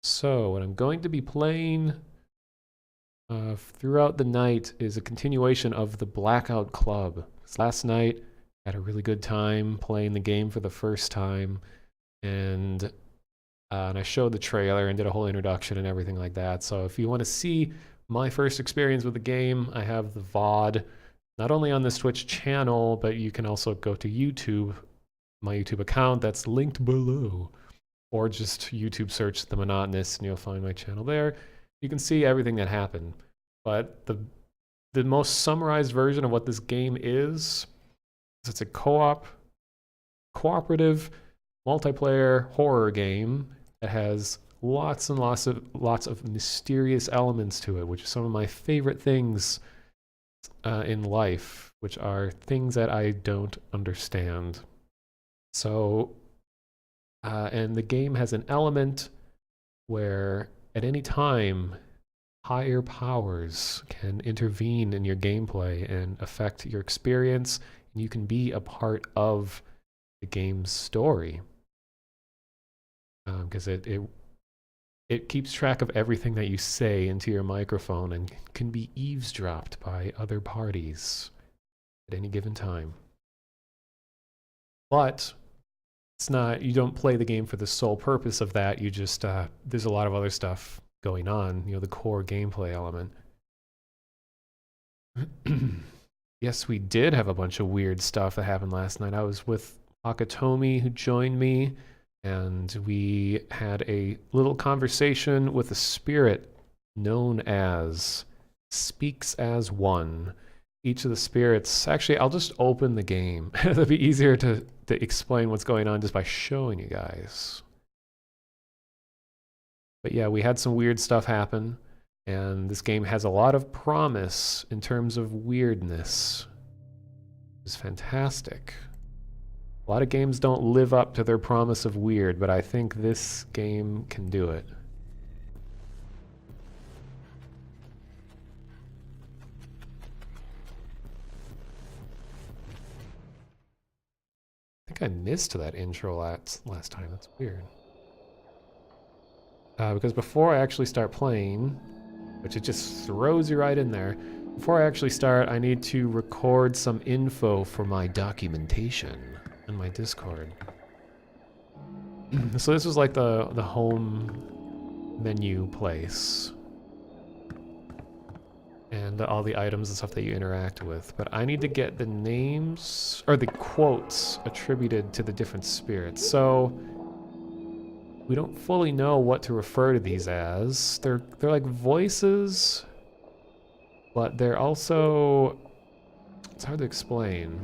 So, what I'm going to be playing throughout the night is a continuation of the Blackout Club. Last night, I had a really good time playing the game for the first time, and I showed the trailer and did a whole introduction and everything like that. So, if you want to see my first experience with the game, I have the VOD not only on this Twitch channel, but you can also go to YouTube, my YouTube account that's linked below, or just YouTube search The Monotonous and you'll find my channel there. You can see everything that happened. But the most summarized version of what this game is it's a cooperative, multiplayer horror game that has lots and lots of mysterious elements to it, which are some of my favorite things in life, which are things that I don't understand. So, and the game has an element where at any time, higher powers can intervene in your gameplay and affect your experience, and you can be a part of the game's story. Because it keeps track of everything that you say into your microphone and can be eavesdropped by other parties at any given time. But it's not, you don't play the game for the sole purpose of that. You just, there's a lot of other stuff going on, the core gameplay element. Yes, we did have a bunch of weird stuff that happened last night. I was with Akatomi, who joined me, and we had a little conversation with a spirit known as Speaks as One. Each of the spirits, actually, I'll just open the game. It'll be easier to explain what's going on just by showing you guys. But yeah, we had some weird stuff happen, and this game has a lot of promise in terms of weirdness. It's fantastic. A lot of games don't live up to their promise of weird, but I think this game can do it. I think I missed that intro last time. That's weird. Because before I actually start playing, which it just throws you right in there, before I actually start, I need to record some info for my documentation in my Discord. So this was like the home menu place. And all the items and stuff that you interact with. But I need to get the names, or the quotes, attributed to the different spirits. So we don't fully know what to refer to these as. They're like voices, but they're also, it's hard to explain.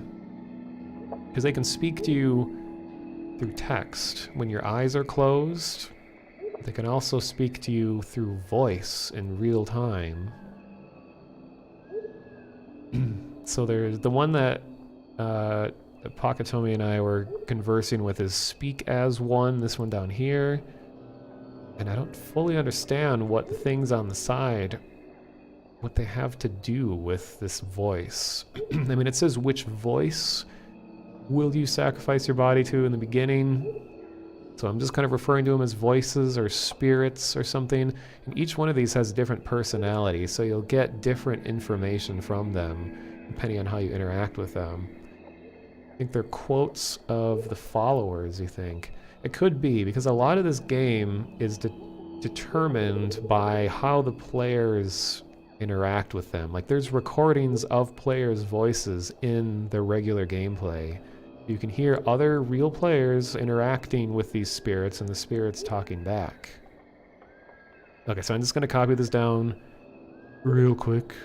Because they can speak to you through text when your eyes are closed. They can also speak to you through voice in real time. So there's the one that Pakatomi and I were conversing with is Speak as One, this one down here. And I don't fully understand what the things on the side, what they have to do with this voice. I mean, it says which voice will you sacrifice your body to in the beginning. So I'm just kind of referring to them as voices or spirits or something. And each one of these has different personality, so you'll get different information from them depending on how you interact with them. I think they're quotes of the followers, you think? It could be, because a lot of this game is determined by how the players interact with them. Like, there's recordings of players' voices in the regular gameplay. You can hear other real players interacting with these spirits and the spirits talking back. Okay, so I'm just going to copy this down real quick.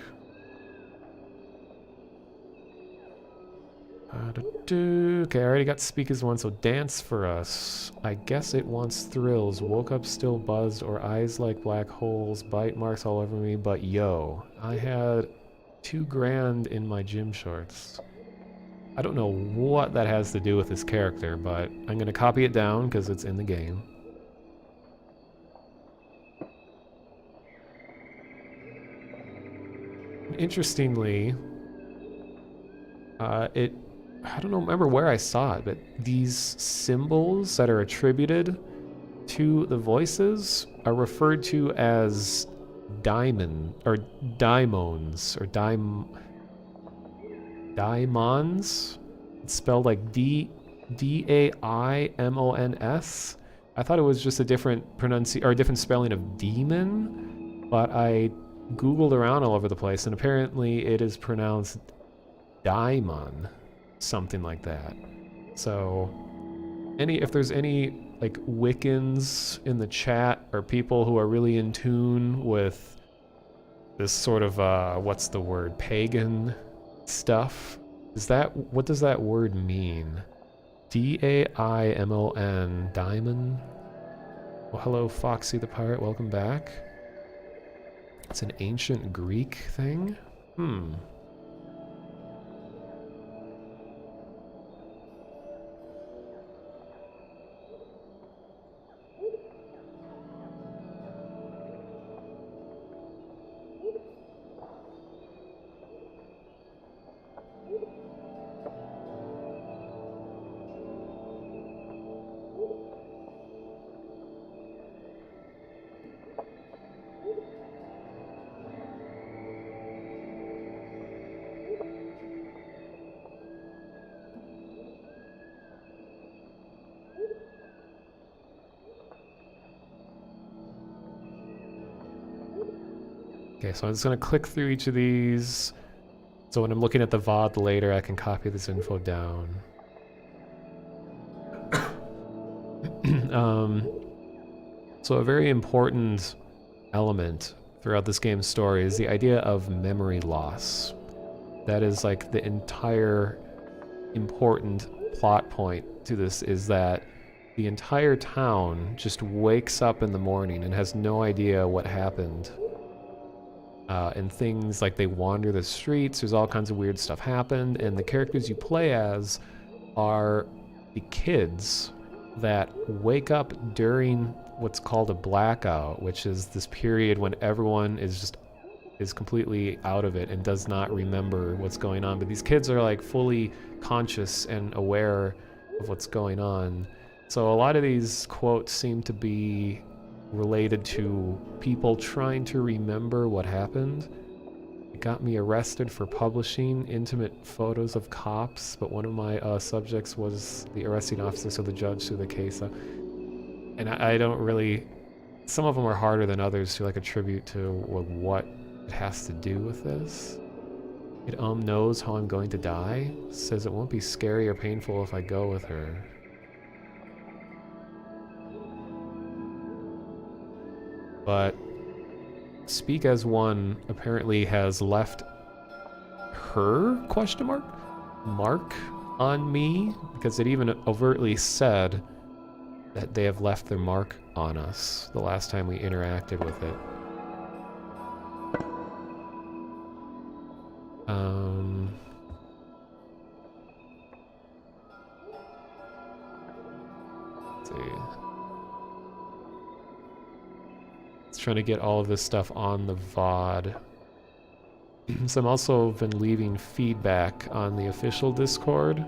Okay, I already got Speak as One, so dance for us. I guess it wants thrills. Woke up still buzzed or eyes like black holes. Bite marks all over me, but yo. I had $2,000 in my gym shorts. I don't know what that has to do with this character, but I'm going to copy it down because it's in the game. Interestingly, I don't remember where I saw it, but these symbols that are attributed the voices are referred to as daimons, or daimons. It's spelled like Daimons. I thought it was just a different a different spelling of demon, but I googled around all over the place, and apparently it is pronounced daimon, something like that. So, if there's any like Wiccans in the chat or people who are really in tune with this sort of what's the word, pagan stuff, what does that word mean? Daimon, diamond. Well, hello, Foxy the Pirate. Welcome back. It's an ancient Greek thing. Okay, so I'm just going to click through each of these, so when I'm looking at the VOD later, I can copy this info down. So a very important element throughout this game's story is the idea of memory loss. That is like the entire important plot point to this, is that the entire town just wakes up in the morning and has no idea what happened. And things like they wander the streets, there's all kinds of weird stuff happened, and the characters you play as are the kids that wake up during what's called a blackout, which is this period when everyone is completely out of it and does not remember what's going on. But these kids are like fully conscious and aware of what's going on. So a lot of these quotes seem to be related to people trying to remember what happened. It got me arrested for publishing intimate photos of cops, but one of my subjects was the arresting officer, so the judge threw the case up. And I don't really... Some of them are harder than others to like attribute to what it has to do with this. It knows how I'm going to die. Says it won't be scary or painful if I go with her. But Speak as One apparently has left her mark on me, because it even overtly said that they have left their mark on us the last time we interacted with it. Let's see. Trying to get all of this stuff on the VOD. So I'm also been leaving feedback on the official Discord,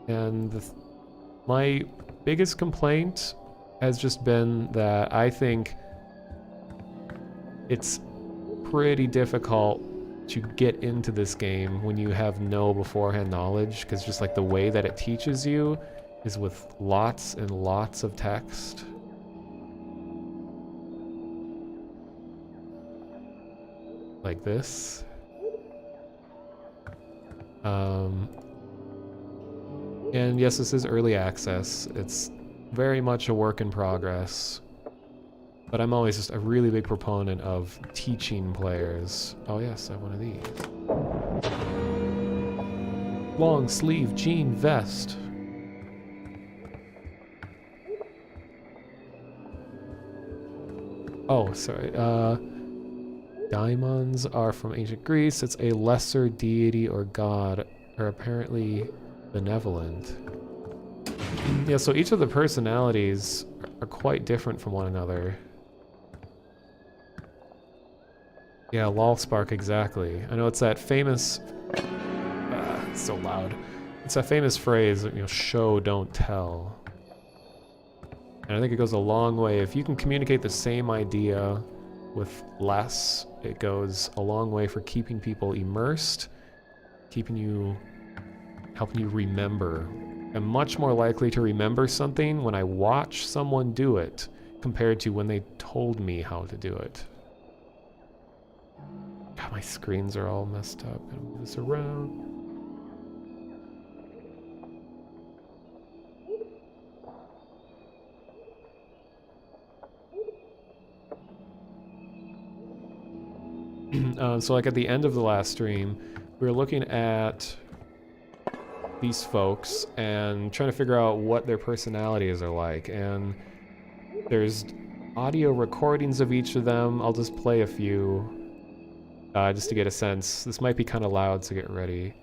and my biggest complaint has just been that I think it's pretty difficult to get into this game when you have no beforehand knowledge, because just like the way that it teaches you is with lots and lots of text. Like this. And yes, this is early access. It's very much a work in progress. But I'm always just a really big proponent of teaching players. Oh yes, I have one of these. Long sleeve jean vest. Oh, sorry. Daimons are from ancient Greece. It's a lesser deity or god, are apparently benevolent. Yeah, so each of the personalities are quite different from one another. Yeah, lolspark, exactly. I know it's that famous... it's so loud. It's that famous phrase, you know, show, don't tell. And I think it goes a long way. If you can communicate the same idea with less, it goes a long way for keeping people immersed, helping you remember. I'm much more likely to remember something when I watch someone do it compared to when they told me how to do it. God, my screens are all messed up. Gotta move this around. So like at the end of the last stream, we were looking at these folks and trying to figure out what their personalities are like. And there's audio recordings of each of them. I'll just play a few just to get a sense. This might be kind of loud, so get ready.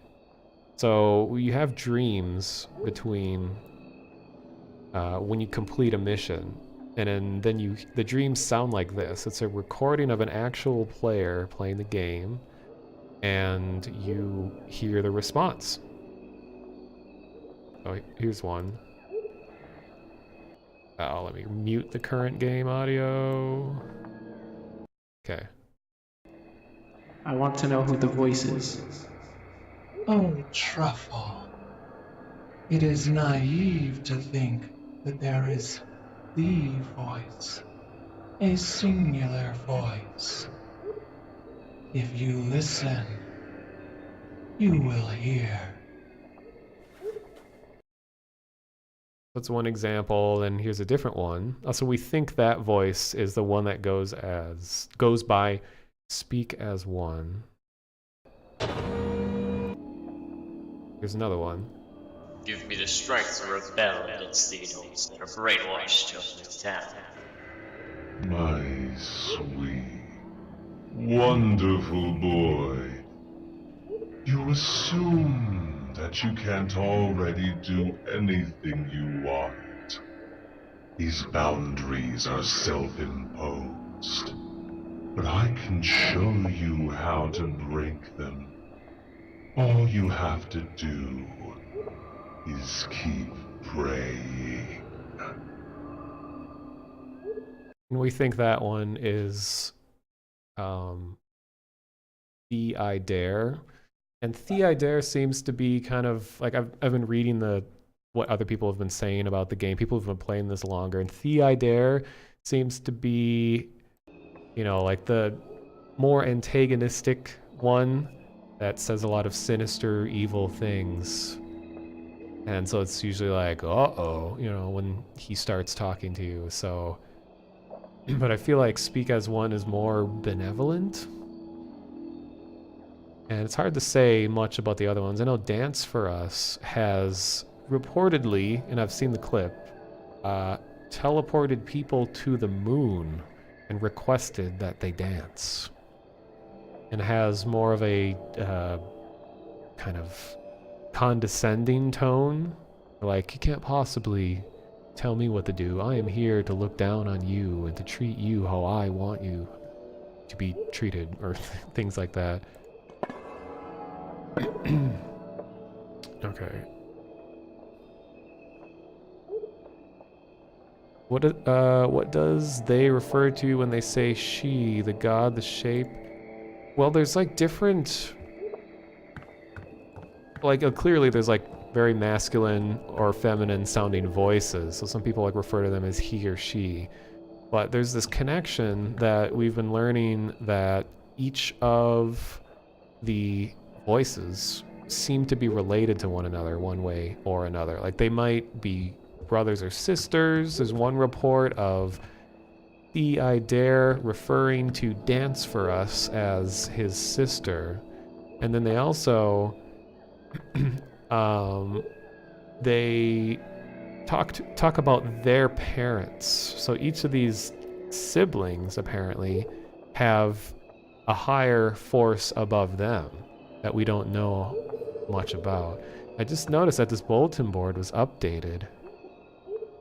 So you have dreams between when you complete a mission. And then the dreams sound like this. It's a recording of an actual player playing the game, and you hear the response. Oh, here's one. Oh, let me mute the current game audio. Okay. I want to know who the voice is. Oh, Truffle. It is naive to think that there is the voice, a singular voice. If you listen, you will hear. That's one example, and here's a different one. So we think that voice is the one that goes by speak as one. Here's another one. Give me the strength to rebel against the adults that are brainwashed to this town. My sweet, wonderful boy. You assume that you can't already do anything you want. These boundaries are self-imposed, but I can show you how to break them. All you have to do is keep praying. And we think that one is The I Dare. And The I Dare seems to be kind of like I've been reading what other people have been saying about the game. People have been playing this longer, and The I Dare seems to be, like the more antagonistic one that says a lot of sinister, evil things. And so it's usually like, uh-oh, when he starts talking to you. So, but I feel like Speak as One is more benevolent. And it's hard to say much about the other ones. I know Dance for Us has reportedly, and I've seen the clip, teleported people to the moon and requested that they dance. And has more of a kind of condescending tone. Like, you can't possibly tell me what to do. I am here to look down on you and to treat you how I want you to be treated, or things like that. Okay. What does they refer to when they say she, the god, the shape? Well, there's like different, clearly there's like very masculine or feminine sounding voices. So some people like refer to them as he or she. But there's this connection that we've been learning that each of the voices seem to be related to one another one way or another. Like they might be brothers or sisters. There's one report of The I Dare referring to Dance for Us as his sister. And then they also they talk about their parents. So each of these siblings apparently have a higher force above them that we don't know much about. I just noticed that this bulletin board was updated.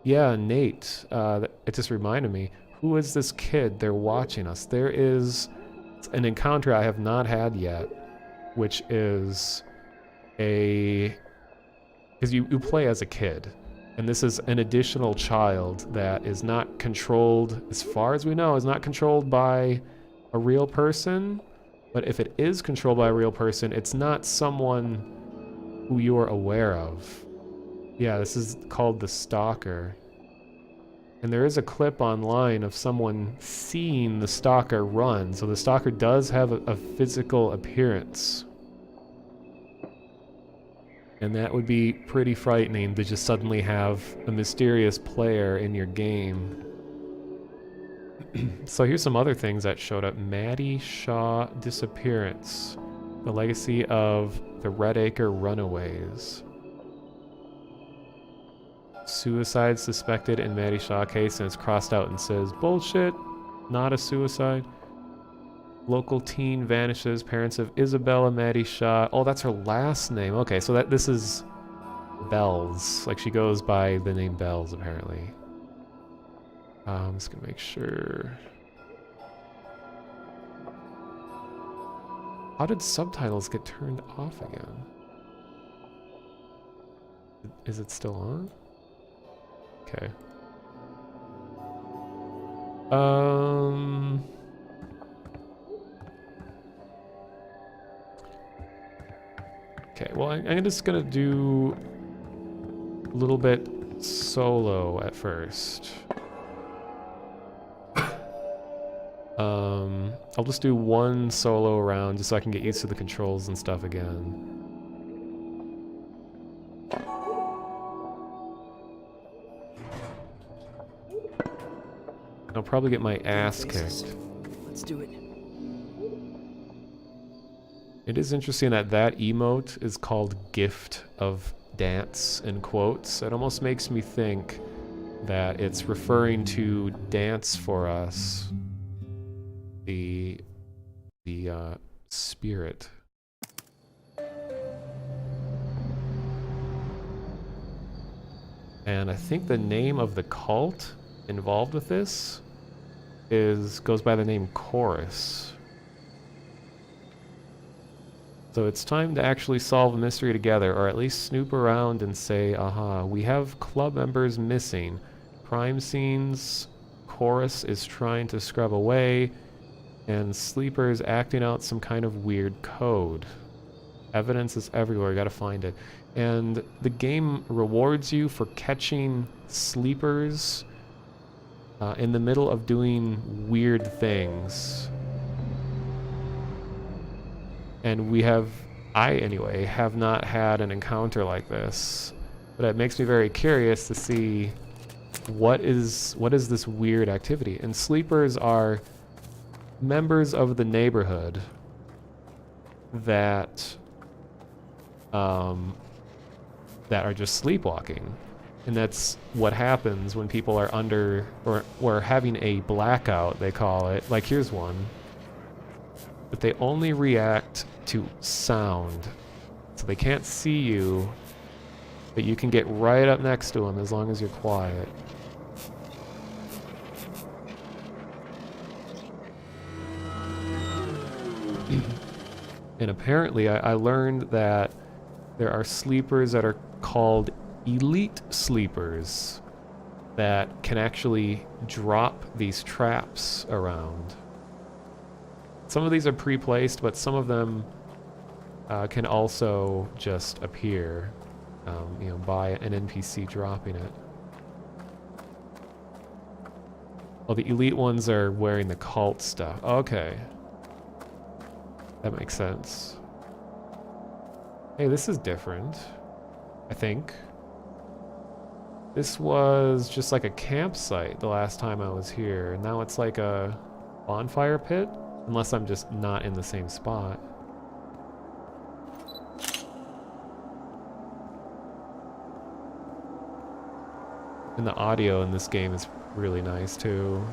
Yeah, Nate, it just reminded me, who is this kid? They're watching us. There is an encounter I have not had yet, which is because you play as a kid, And this is an additional child that is not controlled, as far as we know, is not controlled by a real person. But if it is controlled by a real person, it's not someone who you're aware of. Yeah, this is called the Stalker. And there is a clip online of someone seeing the Stalker run. So the Stalker does have a physical appearance. And that would be pretty frightening to just suddenly have a mysterious player in your game. So here's some other things that showed up. Maddie Shaw disappearance. The legacy of the Red Acre Runaways. Suicide suspected in Maddie Shaw case, and it's crossed out and says, bullshit, not a suicide. Local teen vanishes, parents of Isabella Maddie Shaw. Oh, that's her last name. Okay, so this is Bells. Like, she goes by the name Bells, apparently. I'm just gonna make sure. How did subtitles get turned off again? Is it still on? Okay. Okay, well, I'm just gonna do a little bit solo at first. I'll just do one solo round just so I can get used to the controls and stuff again. I'll probably get my ass kicked. Let's do it. It is interesting that that emote is called Gift of Dance in quotes. It almost makes me think that it's referring to Dance for Us, the spirit. And I think the name of the cult involved with this goes by the name Chorus. So it's time to actually solve a mystery together, or at least snoop around and say, aha, we have club members missing. Crime scenes, Chorus is trying to scrub away, and Sleeper's acting out some kind of weird code. Evidence is everywhere, you gotta find it. And the game rewards you for catching Sleepers in the middle of doing weird things. And I anyway, have not had an encounter like this. But it makes me very curious to see what is this weird activity. And Sleepers are members of the neighborhood that are just sleepwalking. And that's what happens when people are under or having a blackout, they call it. Like, here's one. But they only react to sound. So they can't see you, but you can get right up next to them as long as you're quiet. And apparently I learned that there are sleepers that are called elite sleepers that can actually drop these traps around. Some of these are pre-placed, but some of them can also just appear, by an NPC dropping it. Well, the elite ones are wearing the cult stuff. Okay. That makes sense. Hey, this is different, I think. This was just like a campsite the last time I was here, and now it's like a bonfire pit, unless I'm just not in the same spot. And the audio in this game is really nice too.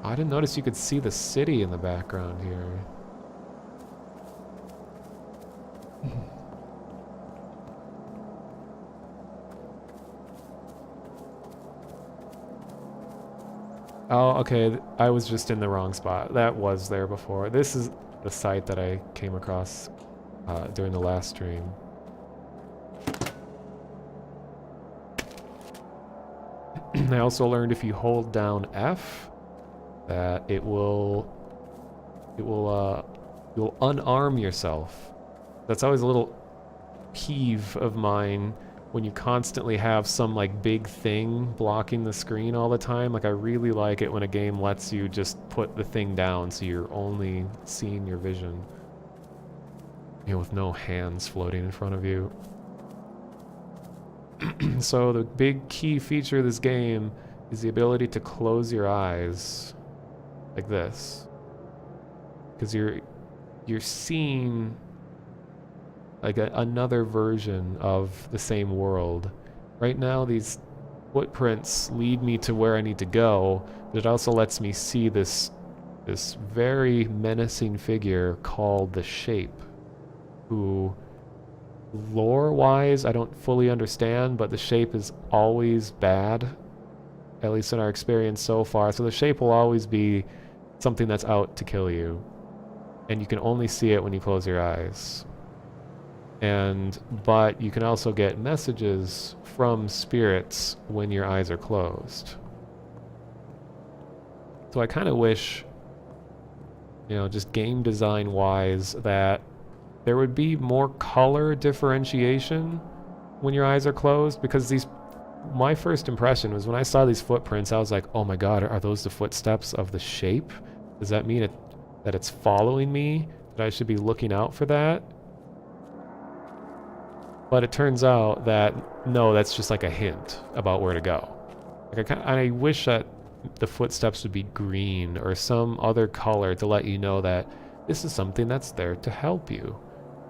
I didn't notice you could see the city in the background here. Oh, okay, I was just in the wrong spot. That was there before. This is the site that I came across during the last stream. I also learned if you hold down F, that you'll unarm yourself. That's always a little peeve of mine when you constantly have some like big thing blocking the screen all the time. Like I really like it when a game lets you just put the thing down so you're only seeing your vision. You know, with no hands floating in front of you. So the big key feature of this game is the ability to close your eyes like this. Because you're seeing like another version of the same world. Right now these footprints lead me to where I need to go, but it also lets me see this very menacing figure called the Shape, who lore-wise I don't fully understand, but the Shape is always bad, at least in our experience so far. So the Shape will always be something that's out to kill you, and you can only see it when you close your eyes. But you can also get messages from spirits when your eyes are closed. So I kind of wish, you know, just game design wise, that there would be more color differentiation when your eyes are closed, because my first impression was when I saw these footprints, I was like, oh my god, are those the footsteps of the Shape? Does that mean that it's following me? That I should be looking out for that? But it turns out that, no, that's just like a hint about where to go. Like I wish that the footsteps would be green or some other color to let you know that this is something that's there to help you.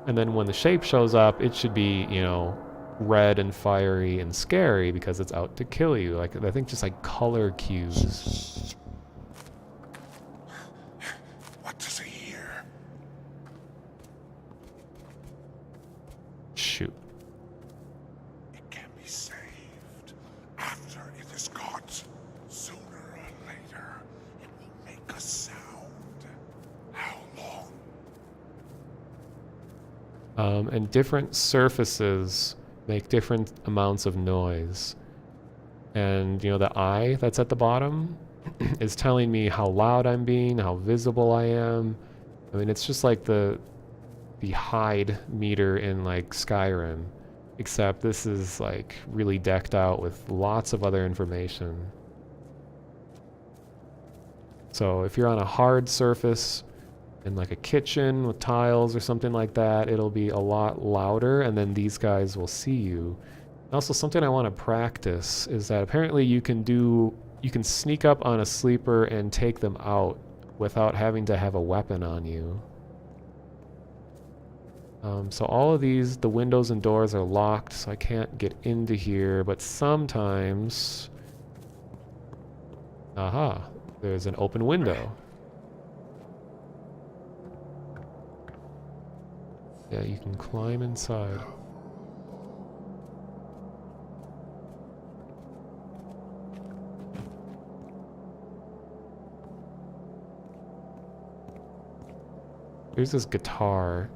And then when the Shape shows up, it should be, you know, red and fiery and scary because it's out to kill you. Like, I think just like color cues. What does he hear? Shoot. It can be saved. After it is caught, sooner or later, it will make a sound. How long? And different surfaces make different amounts of noise. And, you know, the eye that's at the bottom is telling me how loud I'm being, how visible I am. I mean, it's just like the hide meter in, like, Skyrim. Except this is, like, really decked out with lots of other information. So if you're on a hard surface, in like a kitchen with tiles or something like that, it'll be a lot louder, and then these guys will see you. Also, something I want to practice is that apparently you can sneak up on a sleeper and take them out without having to have a weapon on you. So all of these, the windows and doors are locked, so I can't get into here, but sometimes... Aha, there's an open window. Yeah, you can climb inside. Here's this guitar.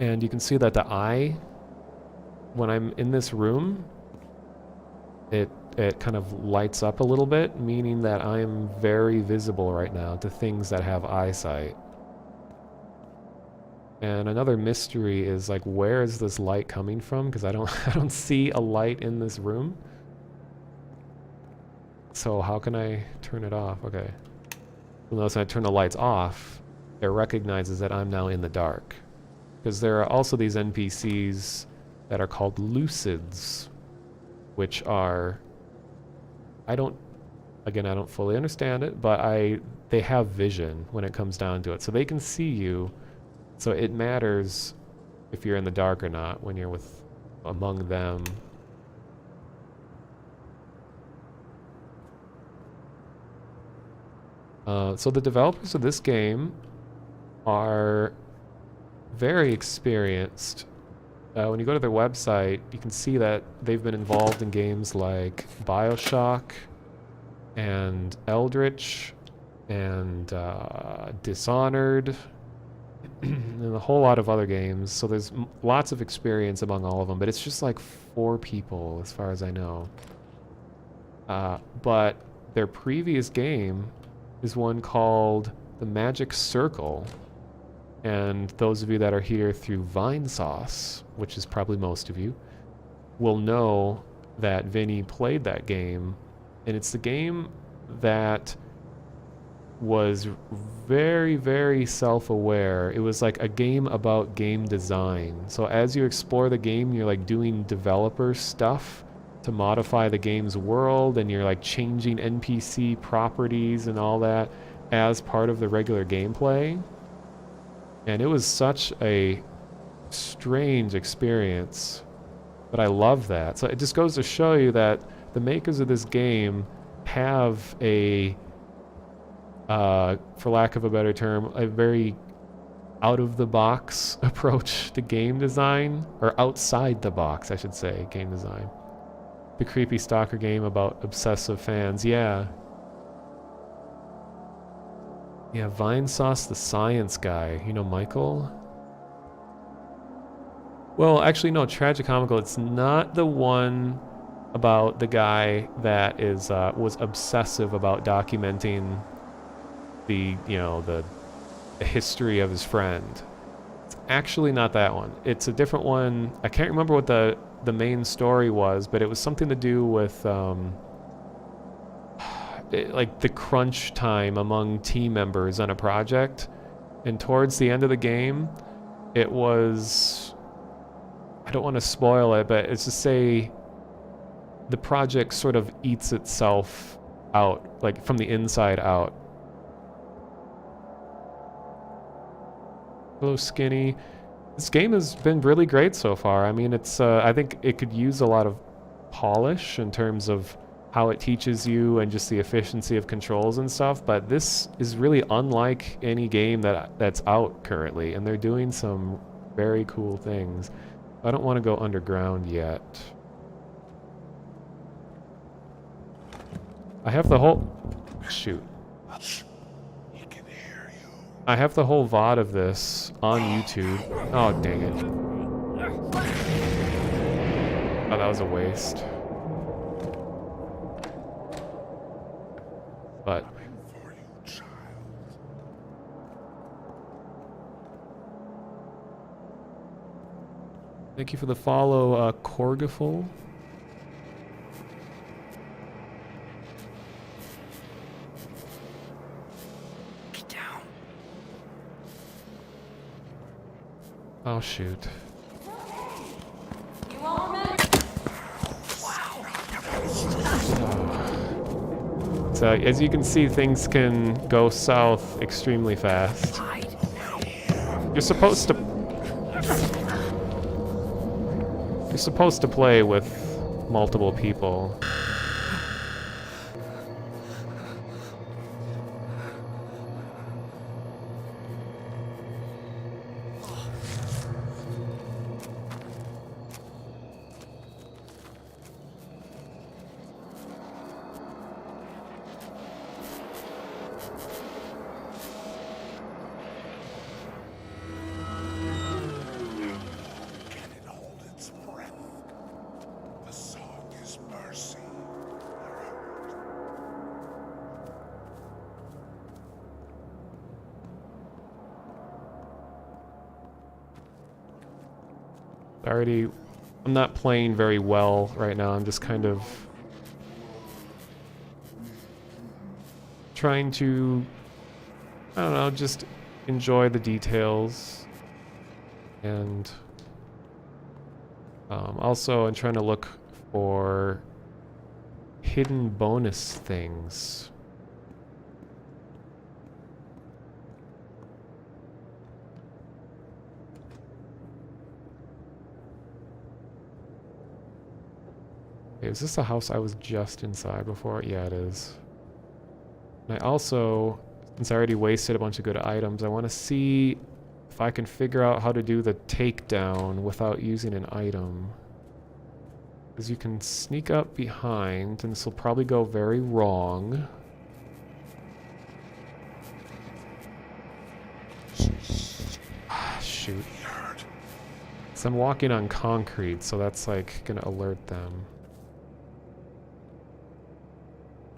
And you can see that the eye, when I'm in this room, it kind of lights up a little bit, meaning that I am very visible right now to things that have eyesight. And another mystery is, like, where is this light coming from? Because I don't see a light in this room. So how can I turn it off? Okay. You'll notice when I turn the lights off, it recognizes that I'm now in the dark. Because there are also these NPCs that are called lucids, which are, I don't fully understand it, but they have vision when it comes down to it. So they can see you, so it matters if you're in the dark or not when you're among them. So the developers of this game are very experienced. When you go to their website, you can see that they've been involved in games like BioShock and Eldritch and Dishonored and a whole lot of other games. So there's lots of experience among all of them, but it's just like 4 people as far as I know. But their previous game is one called The Magic Circle. And those of you that are here through Vine Sauce, which is probably most of you, will know that Vinny played that game. And it's the game that was very, very self-aware. It was like a game about game design. So as you explore the game, you're like doing developer stuff to modify the game's world, and you're like changing NPC properties and all that as part of the regular gameplay. And it was such a strange experience, but I love that. So it just goes to show you that the makers of this game have a, for lack of a better term, a very out-of-the-box approach to game design, or outside the box, I should say, game design. The creepy stalker game about obsessive fans, yeah. Yeah, Vine Sauce the science guy. You know Michael? Well, actually, no, Tragicomical. It's not the one about the guy that is was obsessive about documenting the, you know, the history of his friend. It's actually not that one. It's a different one. I can't remember what the main story was, but it was something to do with like the crunch time among team members on a project. And towards the end of the game, it was, I don't want to spoil it, but it's to say the project sort of eats itself out, like from the inside out. Hello, Skinny. This game has been really great so far. I mean, it's I think it could use a lot of polish in terms of how it teaches you and just the efficiency of controls and stuff, but this is really unlike any game that's out currently, and they're doing some very cool things. I don't want to go underground yet. I have the whole... Shoot. He can hear you. I have the whole VOD of this on YouTube. Oh, dang it. Oh, that was a waste. But Coming for you, child. thank you for the follow, Corgaful. Get down. Oh, shoot. You all remember? So, as you can see, things can go south extremely fast. You're supposed to... You're supposed to play with multiple people. Can it hold its breath? The song is mercy. I'm not playing very well right now. I'm just kind of trying to, I don't know, just enjoy the details. And also I'm trying to look for hidden bonus things. Okay, is this the house I was just inside before? Yeah, it is. And I also, since I already wasted a bunch of good items, I want to see if I can figure out how to do the takedown without using an item. Because you can sneak up behind, and this will probably go very wrong. shoot. So I'm walking on concrete, so that's like gonna alert them.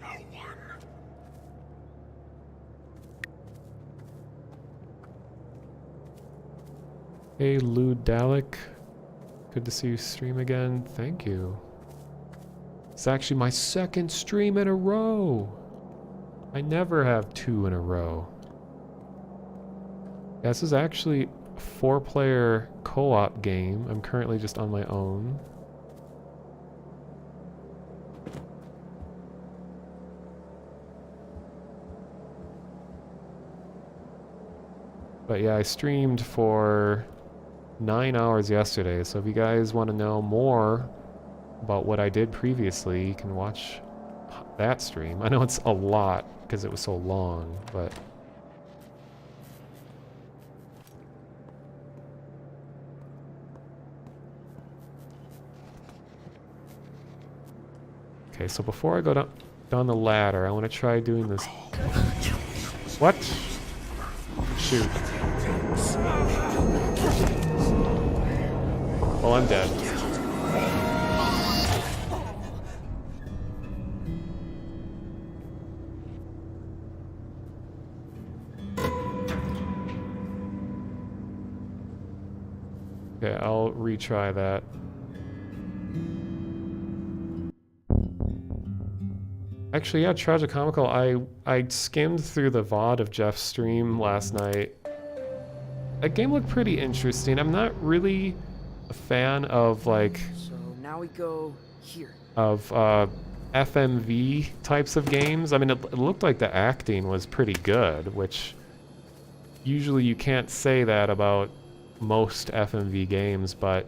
No one. Hey, Lou Dalek. Good to see you stream again. Thank you. It's actually my second stream in a row. I never have 2 in a row. Yeah, this is actually a 4-player co-op game. I'm currently just on my own. But yeah, I streamed for 9 hours yesterday, so if you guys want to know more about what I did previously, you can watch that stream. I know it's a lot because it was so long, but... Okay, so before I go down the ladder, I want to try doing this... What? Shoot. Well, I'm dead. Okay, I'll retry that. Actually, yeah, Tragicomical. I skimmed through the VOD of Jeff's stream last night. That game looked pretty interesting. I'm not really a fan of, like... So now we go here. Of, FMV types of games. I mean, it looked like the acting was pretty good, which... Usually you can't say that about most FMV games, but...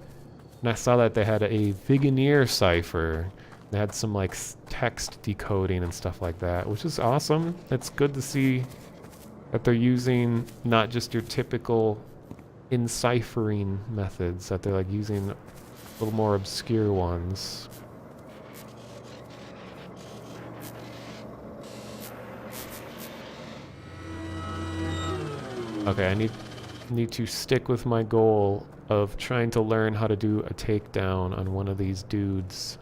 And I saw that they had a Vigineer cipher. They had some, like, text decoding and stuff like that, which is awesome. It's good to see that they're using not just your typical enciphering methods, that they're, like, using a little more obscure ones. Okay, I need to stick with my goal of trying to learn how to do a takedown on one of these dudes.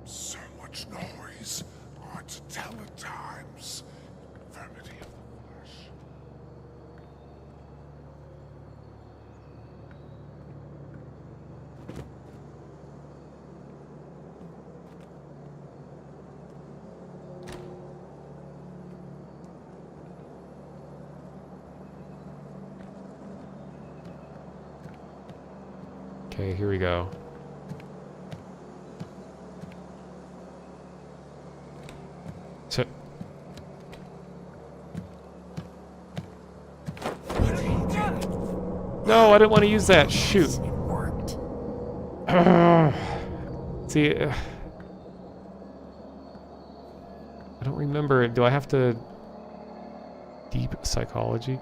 So much noise. Hard to tell at times. Infirmity of the flesh. Okay, here we go. So no, I didn't want to use that. Shoot. It worked. See, I don't remember. Do I have to... Deep psychology?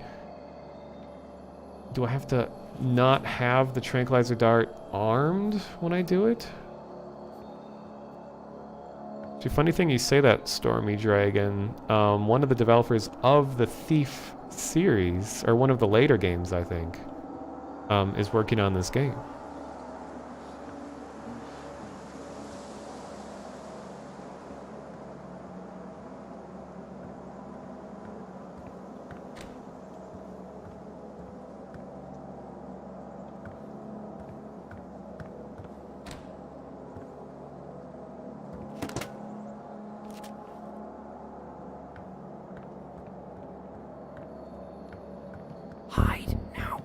Do I have to not have the tranquilizer dart armed when I do it? See, funny thing you say that, Stormy Dragon. One of the developers of the Thief series, or one of the later games, I think, is working on this game. Hide now.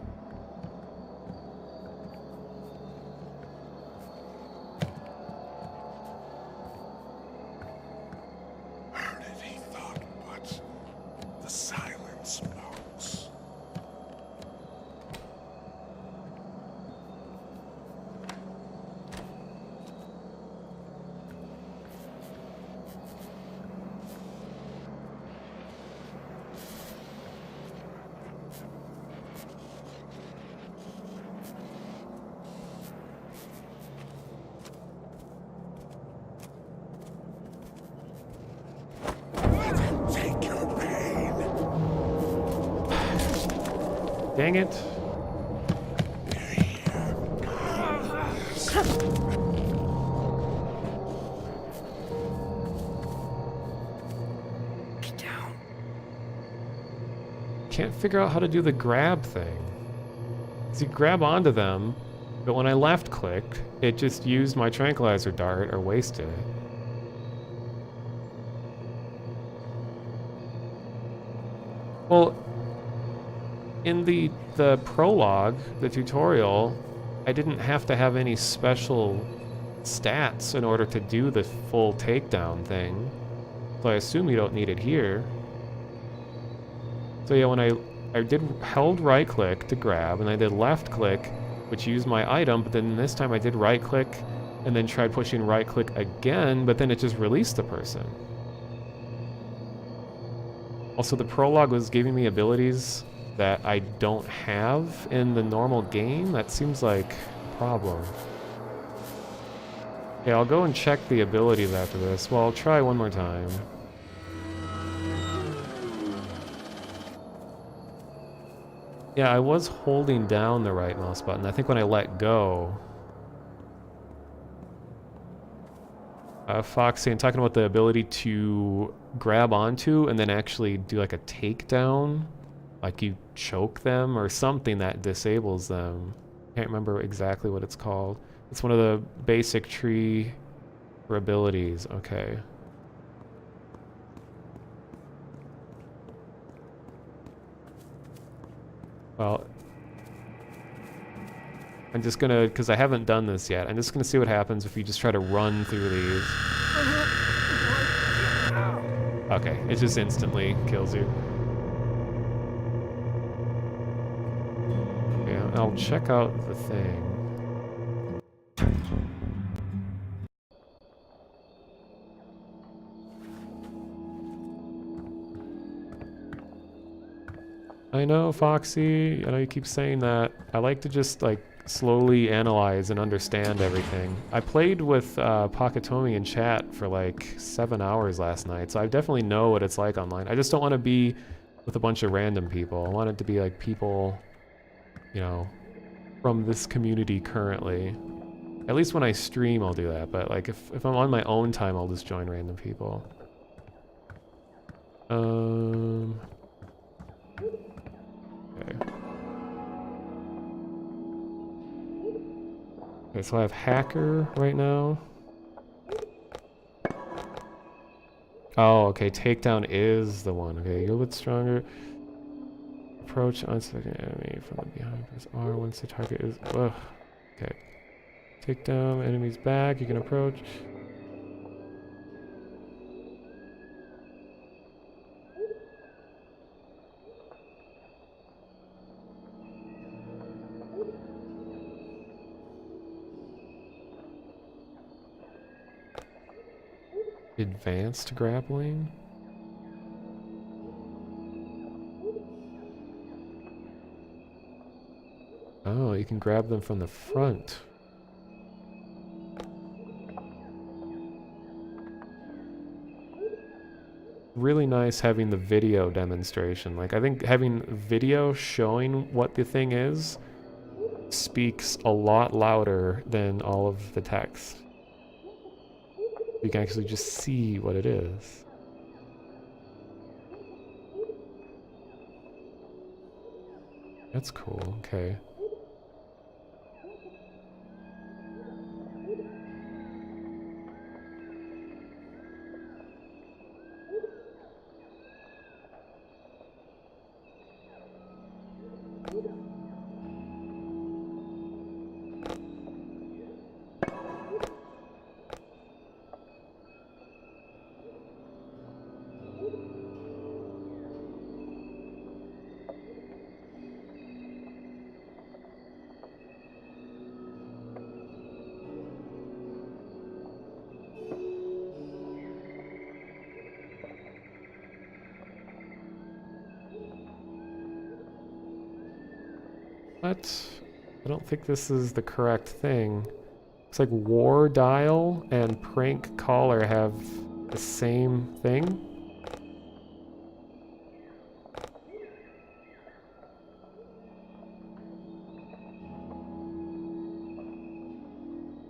Dang it. Get down. Can't figure out how to do the grab thing. So you grab onto them, but when I left clicked, it just used my tranquilizer dart or wasted it. Well, in the prologue, the tutorial, I didn't have to have any special stats in order to do the full takedown thing. So I assume you don't need it here. So yeah, when I held right click to grab, and I did left click, which used my item, but then this time I did right click and then tried pushing right click again, but then it just released the person. Also, the prologue was giving me abilities that I don't have in the normal game. That seems like a problem. Yeah, I'll go and check the abilities after this. Well, I'll try one more time. Yeah, I was holding down the right mouse button. I think when I let go... Foxy, I'm talking about the ability to grab onto and then actually do like a takedown. Like you choke them or something that disables them. Can't remember exactly what it's called. It's one of the basic tree for abilities. Okay. Well, I'm just gonna, because I haven't done this yet, I'm just gonna see what happens if you just try to run through these. Okay, it just instantly kills you. Yeah, I'll check out the thing. I know, Foxy. I know you keep saying that. I like to just, like, slowly analyze and understand everything. I played with Pakatomi in chat for, like, 7 hours last night, so I definitely know what it's like online. I just don't want to be with a bunch of random people. I want it to be, like, people, you know, from this community currently. At least when I stream, I'll do that, but, like, if I'm on my own time, I'll just join random people. Okay. Okay, so I have hacker right now. Oh, okay, takedown is the one. Okay, you're a bit stronger. Approach unsuspecting enemy from the behind. Press R once the target is... Ugh. Okay. Takedown, enemy's back, you can approach. Advanced grappling? Oh, you can grab them from the front. Really nice having the video demonstration. Like, I think having video showing what the thing is speaks a lot louder than all of the text. You can actually just see what it is. That's cool, okay. What? I don't think this is the correct thing. Looks like War Dial and Prank Caller have the same thing.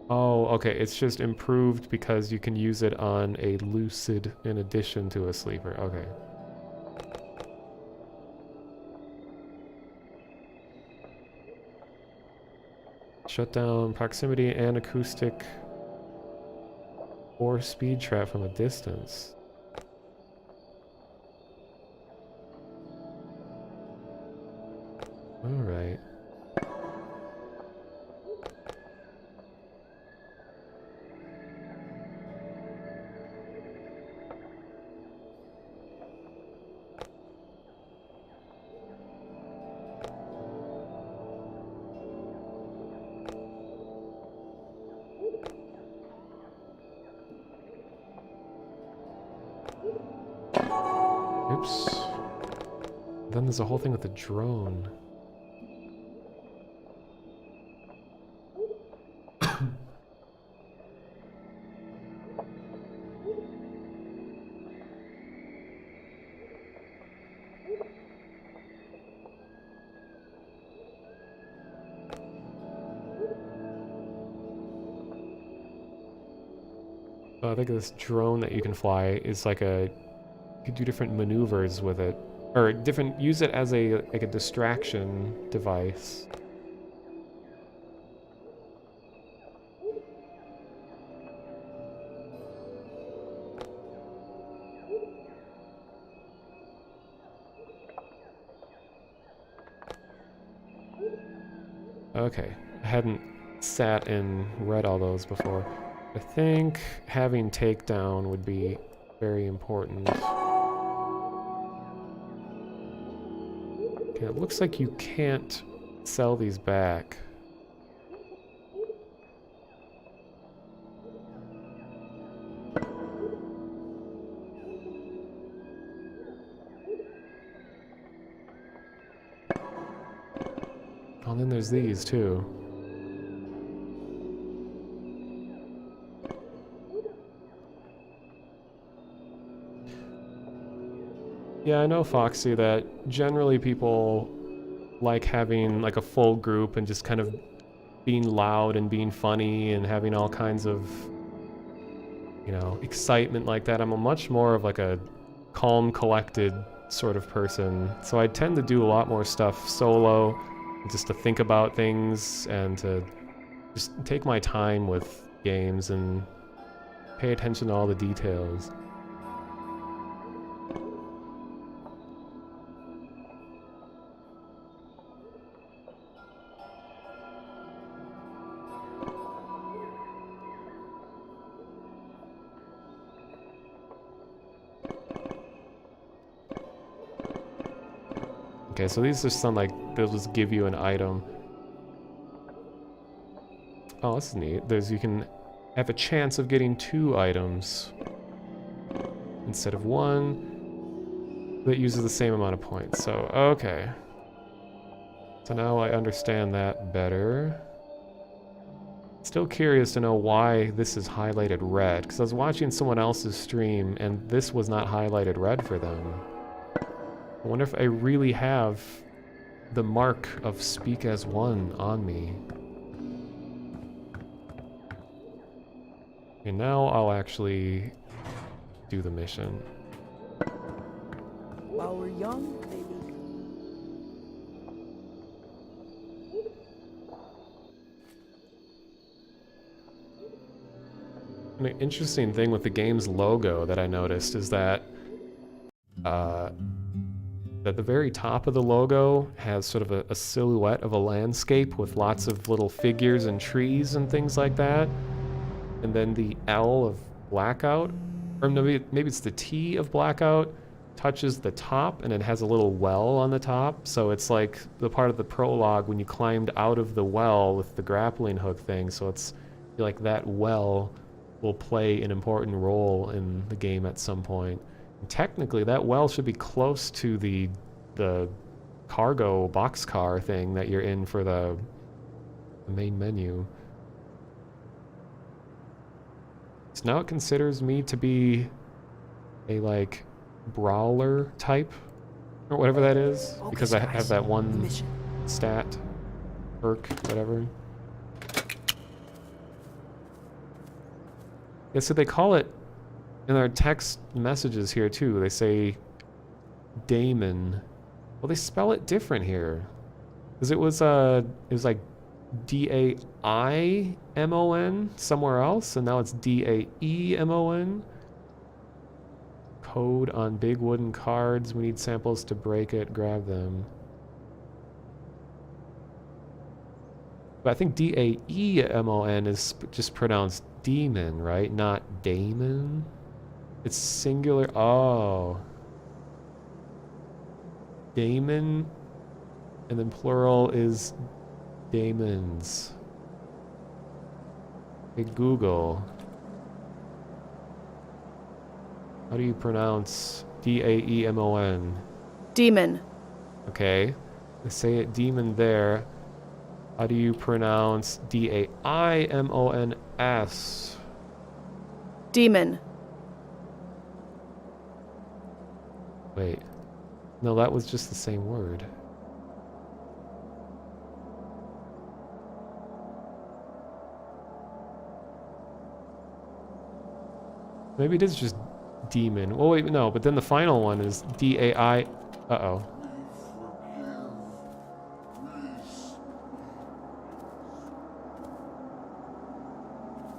Oh, okay. It's just improved because you can use it on a lucid in addition to a sleeper. Okay. Shut down proximity and acoustic or speed trap from a distance. Alright. Oops. Then there's a whole thing with the drone. I think this drone that you can fly is like a... You could do different maneuvers with it. Or different... Use it as a like a distraction device. Okay. I hadn't sat and read all those before. I think having takedown would be very important. Okay, it looks like you can't sell these back. Oh, and then there's these too. Yeah, I know, Foxy, that generally people like having like a full group and just kind of being loud and being funny and having all kinds of, you know, excitement like that. I'm a much more of like a calm, collected sort of person. So I tend to do a lot more stuff solo, just to think about things and to just take my time with games and pay attention to all the details. Okay, so these are some, like, they'll just give you an item. Oh, that's neat. You can have a chance of getting 2 items instead of 1 that uses the same amount of points. So, okay. So now I understand that better. Still curious to know why this is highlighted red, because I was watching someone else's stream and this was not highlighted red for them. I wonder if I really have the mark of Speak as One on me. Okay, now I'll actually do the mission. While we're young, maybe. An interesting thing with the game's logo that I noticed is that at the very top of the logo has sort of a silhouette of a landscape with lots of little figures and trees and things like that. And then the L of Blackout, or maybe it's the T of Blackout, touches the top and it has a little well on the top. So it's like the part of the prologue when you climbed out of the well with the grappling hook thing. So it's like that well will play an important role in the game at some point. And technically, that well should be close to the cargo boxcar thing that you're in for the main menu. So now it considers me to be a, like, brawler type, or whatever that is, because I have that one stat, perk, whatever. Yeah, so they call it in our text messages here too. They say daemon. Well, they spell it different here. Because it was like D-A-I-M-O-N somewhere else, and now it's D-A-E-M-O-N. Code on big wooden cards. We need samples to break it. Grab them. But I think D-A-E-M-O-N is just pronounced demon, right? Not daemon. It's singular. Oh. Daemon. And then plural is daemons. Hey, Google. How do you pronounce D-A-E-M-O-N? Demon. Okay. They say it demon there. How do you pronounce D-A-I-M-O-N-S? Demon. Wait. No, that was just the same word. Maybe it is just demon. Oh wait, no, but then the final one is D-A-I... Uh-oh.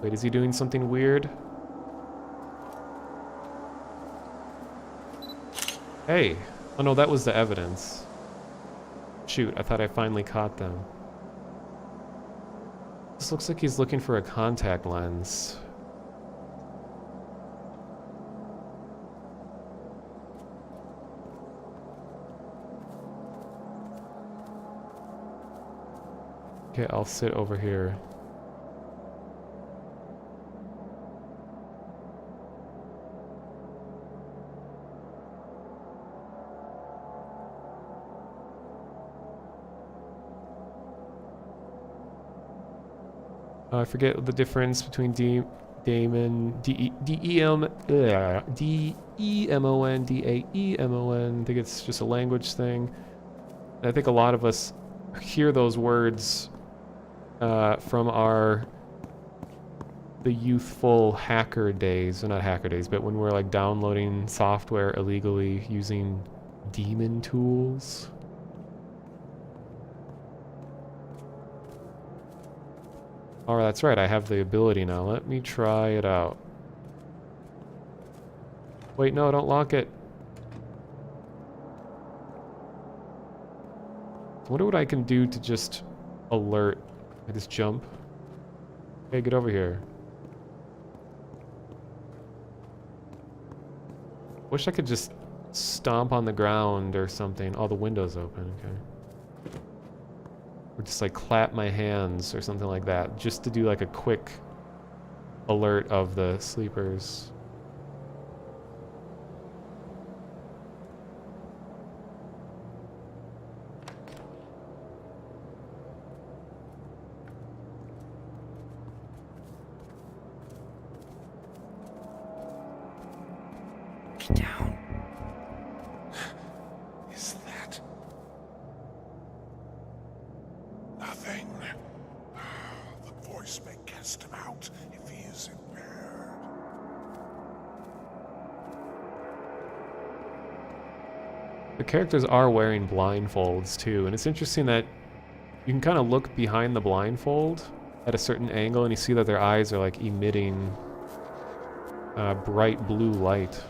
Wait, is he doing something weird? Hey! Oh no, that was the evidence. Shoot, I thought I finally caught them. This looks like he's looking for a contact lens. Okay, I'll sit over here. I forget the difference between daemon, D-E-M-O-N, D-A-E-M-O-N. I think it's just a language thing. I think a lot of us hear those words from the youthful hacker days. Well, not hacker days, but when we're like downloading software illegally using daemon tools. Oh, that's right, I have the ability now. Let me try it out. Wait, no, don't lock it. I wonder what I can do to just alert. I just jump. Hey, get over here. Wish I could just stomp on the ground or something. Oh, the window's open, okay. Or just like clap my hands or something like that, just to do like a quick alert of the sleepers. Get down. Is that nothing? The voice may cast him out if he is impaired. The characters are wearing blindfolds too, and it's interesting that you can kind of look behind the blindfold at a certain angle and you see that their eyes are like emitting bright blue light.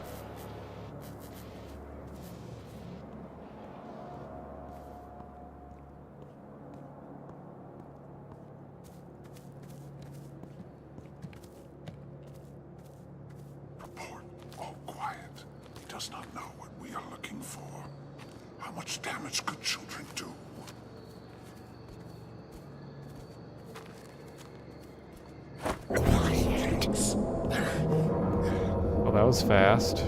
Report. All quiet. He does not know what we are looking for. How much damage could children do? Well, that was fast.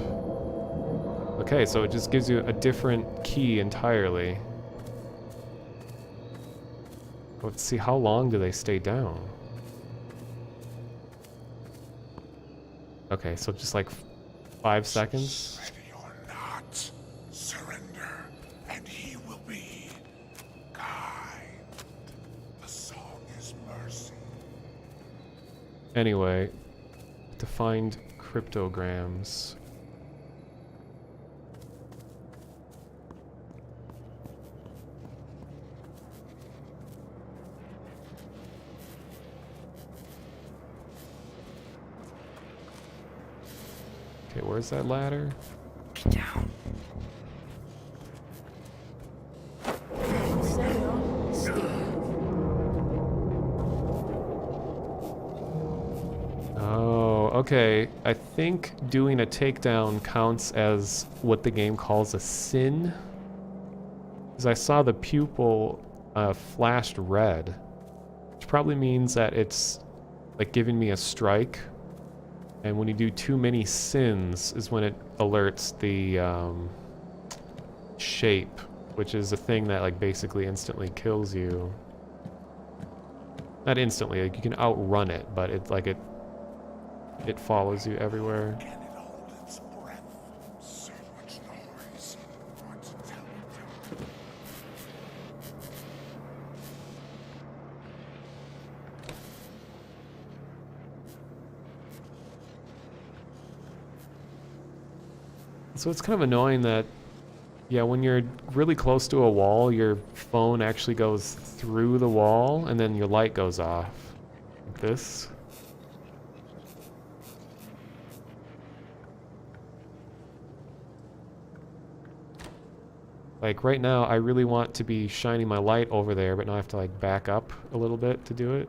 Okay, so it just gives you a different key entirely. Let's see, how long do they stay down? Okay, so just like 5 seconds. Ready or not, surrender, and he will be kind. The song is mercy. Anyway, to find cryptograms. Okay, where's that ladder? Get down. Oh, okay. I think doing a takedown counts as what the game calls a sin. Because I saw the pupil flashed red, which probably means that it's like giving me a strike. And when you do too many sins is when it alerts the shape, which is a thing that like basically instantly kills you. Not instantly, like you can outrun it, but it like it follows you everywhere. Can it hold its breath? So much noise. Want to tell it? So it's kind of annoying that, yeah, when you're really close to a wall, your phone actually goes through the wall and then your light goes off. Like this. Like right now, I really want to be shining my light over there, but now I have to like back up a little bit to do it.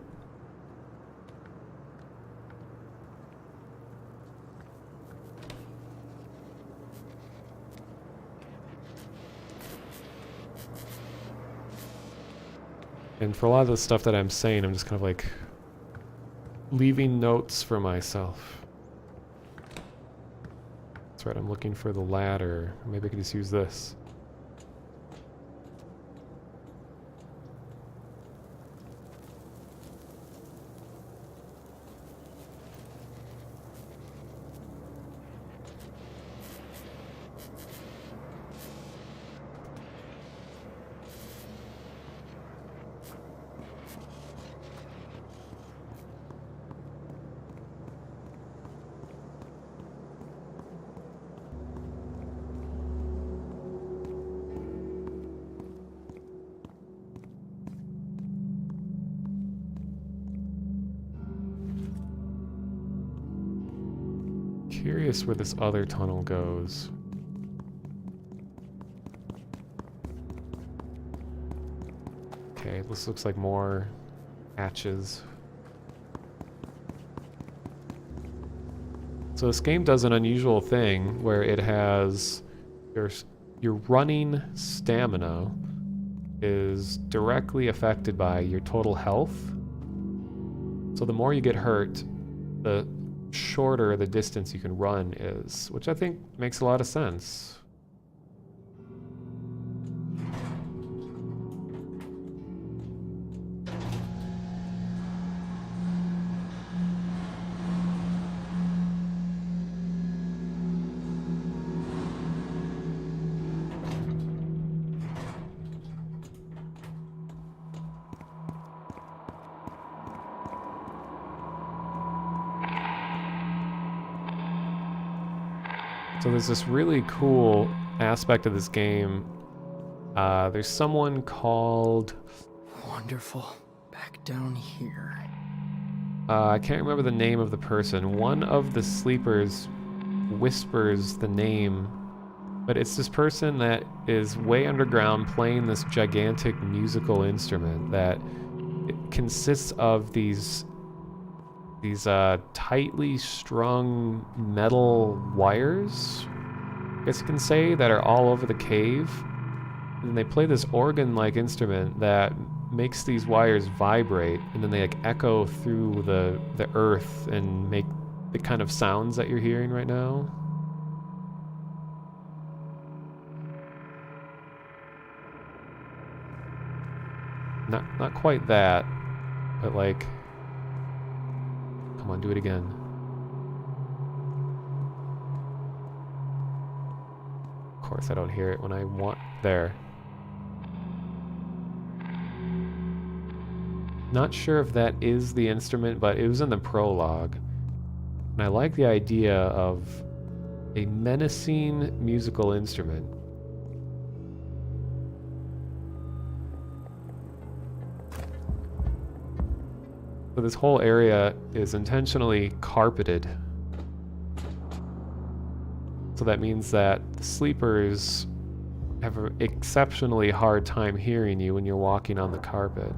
And for a lot of the stuff that I'm saying, I'm just kind of like leaving notes for myself. That's right, I'm looking for the ladder. Maybe I could just use this. Curious where this other tunnel goes. Okay, this looks like more hatches. So this game does an unusual thing where it has your running stamina is directly affected by your total health. So the more you get hurt, the shorter the distance you can run is, which I think makes a lot of sense. So there's this really cool aspect of this game. There's someone called... Wonderful. Back down here. I can't remember the name of the person. One of the sleepers whispers the name, but it's this person that is way underground playing this gigantic musical instrument that it consists of these tightly strung metal wires, I guess you can say, that are all over the cave. And they play this organ-like instrument that makes these wires vibrate, and then they like echo through the earth and make the kind of sounds that you're hearing right now. Not quite that, but like, come on, do it again. Of course I don't hear it when I want. There. Not sure if that is the instrument, but it was in the prologue. And I like the idea of a menacing musical instrument. So this whole area is intentionally carpeted. So that means that the sleepers have an exceptionally hard time hearing you when you're walking on the carpet.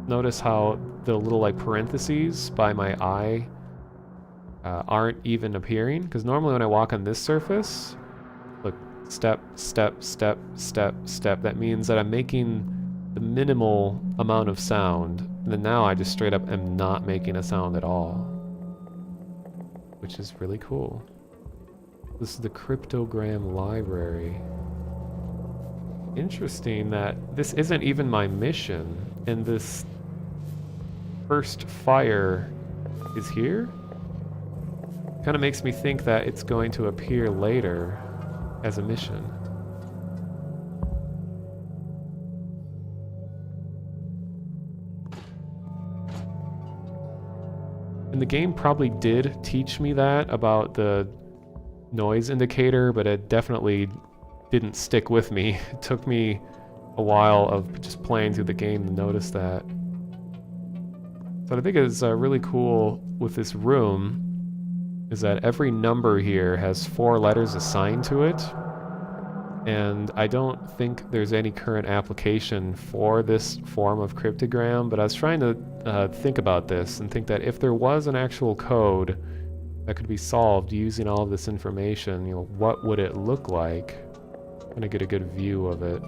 Notice how the little like parentheses by my eye aren't even appearing, because normally when I walk on this surface, look, step, step, step, step, step, that means that I'm making the minimal amount of sound, and then now I just straight up am not making a sound at all, which is really cool. This is the cryptogram library. Interesting that this isn't even my mission, and this first fire is here? Kind of makes me think that it's going to appear later as a mission. And the game probably did teach me that about the noise indicator, but it definitely didn't stick with me. It took me a while of just playing through the game to notice that. So what I think is really cool with this room is that every number here has 4 letters assigned to it, and I don't think there's any current application for this form of cryptogram, but I was trying to think about this and think that if there was an actual code that could be solved using all of this information, you know, what would it look like? I'm gonna get a good view of it.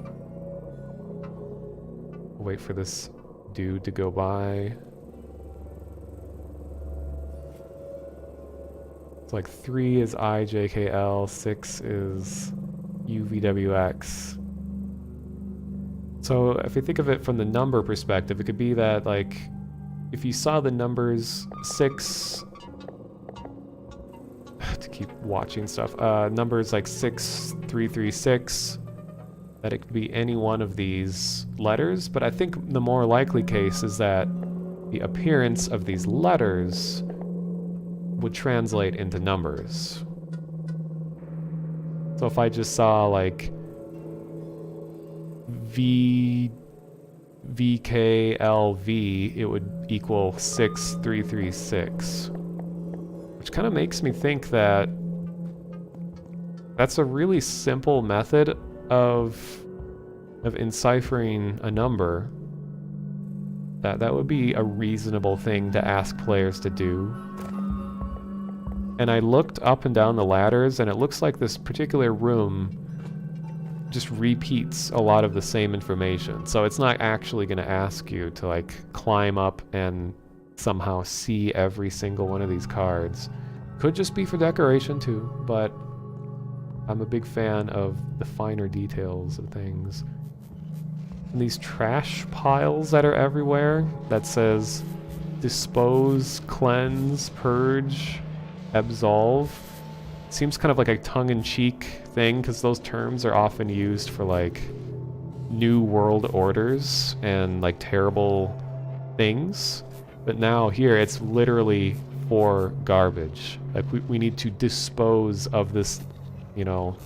Wait for this dude to go by. Like 3 is IJKL, 6 is UVWX. So if you think of it from the number perspective, it could be that like if you saw the numbers 6 to keep watching stuff, numbers like 6336, that it could be any one of these letters, but I think the more likely case is that the appearance of these letters would translate into numbers. So if I just saw like VKLV, it would equal 6336, which kind of makes me think that that's a really simple method of enciphering a number. That would be a reasonable thing to ask players to do. And I looked up and down the ladders, and it looks like this particular room just repeats a lot of the same information. So it's not actually going to ask you to like climb up and somehow see every single one of these cards. Could just be for decoration too, but I'm a big fan of the finer details of things. And these trash piles that are everywhere that says dispose, cleanse, purge, absolve, seems kind of like a tongue-in-cheek thing, because those terms are often used for like new world orders and like terrible things, but now here it's literally for garbage. Like we need to dispose of this, you know,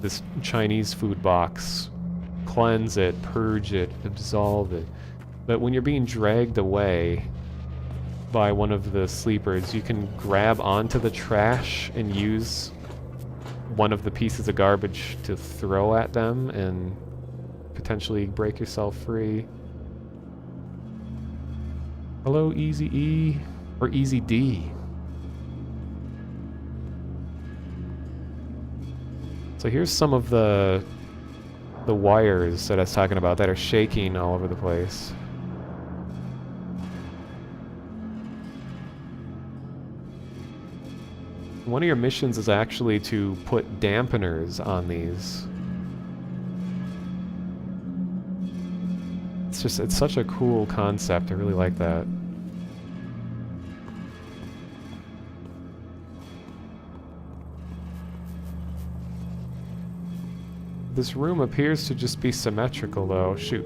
this Chinese food box, cleanse it, purge it, absolve it. But when you're being dragged away by one of the sleepers, you can grab onto the trash and use one of the pieces of garbage to throw at them and potentially break yourself free. Hello, Easy E, or Easy D. So here's some of the wires that I was talking about that are shaking all over the place. One of your missions is actually to put dampeners on these. It's such a cool concept. I really like that. This room appears to just be symmetrical though. Shoot.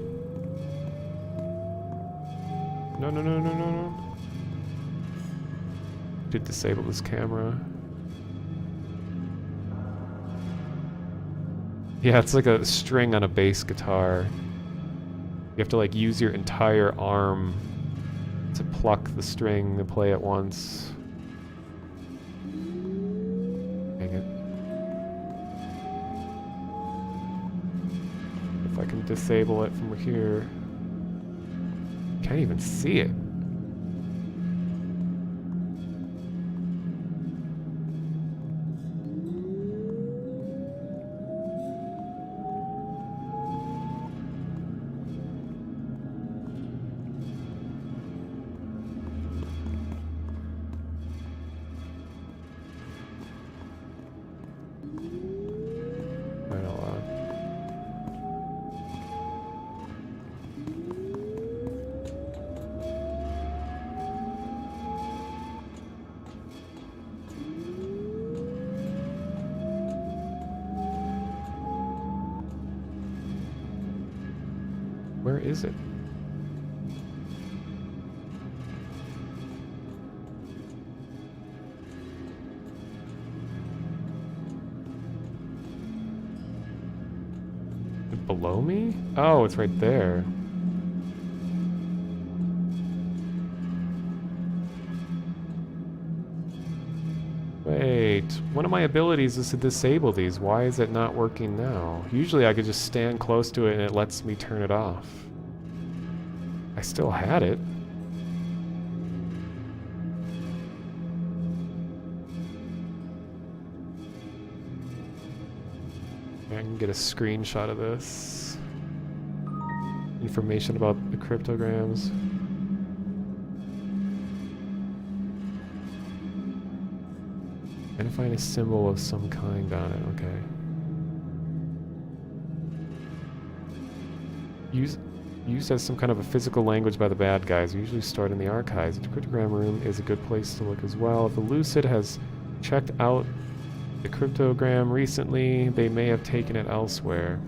No, no, no, no, no, no. to disable this camera. Yeah, it's like a string on a bass guitar. You have to like use your entire arm to pluck the string and play it once. Dang it. If I can disable it from here. Can't even see it. Right, hold on. Where is it? Below me? Oh, it's right there. Wait, one of my abilities is to disable these. Why is it not working now? Usually I could just stand close to it and it lets me turn it off. I still had it. I can get a screenshot of this. Information about the cryptograms. And find a symbol of some kind on it, okay. Used as some kind of a physical language by the bad guys, usually stored in the archives. The cryptogram room is a good place to look as well. If the Lucid has checked out the cryptogram recently, they may have taken it elsewhere.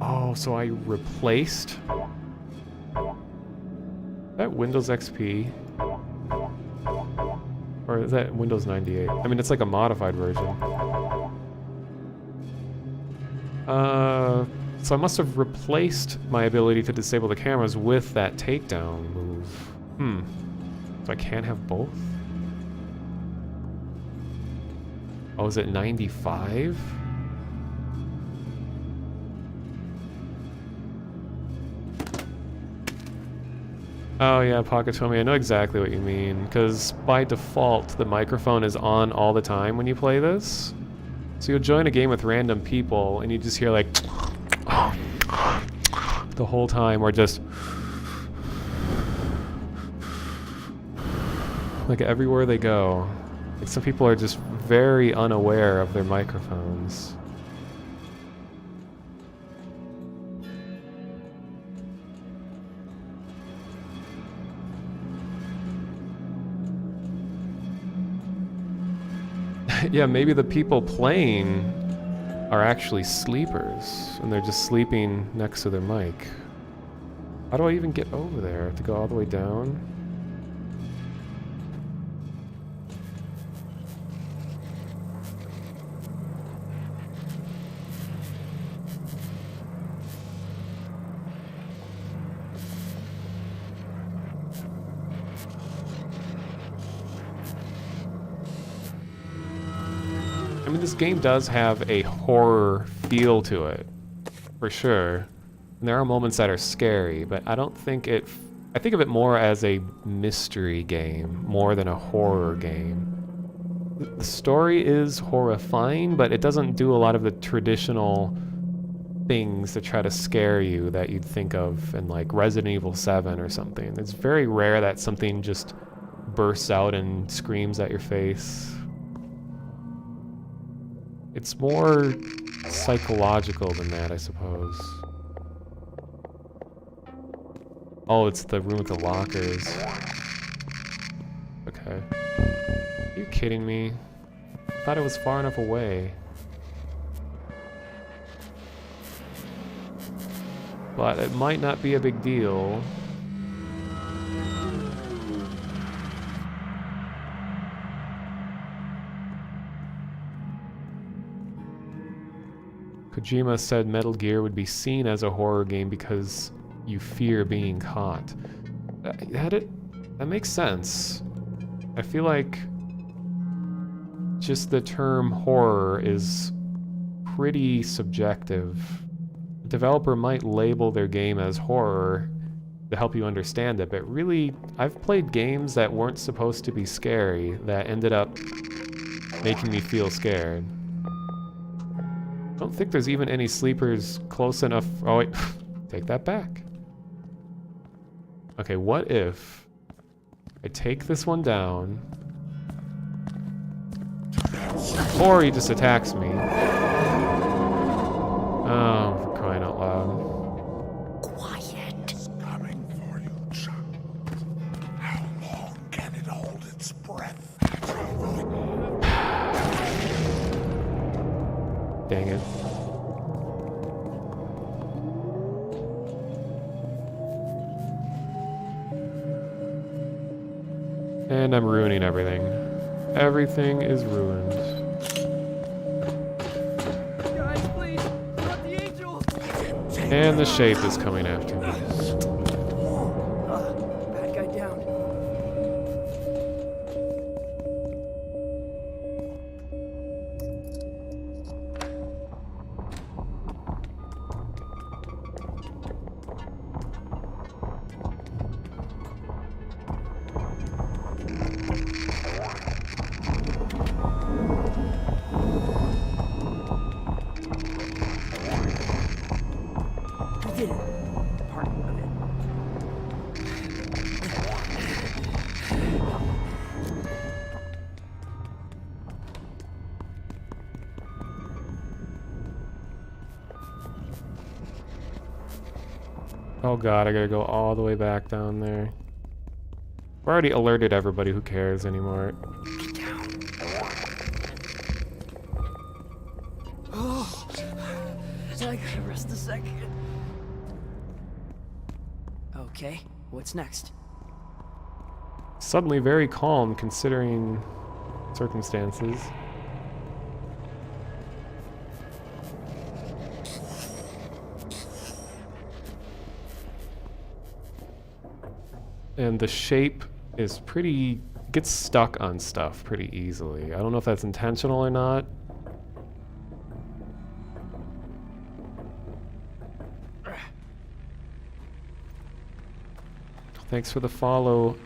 Oh, so I replaced... Is that Windows XP? Or is that Windows 98? I mean, it's like a modified version. So I must have replaced my ability to disable the cameras with that takedown move. So I can't have both? Oh, is it 95? Oh yeah, Pocket told me. I know exactly what you mean, because by default, the microphone is on all the time when you play this. So you'll join a game with random people, and you just hear like... the whole time, or just... like everywhere they go. Like some people are just very unaware of their microphones. Yeah, maybe the people playing are actually sleepers, and they're just sleeping next to their mic. How do I even get over there? I have to go all the way down? I mean, this game does have a horror feel to it, for sure. And there are moments that are scary, but I don't think it... I think of it more as a mystery game, more than a horror game. The story is horrifying, but it doesn't do a lot of the traditional things to try to scare you that you'd think of in, like, Resident Evil 7 or something. It's very rare that something just bursts out and screams at your face. It's more psychological than that, I suppose. Oh, it's the room with the lockers. Okay. Are you kidding me? I thought it was far enough away. but it might not be a big deal. Kojima said Metal Gear would be seen as a horror game because you fear being caught. That makes sense. I feel like just the term horror is pretty subjective. A developer might label their game as horror to help you understand it, but really, I've played games that weren't supposed to be scary that ended up making me feel scared. I don't think there's even any sleepers close enough. Oh wait, take that back. Okay, what if I take this one down, or he just attacks me? Oh, for crying out loud. Quiet. It's coming for you, child. How long can it hold its breath? Dang it. And I'm ruining everything. Everything is ruined. Guys, please, not the angel. And the shape is coming after me. Bad guy down. I did it. Part of it. Oh god, I gotta go all the way back down there. I've already alerted everybody, who cares anymore. Get down. Oh, I gotta rest a second. Okay, what's next? Suddenly very calm considering circumstances. And the shape is gets stuck on stuff pretty easily. I don't know if that's intentional or not. Thanks for the follow,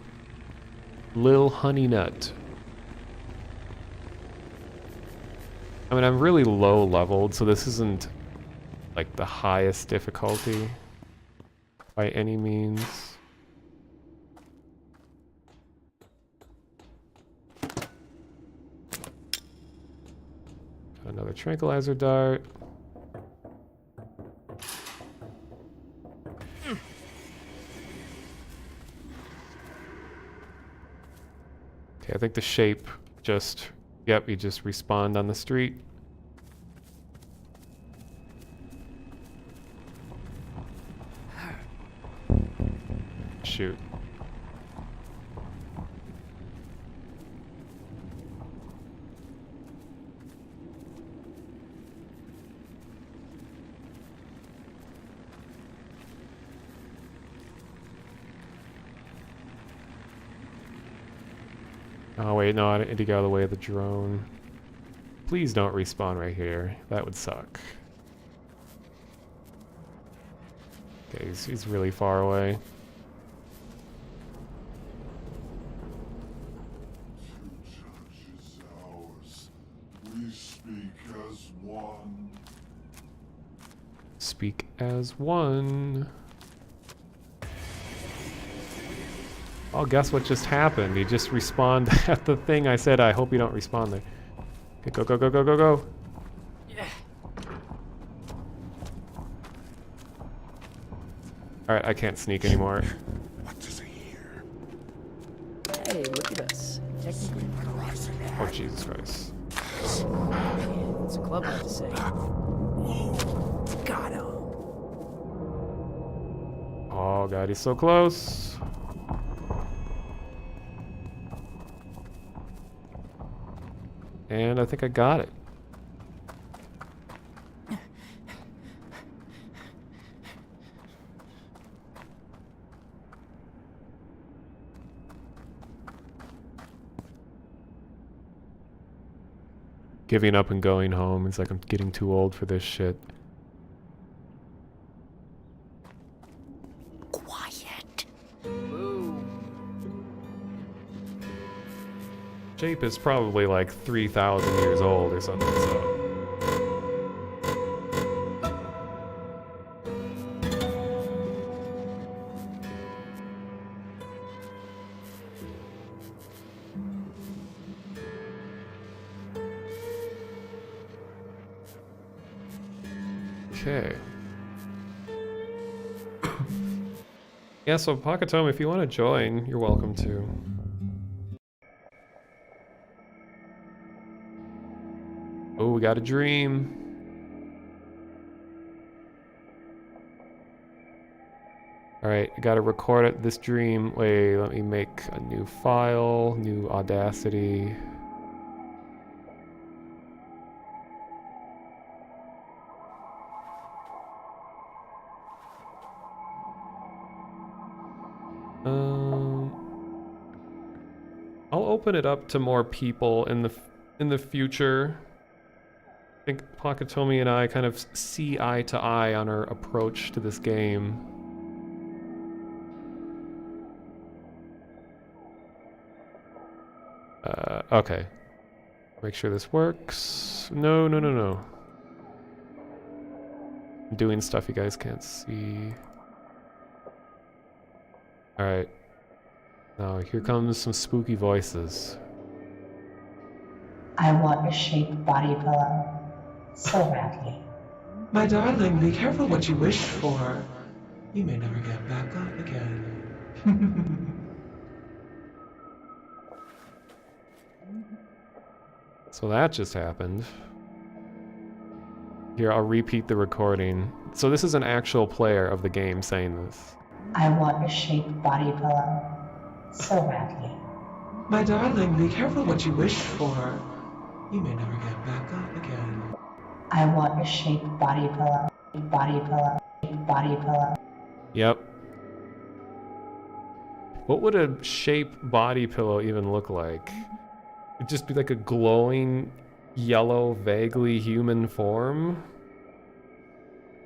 Lil Honey Nut. I mean, I'm really low leveled, so this isn't like the highest difficulty by any means. Another tranquilizer dart. Okay, I think the shape just, yep, you just respawned on the street. Shoot. Oh wait, no, I need to get out of the way of the drone. Please don't respawn right here. That would suck. Okay, he's really far away. Judge is ours. We speak as one. Speak as one. Oh, guess what just happened? He just respawned at the thing I said. I hope you don't respawn there. Okay, go, go, go, go, go, go. Yeah. Alright, I can't sneak anymore. What does he hear? Hey, look at us. Technically, Rising Oh, Jesus Christ. it's a club, like to say. Got him. Oh god, he's so close. And I think I got it. Giving up and going home. It's like I'm getting too old for this shit. Quiet. Shape is probably like 3,000 years old or something, so. Okay. Yeah, so Pakatome, if you want to join, you're welcome to. Oh, we got a dream. Alright, I gotta record it, this dream. Wait, let me make a new file, new Audacity. I'll open it up to more people in the future. I think Pakatomi and I kind of see eye to eye on our approach to this game. Okay. Make sure this works. No. I'm doing stuff you guys can't see. Alright. Now, here comes some spooky voices. I want a shaped body pillow so badly. My darling, be careful what you wish for. You may never get back up again. So that just happened. Here, I'll repeat the recording. So this is an actual player of the game saying this. I want a shaped body pillow so badly. My darling, be careful what you wish for. You may never get back up again. I want a shaped body pillow, body pillow, body pillow. Yep. What would a shape body pillow even look like? It'd just be like a glowing, yellow, vaguely human form?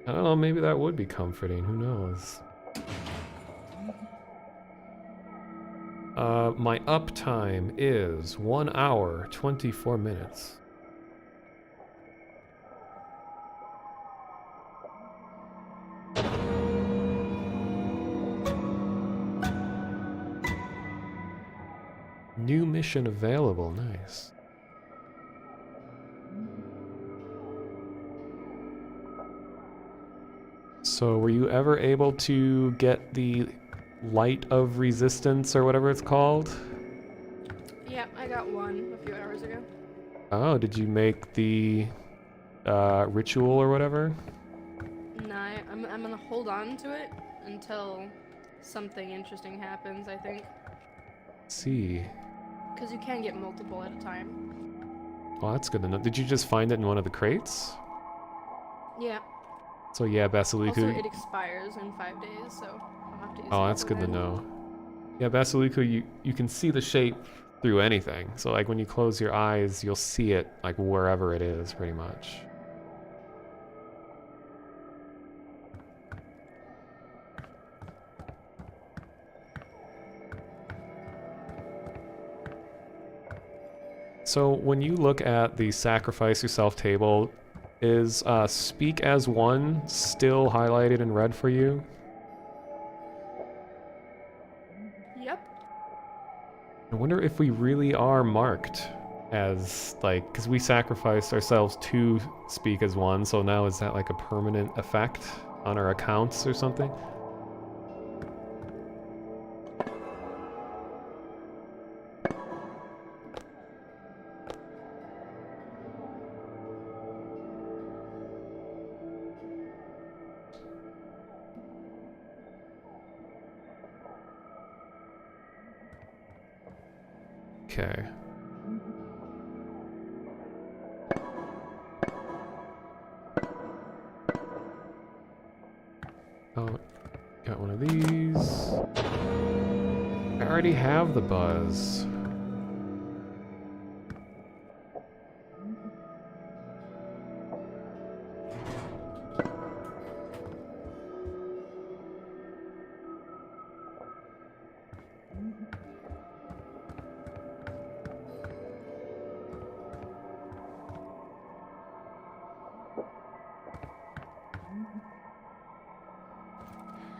I don't know, maybe that would be comforting, who knows? My uptime is 1 hour, 24 minutes. New mission available, nice. So were you ever able to get the light of resistance or whatever it's called? Yeah, I got one a few hours ago. Oh, did you make the ritual or whatever? No, I'm gonna hold on to it until something interesting happens, I think. See. Because you can get multiple at a time. Oh, that's good to know. Did you just find it in one of the crates? Yeah. So yeah, Basiliku. Also, it expires in 5 days, so I'll have to use it. Oh, that's good to know. Yeah, Basiliku, you can see the shape through anything. So like when you close your eyes, you'll see it like wherever it is, pretty much. So when you look at the sacrifice yourself table, is speak as one still highlighted in red for you? Yep. I wonder if we really are marked as, like, because we sacrificed ourselves to speak as one, so now is that like a permanent effect on our accounts or something? Okay. Oh, got one of these. I already have the buzz.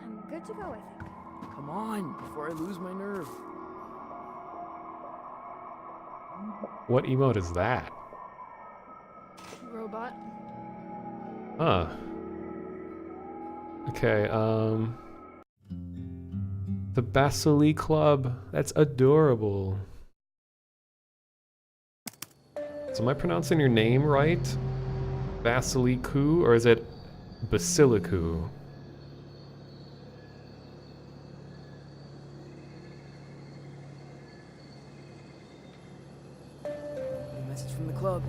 I'm good to go, I think. Come on, before I lose my nerve. What emote is that? Robot. Huh. Okay, the Blackout Club. That's adorable. So am I pronouncing your name right? Basiliku, or is it Basiliku? New message from the club.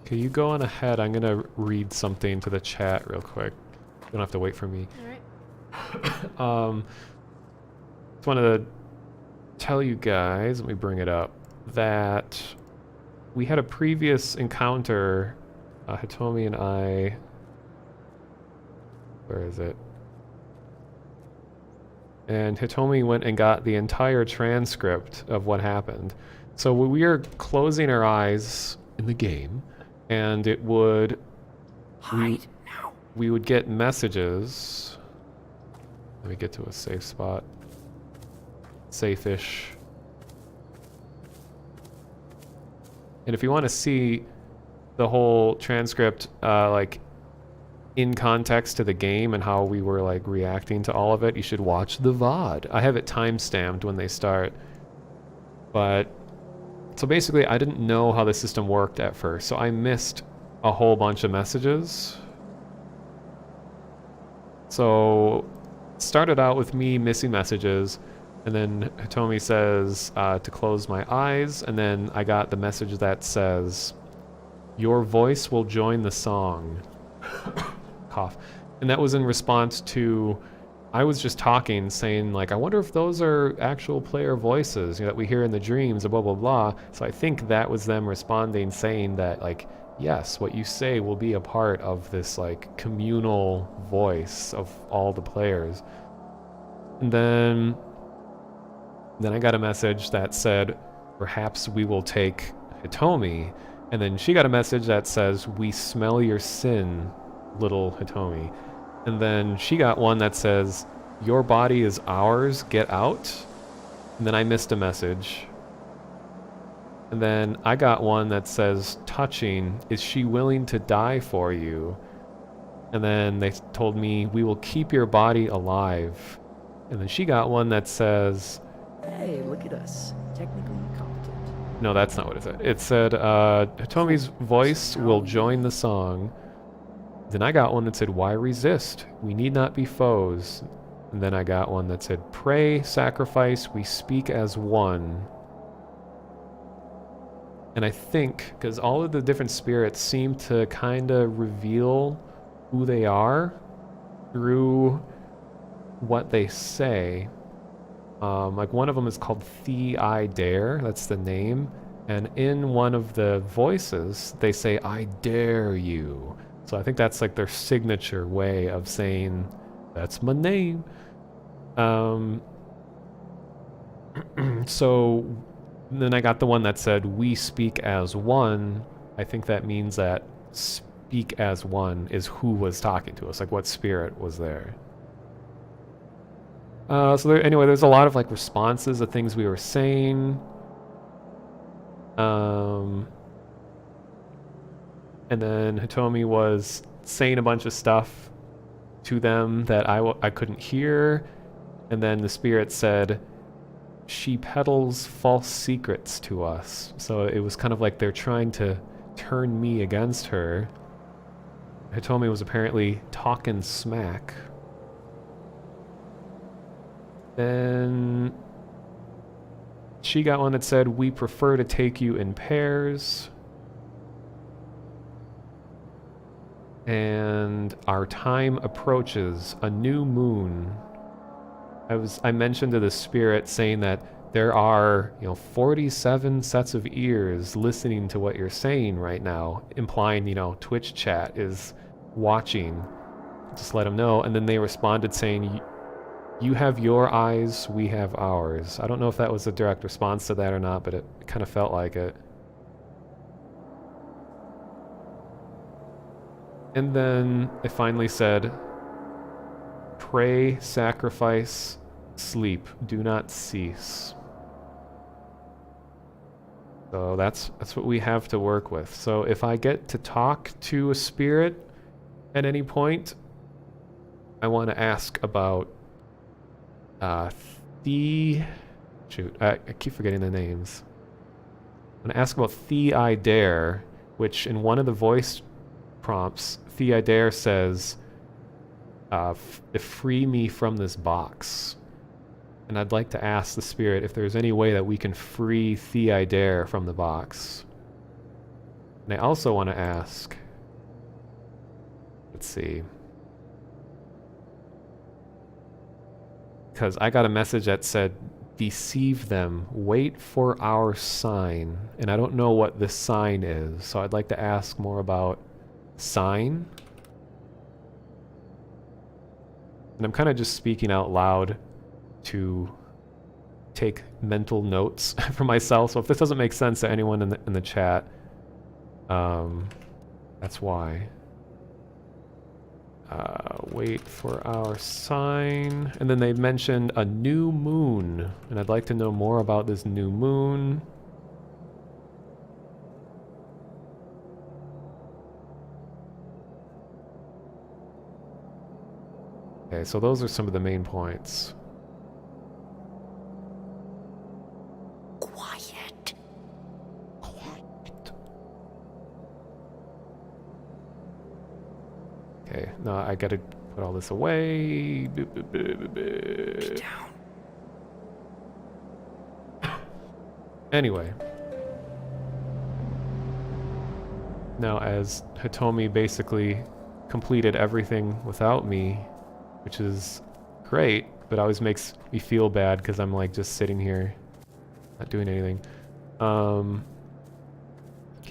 Okay, you go on ahead. I'm gonna read something to the chat real quick. You don't have to wait for me. Alright. Just wanted to tell you guys, let me bring it up, that we had a previous encounter, Hitomi and I, where is it? And Hitomi went and got the entire transcript of what happened. So we are closing our eyes in the game, and it would... We would get messages. Let me get to a safe spot. Safe-ish. And if you want to see the whole transcript, like, in context to the game and how we were, like, reacting to all of it, you should watch the VOD. I have it time-stamped when they start. But... So basically, I didn't know how the system worked at first, so I missed a whole bunch of messages. So, started out with me missing messages, and then Hitomi says to close my eyes, and then I got the message that says, "Your voice will join the song." Cough. And that was in response to, I was just talking, saying, like, I wonder if those are actual player voices, you know, that we hear in the dreams, blah, blah, blah. So I think that was them responding, saying that, like, yes, what you say will be a part of this, like, communal voice of all the players. And then I got a message that said, perhaps we will take Hitomi. And then she got a message that says, we smell your sin, little Hitomi. And then she got one that says, your body is ours, get out. And then I missed a message. And then I got one that says, touching, is she willing to die for you? And then they told me, we will keep your body alive. And then she got one that says... Hey, look at us. Technically competent. No, that's not what it said. It said, Hitomi's voice will join the song. Then I got one that said, why resist? We need not be foes. And then I got one that said, pray, sacrifice, we speak as one. And I think, because all of the different spirits seem to kind of reveal who they are through what they say. Like one of them is called The I Dare, that's the name. And in one of the voices, they say, I dare you. So I think that's like their signature way of saying, that's my name. So then I got the one that said, we speak as one. I think that means that speak as one is who was talking to us, like what spirit was there. So anyway, there's a lot of like responses of things we were saying. And then Hitomi was saying a bunch of stuff to them that I couldn't hear. And then the spirit said, she peddles false secrets to us. So it was kind of like they're trying to turn me against her. Hitomi was apparently talking smack. Then she got one that said, "We prefer to take you in pairs." And our time approaches, a new moon. I mentioned to the spirit saying that there are, 47 sets of ears listening to what you're saying right now, implying, Twitch chat is watching. Just let them know. And then they responded saying, "You have your eyes, we have ours." I don't know if that was a direct response to that or not, but it kind of felt like it. And then it finally said, "Pray, sacrifice, sleep, do not cease." So that's what we have to work with. So if I get to talk to a spirit at any point, I want to ask about I keep forgetting the names. I'm going to ask about I Dare, which in one of the voice prompts, I Dare says, "Free me from this box." And I'd like to ask the spirit if there's any way that we can free I Dare from the box. And I also want to ask, let's see, because I got a message that said, "Deceive them, wait for our sign." And I don't know what this sign is, so I'd like to ask more about sign. And I'm kind of just speaking out loud to take mental notes for myself. So if this doesn't make sense to anyone in the chat, that's why. Wait for our sign. And then they mentioned a new moon, and I'd like to know more about this new moon. Okay, so those are some of the main points. Quiet. Okay, now I gotta put all this away. Get down. Anyway. Now, as Hitomi basically completed everything without me, which is great, but always makes me feel bad because I'm like just sitting here, not doing anything. Can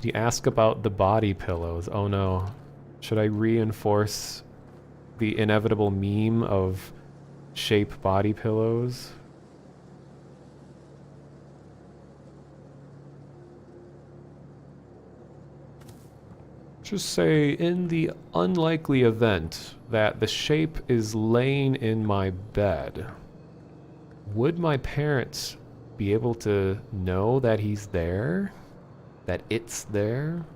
you ask about the body pillows? Oh no. Should I reinforce the inevitable meme of shape body pillows? Just say, in the unlikely event that the shape is laying in my bed, would my parents be able to know that he's there? That it's there?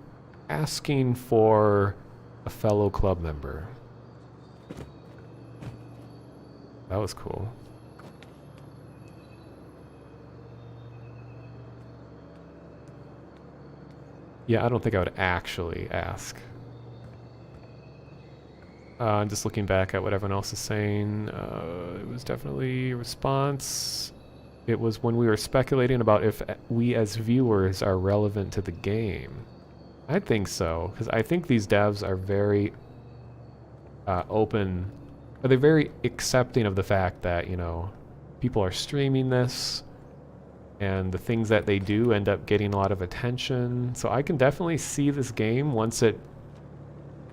Asking for a fellow club member. That was cool. Yeah, I don't think I would actually ask. I'm just looking back at what everyone else is saying. It was definitely a response. It was when we were speculating about if we as viewers are relevant to the game. I think so, because I think these devs are very open. They're very accepting of the fact that, people are streaming this, and the things that they do end up getting a lot of attention. So I can definitely see this game, once it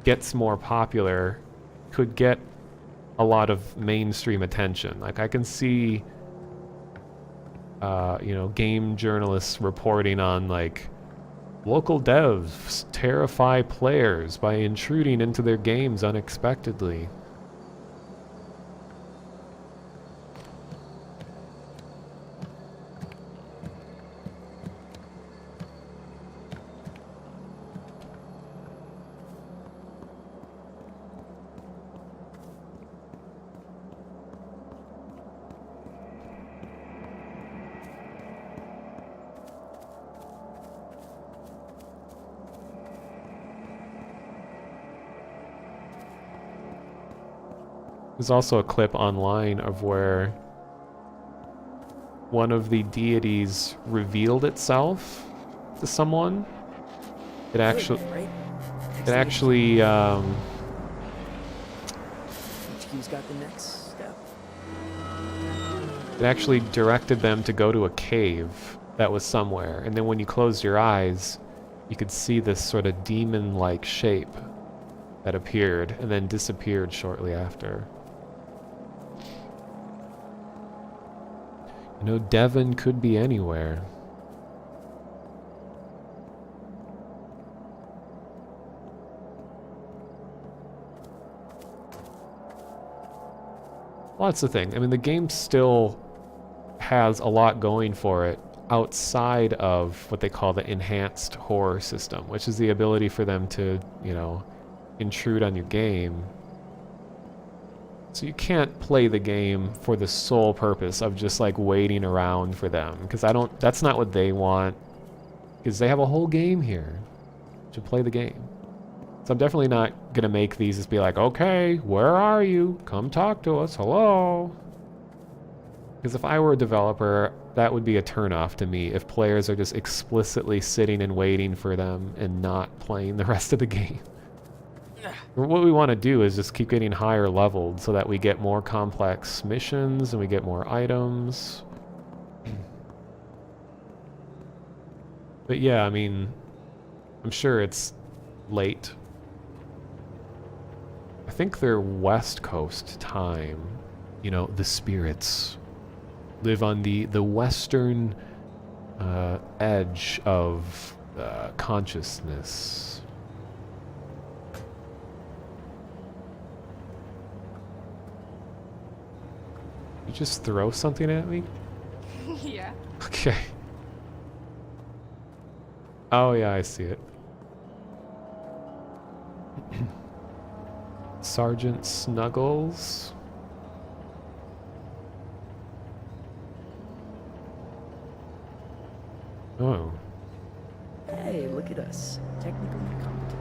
gets more popular, could get a lot of mainstream attention. Like, I can see, game journalists reporting on, like, local devs terrify players by intruding into their games unexpectedly. There's also a clip online of where one of the deities revealed itself to someone. It actually, HQ's got the next step. it actually directed them to go to a cave that was somewhere, and then when you closed your eyes, you could see this sort of demon-like shape that appeared and then disappeared shortly after. You know, Devon could be anywhere. Well, that's the thing. I mean, the game still has a lot going for it outside of what they call the enhanced horror system, which is the ability for them to, you know, intrude on your game. So you can't play the game for the sole purpose of just like waiting around for them, because that's not what they want, because they have a whole game here to play the game. So I'm definitely not gonna make these just be like, okay, where are you? Come talk to us, hello. Because if I were a developer, that would be a turnoff to me if players are just explicitly sitting and waiting for them and not playing the rest of the game. What we want to do is just keep getting higher leveled so that we get more complex missions and we get more items. But yeah, I mean, I'm sure it's late. I think they're West Coast time. You know, the spirits live on the western edge of consciousness. You just throw something at me? Yeah. Okay. Oh yeah, I see it. Sergeant Snuggles. Oh. Hey, look at us. Technically competent.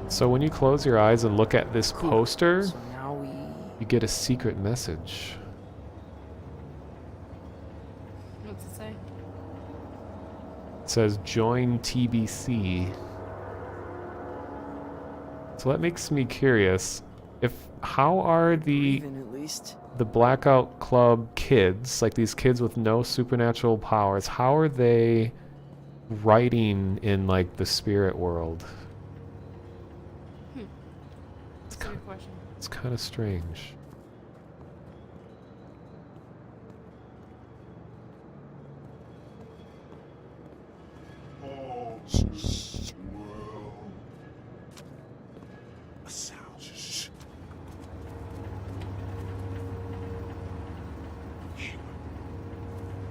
So when you close your eyes and look at this poster, So now you get a secret message. What's it say? It says join TBC. So that makes me curious. How are the Blackout Club kids, like these kids with no supernatural powers, how are they writing in like the spirit world? That's a good question. It's kind of strange.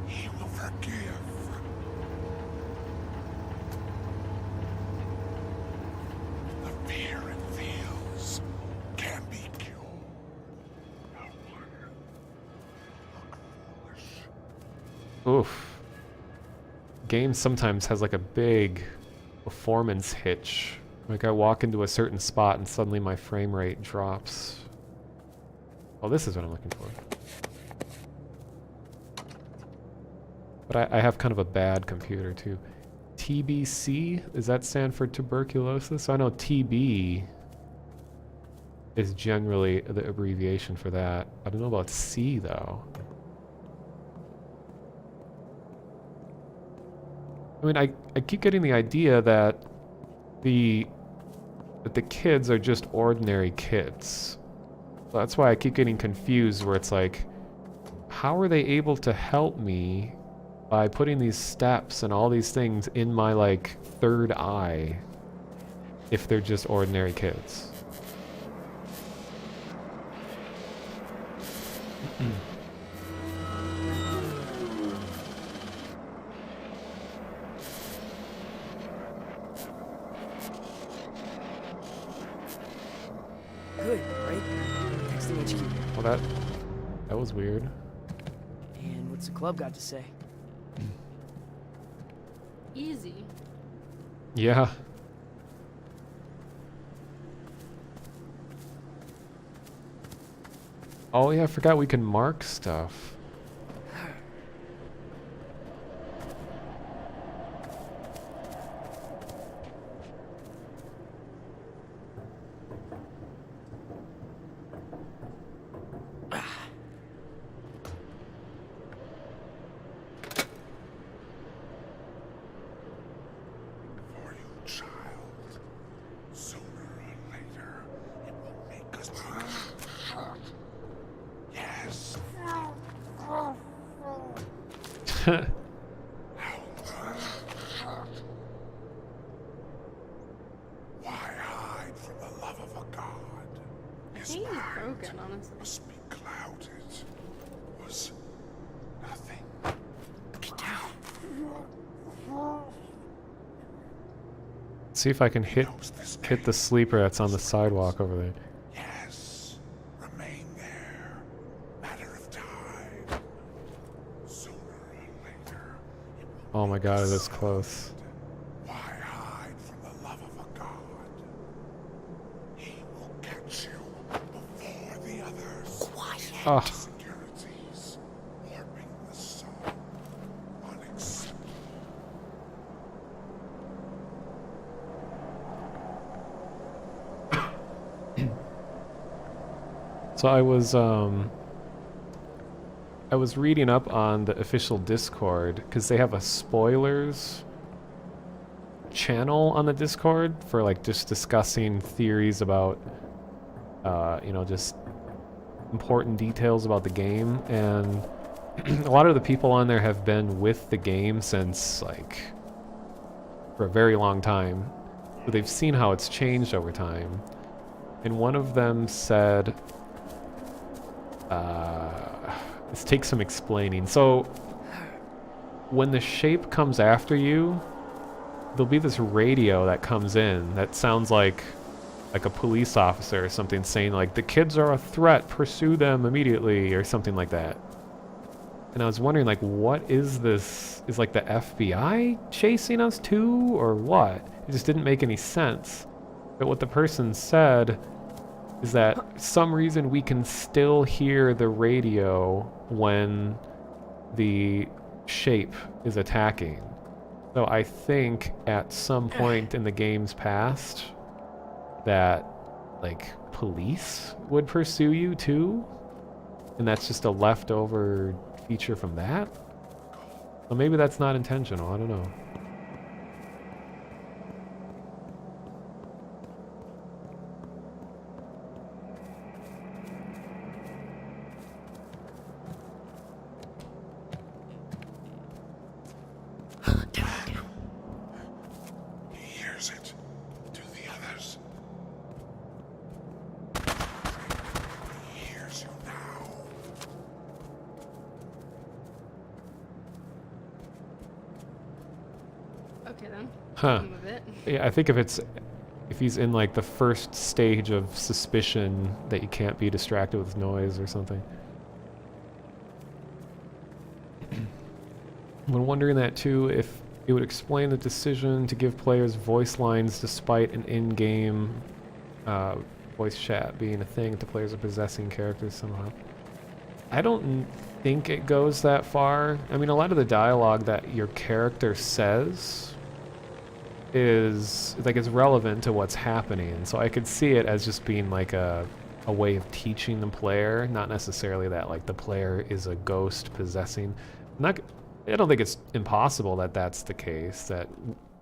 He will forgive. The fear it feels can be cured. No one look foolish. Oof. Game sometimes has like a big performance hitch. Like I walk into a certain spot and suddenly my frame rate drops. Oh, this is what I'm looking for. But I have kind of a bad computer too. TBC, does that stand for tuberculosis? I know TB is generally the abbreviation for that. I don't know about C though. I mean, I keep getting the idea that the kids are just ordinary kids. That's why I keep getting confused where it's like, how are they able to help me by putting these steps and all these things in my like third eye if they're just ordinary kids? Good, right? Next to HQ. Well, that was weird. And what's the club got to say? Easy. Yeah. Oh yeah, I forgot we can mark stuff. For you, child. Sooner or later, it will make us yes. Why hide from the love of a god? I His think he's mind broken, honestly. must be clouded. Was nothing. See if I can hit the sleeper that's on the sidewalk over there. Yes. Remain there. Matter of time. Sooner or later. Oh my god, it is close. Why hide from the love of a god? He will catch you before the others. Ah. Securities. Warping the soul. Unacceptable. So I was reading up on the official Discord because they have a spoilers channel on the Discord for like just discussing theories about you know, just important details about the game, and a lot of the people on there have been with the game since like for a very long time. So they've seen how it's changed over time. And one of them said, this takes some explaining. So, when the shape comes after you, there'll be this radio that comes in that sounds like a police officer or something saying like, the kids are a threat, pursue them immediately, or something like that. And I was wondering like, what is this? Is like the FBI chasing us too, or what? It just didn't make any sense. But what the person said is that for some reason we can still hear the radio when the shape is attacking. So I think at some point in the game's past that like police would pursue you too, and that's just a leftover feature from that. Well, maybe that's not intentional, I don't know. He hears it. Do the others. He hears you now. Okay then. Huh. Move it. Yeah, I think if he's in like the first stage of suspicion that you can't be distracted with noise or something. When wondering that too, if it would explain the decision to give players voice lines despite an in-game voice chat being a thing to players of possessing characters somehow. I don't think it goes that far. I mean, a lot of the dialogue that your character says is like it's relevant to what's happening, so I could see it as just being like a way of teaching the player, not necessarily that like the player is a ghost possessing. I don't think it's impossible that that's the case, that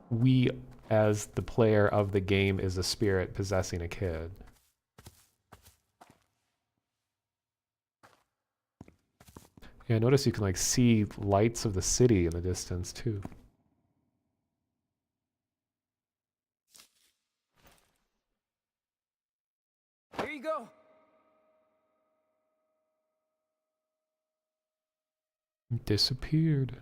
we as the player of the game is a spirit possessing a kid. Yeah, notice you can like see lights of the city in the distance too. Here you go. Disappeared.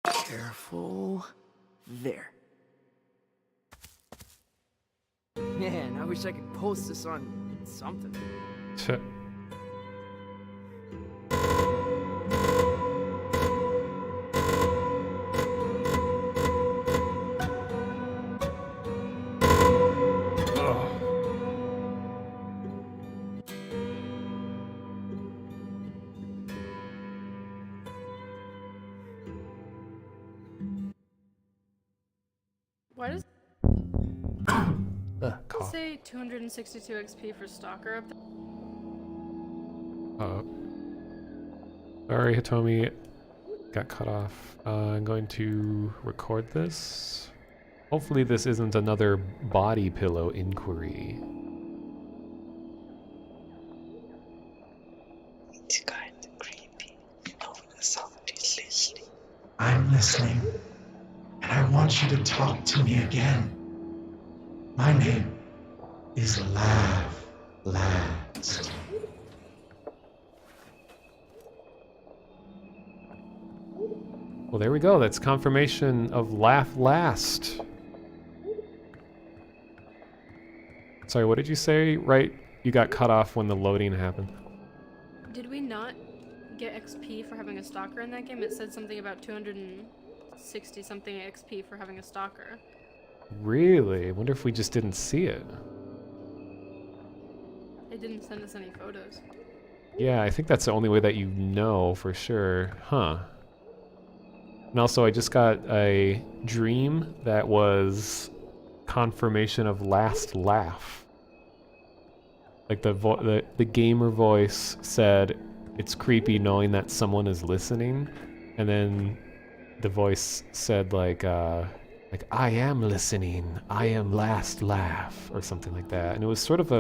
Careful. There. Man, I wish I could post this on something. Shit. does it say 262 XP for Stalker up there? Sorry, Hitomi. Got cut off. I'm going to record this. Hopefully this isn't another body pillow inquiry. It's kind of creepy. Knowing somebody's listening. I'm listening. And I want you to talk to me again. My name is Last. Well, there we go. That's confirmation of Laugh Last. Sorry, what did you say? Right, you got cut off when the loading happened. Did we not get XP for having a Stalker in that game? It said something about 260 something XP for having a Stalker. Really? I wonder if we just didn't see it. It didn't send us any photos. Yeah, I think that's the only way that you know for sure. Huh. And also, I just got a dream that was confirmation of Last Laugh. Like the gamer voice said, it's creepy knowing that someone is listening, and then the voice said like I am listening, I am Last Laugh, or something like that. And it was sort of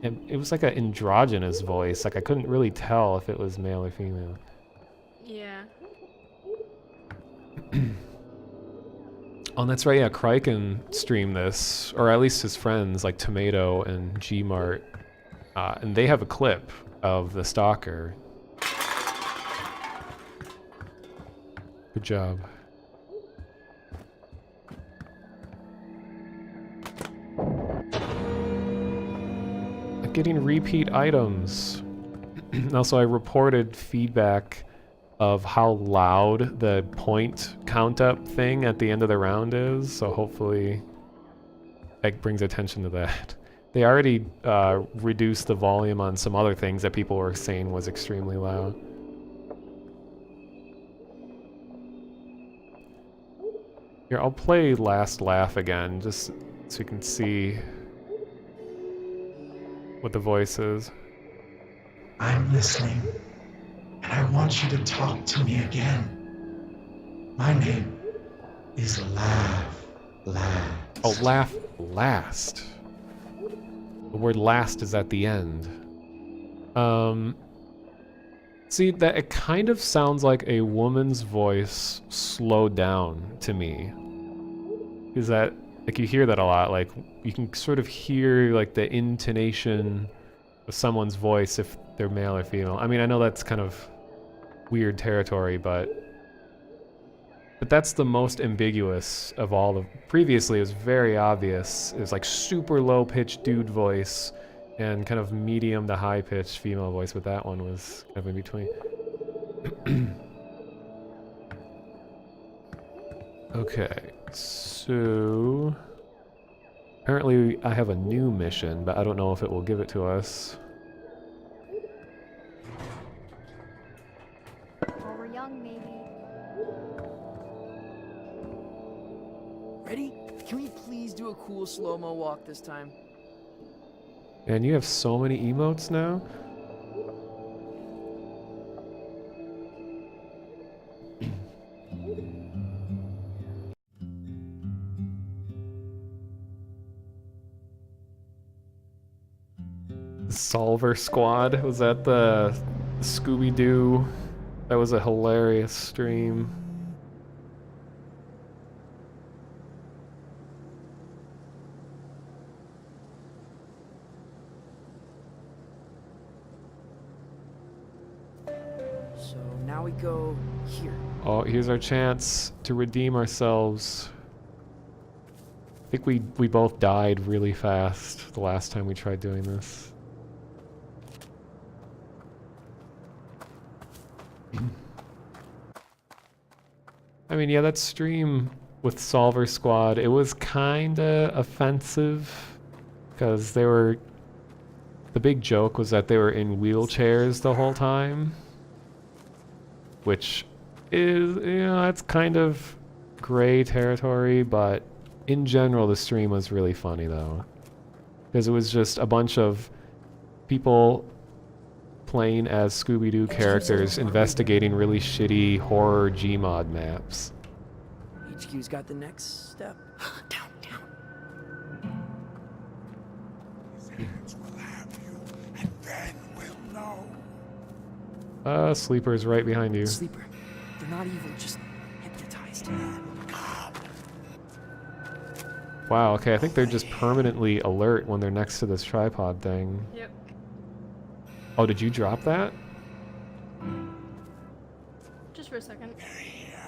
it was like an androgynous voice. Like I couldn't really tell if it was male or female. Yeah. Oh, that's right, yeah, Kraken streamed this, or at least his friends, like Tomato and Gmart, and they have a clip of the Stalker. Good job. I'm getting repeat items. Also, I reported feedback of how loud the point count up thing at the end of the round is, so hopefully that brings attention to that. They already reduced the volume on some other things that people were saying was extremely loud. Here, I'll play Last Laugh again, just so you can see what the voice is. I'm listening. And I want you to talk to me again. My name is Last. Oh, Laugh Last. The word last is at the end. See, that it kind of sounds like a woman's voice slowed down to me. Is that, like, you hear that a lot, like, you can sort of hear, like, the intonation of someone's voice if they're male or female. I mean, I know that's kind of weird territory, but that's the most ambiguous of all of. Previously, it was very obvious. It was like super low-pitched dude voice and kind of medium to high-pitched female voice, but that one was kind of in between. Okay, so apparently I have a new mission, but I don't know if it will give it to us. While we're young, maybe. Ready? Can we please do a cool slow-mo walk this time? And you have so many emotes now? Solver Squad? Was that the Scooby-Doo? That was a hilarious stream. So now we go here. Oh, here's our chance to redeem ourselves. I think we both died really fast the last time we tried doing this. I mean, yeah, that stream with Solver Squad, it was kinda offensive because they were. The big joke was that they were in wheelchairs the whole time, which is, you know, that's kind of gray territory, but in general, the stream was really funny though. Because it was just a bunch of people playing as Scooby-Doo characters investigating really shitty horror Gmod maps. HQ's got the next step. Down, down. His hands will have you, and then we'll know. Sleeper's right behind you. Sleeper. They're not evil, just hypnotized. Wow, okay, I think they're just permanently alert when they're next to this tripod thing. Yep. Oh, did you drop that? Just for a second.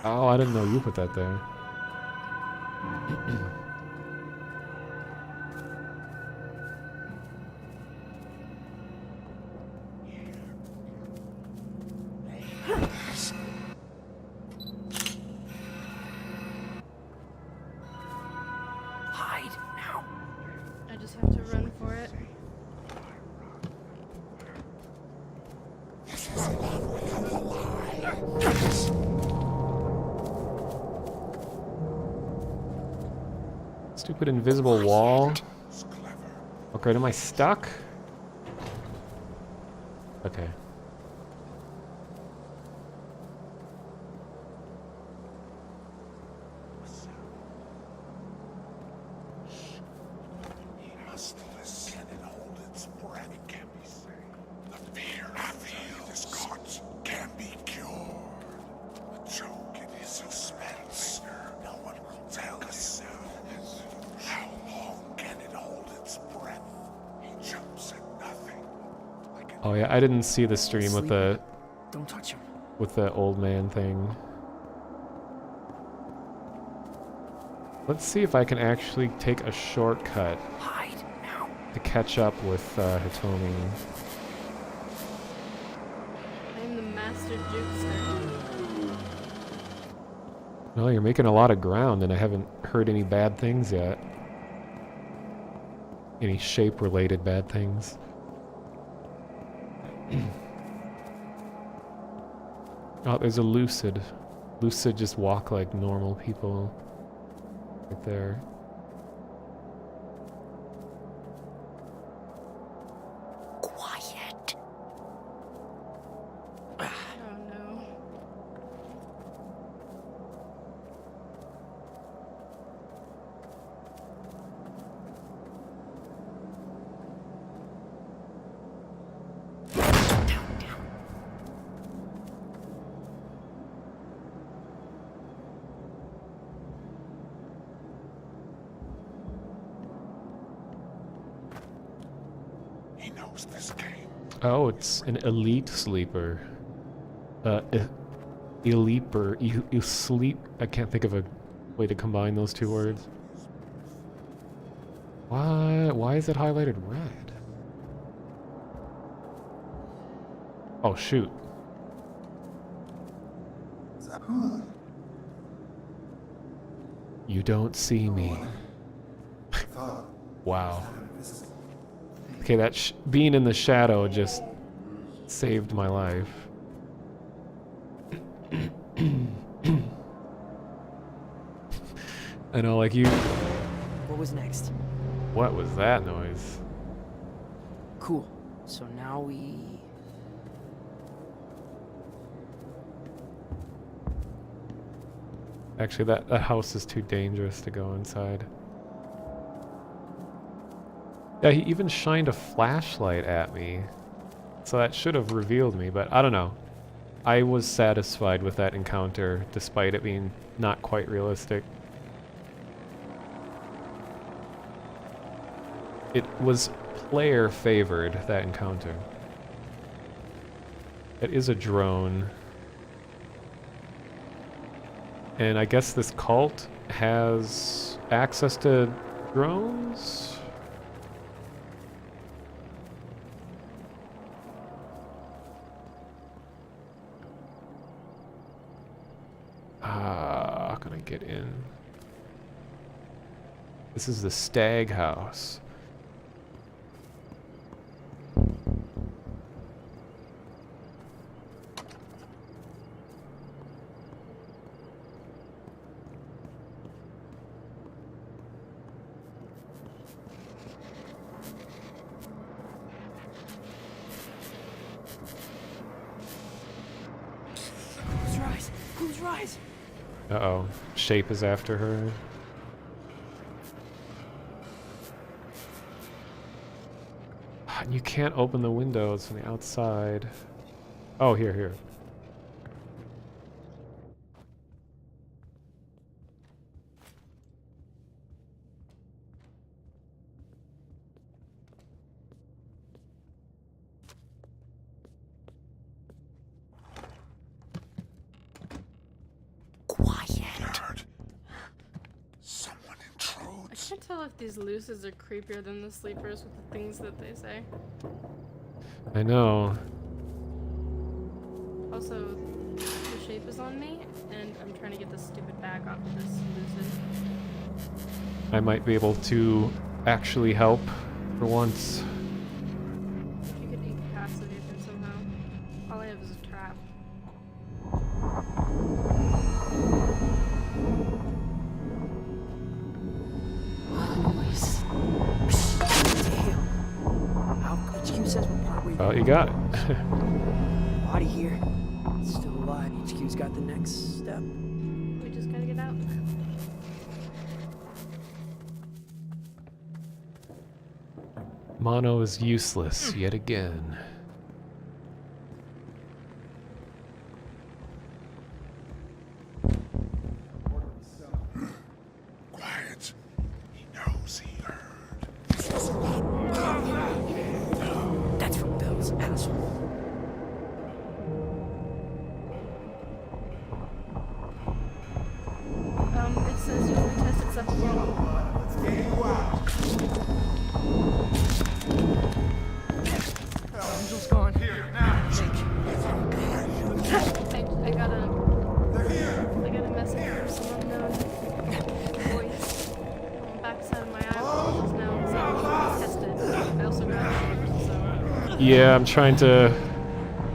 Oh, I didn't know you put that there. Hide now. I just have to run for it. Stupid invisible wall. Okay, am I stuck? Okay. He must listen and hold its breath. It can't be saved. The fear after it is caught can be cured. A joke in his suspense. No one will tell us. How long can it hold its breath? He jumps at nothing. Oh yeah, I didn't see the stream with the Don't touch him. with the old man thing. Let's see if I can actually take a shortcut Hide now. to catch up with Hitomi. I'm the master jukester. Well, you're making a lot of ground and I haven't heard any bad things yet. Any shape-related bad things. Oh, there's a Lucid. Lucid just walk like normal people. Right there. Quiet. Oh no. He knows this game. Oh, it's an elite sleeper. Eleeper. You sleep. I can't think of a way to combine those two words. Why is it highlighted red? Oh, shoot. You don't see me. Wow. Okay, that being in the shadow just saved my life. I know, like you... What was next? What was that noise? Cool. So now we... Actually, that house is too dangerous to go inside. Yeah, he even shined a flashlight at me. So that should have revealed me, but I don't know. I was satisfied with that encounter, despite it being not quite realistic. It was player favored, that encounter. It is a drone. And I guess this cult has access to drones? How can I get in? This is the Stag House. Close your eyes. Uh-oh. Shape is after her. You can't open the windows from the outside. Oh, here. Quiet. Someone I intrudes. can't tell if these lucids are creepier than the sleepers with the things that they say. I know. Also, the shape is on me, and I'm trying to get this stupid bag off of this lucid. I might be able to actually help for once. If you could incapacitate them somehow. All I have is a trap. HQ says we're partway Oh, you got it. body here. It's still alive. HQ's got the next step. We just gotta get out. Mono is useless yet again. Quiet. He knows he heard. That's from Bill's asshole. It says you only tested supplemental. Angel's gone. Here, now. I got a message from some unknown voice on the backside of my eyeballs now saying he was tested. I also got it, so Yeah, I'm trying to...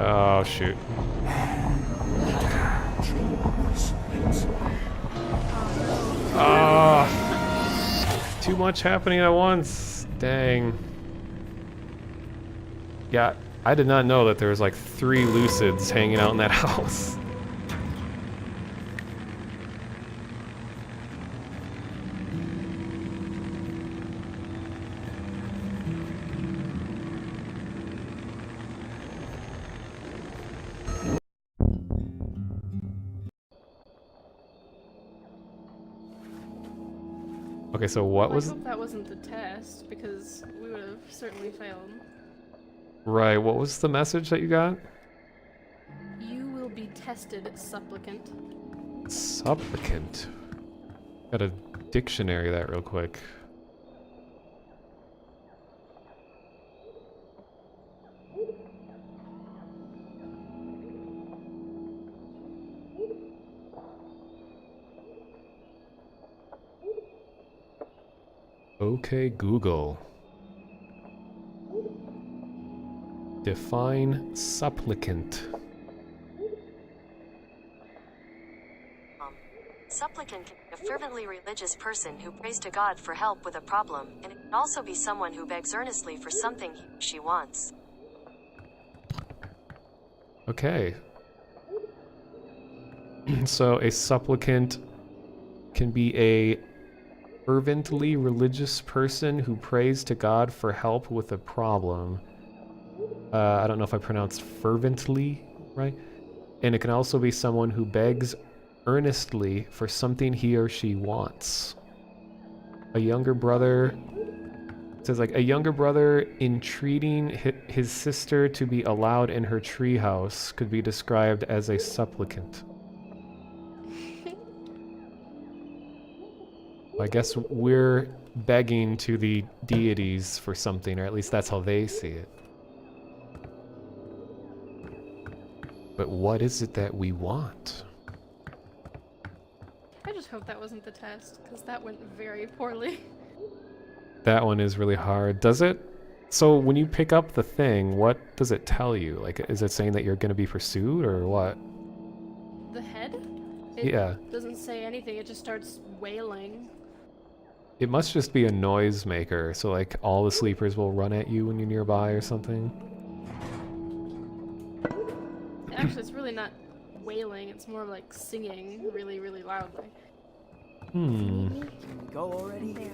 Oh, shoot. Ah, too much happening at once. Dang. Yeah, I did not know that there was like 3 lucids hanging out in that house. Okay, so what was... I hope that wasn't the test, because we would have certainly failed. Right, what was the message that you got? You will be tested, supplicant. Supplicant. Gotta dictionary that real quick. Okay, Google. Define supplicant. Supplicant can be a fervently religious person who prays to God for help with a problem, and it can also be someone who begs earnestly for something he or she wants. Okay. So a supplicant can be a fervently religious person who prays to God for help with a problem. I don't know if I pronounced fervently right. And it can also be someone who begs earnestly for something he or she wants. A younger brother... It says like, a younger brother entreating his sister to be allowed in her treehouse could be described as a supplicant. I guess we're begging to the deities for something, or at least that's how they see it. But what is it that we want? I just hope that wasn't the test, because that went very poorly. That one is really hard. Does it? So when you pick up the thing, what does it tell you? Like, is it saying that you're going to be pursued, or what? The head? It Yeah. doesn't say anything, it just starts wailing. It must just be a noisemaker, so like all the sleepers will run at you when you're nearby or something. Actually, it's really not wailing. It's more like singing really, really loudly. Hmm. Can we go already? There.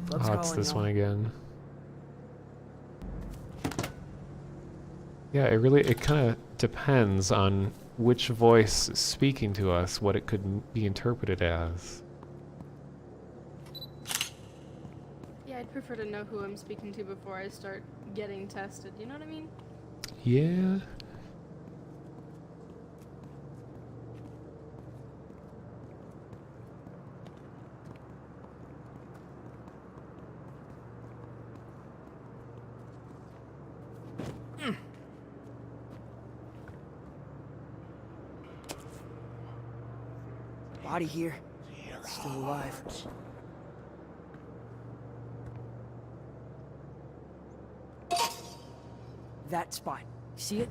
Club's Oh, it's calling, this y'all. one again. Yeah, it kind of depends on which voice is speaking to us, what it could be interpreted as. Yeah, I'd prefer to know who I'm speaking to before I start getting tested. You know what I mean? Yeah. Body here. Still alive. That spot. See it?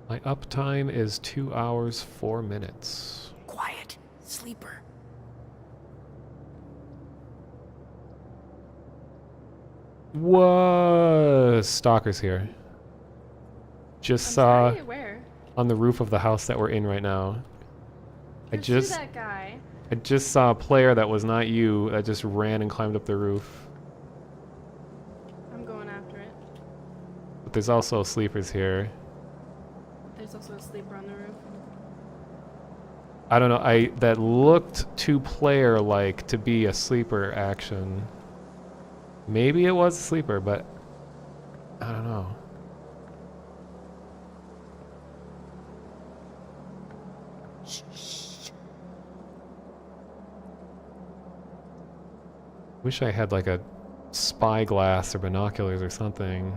My uptime is 2 hours, 4 minutes. Quiet. Sleeper. Whoa! Stalker's here. Just saw Sorry, where? on the roof of the house that we're in right now. I Just see just that guy. I just saw a player that was not you that just ran and climbed up the roof. I'm going after it. But there's also sleepers here. There's also a sleeper on the roof. I don't know, that looked too player-like to be a sleeper action. Maybe it was a sleeper, but I don't know. Wish I had like a spyglass or binoculars or something.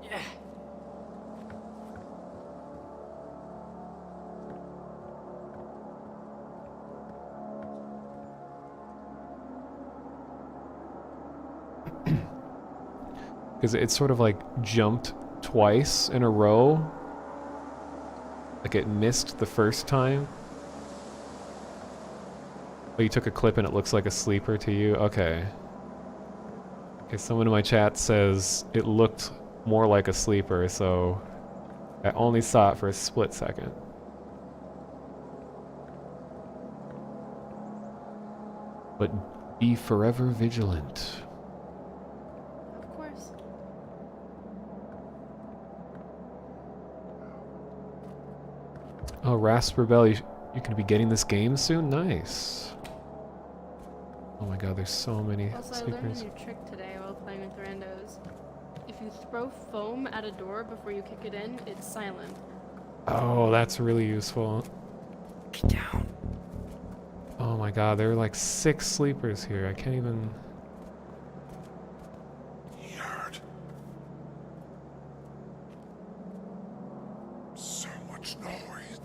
Yeah. Because it sort of like jumped twice in a row. Like it missed the first time. Oh, you took a clip and it looks like a sleeper to you? Okay. Okay, someone in my chat says it looked more like a sleeper, so I only saw it for a split second. But be forever vigilant. Of course. Oh, Rasper Bell, you're gonna be getting this game soon? Nice. Oh my god, there's so many Also, I learned sleepers. a new trick today while playing with randos. If you throw foam at a door before you kick it in, it's silent. Oh, that's really useful. Get down. Oh my god, there are like 6 sleepers here. I can't even... He heard. So much noise.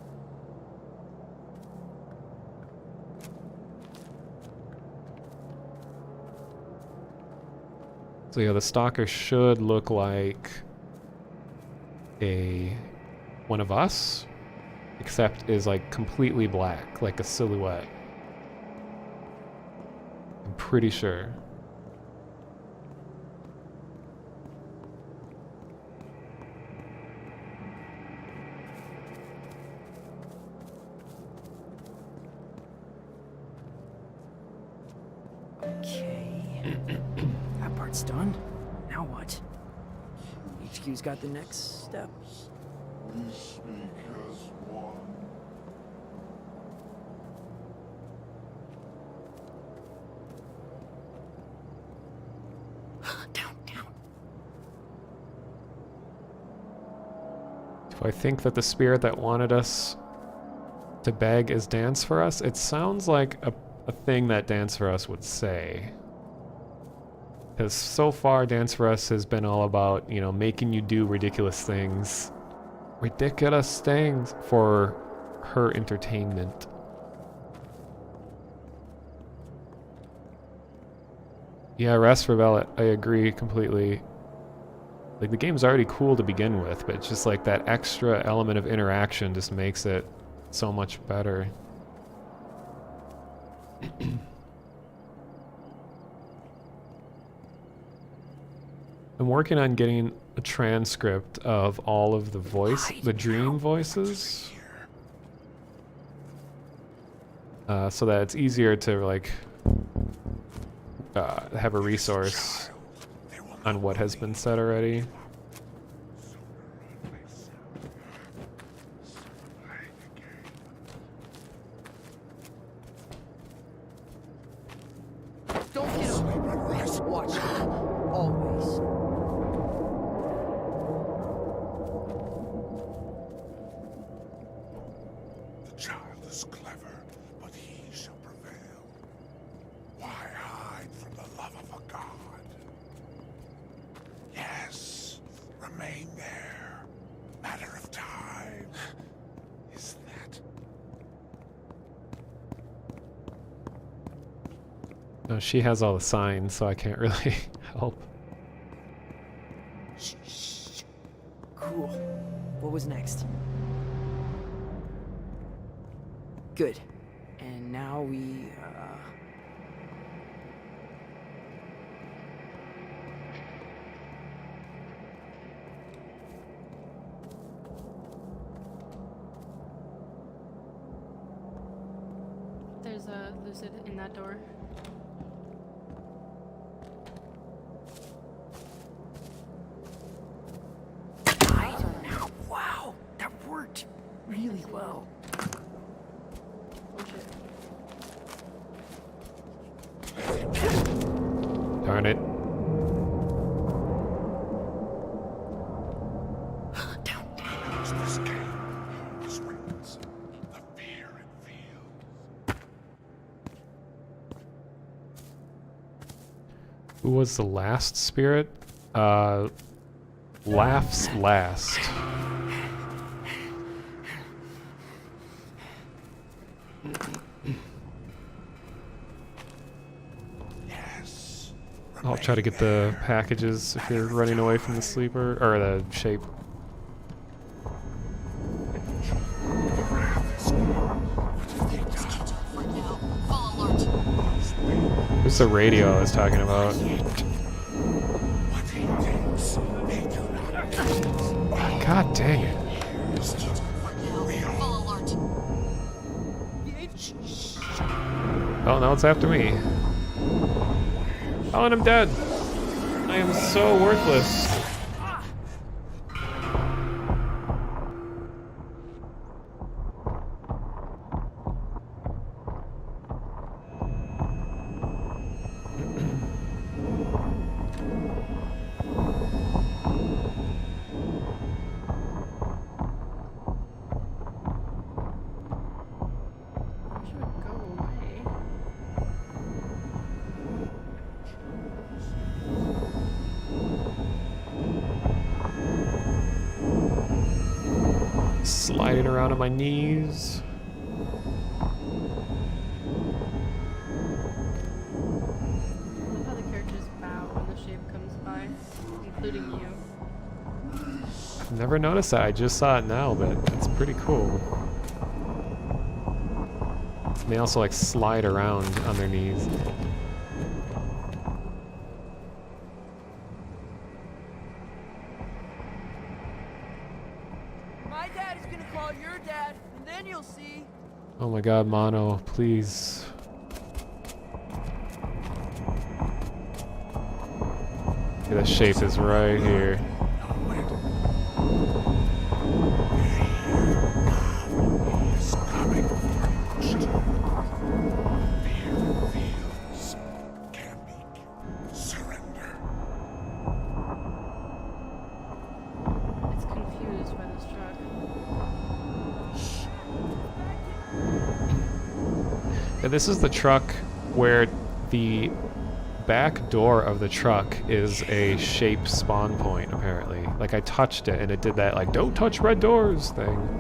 So yeah, the stalker should look like one of us, except is like completely black, like a silhouette. I'm pretty sure. Okay. That part's done. Now what? HQ's got the next step. We speak as one. Down, down. Do I think that the spirit that wanted us to beg is dance for us? It sounds like a thing that Dance for Us would say. Because so far, Dance for Us has been all about, you know, making you do ridiculous things. Ridiculous things for her entertainment. Yeah, Rest Rebel, I agree completely. Like, the game's already cool to begin with, but it's just like that extra element of interaction just makes it so much better. I'm working on getting a transcript of all of the dream voices. So that it's easier to, like, have a resource on what has been said already. Don't get up. Watch it. Always. The child is clever, but he shall prevail. Why hide from the love of a god? Yes, remain there. Matter of time. Is that? No, she has all the signs, so I can't really help. Cool. What was next? Good. And now we, There's a Lucid in that door. Wow, that worked really well. Oh shit. Darn it. This game always wins. The fear it feels. Who was the last spirit? Laughs last. Yes. I'll try to get the packages if you're running away from the sleeper, or the shape. Who's the radio I was talking about? God dang it. Oh, now it's after me. Oh, and I'm dead. I am so worthless. Sliding around on my knees. I love how the characters bow when the shape comes by, including you. I've never noticed that. I just saw it now, but it's pretty cool. And they also like slide around on their knees. My dad is gonna call your dad, and then you'll see. Oh my god, Mono, please. Okay, that shape is right here. It's confused by this truck. Yeah, this is the truck where the back door of the truck is a shape spawn point, apparently. Like, I touched it and it did that, like, don't touch red doors thing.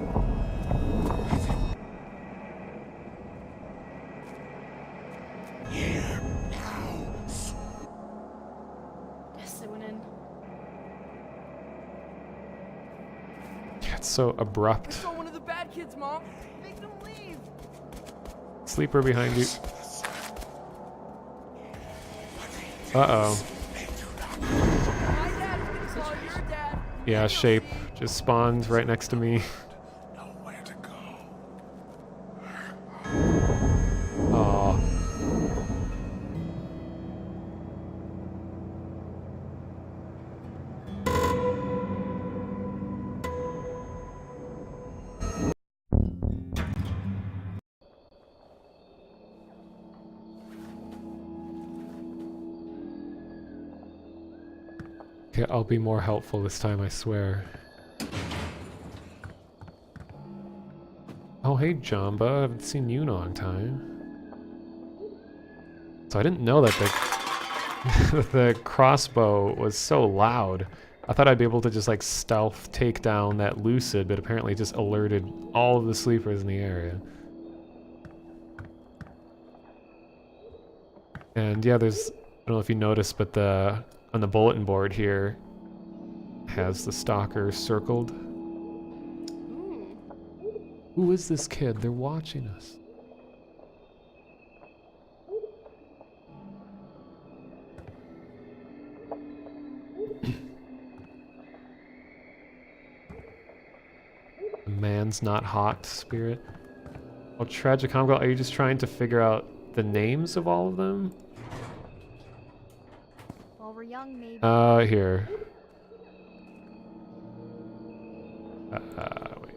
Yes, they went in. Yeah, it's so abrupt. I saw one of the bad kids, Mom. Make them leave. Sleeper behind you. Uh-oh. My dad is gonna call your dad. Yeah, shape just spawned right next to me. Nowhere to go. Aw. Okay, I'll be more helpful this time, I swear. Oh, hey, Jamba. I haven't seen you in a long time. So I didn't know that the crossbow was so loud. I thought I'd be able to just, like, stealth take down that Lucid, but apparently it just alerted all of the sleepers in the area. And yeah, there's... I don't know if you noticed, but on the bulletin board here has the stalker circled. Ooh. Who is this kid? They're watching us. The man's not hot spirit. Well, Tragicom Girl, are you just trying to figure out the names of all of them? While we're young, maybe. Here. Wait.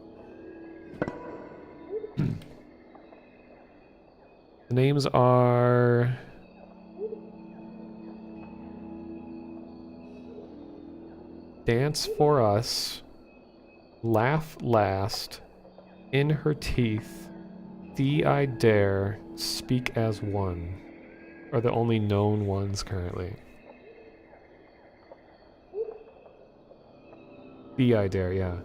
The names are... Dance for Us, Laugh Last, In Her Teeth, See I Dare, Speak as One are the only known ones currently. See I Dare, yeah.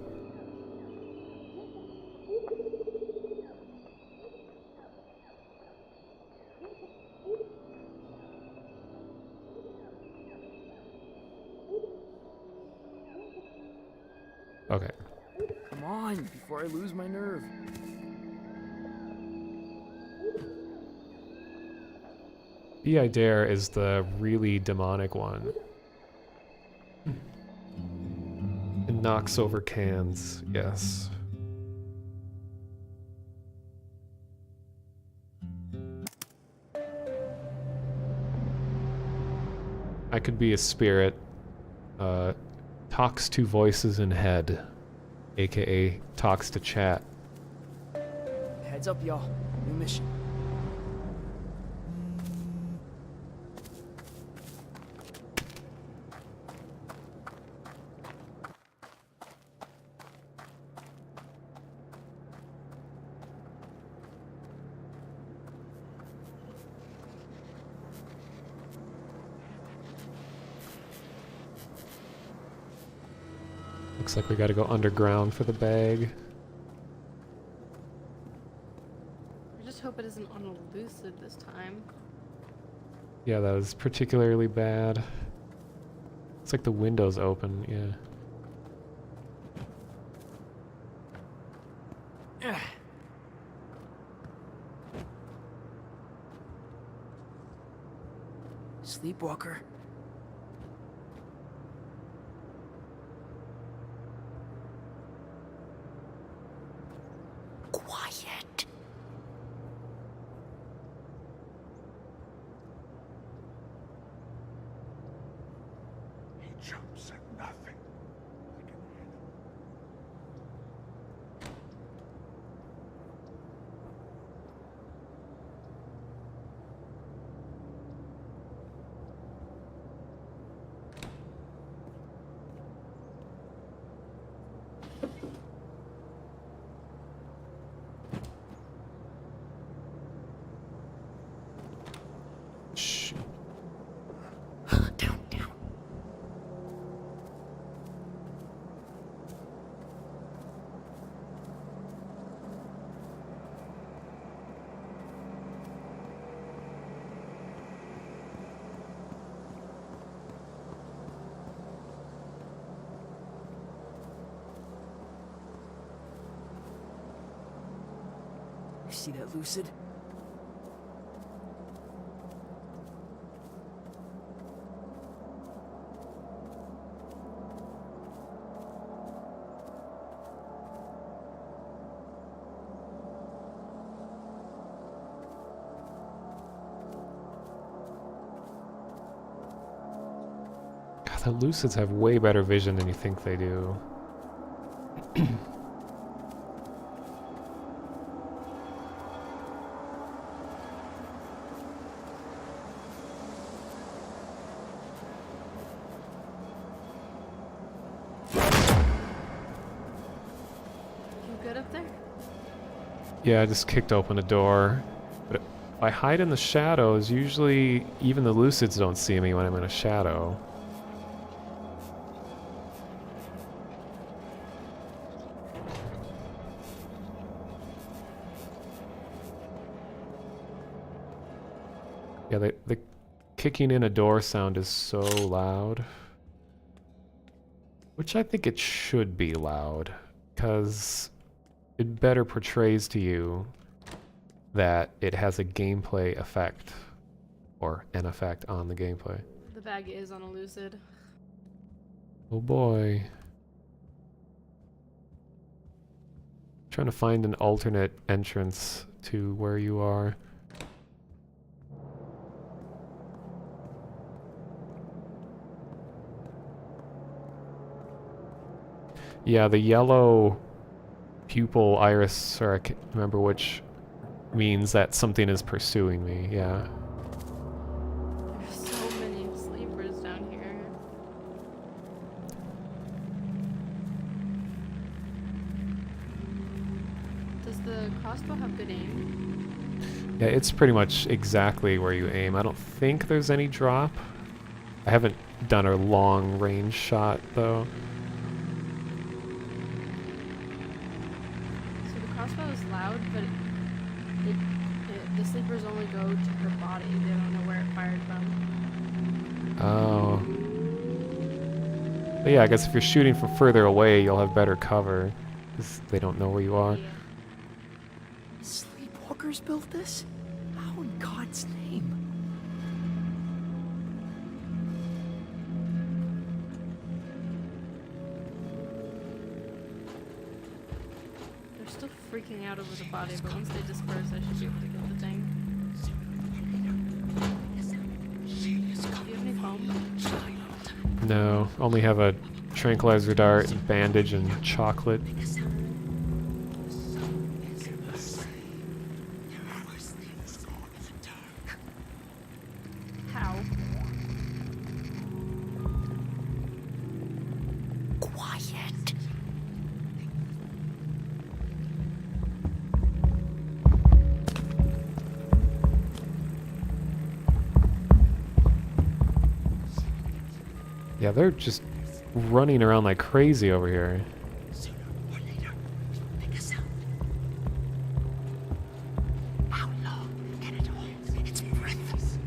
Okay. Come on, before I lose my nerve. See I Dare is the really demonic one. It knocks over cans, yes. I could be a spirit. Talks to voices in head, aka talks to chat. Heads up, y'all. New mission. Looks like we gotta go underground for the bag. I just hope it isn't on a Lucid this time. Yeah, that was particularly bad. It's like the window's open, yeah. Sleepwalker. Quiet. He jumps at nothing. I can hear them. Shh. see that lucid? God, the Lucids have way better vision than you think they do. Good up there? Yeah, I just kicked open a door. But if I hide in the shadows, usually even the Lucids don't see me when I'm in a shadow. Yeah, the kicking in a door sound is so loud. Which I think it should be loud, because it better portrays to you that it has a gameplay effect, or an effect on the gameplay. The bag is on a lucid. Oh boy. Trying to find an alternate entrance to where you are. Yeah, the yellow pupil iris, or I can't remember which, means that something is pursuing me, yeah. There's so many sleepers down here. Does the crossbow have good aim? Yeah, it's pretty much exactly where you aim. I don't think there's any drop. I haven't done a long range shot, though. Crossbow is loud, but the sleepers only go to her body. They don't know where it fired from. Oh. But yeah, I guess if you're shooting from further away, you'll have better cover, because they don't know where you are. Yeah. Sleepwalkers built this? How in God's name? Still freaking out over the body, but once they disperse, I should be able to get the thing. Do you have any foam? No, only have a tranquilizer dart, and bandage, and chocolate. How? Quiet. Yeah, they're just running around like crazy over here. How long can it hold its breath?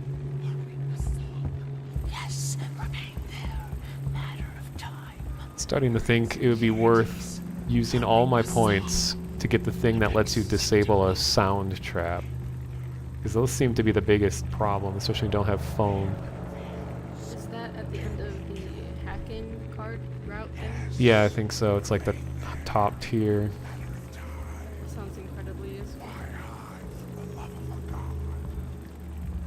Yes, remain there. Matter of time. Starting to think it would be worth using all my points to get the thing that lets you disable a sound trap. Because those seem to be the biggest problem, especially when you don't have foam. Is that at the end of the hack-in card route thing? Yeah, I think so. It's like the top tier. Sounds incredibly useful.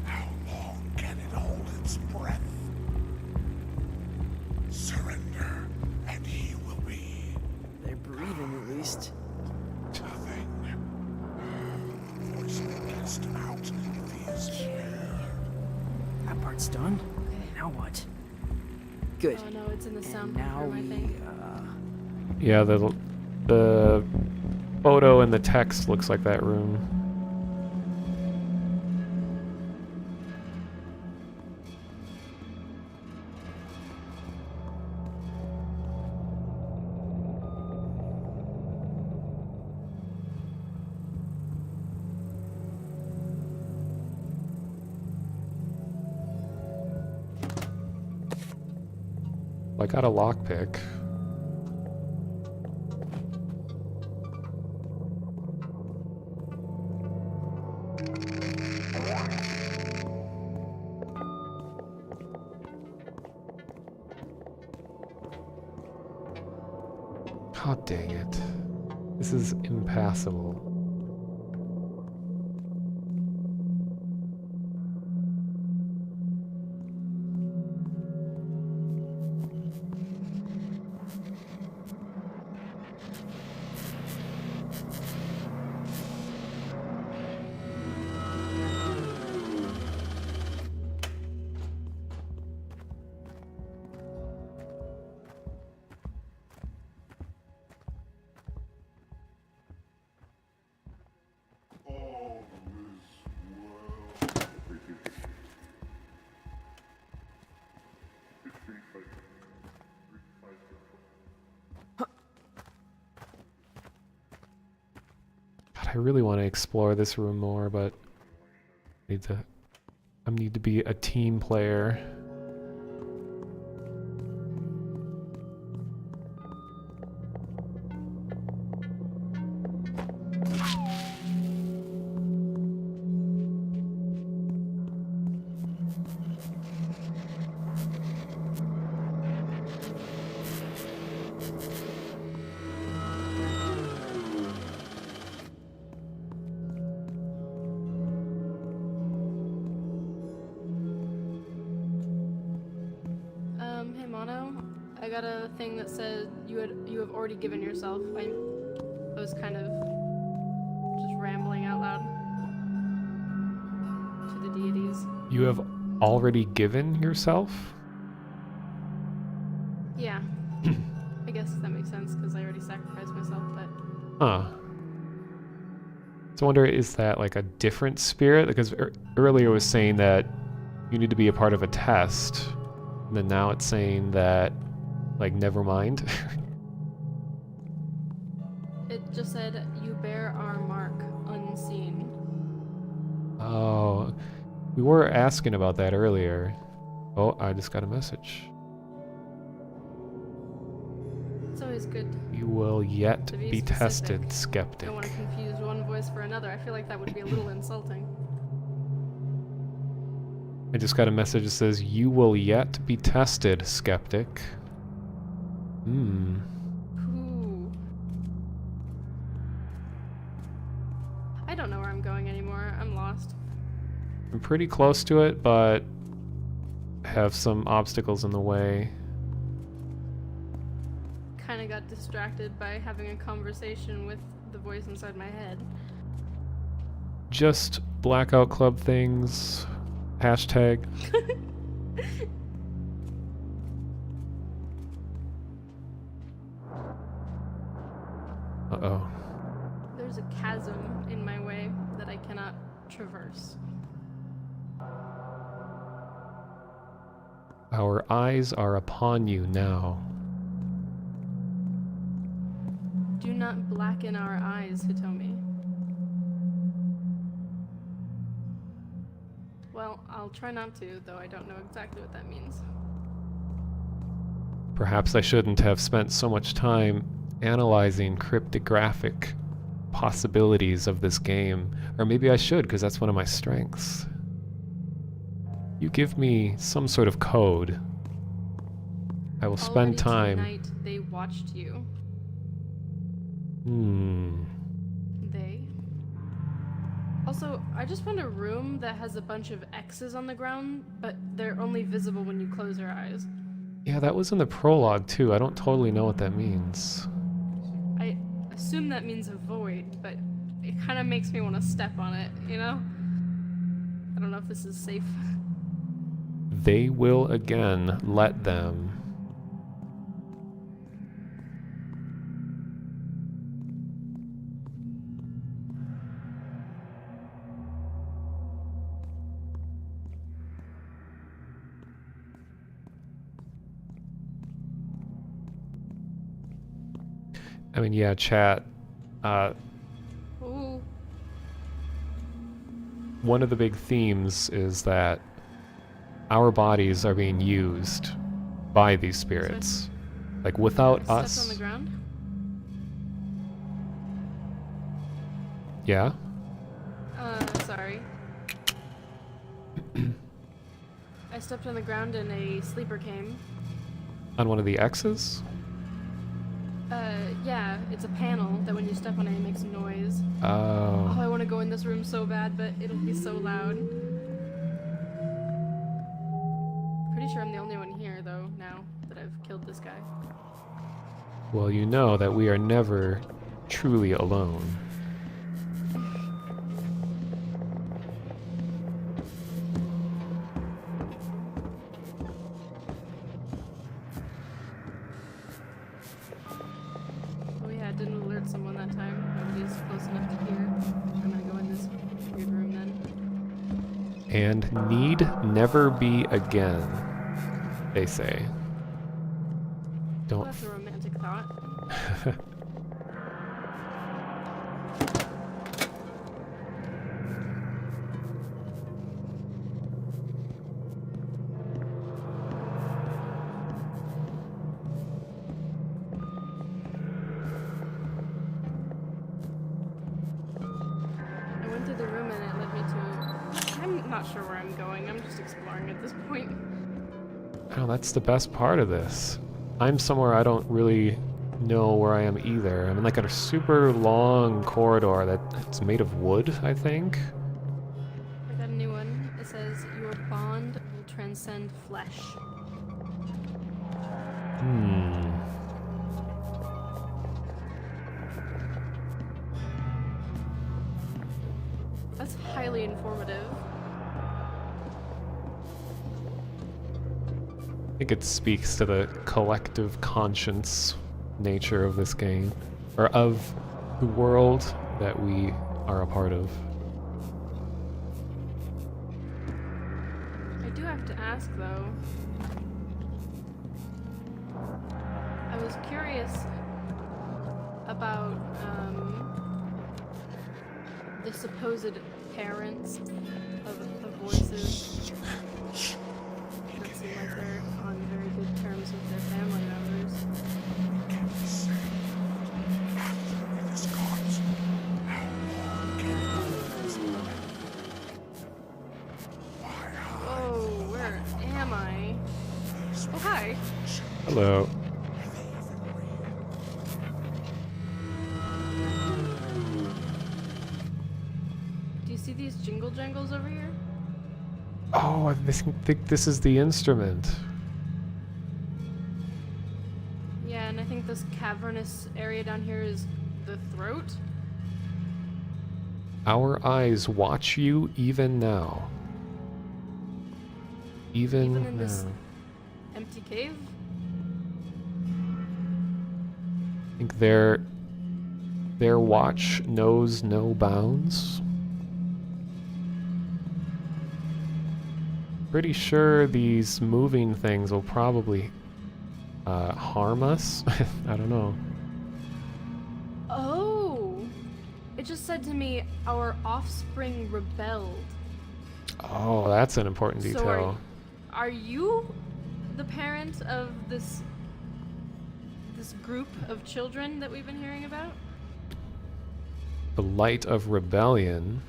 How long can it hold its breath? Surrender, and he will be They're breathing, at least. nothing. Voice begins to out. He is here. That part's done. Now what? Good. Oh no, it's in the And sound now program, I we, think. Yeah, the photo and the text looks like that room. I got a lockpick. Oh, dang it. This is impassable. God, I really want to explore this room more, but I need to be a team player. Hey Mono, I got a thing that said you have already given yourself. I was kind of just rambling out loud to the deities. You have already given yourself? Yeah. I guess that makes sense because I already sacrificed myself, but... Huh. So I wonder, is that like a different spirit? Because earlier it was saying that you need to be a part of a test, and then now it's saying that, like, never mind. It just said, you bear our mark, unseen. Oh, we were asking about that earlier. Oh, I just got a message. It's always good You will yet to be specific. tested, I skeptic. don't want to confuse one voice for another. I feel like that would be a little insulting. I just got a message that says, you will yet be tested, skeptic. Hmm. Ooh. I don't know where I'm going anymore. I'm lost. I'm pretty close to it, but have some obstacles in the way. Kind of got distracted by having a conversation with the voice inside my head. Just Blackout Club things. Hashtag. Uh-oh. There's a chasm in my way that I cannot traverse. Our eyes are upon you now. Do not blacken our eyes, Hitomi. Well, I'll try not to, though I don't know exactly what that means. Perhaps I shouldn't have spent so much time analyzing cryptographic possibilities of this game. Or maybe I should, because that's one of my strengths. You give me some sort of code. I will spend time... Tonight, they watched you. They? Also, I just found a room that has a bunch of X's on the ground, but they're only visible when you close your eyes. Yeah, that was in the prologue too. I don't totally know what that means. I assume that means a void, but it kind of makes me want to step on it, you know? I don't know if this is safe. They will again let them. I mean, yeah, chat. Ooh. One of the big themes is that our bodies are being used by these spirits. Like, without us... Stepped on the ground? Yeah? Sorry. I stepped on the ground and a sleeper came. On one of the X's? Yeah, it's a panel that when you step on it, it makes a noise. Oh. Oh, I want to go in this room so bad, but it'll be so loud. Pretty sure I'm the only one here, though, now that I've killed this guy. Well, you know that we are never truly alone. Oh yeah, it didn't alert someone that time. Nobody's close enough to hear. I'm gonna go in this weird room then. And need never be again, they say. Well, Don't. that's a romantic thought. I went through the room and it led me to... I'm not sure where I'm going. I'm just exploring at this point. Oh, that's the best part of this. I'm somewhere I don't really know where I am either. I'm in like a super long corridor that's made of wood, I think. I got a new one. It says, your bond will transcend flesh. That's highly informative. I think it speaks to the collective conscience nature of this game, or of the world that we are a part of. I do have to ask, though. I was curious about the supposed parents of the voices. That seem like they're on very good terms with their family members. Oh, where am I? Oh, hi. Hello. Do you see these jingle jangles over here? Oh, I think this is the instrument. Yeah, and I think this cavernous area down here is the throat. Our eyes watch you even now. Even in now. this empty cave? I think their watch knows no bounds. Pretty sure these moving things will probably harm us. I don't know. Oh! It just said to me, our offspring rebelled. Oh, that's an important detail. So are you the parent of this group of children that we've been hearing about? The light of rebellion.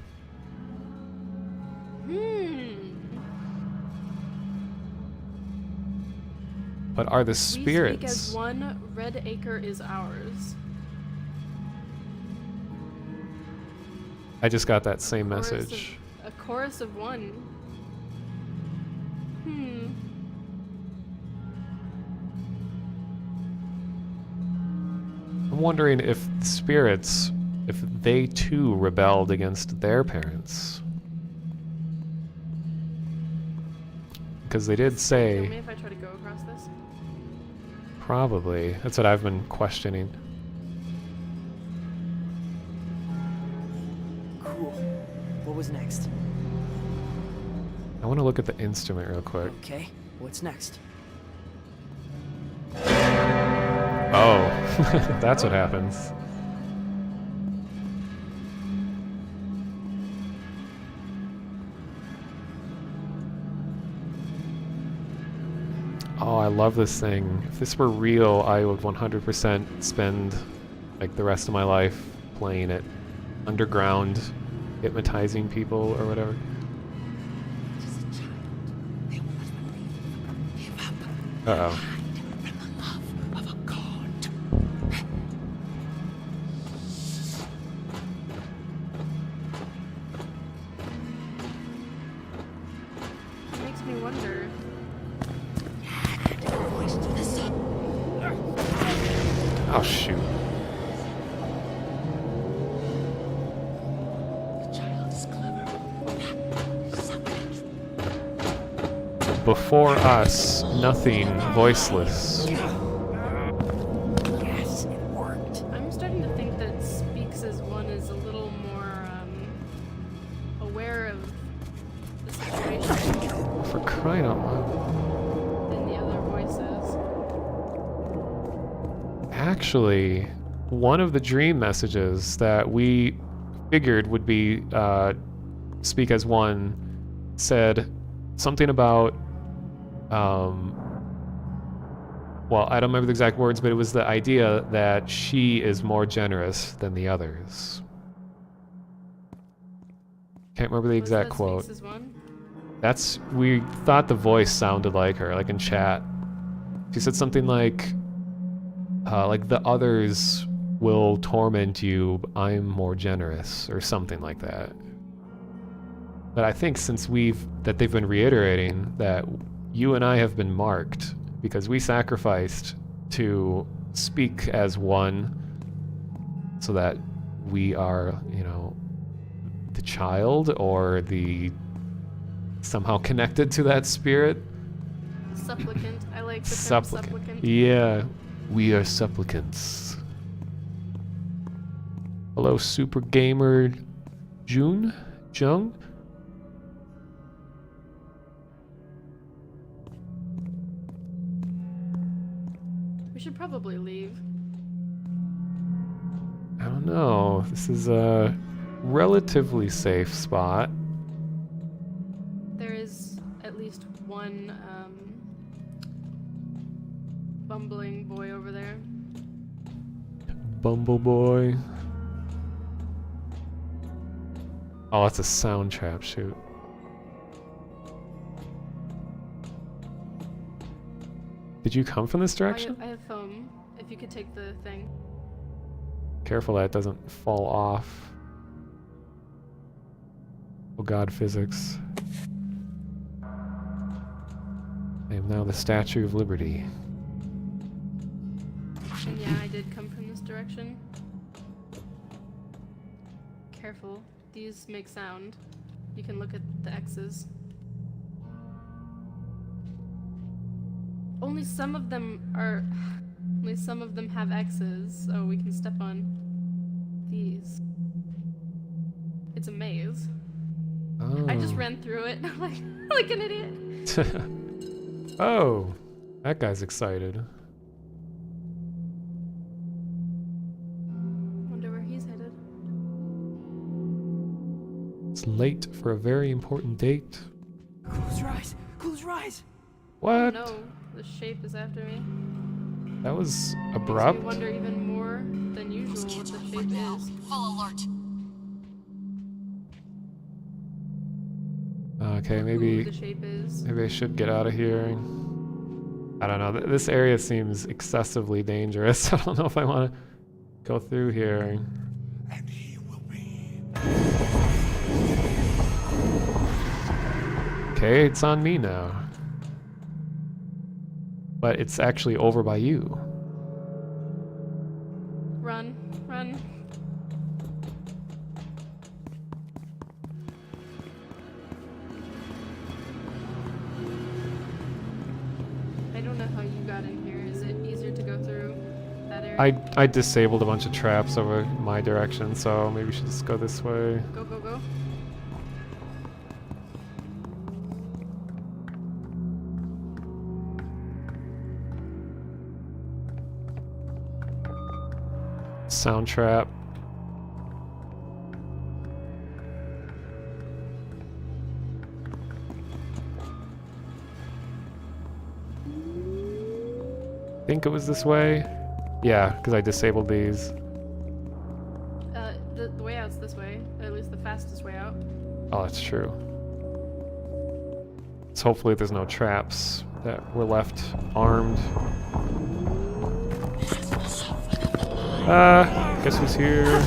But are the spirits... We speak as one, Red Acre is ours. I just got that same message. A chorus of one. I'm wondering if spirits, if they too rebelled against their parents. Because they did say... Kill me if I try to go across this? Probably. That's what I've been questioning. Cool. What was next? I want to look at the instrument real quick. Okay, what's next? Oh, that's what happens. Oh, I love this thing. If this were real, I would 100% spend like the rest of my life playing it underground, hypnotizing people or whatever. Oh, shoot. Before us, nothing, voiceless. Yes, it worked. I'm starting to think that Speaks as One is a little more aware of the situation For crying out loud. than the other voices. Actually, one of the dream messages that we figured would be Speak as One said something about well, I don't remember the exact words, but it was the idea that she is more generous than the others. Can't remember the exact quote. Speaks as One? That's, we thought the voice sounded like her, like in chat. She said something like the others will torment you, I'm more generous, or something like that. But I think since that they've been reiterating that you and I have been marked because we sacrificed to speak as one so that we are, you know, the child or the somehow connected to that spirit. Supplicant. I like the term supplicant. Yeah, we are supplicants. Hello, Super Gamer Jung? We should probably leave. I don't know. This is a relatively safe spot. There is at least one bumbling boy over there. Bumble Boy. Oh, that's a sound trap, shoot. Did you come from this direction? I have foam. If you could take the thing. Careful that it doesn't fall off. Oh god, physics. I am now the Statue of Liberty. And yeah, I did come from this direction. Careful. These make sound. You can look at the X's. Only some of them have X's, so we can step on these. It's a maze. Oh. I just ran through it like an idiot. Oh, that guy's excited. Wonder where he's headed. It's late for a very important date. Close your eyes. Close your eyes. What? No, the shape is after me. That was Makes abrupt. me wonder even more than usual what the shape is. Full alert. Okay, Who the shape is. maybe I should get out of here. I don't know. This area seems excessively dangerous. I don't know if I want to go through here. And he will be. Okay, it's on me now. But it's actually over by you. Run, run. I don't know how you got in here. Is it easier to go through that area? I disabled a bunch of traps over my direction, so maybe we should just go this way. Go, go, go. Sound trap. Think it was this way? Yeah, because I disabled these. The way out's this way. At least the fastest way out. Oh, that's true. So hopefully there's no traps that were left armed. Guess who's here?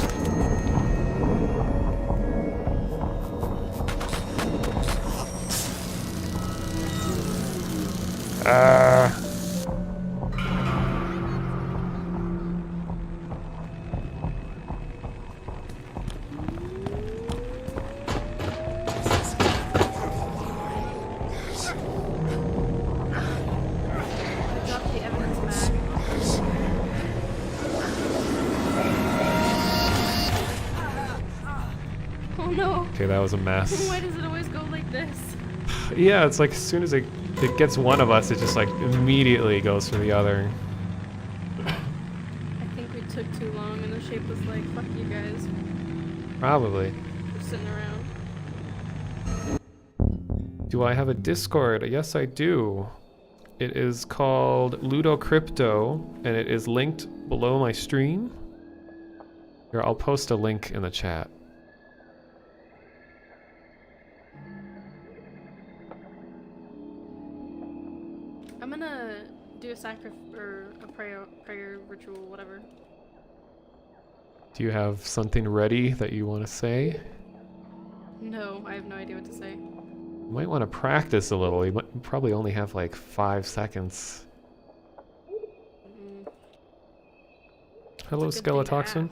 no. Okay, that was a mess. Why does it always go like this? Yeah, it's like as soon as it gets one of us, it just like immediately goes for the other. I think we took too long and the shape was like, fuck you guys. Probably. We're sitting around. Do I have a Discord? Yes, I do. It is called Ludo Crypto, and it is linked below my stream. Here, I'll post a link in the chat. I'm gonna do a sacrifice or a prayer ritual, whatever. Do you have something ready that you want to say? No, I have no idea what to say. You might want to practice a little. You might probably only have like 5 seconds. Hello, Skeletoxin.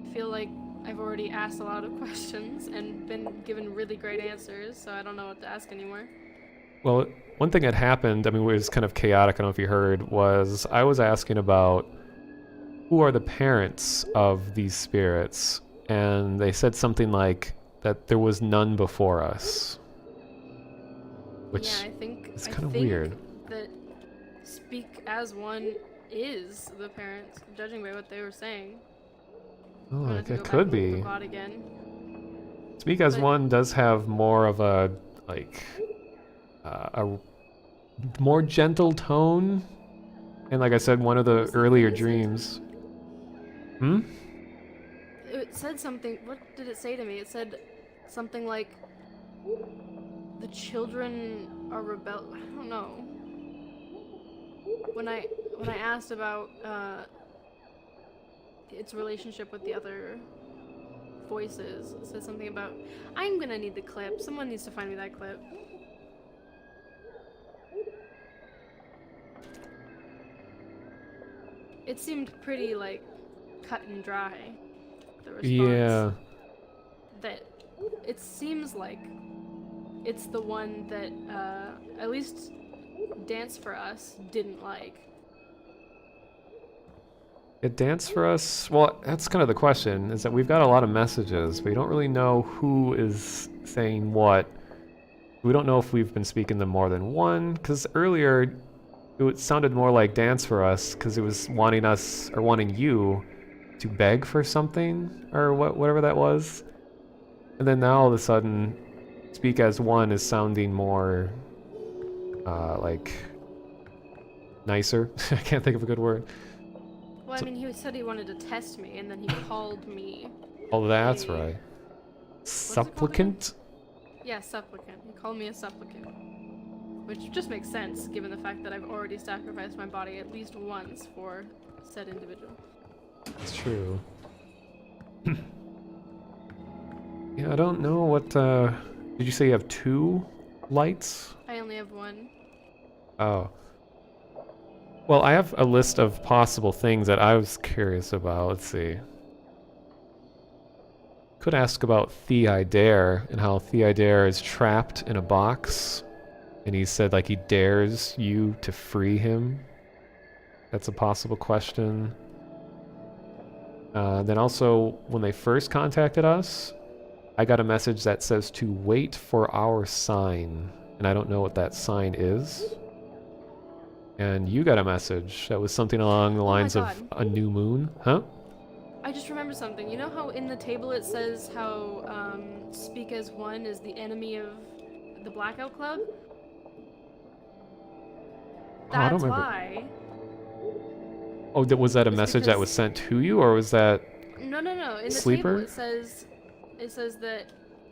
I feel like I've already asked a lot of questions and been given really great answers, so I don't know what to ask anymore. Well, one thing that happened, I mean, it was kind of chaotic, I don't know if you heard, was I was asking about who are the parents of these spirits, and they said something like that there was none before us. Which yeah, I think is kind of weird. That speak as one is the parents, judging by what they were saying. Oh, it could be. Again. Speak as one does have more of a, like, a more gentle tone. And like I said, one of the earlier dreams. It said something, what did it say to me? It said something like, the children are I don't know. When I asked about its relationship with the other voices, it said something about, I'm gonna need the clip. Someone needs to find me that clip. It seemed pretty, like, cut and dry, the response. Yeah. That it seems like it's the one that, at least Dance for Us didn't like. It Dance for Us? Well, that's kind of the question, is that we've got a lot of messages, but we don't really know who is saying what. We don't know if we've been speaking to more than one, because earlier it sounded more like Dance for Us, because it was wanting us, or wanting you, to beg for something, or whatever that was. And then now all of a sudden, Speak as One is sounding more, like, nicer. I can't think of a good word. Well, I mean, he said he wanted to test me, and then he called me. Oh, that's right. Supplicant? Yeah, supplicant. He called me a supplicant. Which just makes sense, given the fact that I've already sacrificed my body at least once for said individual. That's true. Yeah, I don't know what, did you say you have 2 lights? I only have 1. Oh. Well, I have a list of possible things that I was curious about. Let's see. Could ask about Theodare and how Theodare is trapped in a box. And he said, like, he dares you to free him. That's a possible question. Then also, when they first contacted us, I got a message that says to wait for our sign. And I don't know what that sign is. And you got a message that was something along the lines of a new moon. Huh? I just remembered something. You know how in the table it says how Speak as One is the enemy of the Blackout Club? That's why. Oh, was that a message that was sent to you, or was that No. In the Sleeper? table it says that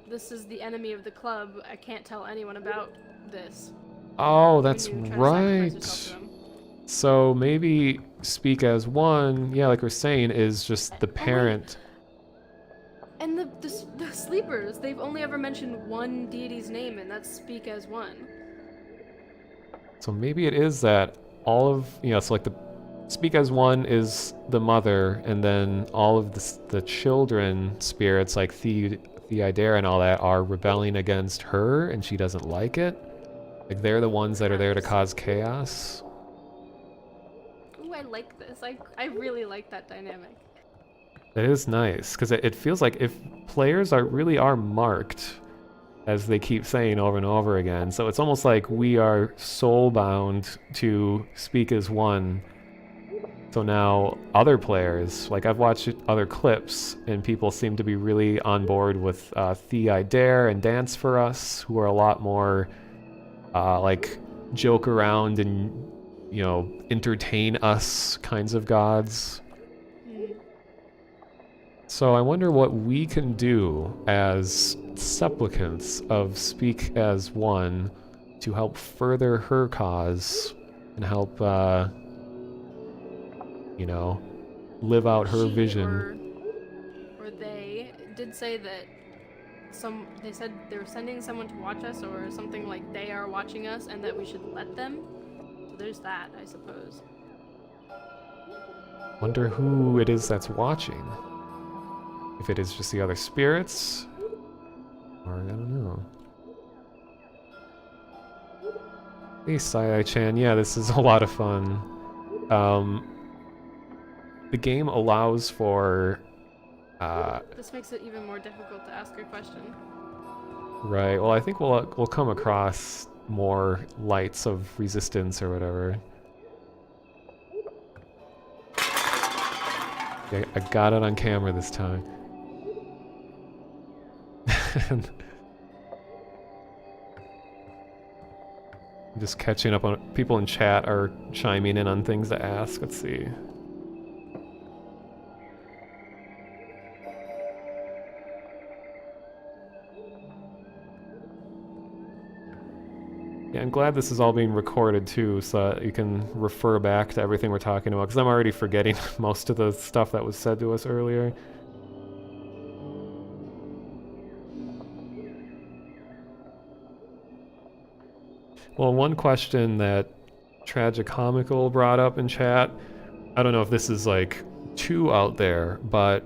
this is the enemy of the club. I can't tell anyone about this. Oh, that's right. So maybe Speak as One, yeah, like we're saying, is just the parent. And the sleepers, they've only ever mentioned one deity's name, and that's Speak as One. So maybe it is that all of, so like the Speak as One is the mother, and then all of the children spirits, like Theodare and all that, are rebelling against her, and she doesn't like it. Like, they're the ones that are there to cause chaos. Ooh, I like this. I really like that dynamic. That is nice, because it feels like if players really are marked, as they keep saying over and over again, so it's almost like we are soul-bound to speak as one. So now other players, like I've watched other clips, and people seem to be really on board with Thea Dare and Dance for Us, who are a lot more like joke around and, you know, entertain us kinds of gods. So I wonder what we can do as supplicants of Speak as One to help further her cause and help, you know, live out her vision. Or they did say that they said they were sending someone to watch us, or something like they are watching us and that we should let them. So there's that, I suppose. Wonder who it is that's watching. If it is just the other spirits, or I don't know. Hey, Sai-Chan, yeah, this is a lot of fun. The game allows for... this makes it even more difficult to ask a question. Right, well I think we'll come across more lights of resistance or whatever. Yeah, I got it on camera this time. I'm just catching up on people in chat are chiming in on things to ask. Let's see. Yeah, I'm glad this is all being recorded too, so that you can refer back to everything we're talking about, because I'm already forgetting most of the stuff that was said to us earlier. Well, one question that Tragicomical brought up in chat, I don't know if this is like too out there, but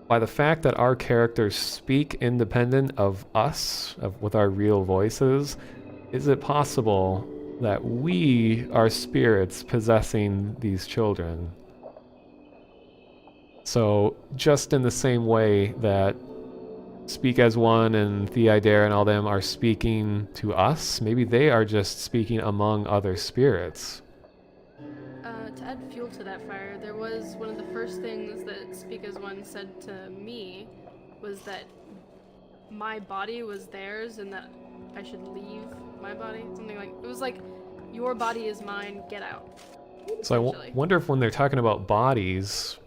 by the fact that our characters speak independent of us, with our real voices, is it possible that we are spirits possessing these children? So, just in the same way that Speak as One and Thea Dare and all them are speaking to us, maybe they are just speaking among other spirits. To add fuel to that fire, there was one of the first things that Speak as One said to me was that my body was theirs and that I should leave my body. Something like, it was like, your body is mine, get out. So I wonder if when they're talking about bodies,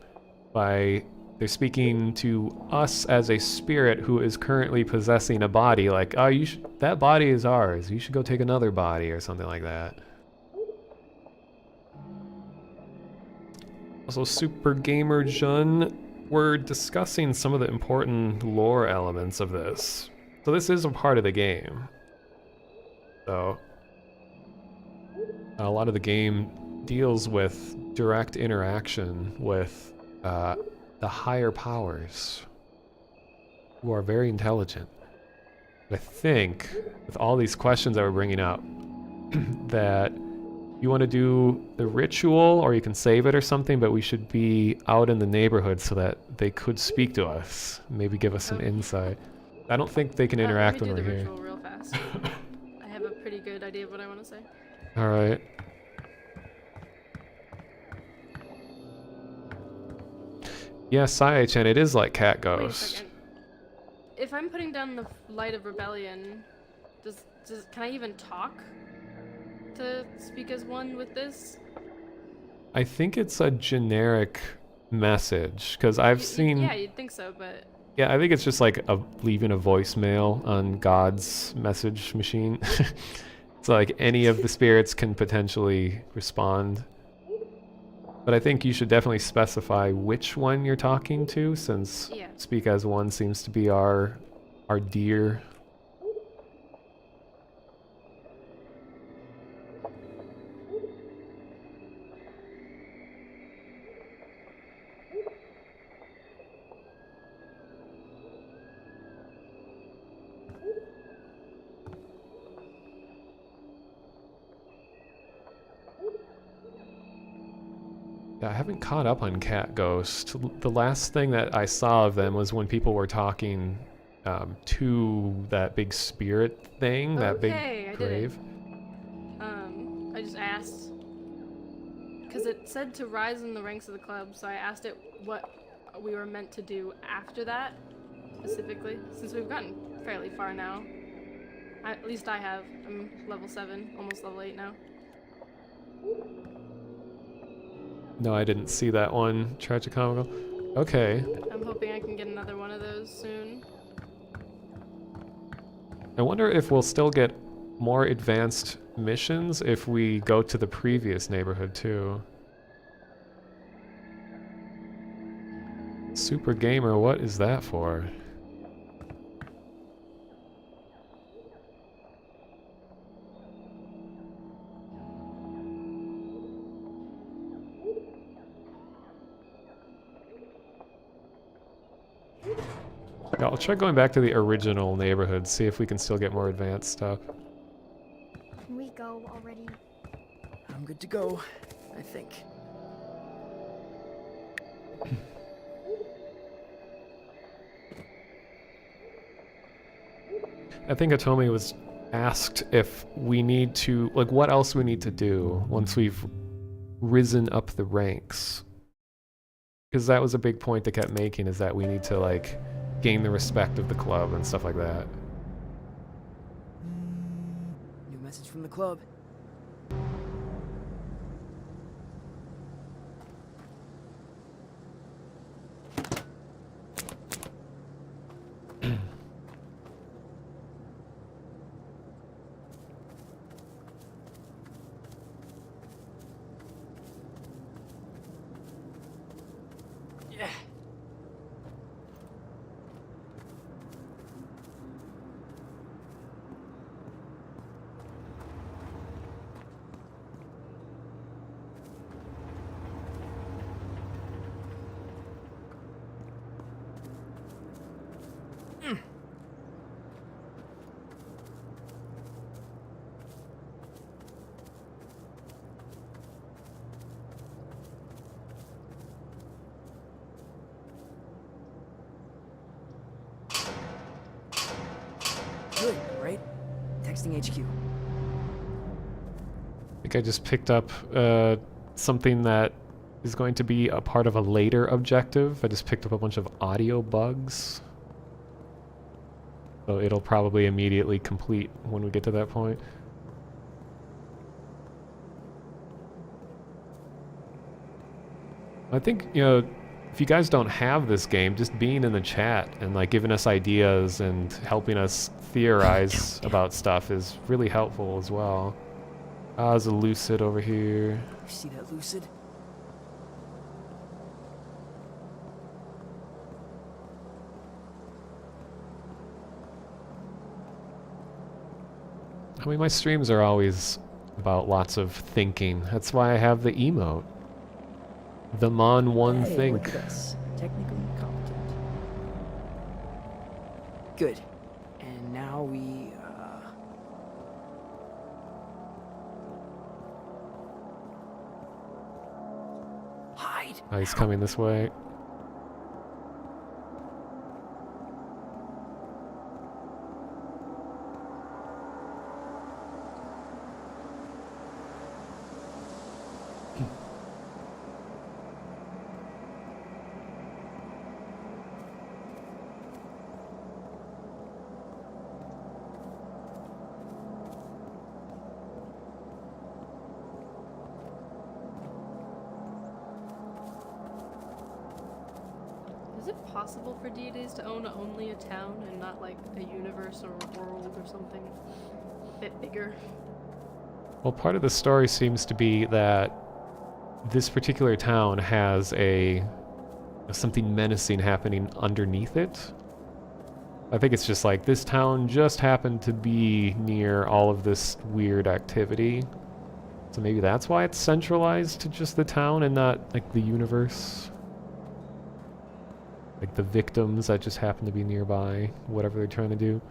they're speaking to us as a spirit who is currently possessing a body, like, oh, that body is ours, you should go take another body, or something like that. Also, Super Gamer Jun, we're discussing some of the important lore elements of this. So this is a part of the game. So a lot of the game deals with direct interaction with the higher powers, who are very intelligent. But I think, with all these questions that we're bringing up, that you want to do the ritual, or you can save it or something, but we should be out in the neighborhood so that they could speak to us, maybe give us some insight. I don't think they can interact when we're here. Let me do the ritual real fast. I have a pretty good idea of what I want to say. Alright. Yeah, Sai-Chan, it is like Cat Ghost. Wait a second. If I'm putting down the light of rebellion, can I even talk to Speak as One with this? I think it's a generic message, because I've seen... Yeah, you'd think so, but... Yeah, I think it's just like leaving a voicemail on God's message machine. So like any of the spirits can potentially respond. But I think you should definitely specify which one you're talking to, since Speak as One seems to be our dear. I haven't caught up on Cat Ghost. The last thing that I saw of them was when people were talking to that big spirit thing, that big grave. I just asked because it said to rise in the ranks of the club, so I asked it what we were meant to do after that, specifically, since we've gotten fairly far now. At least I have. I'm level 7, almost level 8 now. No, I didn't see that one. Tragicomical. Okay. I'm hoping I can get another one of those soon. I wonder if we'll still get more advanced missions if we go to the previous neighborhood too. Super Gamer, what is that for? Yeah, I'll try going back to the original neighborhood, see if we can still get more advanced stuff. Can we go already? I'm good to go, I think. I think Atomi was asked if we need to, like, what else we need to do once we've risen up the ranks. Because that was a big point they kept making, is that we need to, like, gain the respect of the club and stuff like that. New message from the club. Yeah. Good, right? Texting HQ. I think I just picked up something that is going to be a part of a later objective. I just picked up a bunch of audio bugs. So it'll probably immediately complete when we get to that point. I think, you know, if you guys don't have this game, just being in the chat and like giving us ideas and helping us theorize about stuff is really helpful as well. There's a Lucid over here. You see that Lucid? I mean, my streams are always about lots of thinking. That's why I have the emote. The Mon One Hey, Think. look at us. Technically competent. Good. And now we, hide. Oh, he's coming this way. Is it possible for deities to own only a town and not like a universe or a world or something a bit bigger? Well, part of the story seems to be that this particular town has something menacing happening underneath it. I think it's just like this town just happened to be near all of this weird activity. So maybe that's why it's centralized to just the town and not like the universe. Like the victims that just happen to be nearby, whatever they're trying to do.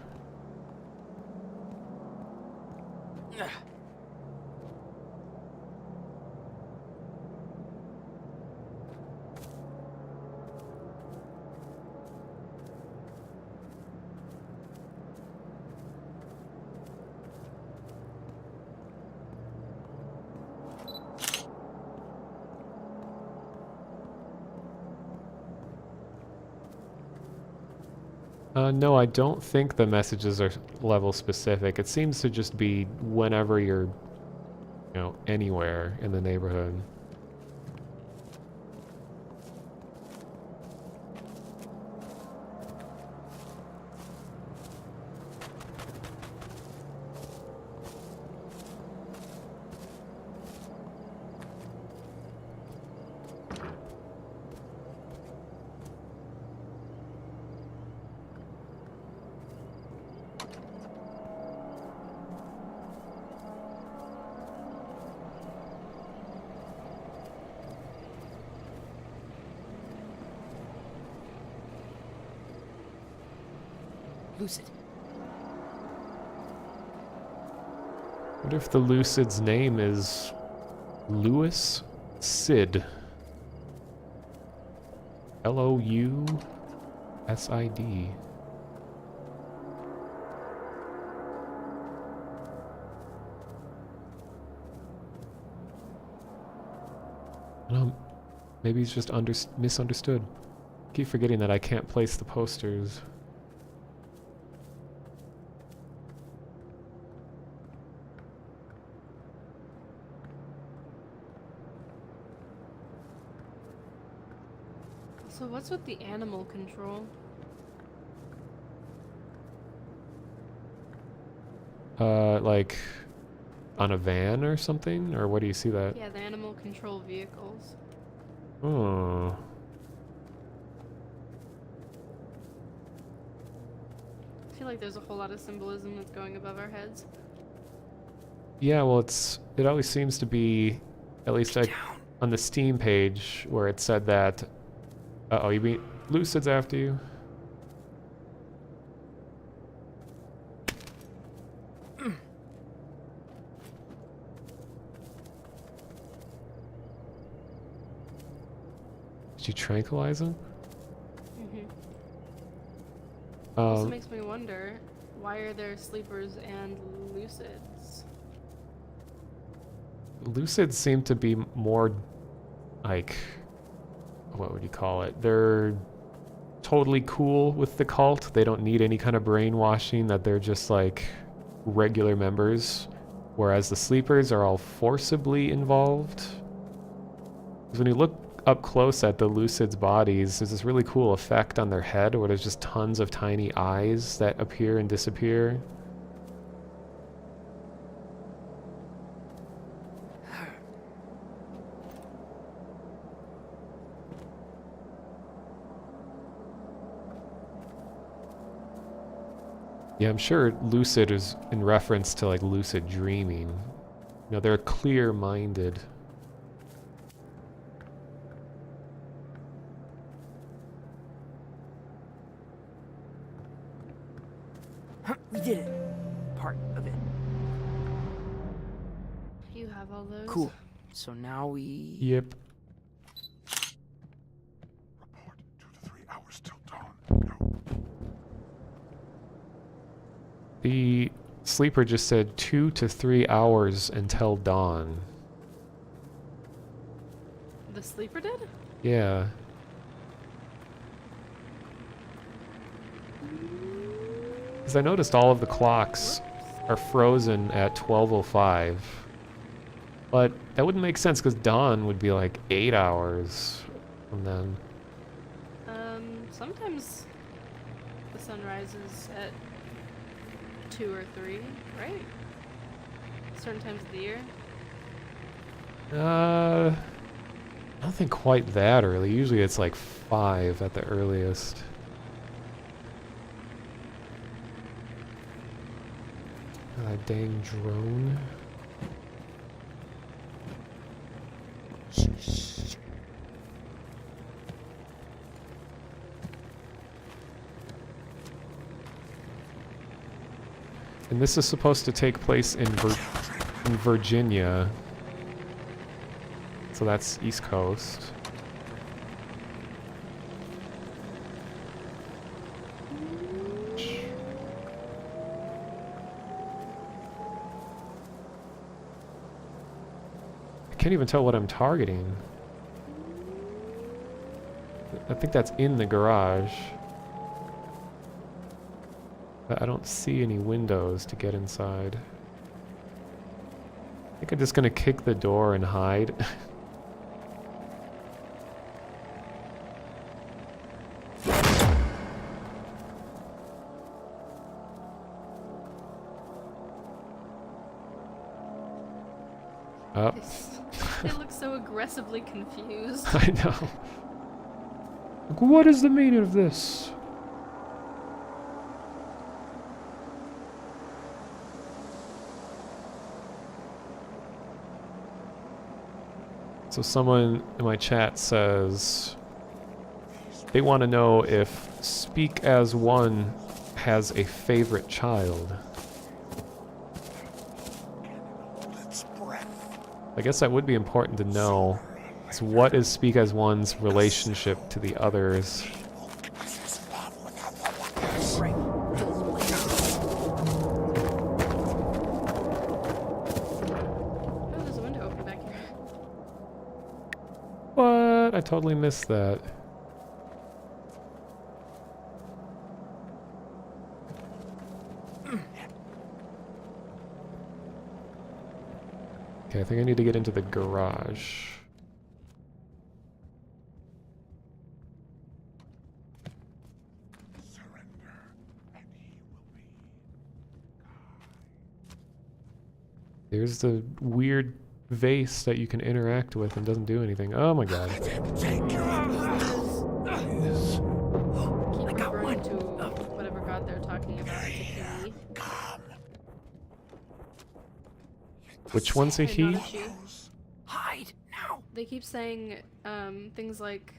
No, I don't think the messages are level specific. It seems to just be whenever you're, anywhere in the neighborhood. Lucid. What if the Lucid's name is Louis Sid? Lousid. Maybe he's just misunderstood. Keep forgetting that I can't place the posters. So what's with the animal control? Like on a van or something? Or what do you see that? Yeah, the animal control vehicles. Oh. I feel like there's a whole lot of symbolism that's going above our heads. Yeah, well, it always seems to be, at least on the Steam page, where it said that. Uh-oh, you mean Lucid's after you? Did you tranquilize him? Also makes me wonder, why are there sleepers and lucids? Lucids seem to be more like, what would you call it? They're totally cool with the cult. They don't need any kind of brainwashing, that they're just like regular members. Whereas the sleepers are all forcibly involved. Because when you look up close at the Lucid's bodies, there's this really cool effect on their head where there's just tons of tiny eyes that appear and disappear. Yeah, I'm sure lucid is in reference to like lucid dreaming. You know, they're clear-minded. We did it. Part of it. You have all those? Cool. So now we... Yep. Report 2 to 3 hours till dawn. Go. The sleeper just said 2 to 3 hours until dawn. The sleeper did? Yeah. Because I noticed all of the clocks are frozen at 12:05. But that wouldn't make sense because dawn would be like 8 hours from then. Sometimes the sun rises at 2 or 3, right? Certain times of the year. I don't think quite that early. Usually it's like 5 at the earliest. Dang drone. And this is supposed to take place in Virginia. So that's East Coast. I can't even tell what I'm targeting. I think that's in the garage. But I don't see any windows to get inside. I think I'm just gonna kick the door and hide. Oh. They look so aggressively confused. I know. Like, what is the meaning of this? So someone in my chat says they want to know if Speak as One has a favorite child. I guess that would be important to know. So what is Speak as One's relationship to the others? Oh, there's a window open back here. What? I totally missed that. Okay, I think I need to get into the garage. There's the weird vase that you can interact with and doesn't do anything. Oh my god. Keep referring to whatever god they're talking about. Which one's a he? Hide now. They keep saying things like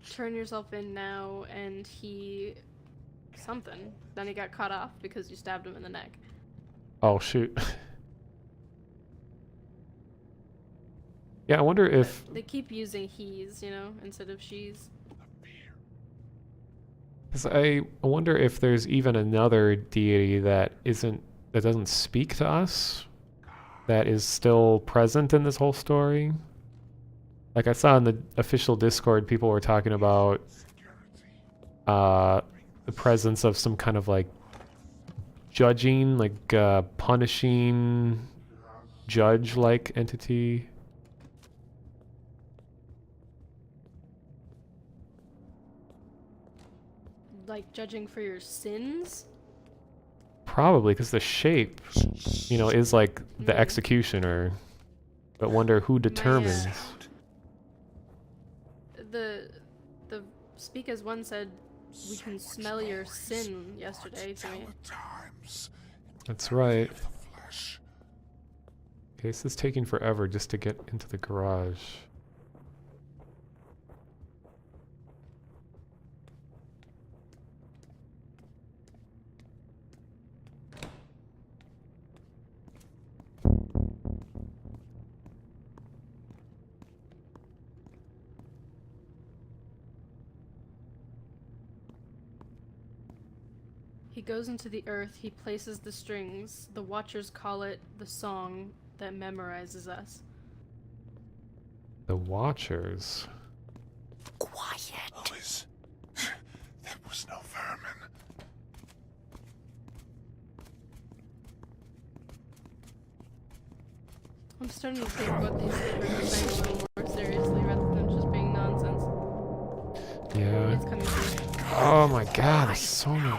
turn yourself in now and he something. Then he got cut off because you stabbed him in the neck. Oh shoot. Yeah, I wonder if They keep using he's, you know, instead of she's. 'cause I wonder if there's even another deity that doesn't speak to us, that is still present in this whole story. Like I saw in the official Discord, people were talking about the presence of some kind of like judging, like punishing judge-like entity. Like judging for your sins? Probably, because the shape, you know, is like the executioner. But wonder who determines. The Speak as One said we can smell your sin yesterday to me. That's right. Okay, this is taking forever just to get into the garage. He goes into the earth, he places the strings. The Watchers call it the song that memorizes us. The Watchers. Quiet. Lois, that was no vermin. I'm starting to take what these papers are saying a little more seriously rather than just being nonsense. Yeah. It's coming through. Oh my god, there's so many.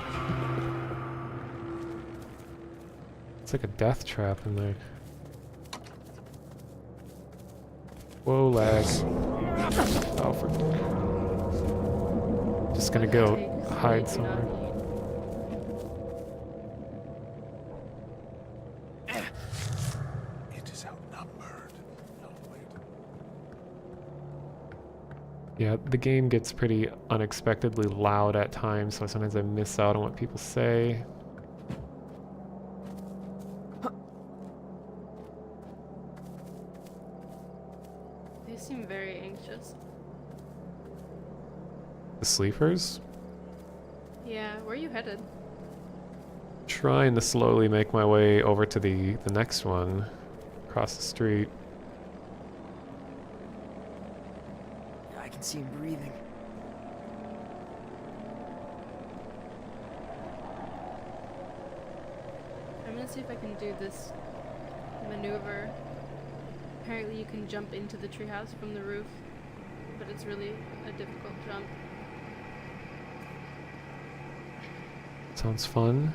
It's like a death trap in there. Whoa, lag. Oh, for... Just gonna go hide somewhere. It is outnumbered. No way to... Yeah, the game gets pretty unexpectedly loud at times, so sometimes I miss out on what people say. They seem very anxious. The sleepers? Yeah, where are you headed? Trying to slowly make my way over to the next one across the street. I can see him breathing. gonna see if I can do this maneuver. Apparently you can jump into the treehouse from the roof, but it's really a difficult jump. Sounds fun.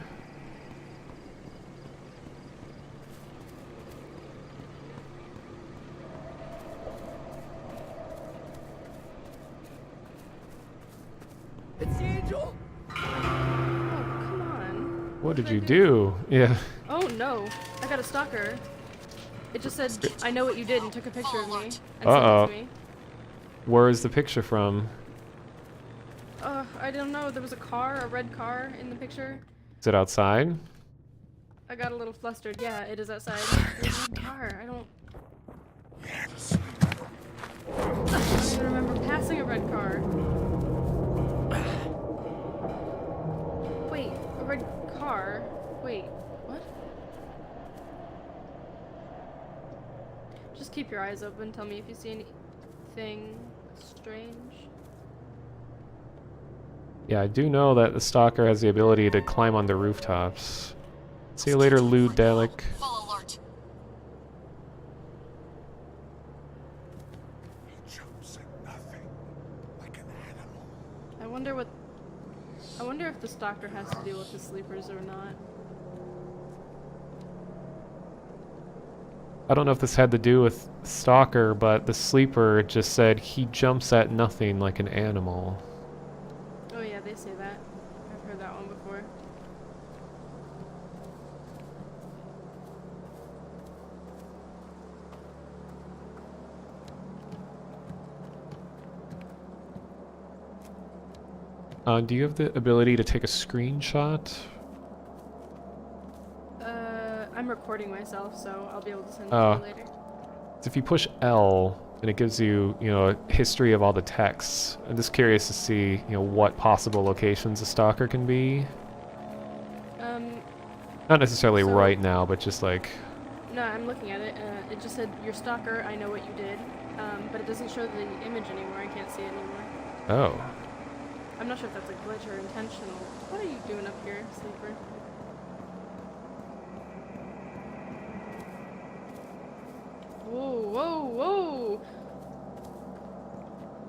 It's the angel! Oh, come on. What did you do? Yeah. Oh no, I got a stalker. It just said, I know what you did, and took a picture of me and sent it to me. Where is the picture from? I don't know. There was a red car in the picture. Is it outside? I got a little flustered. Yeah, it is outside. There's a red car. I don't even remember passing a red car. Wait, a red car? Wait, what? Just keep your eyes open. Tell me if you see anything strange. Yeah, I do know that the stalker has the ability to climb onto rooftops. See you later, Lou Delic. I wonder if the stalker has to deal with the sleepers or not. I don't know if this had to do with stalker, but the sleeper just said he jumps at nothing like an animal. Oh yeah, they say that. I've heard that one before. Do you have the ability to take a screenshot? I'm recording myself, so I'll be able to send it to you later. If you push L, and it gives you, a history of all the texts. I'm just curious to see, what possible locations a stalker can be. Not necessarily right now, but just like... No, I'm looking at it. It just said, your stalker, I know what you did. But it doesn't show the image anymore. I can't see it anymore. Oh. I'm not sure if that's a glitch or intentional. What are you doing up here, sleeper? Whoa, whoa,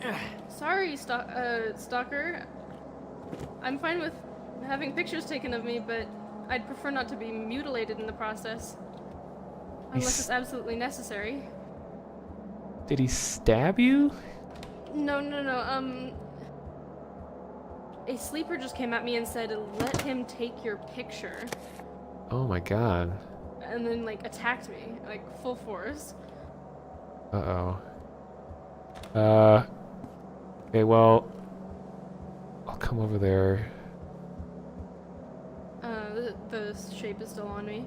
whoa! Sorry, stalker. I'm fine with having pictures taken of me, but I'd prefer not to be mutilated in the process. Unless it's absolutely necessary. Did he stab you? No. A sleeper just came at me and said, let him take your picture. Oh my god. And then, attacked me, full force. Uh-oh. Okay, well... I'll come over there. The shape is still on me.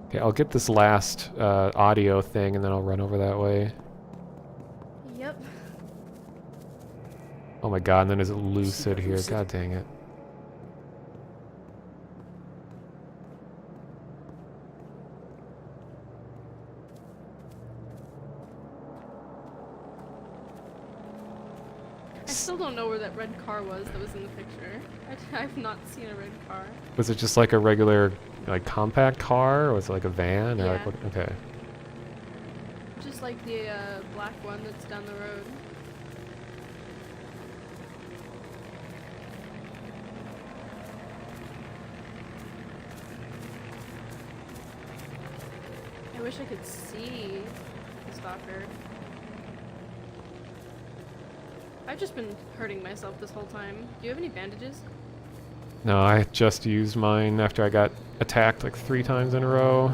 Okay, I'll get this last audio thing and then I'll run over that way. Yep. Oh my god, and then is it lucid here? God dang it. I still don't know where that red car was that was in the picture. I've not seen a red car. Was it just like a regular, compact car? Or was it like a van? Yeah. Or what? Okay. Just like the black one that's down the road. I wish I could see the stalker. I've just been hurting myself this whole time. Do you have any bandages? No, I just used mine after I got attacked 3 times in a row.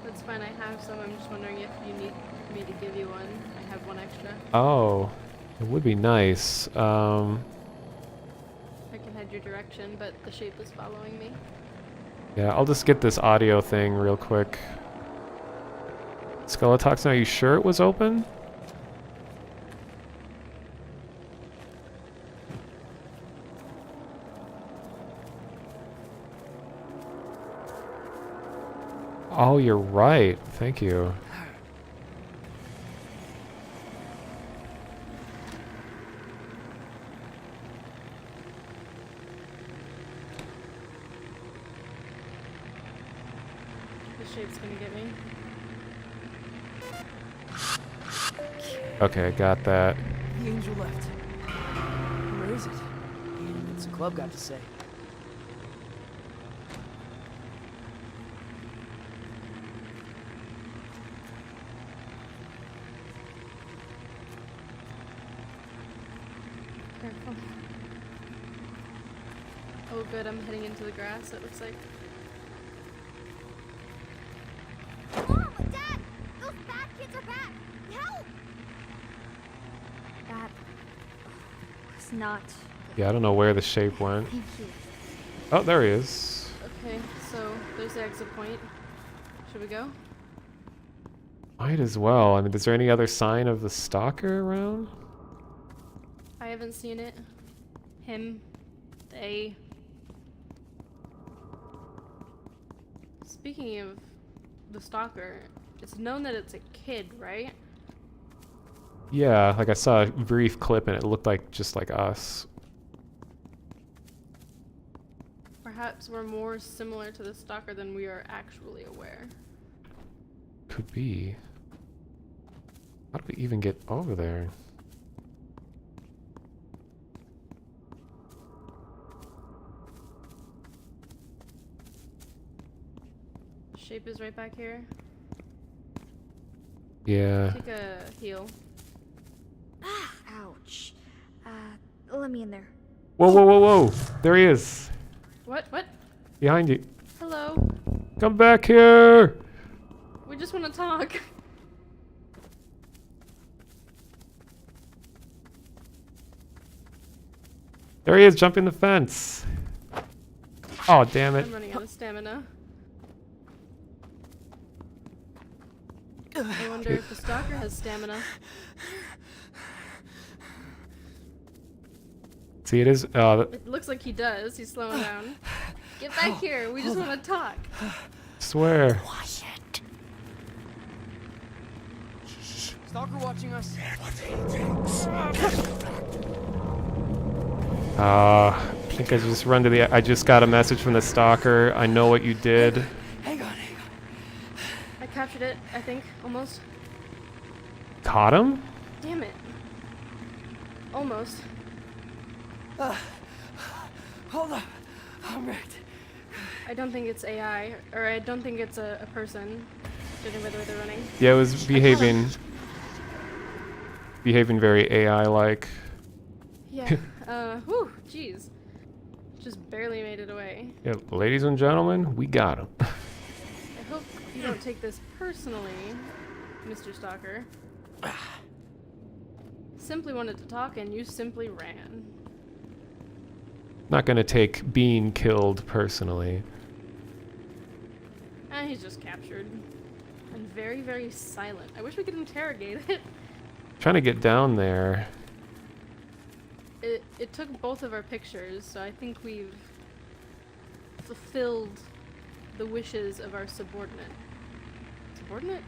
That's fine, I have some. I'm just wondering if you need me to give you one. I have one extra. Oh, it would be nice. I can head your direction, but the shape is following me. Yeah, I'll just get this audio thing real quick. Skeletoxin, are you sure it was open? Oh, you're right. Thank you. Okay, I got that. The angel left. Where is it? And what's the club got to say? Careful. Oh good, I'm heading into the grass, it looks like. Mom! Dad! Those bad kids are back! Help! That was not... Yeah, I don't know where the shape went. Thank you. Oh, there he is. Okay, so there's the exit point. Should we go? Might as well. I mean, is there any other sign of the stalker around? I haven't seen it. Him. They. Speaking of the stalker, it's known that it's a kid, right? Yeah, like I saw a brief clip and it looked like just like us. Perhaps we're more similar to the stalker than we are actually aware. Could be. How do we even get over there? Shape is right back here. Yeah. Take a heal. Ouch. Let me in there. Whoa, whoa, whoa, whoa! There he is. What? What? Behind you. Hello? Come back here! We just want to talk. There he is, jumping the fence. Oh, damn it. I'm running out of stamina. I wonder if the stalker has stamina. See, it is. It looks like he does. He's slowing down. Get back here. We just want to talk. Swear. Stalker watching us. I think I just run to the. I just got a message from the stalker. I know what you did. Hang on. I captured it, I think, almost. Caught him? Damn it. Almost. Hold up. I'm right. I don't think it's AI, or I don't think it's a person, judging by the way they're running. Yeah, it was behaving very AI-like. Yeah. Whew, jeez. Just barely made it away. Yeah, ladies and gentlemen, we got him. I hope you don't take this personally, Mr. Stalker. Simply wanted to talk and you simply ran. Not gonna take being killed personally. And he's just captured. And very, very silent. I wish we could interrogate it. Trying to get down there. It took both of our pictures, so I think we've fulfilled the wishes of our subordinate. Subordinate?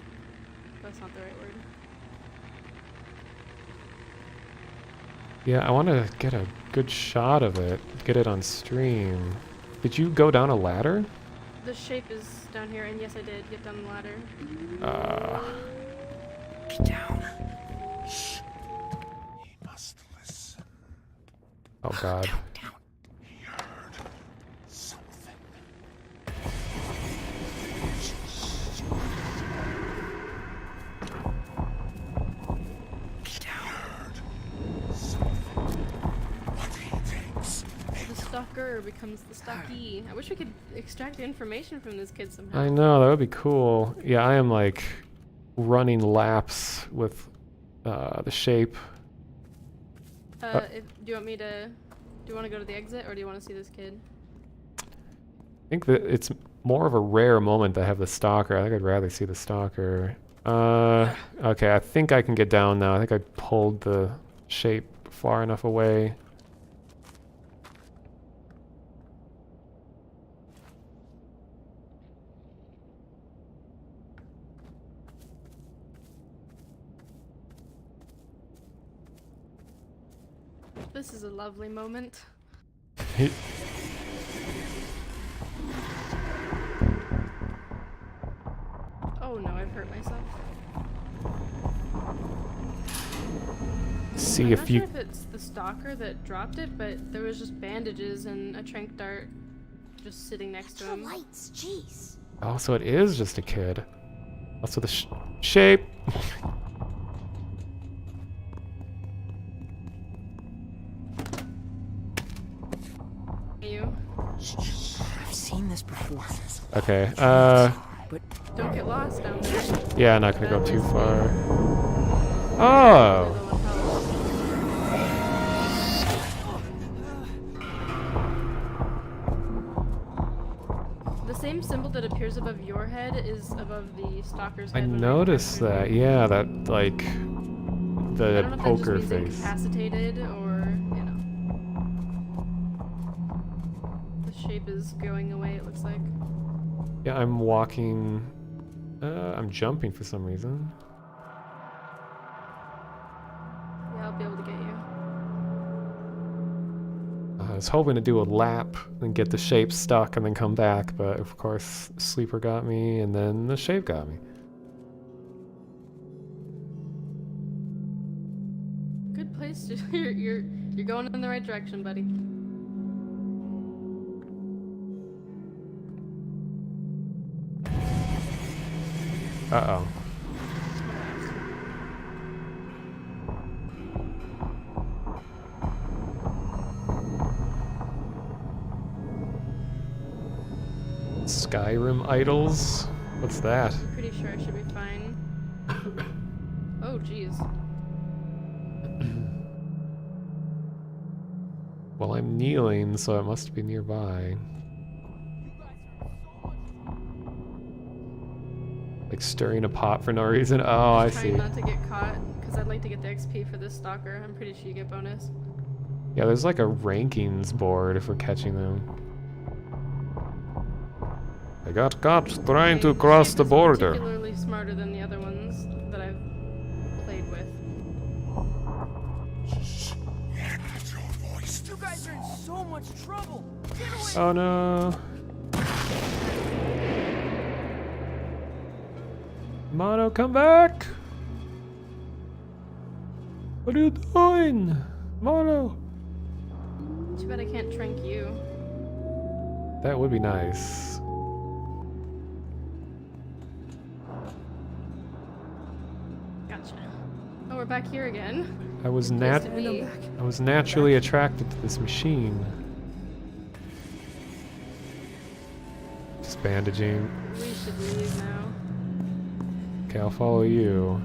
That's not the right word. Yeah, I want to get a good shot of it. Get it on stream. Did you go down a ladder? The shape is down here, and yes, I did get down the ladder. Get down. Shh. He must listen. Oh god. Down. He heard something. Get down. What he thinks. The stalker becomes the stalkee. I wish we could extract information from this kid somehow. I know, that would be cool. Yeah, I am like running laps with the shape. Do you want me to... Do you want to go to the exit, or do you want to see this kid? I think that it's more of a rare moment to have the stalker. I think I'd rather see the stalker. Okay, I think I can get down now. I think I pulled the shape far enough away. This is a lovely moment. Oh no, I've hurt myself. See I'm if not you. sure if it's the stalker that dropped it, but there was just bandages and a trank dart just sitting next to him. Lights, jeez. Oh, so it is just a kid. Also the shape. You. I've seen this before. Okay. But Don't get lost down there. Yeah, not gonna go too far. Oh. The same symbol that appears above your head is above the stalker's I head. noticed that. Yeah, that like I the don't know if poker that just means face. incapacitated or, you know. The shape is going away, it looks like. Yeah, I'm walking. I'm jumping for some reason. Yeah, I'll be able to get you. I was hoping to do a lap and get the shape stuck and then come back, but of course, Sleeper got me and then the shape got me. Good place to you're going in the right direction, buddy. Uh-oh. Skyrim idols? What's that? I'm pretty sure I should be fine. Oh, jeez. Well, I'm kneeling, so it must be nearby. Like stirring a pot for no reason? Oh, I see. Trying not to get caught, because I'd like to get the XP for this stalker. I'm pretty sure you get bonus. Yeah, there's like a rankings board if we're catching them. I got caught trying to cross the border. Particularly smarter than the other ones that I've played with. You guys are in so much trouble. Get away. Oh no. Mono, come back! What are you doing? Mono! Too bad I can't trank you. That would be nice. Gotcha. Oh, we're back here again. I was Place to be. I was naturally attracted to this machine. Just bandaging. We should leave now. Okay, I'll follow you.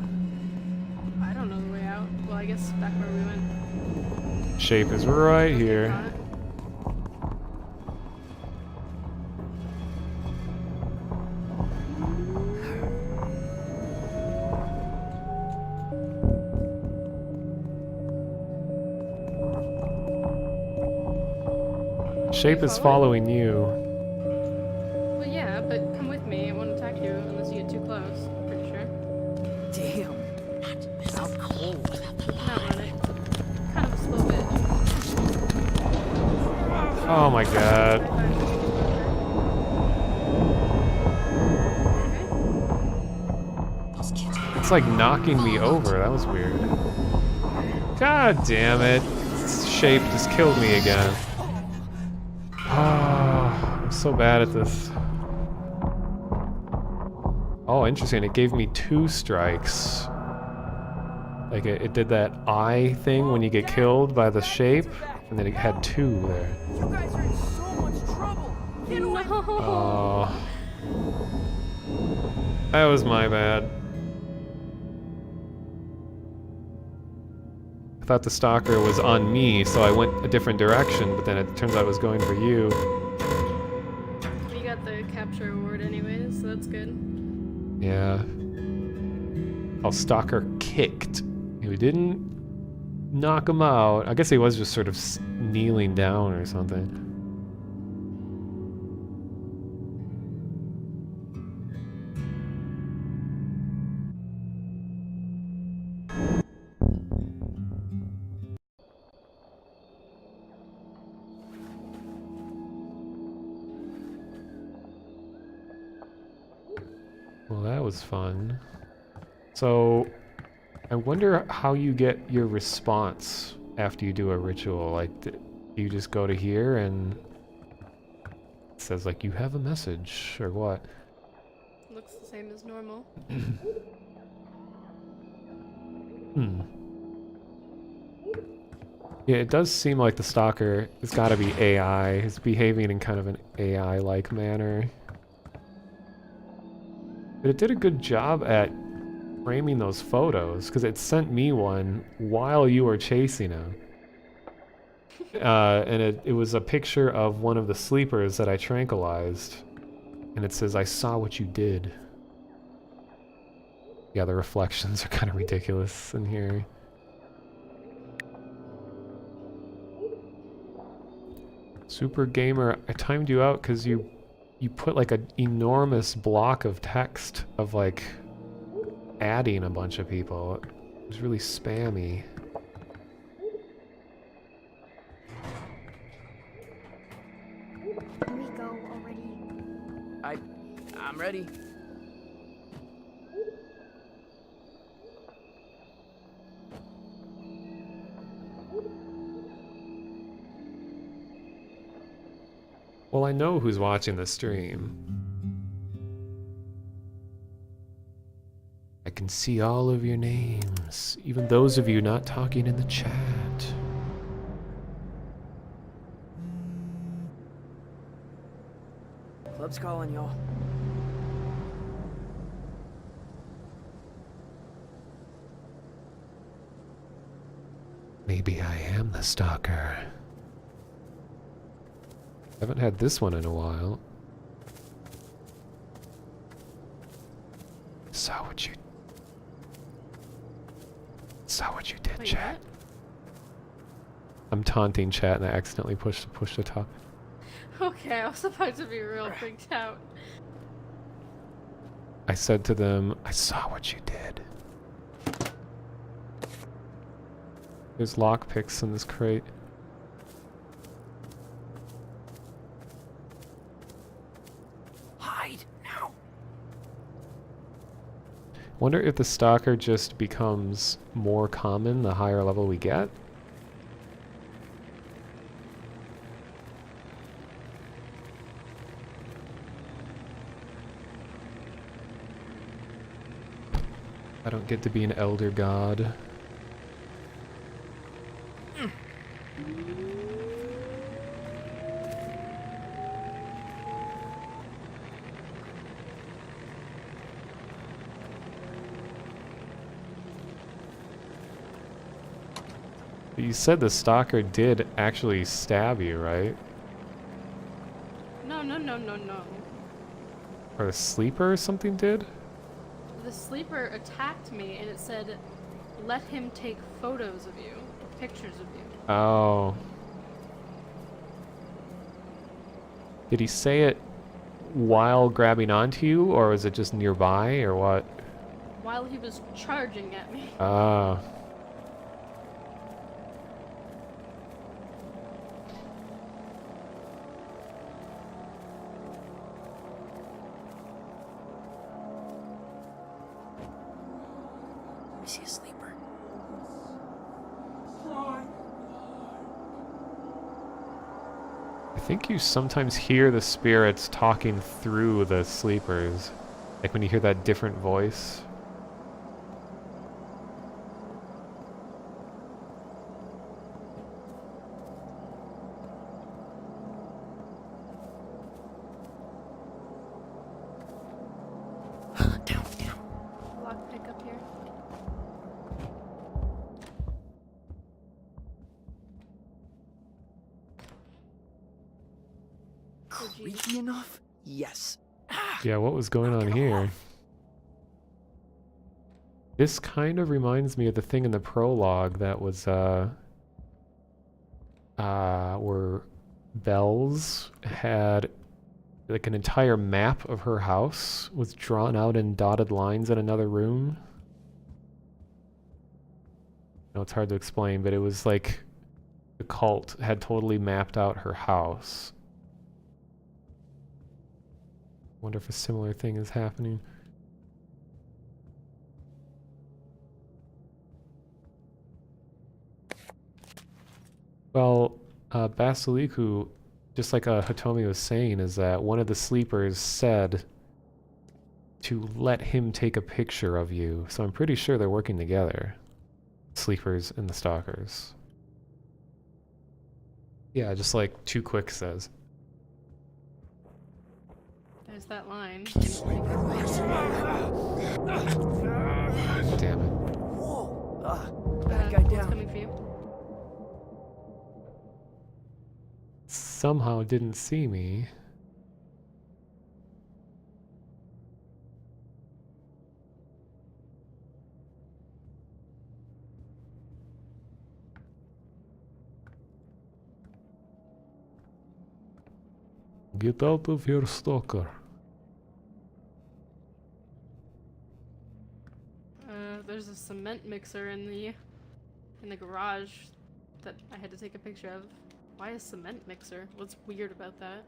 I don't know the way out. Well, I guess back where we went. Shape is right here. Caught. Shape is following you. Well, yeah, but come with me. It won't attack you unless you get too close. Pretty sure. Damn. How cold. Not run it. Kind of a slow bitch. Oh my god. It's like knocking me over. That was weird. God damn it. Shape just killed me again. I'm so bad at this. Oh, interesting. It gave me 2 strikes. Like it did that eye thing when you get killed by the shape, and then it had 2 there. You guys are in so much trouble. Get away. Oh. That was my bad. I thought the stalker was on me, so I went a different direction, but then it turns out it was going for you. We got the capture award anyways, so that's good. Yeah. Oh, stalker kicked. We didn't knock him out. I guess he was just sort of kneeling down or something. Well, that was fun. So, I wonder how you get your response after you do a ritual. Like, you just go to here and it says like you have a message or what? Looks the same as normal. Hmm. Yeah, it does seem like the stalker has got to be AI. He's behaving in kind of an AI-like manner. But it did a good job at framing those photos, because it sent me one while you were chasing him. And it was a picture of one of the sleepers that I tranquilized. And it says, "I saw what you did." Yeah, the reflections are kind of ridiculous in here. Super Gamer, I timed you out because you put like an enormous block of text of like adding a bunch of people. It was really spammy. Can we go already? I'm ready. Well, I know who's watching the stream. I can see all of your names, even those of you not talking in the chat. Club's calling, y'all. Maybe I am the stalker. Haven't had this one in a while. Saw what you did, Wait, chat. what? I'm taunting chat and I accidentally pushed the top. Okay, I was about to be real freaked out. I said to them, "I saw what you did." There's lockpicks in this crate. Hide now. Wonder if the stalker just becomes more common the higher level we get? I don't get to be an elder god. You said the stalker did actually stab you, right? No, no, no, no, no. Or a sleeper or something did? The sleeper attacked me and it said, "Let him take photos of you, pictures of you." Oh. Did he say it while grabbing onto you, or was it just nearby, or what? While he was charging at me. Ah. Is he a sleeper? I think you sometimes hear the spirits talking through the sleepers. Like when you hear that different voice. Lockpick up here. Creepy enough? Yes. Yeah, what was going on here? This kind of reminds me of the thing in the prologue that was, where Bells had like an entire map of her house was drawn out in dotted lines in another room. No, it's hard to explain, but it was like the cult had totally mapped out her house. Wonder if a similar thing is happening. Well, Basiliku, just like Hitomi was saying, is that one of the sleepers said to let him take a picture of you. So I'm pretty sure they're working together. Sleepers and the stalkers. Yeah, just like Too Quick says. There's that line. Damn it. Whoa! Bad guy What's down. coming for you? Somehow didn't see me. Get out of here, stalker. There's a cement mixer in the garage that I had to take a picture of. Why a cement mixer? What's weird about that?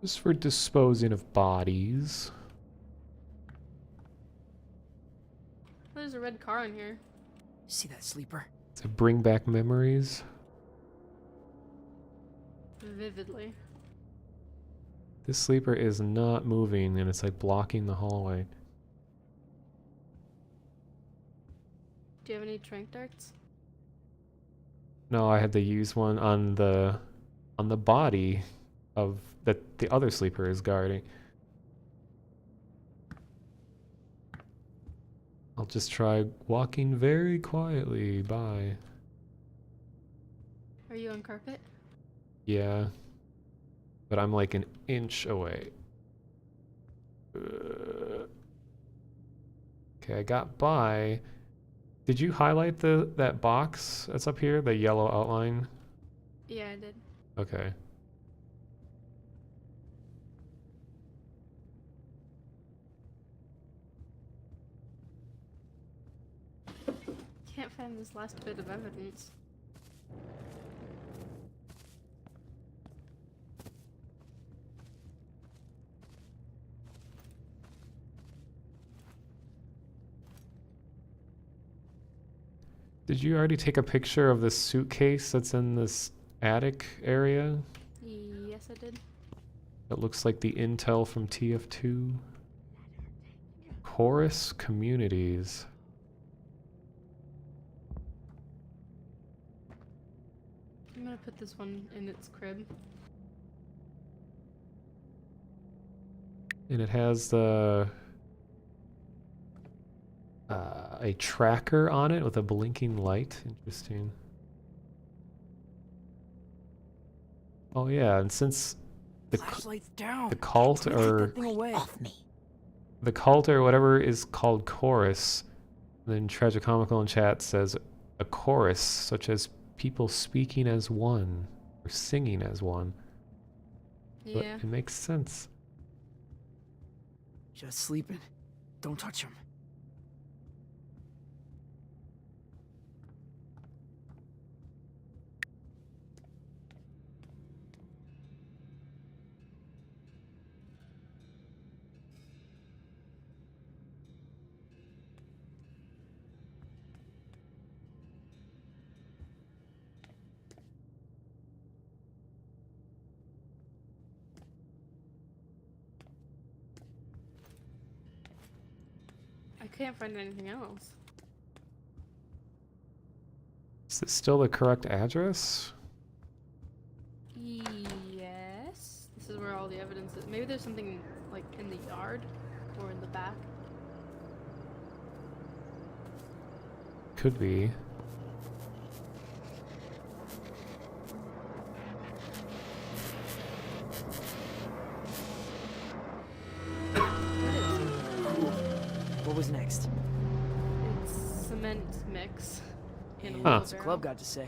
Just for disposing of bodies. There's a red car in here. See that sleeper? To bring back memories. Vividly. This sleeper is not moving and it's like blocking the hallway. Do you have any trank darts? No, I had to use one on the body of that the other sleeper is guarding. I'll just try walking very quietly by. Are you on carpet? Yeah. But I'm like an inch away. Okay, I got by. Did you highlight that box that's up here, the yellow outline? Yeah, I did. Okay. Can't find this last bit of evidence. Did you already take a picture of the suitcase that's in this attic area? Yes, I did. It looks like the intel from TF2. Chorus Communities. I'm gonna put this one in its crib. And it has the a tracker on it with a blinking light. Interesting. Oh yeah, and since Flashlight's down. the cult Take or that thing away. the cult or whatever is called chorus, then Tragicomical in chat says a chorus, such as people speaking as one or singing as one. But Yeah. it makes sense. Just sleeping. Don't touch him. I can't find anything else. Is this still the correct address? Yes. This is where all the evidence is. Maybe there's something like in the yard or in the back. Could be. What was next? It's cement mix in a Huh. little What's the barrel. club got to say?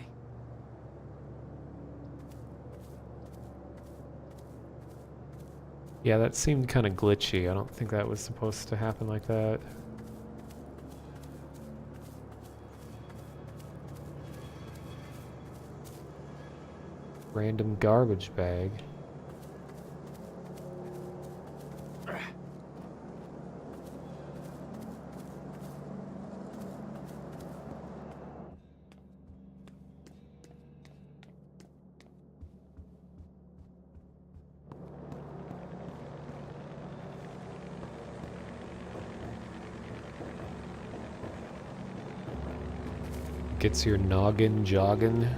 Yeah, that seemed kind of glitchy. I don't think that was supposed to happen like that. Random garbage bag. Gets your noggin jogging.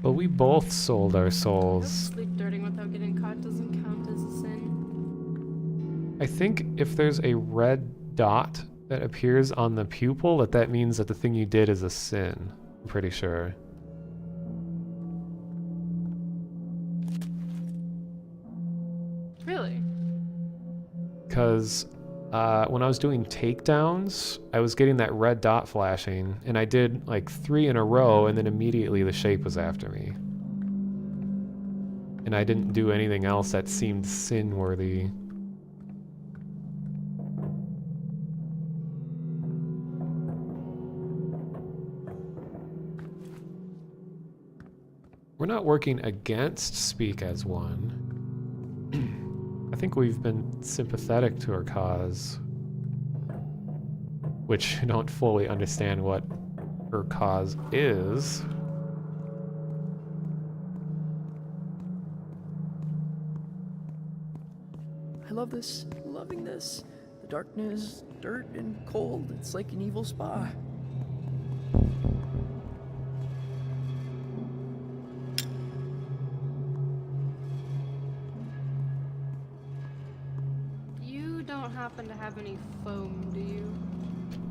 But we both sold our souls. Sleep dirting without getting caught doesn't count as a sin. I think if there's a red dot that appears on the pupil, that means that the thing you did is a sin. I'm pretty sure. Really? Because when I was doing takedowns, I was getting that red dot flashing, and I did like 3 in a row, and then immediately the shape was after me. And I didn't do anything else that seemed sin-worthy. We're not working against Speak as One. I think we've been sympathetic to her cause, which I don't fully understand what her cause is. I love this. Loving this. The darkness, dirt, and cold. It's like an evil spa. You don't happen to have any foam, do you?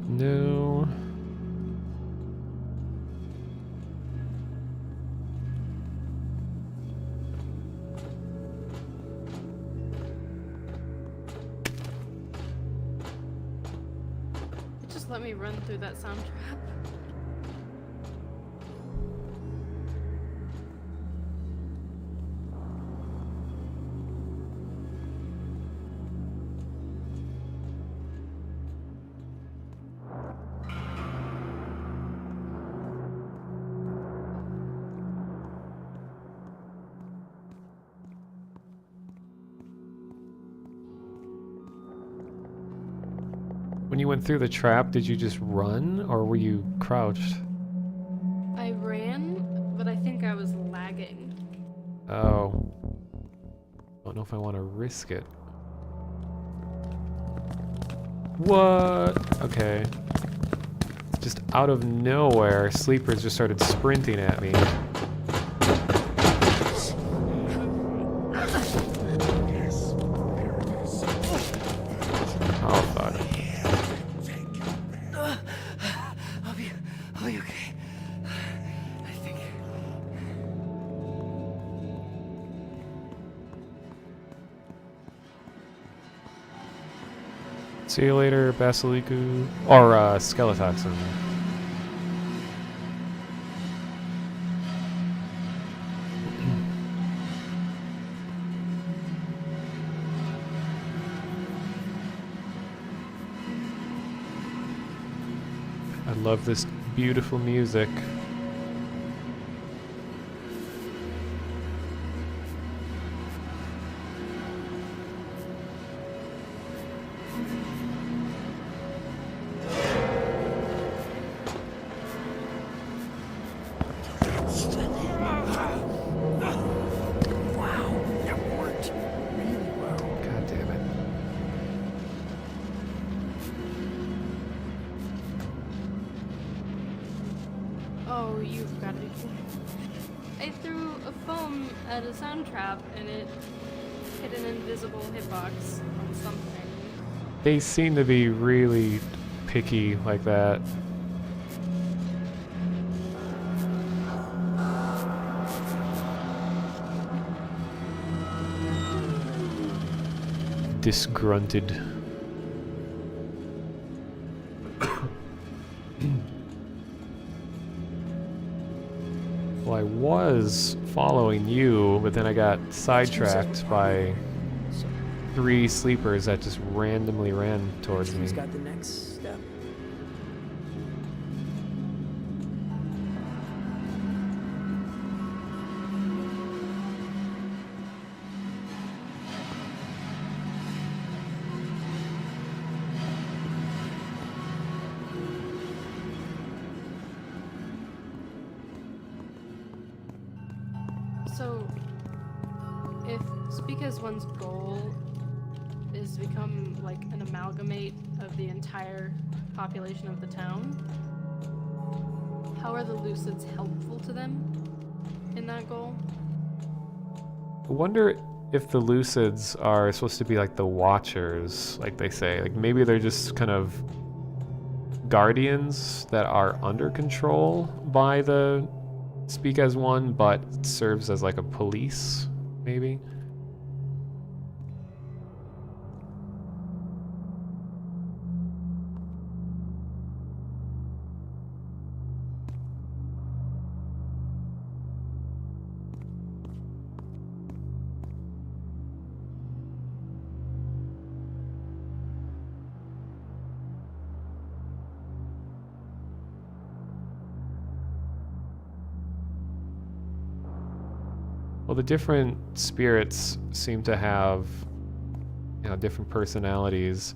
No. Just let me run through that sound trap. When you went through the trap, did you just run, or were you crouched? I ran, but I think I was lagging. Oh. Don't know if I want to risk it. What? Okay. Just out of nowhere, sleepers just started sprinting at me. Oh, fuck. I'll be okay. I think. See you later, Basiliku. Or, Skeletoxin. I love this beautiful music. Wow, that worked really well. God damn it. Oh, you've got it. I threw a foam at a sound trap and it hit an invisible hitbox on something. They seem to be really picky like that. Disgrunted. Well, I was following you, but then I got sidetracked by 3 sleepers that just randomly ran towards me. Who's got the next step? So, if Speak as One's goal is to become like an amalgamate of the entire population of the town, how are the Lucids helpful to them in that goal? I wonder if the Lucids are supposed to be like the Watchers, like they say. Like maybe they're just kind of guardians that are under control by the Speak as One, but serves as like a police, maybe. Well, the different spirits seem to have, you know, different personalities.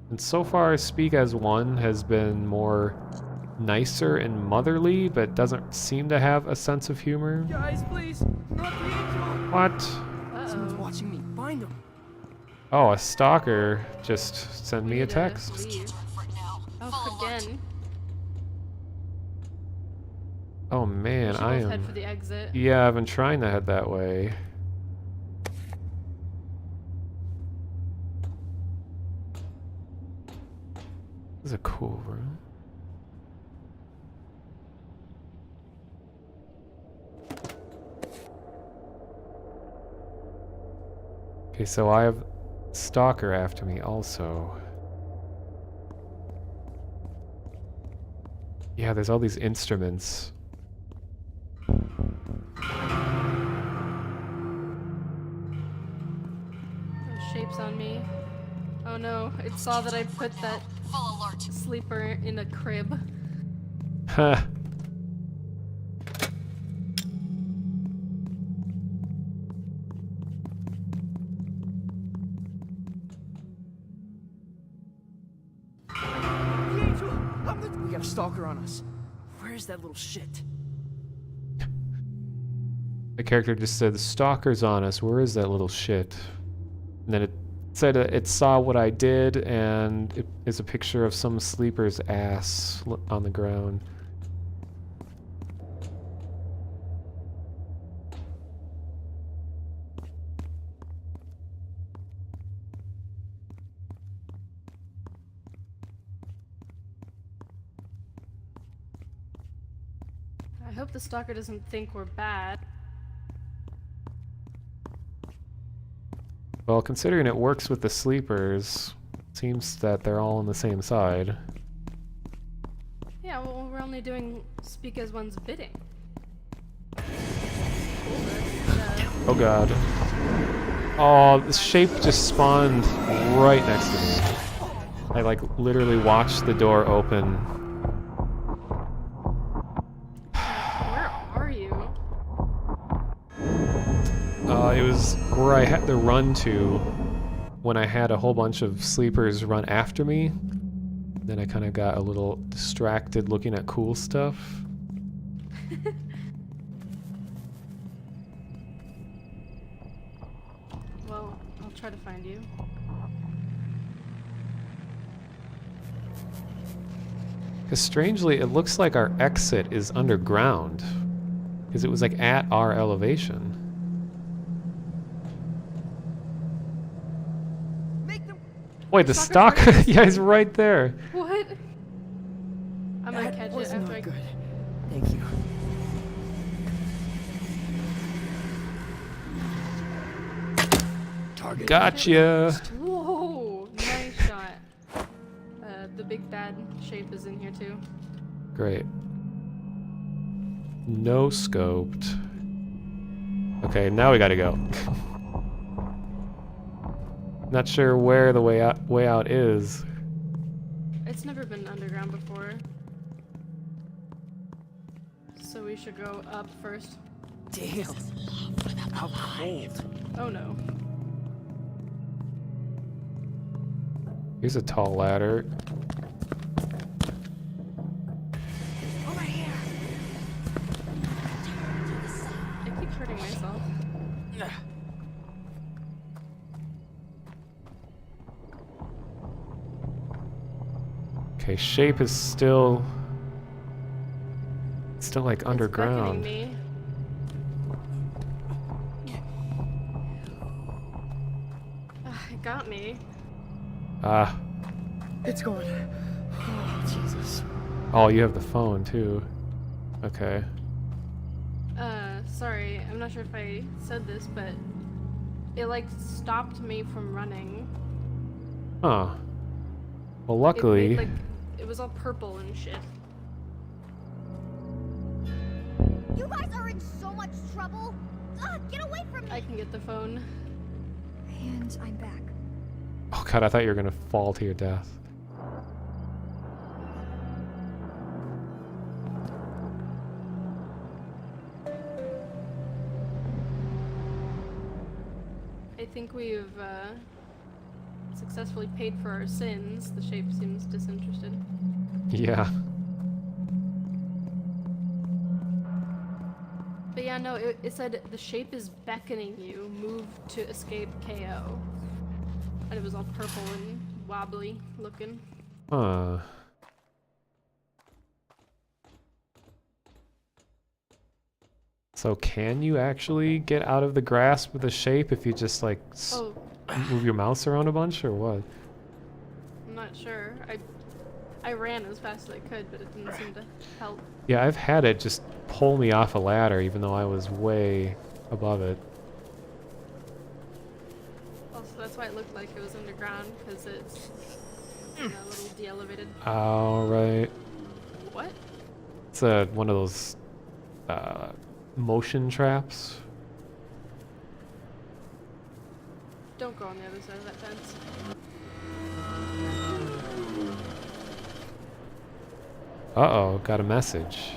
And so far, Speak as One has been more nicer and motherly, but doesn't seem to have a sense of humor. Guys, please, not the angel. What? Someone's watching me. Find them. Oh, a stalker just sent me a text. Oh, again. Oh man, I am. Head for the exit. Yeah, I've been trying to head that way. This is a cool room. Okay, so I have Stalker after me also. Yeah, there's all these instruments. Those shapes on me. Oh no, it saw that I put that sleeper in a crib. Ha. We got a stalker on us. Where's that little shit? The character just said, "The stalker's on us. Where is that little shit?" And then it said it saw what I did, and it is a picture of some sleeper's ass on the ground. I hope the stalker doesn't think we're bad. Well, considering it works with the sleepers, seems that they're all on the same side. Yeah, well, we're only doing Speak as One's bidding. Oh god. Oh, the shape just spawned right next to me. I like literally watched the door open. Where are you? It was where I had to run to when I had a whole bunch of sleepers run after me. Then I kind of got a little distracted looking at cool stuff. Well, I'll try to find you. Because strangely, it looks like our exit is underground. Because it was like at our elevation. Wait, the stalker? Yeah, he's right there. What? I'm gonna catch it after I... Good. Thank you. Target. Gotcha. Whoa, nice shot. The big bad shape is in here too. Great. No scoped. Okay, now we gotta go. Not sure where the way out is. It's never been underground before. So we should go up first. Damn. How cold. Oh no. Here's a tall ladder. It keeps hurting myself. Okay, shape is still like It's underground. beckoning me. It got me. Ah. It's going. Oh, Jesus. Oh, you have the phone too. Okay. Sorry, I'm not sure if I said this, but it like stopped me from running. Huh. Well, It luckily. made, like, it was all purple and shit. You guys are in so much trouble. Get away from me. I can get the phone. And I'm back. Oh god, I thought you were gonna fall to your death. I think we've successfully paid for our sins. The shape seems disinterested. Yeah. But yeah, no, it said the shape is beckoning you. Move to escape KO. And it was all purple and wobbly looking. Huh. So can you actually get out of the grasp of the shape if you just like move your mouse around a bunch or what? I'm not sure. I ran as fast as I could, but it didn't seem to help. Yeah, I've had it just pull me off a ladder even though I was way above it. Also, that's why it looked like it was underground, because it's a little de-elevated. Alright. What? It's one of those motion traps. Don't go on the other side of that fence. Uh-oh, got a message.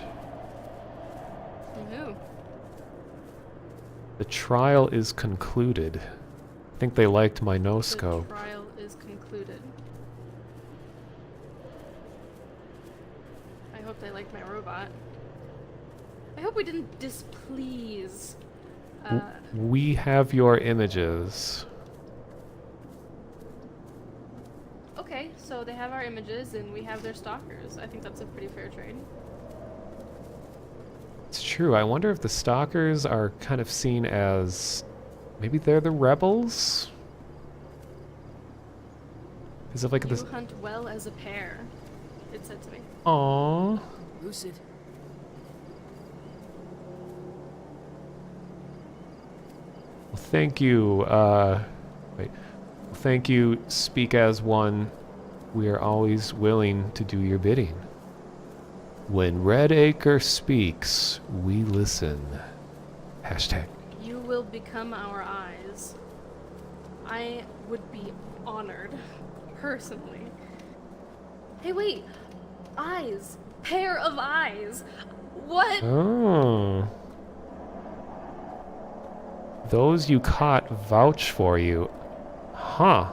From who? The trial is concluded. I think they liked my no-scope. The trial is concluded. I hope they liked my robot. I hope we didn't displease. We have your images. Okay, so they have our images and we have their stalkers. I think that's a pretty fair trade. It's true. I wonder if the stalkers are kind of seen as maybe they're the rebels? Is it like this? You hunt well as a pair, it said to me. Aww. Lucid. Well, thank you. Wait. Thank you, Speak as One. We are always willing to do your bidding. When Red Acre speaks, we listen. Hashtag. You will become our eyes. I would be honored, personally. Hey, wait! Eyes! Pair of eyes! What? Oh. Those you caught vouch for you. Huh.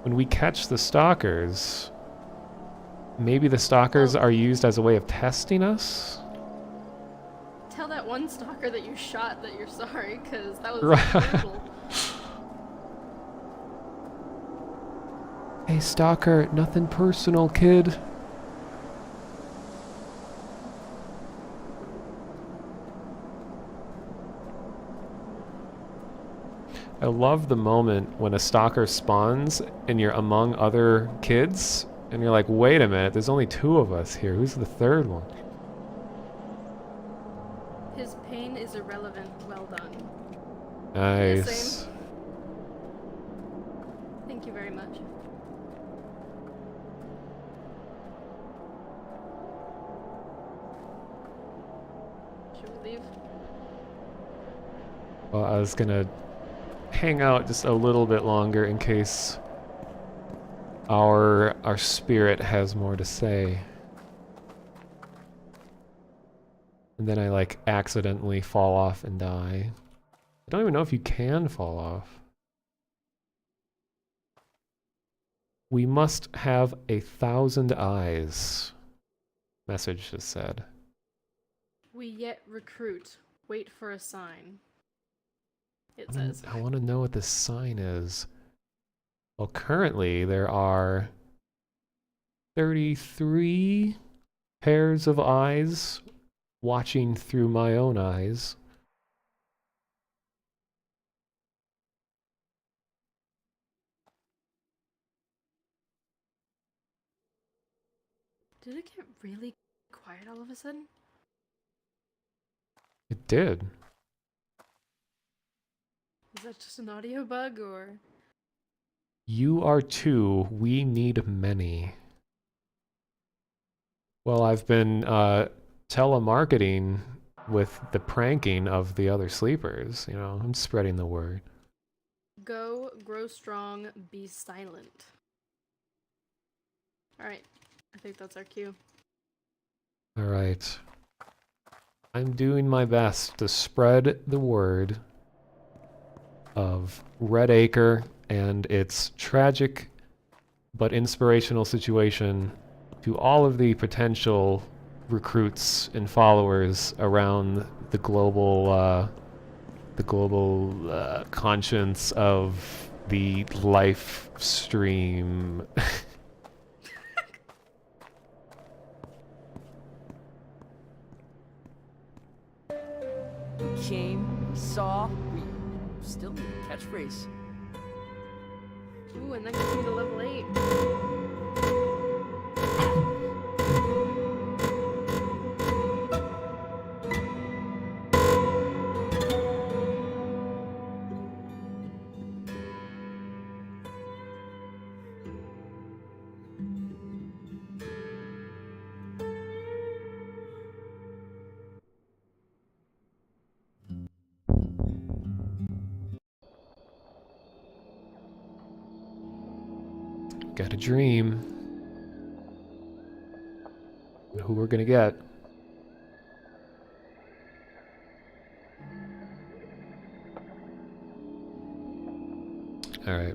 When we catch the stalkers, maybe the stalkers are used as a way of testing us? Tell that one stalker that you shot that you're sorry, because that was Right. brutal. Hey, stalker, nothing personal, kid. I love the moment when a stalker spawns and you're among other kids and you're like, wait a minute, there's only 2 of us here. Who's the 3rd one? His pain is irrelevant. Well done. Nice. Same. Thank you very much. Should we leave? Well, I was gonna hang out just a little bit longer in case our spirit has more to say. And then I like accidentally fall off and die. I don't even know if you can fall off. We must have 1,000 eyes. Message just said. We yet recruit. Wait for a sign. It says. I want to know what this sign is. Well, currently there are 33 pairs of eyes watching through my own eyes. Did it get really quiet all of a sudden? It did. Is that just an audio bug or? You are two, we need many. Well, I've been telemarketing with the pranking of the other sleepers. You know, I'm spreading the word. Go, grow strong, be silent. Alright, I think that's our cue. Alright. I'm doing my best to spread the word of Red Acre and its tragic but inspirational situation to all of the potential recruits and followers around the global conscience of the life stream. We came, we saw, we still need a catchphrase. Ooh, and that gets me to level 8. Got a dream. Who we're gonna get. Alright.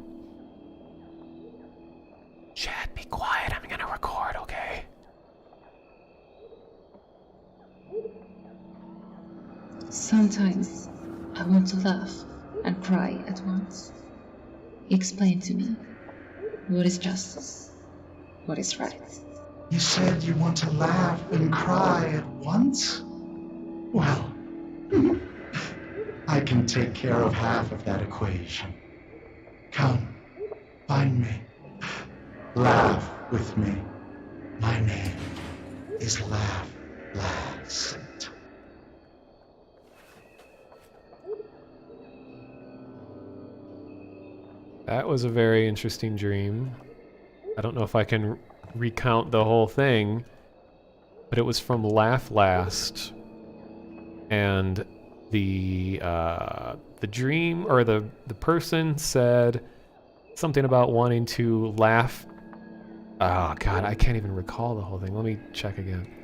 Chad, be quiet. I'm gonna record, okay? Sometimes I want to laugh and cry at once. Explain to me, what is justice? What is right? You said you want to laugh and cry at once? Well, I can take care of half of that equation. Come, find me. Laugh with me. My name is Laugh Last. That was a very interesting dream. I don't know if I can recount the whole thing, but it was from Laugh Last, and the dream, or the person said something about wanting to laugh. Oh god, I can't even recall the whole thing. Let me check again.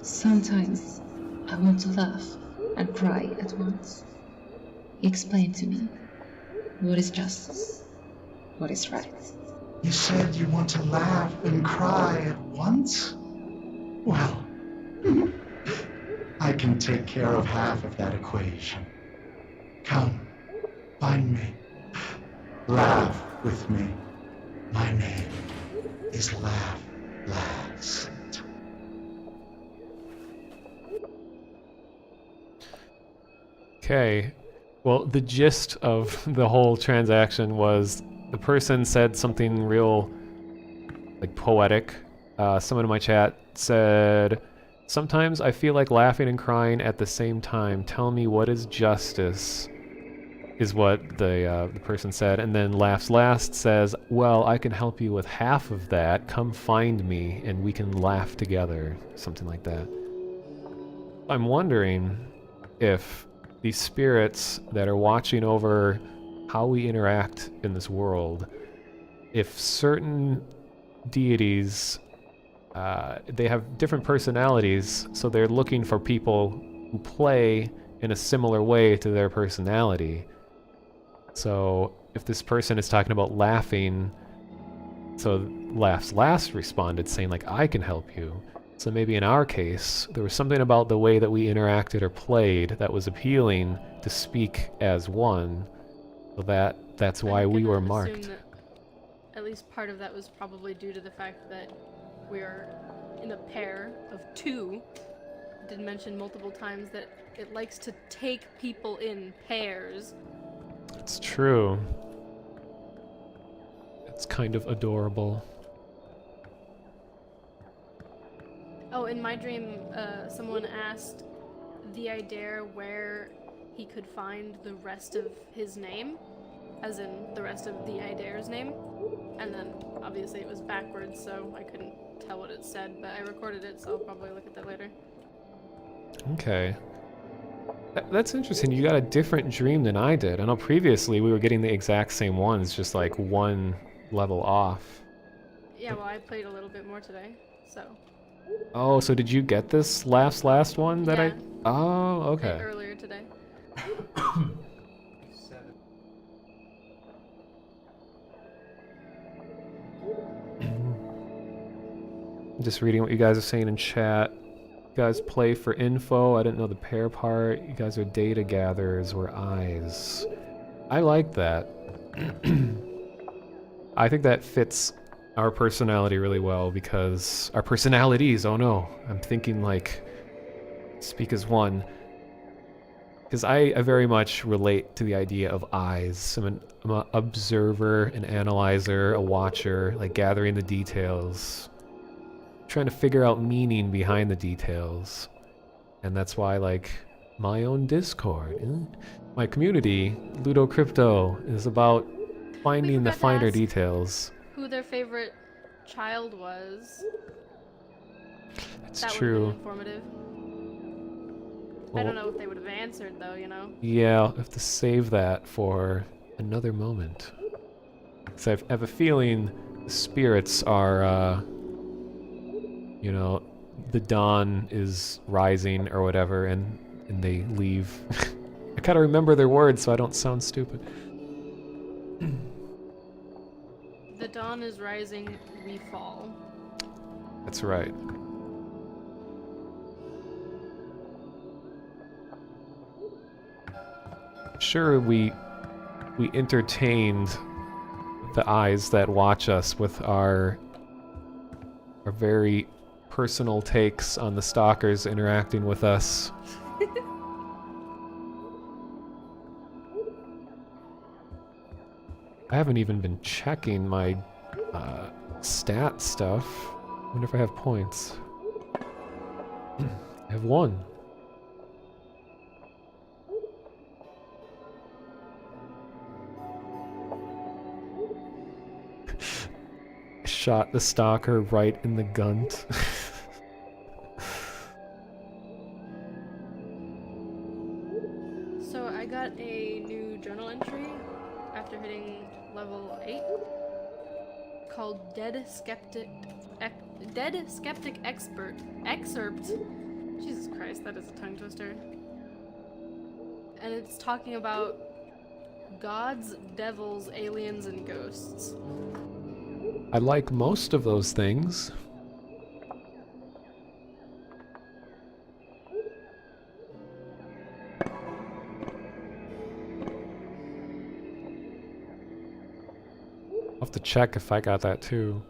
Sometimes I want to laugh and cry at once. Explain to me, what is justice? What is right? You said you want to laugh and cry at once? Well, I can take care of half of that equation. Come, find me. Laugh with me. My name is Laugh Last. Okay. Well, the gist of the whole transaction was the person said something real, like, poetic. Someone in my chat said, "Sometimes I feel like laughing and crying at the same time. Tell me, what is justice?" Is what the person said. And then Laughs Last says, "Well, I can help you with half of that. Come find me and we can laugh together." Something like that. I'm wondering if these spirits that are watching over how we interact in this world, if certain deities, they have different personalities, so they're looking for people who play in a similar way to their personality. So if this person is talking about laughing, so Laughs Last responded saying, like, I can help you. So maybe in our case, there was something about the way that we interacted or played that was appealing to speak as one. So that's why we were marked. Assume that at least part of that was probably due to the fact that we are in a pair of two. I did mention multiple times that it likes to take people in pairs. It's true. It's kind of adorable. Oh, in my dream, someone asked the Idare where he could find the rest of his name, as in the rest of the Idare's name, and then obviously it was backwards, so I couldn't tell what it said, but I recorded it, so I'll probably look at that later. Okay. That's interesting. You got a different dream than I did. I know previously we were getting the exact same ones, just like one level off. Yeah, well, I played a little bit more today, so. Oh, so did you get this last one that Yeah. Oh, okay. Earlier today. Just reading what you guys are saying in chat. You guys play for info. I didn't know the pair part. You guys are data gatherers. We're eyes. I like that. I think that fits our personality really well because our personalities, oh no, I'm thinking like speak as one. Because I very much relate to the idea of eyes. I'm an observer, an analyzer, a watcher, like gathering the details. Trying to figure out meaning behind the details. And that's why, like, my own Discord, my community, Ludo Crypto, is about finding the finer details. Who their favorite child was. That's that true. Would have been informative. I don't know if they would have answered, though, you know? Yeah, I'll have to save that for another moment. So I have a feeling the spirits are, you know, the dawn is rising or whatever, and they leave. I gotta remember their words so I don't sound stupid. The dawn is rising, we fall. That's right. Sure, we entertained the eyes that watch us with our very personal takes on the stalkers interacting with us. I haven't even been checking my stat stuff. I wonder if I have points. I have 1. Shot the stalker right in the gunt. So I got a new journal entry after hitting level 8 called Dead Skeptic Excerpt. Jesus Christ, that is a tongue twister. And it's talking about gods, devils, aliens, and ghosts. I like most of those things. I'll have to check if I got that too.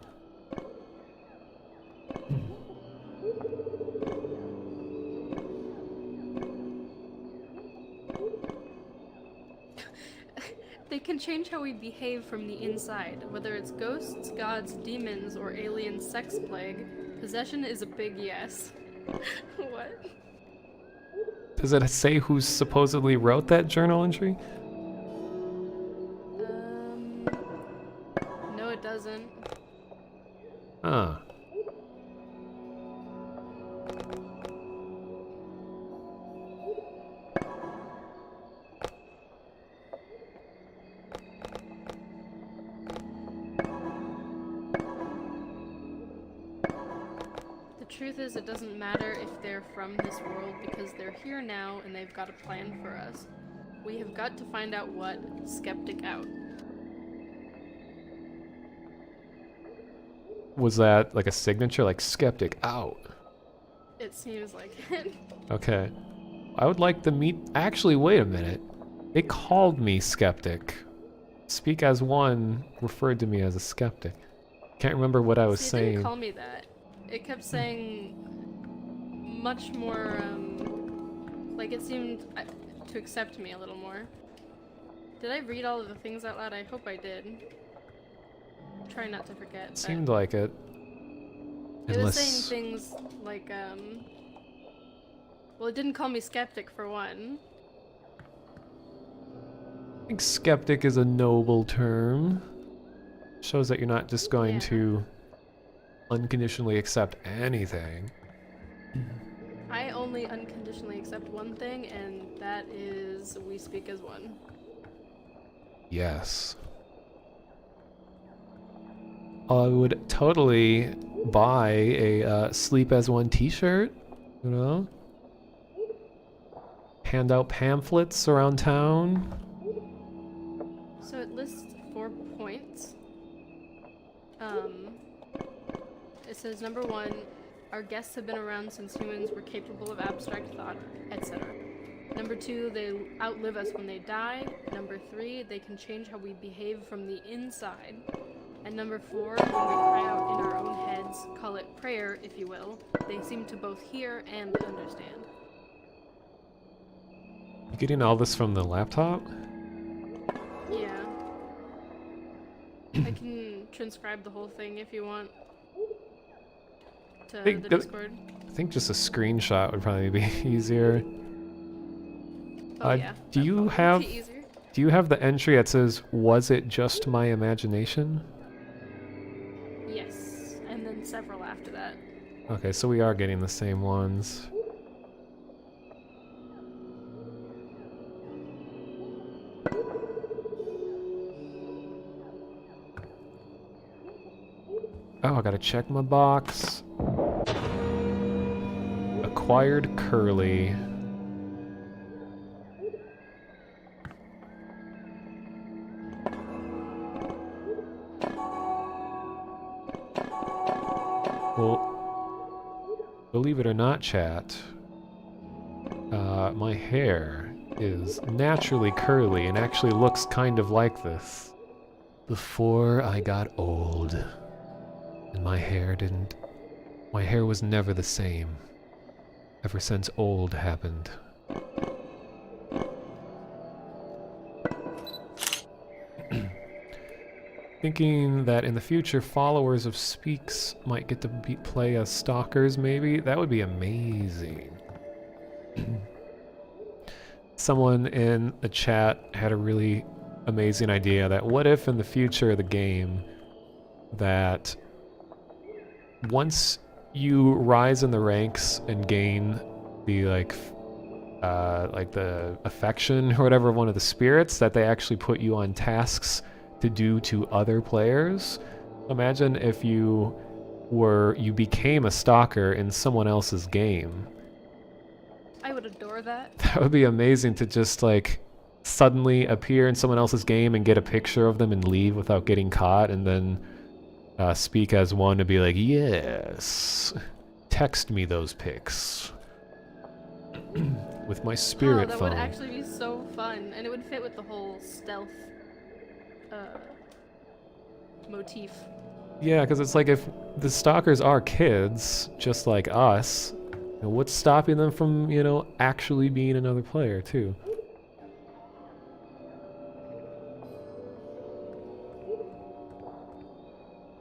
They can change how we behave from the inside, whether it's ghosts, gods, demons, or alien sex plague. Possession is a big yes. What? Does it say who supposedly wrote that journal entry? No, it doesn't. Huh. The truth is, it doesn't matter if they're from this world because they're here now and they've got a plan for us. We have got to find out what. Skeptic out. Was that like a signature, like skeptic out? It seems like it. Okay. I would like to meet... Actually, wait a minute. It called me skeptic. Speak as one referred to me as a skeptic. Can't remember what I was See, it saying. didn't call me that. It kept saying much more, like it seemed to accept me a little more. Did I read all of the things out loud? I hope I did. Try not to forget. It seemed like it. It was saying things like, well, it didn't call me skeptic for one. I think skeptic is a noble term. Shows that you're not just going to unconditionally accept anything. I only unconditionally accept one thing, and that is we speak as one. Yes. I would totally buy a sleep as one t-shirt, you know? Hand out pamphlets around town. So it lists 4 points. It says number 1, our guests have been around since humans were capable of abstract thought, etc. Number 2, they outlive us when they die. Number 3, they can change how we behave from the inside. And number 4, when we cry out in our own heads, call it prayer, if you will, they seem to both hear and understand. You getting all this from the laptop? Yeah. I can transcribe the whole thing if you want. To the Discord. I think just a screenshot would probably be easier. Oh yeah. Do you have the entry that says, "Was it just my imagination"? Yes, and then several after that. Okay, so we are getting the same ones. Oh, I gotta check my box. Acquired Curly. Well, believe it or not, chat, my hair is naturally curly and actually looks kind of like this. Before I got old, and my hair was never the same, ever since old happened. Thinking that in the future, followers of Speaks might get to play as stalkers, maybe? That would be amazing. Someone in the chat had a really amazing idea that what if in the future of the game that once you rise in the ranks and gain the like the affection or whatever of one of the spirits, that they actually put you on tasks to do to other players. Imagine if you became a stalker in someone else's game. I would adore that. That would be amazing to just like suddenly appear in someone else's game and get a picture of them and leave without getting caught, and then speak as one to be like, yes, text me those pics with my spirit that phone. would actually be so fun, and it would fit with the whole stealth motif. Yeah, because it's like if the stalkers are kids, just like us, you know, what's stopping them from, you know, actually being another player too?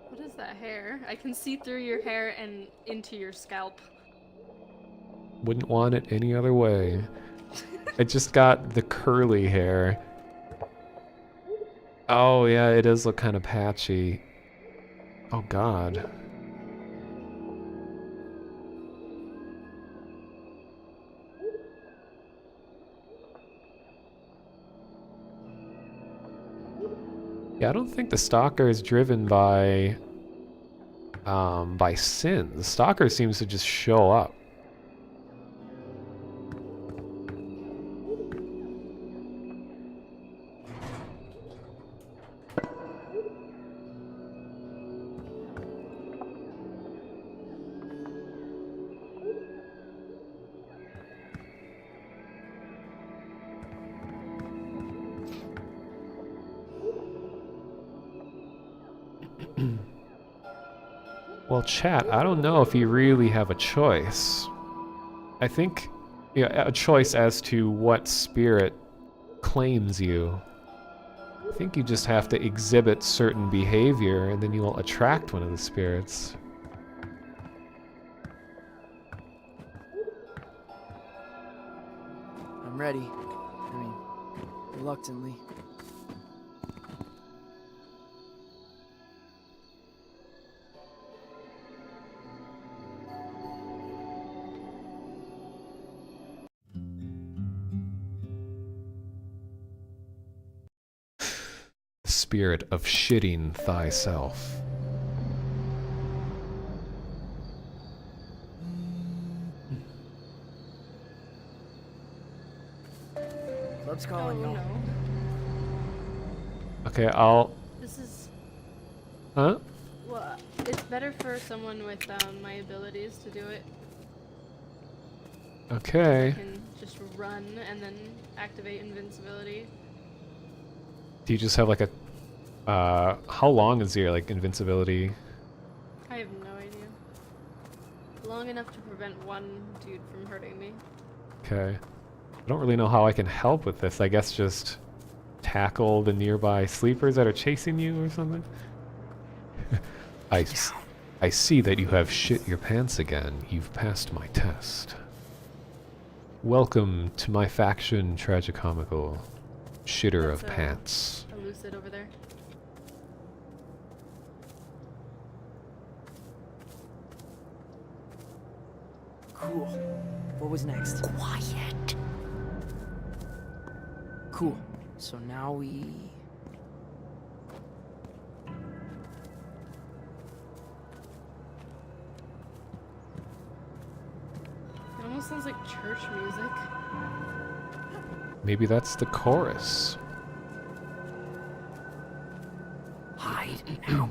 What is that hair? I can see through your hair and into your scalp. Wouldn't want it any other way. I just got the curly hair. Oh yeah, it does look kind of patchy. Oh god. Yeah, I don't think the stalker is driven by sin. The stalker seems to just show up. Well, chat, I don't know if you really have a choice. I think, a choice as to what spirit claims you. I think you just have to exhibit certain behavior and then you will attract one of the spirits. I'm ready. I mean, reluctantly. Spirit of shitting thyself. Club's calling you. No. Okay, I'll... This is... Huh? Well, it's better for someone with my abilities to do it. Okay. I can just run and then activate invincibility. Do you just have like a... how long is your, like, invincibility? I have no idea. Long enough to prevent one dude from hurting me. Okay. I don't really know how I can help with this. I guess just tackle the nearby sleepers that are chasing you or something? I see that you have shit your pants again. You've passed my test. Welcome to my faction, Tragicomical. Shitter of pants. A lucid over there. Cool. What was next? Quiet. Cool. So now we... It almost sounds like church music. Maybe that's the chorus. Hide now.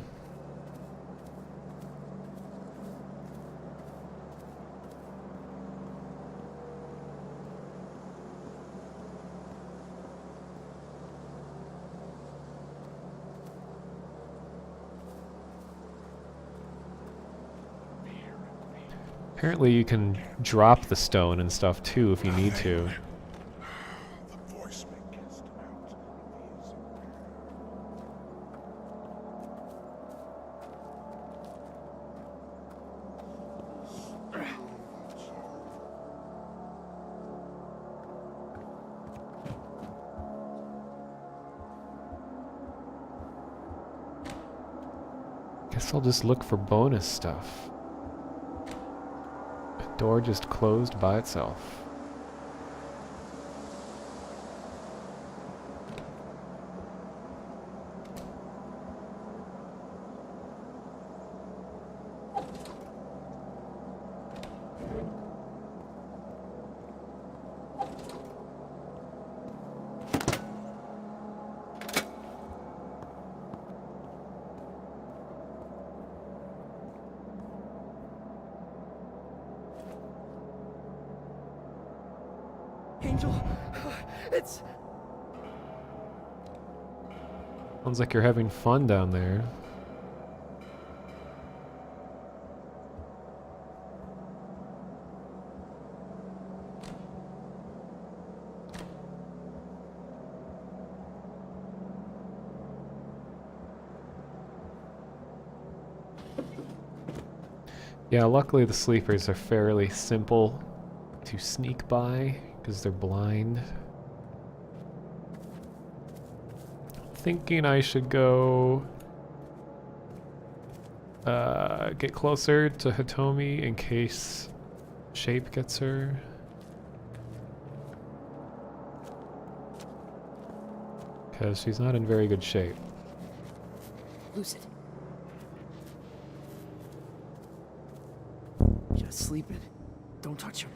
Apparently you can drop the stone and stuff too if you need to. Guess I'll just look for bonus stuff. Door just closed by itself. Angel, it's... Sounds like you're having fun down there. Yeah, luckily the sleepers are fairly simple to sneak by because they're blind. Thinking I should go get closer to Hitomi in case Shape gets her. Because she's not in very good shape. Lucid. Just sleeping. Don't touch him.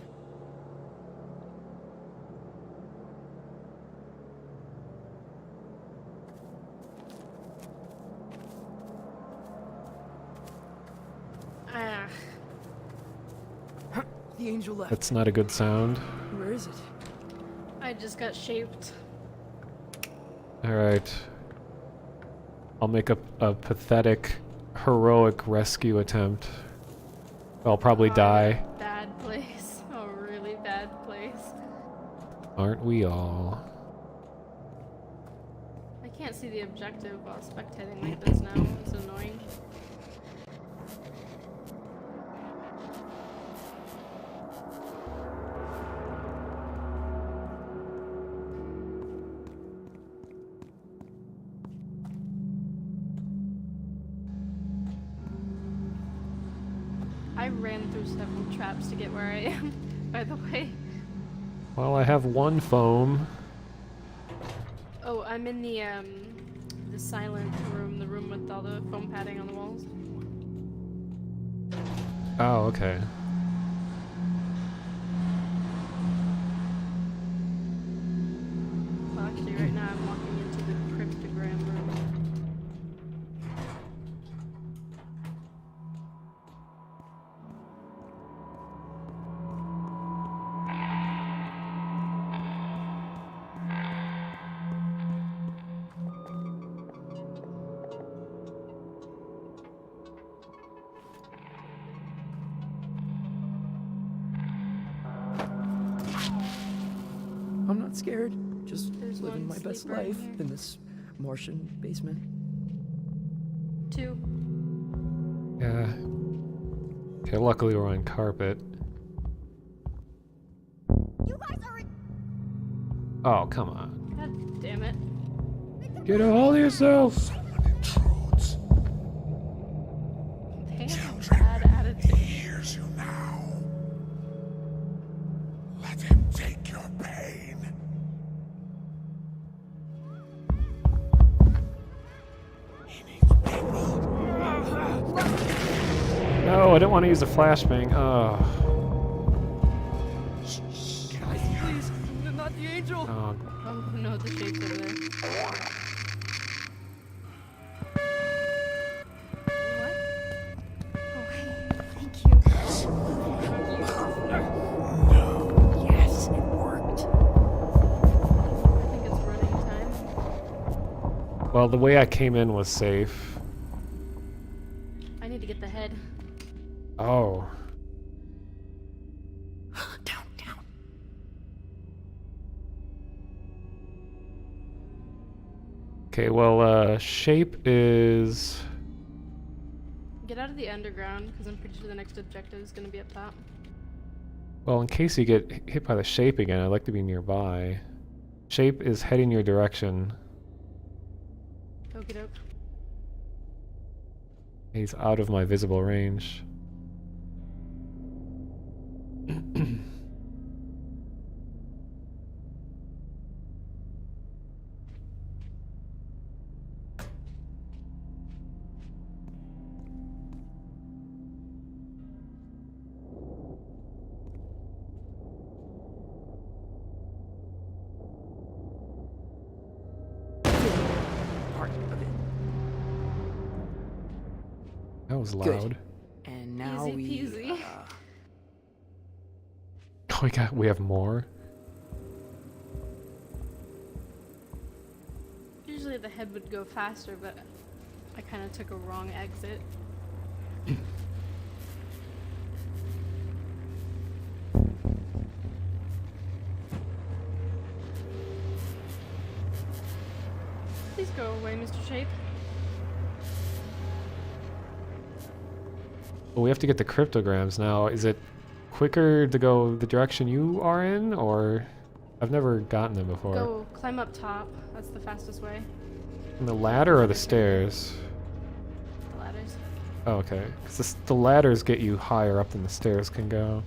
The angel left. That's not a good sound. Where is it? I just got shaped. Alright. I'll make a pathetic, heroic rescue attempt. I'll probably die. Bad place. A really bad place. Aren't we all? I can't see the objective while spectating like this now. It's annoying. I ran through several traps to get where I am, by the way. Well, I have one foam. Oh, I'm in the silent room, the room with all the foam padding on the walls. Oh, okay. Well, actually, right now I'm walking into the cryptogram room. I'm not scared. Just There's living one my best sleeper in life here. in this Martian basement. 2. Yeah. Okay, luckily we're on carpet. You guys are in. Oh, come on. God damn it. Get a hold of yourself! Someone intrudes. They have a Children, bad attitude. he hears you now. Let him take your pain. He needs people. No, I didn't want to use the flashbang. Oh. Guys, please, not the angel. Oh. Oh no, the shape's over there. What? Oh, hey, thank you. Yes, it worked. I think it's running time. Well, the way I came in was safe. I need to get the head. Oh. Down, down. Okay, well, shape is... Get out of the underground, because I'm pretty sure the next objective is going to be up top. Well, in case you get hit by the shape again, I'd like to be nearby. Shape is heading your direction. Okie doke. He's out of my visible range. Part of it. That was Good. loud. And now Easy we. peasy. Oh, we have more? Usually the head would go faster, but I kind of took a wrong exit. Please go away, Mr. Shape. Well, we have to get the cryptograms now. Is it quicker to go the direction you are in, or... I've never gotten them before. Go climb up top. That's the fastest way. And the ladder or the stairs? The ladders. Oh, okay. Because the ladders get you higher up than the stairs can go.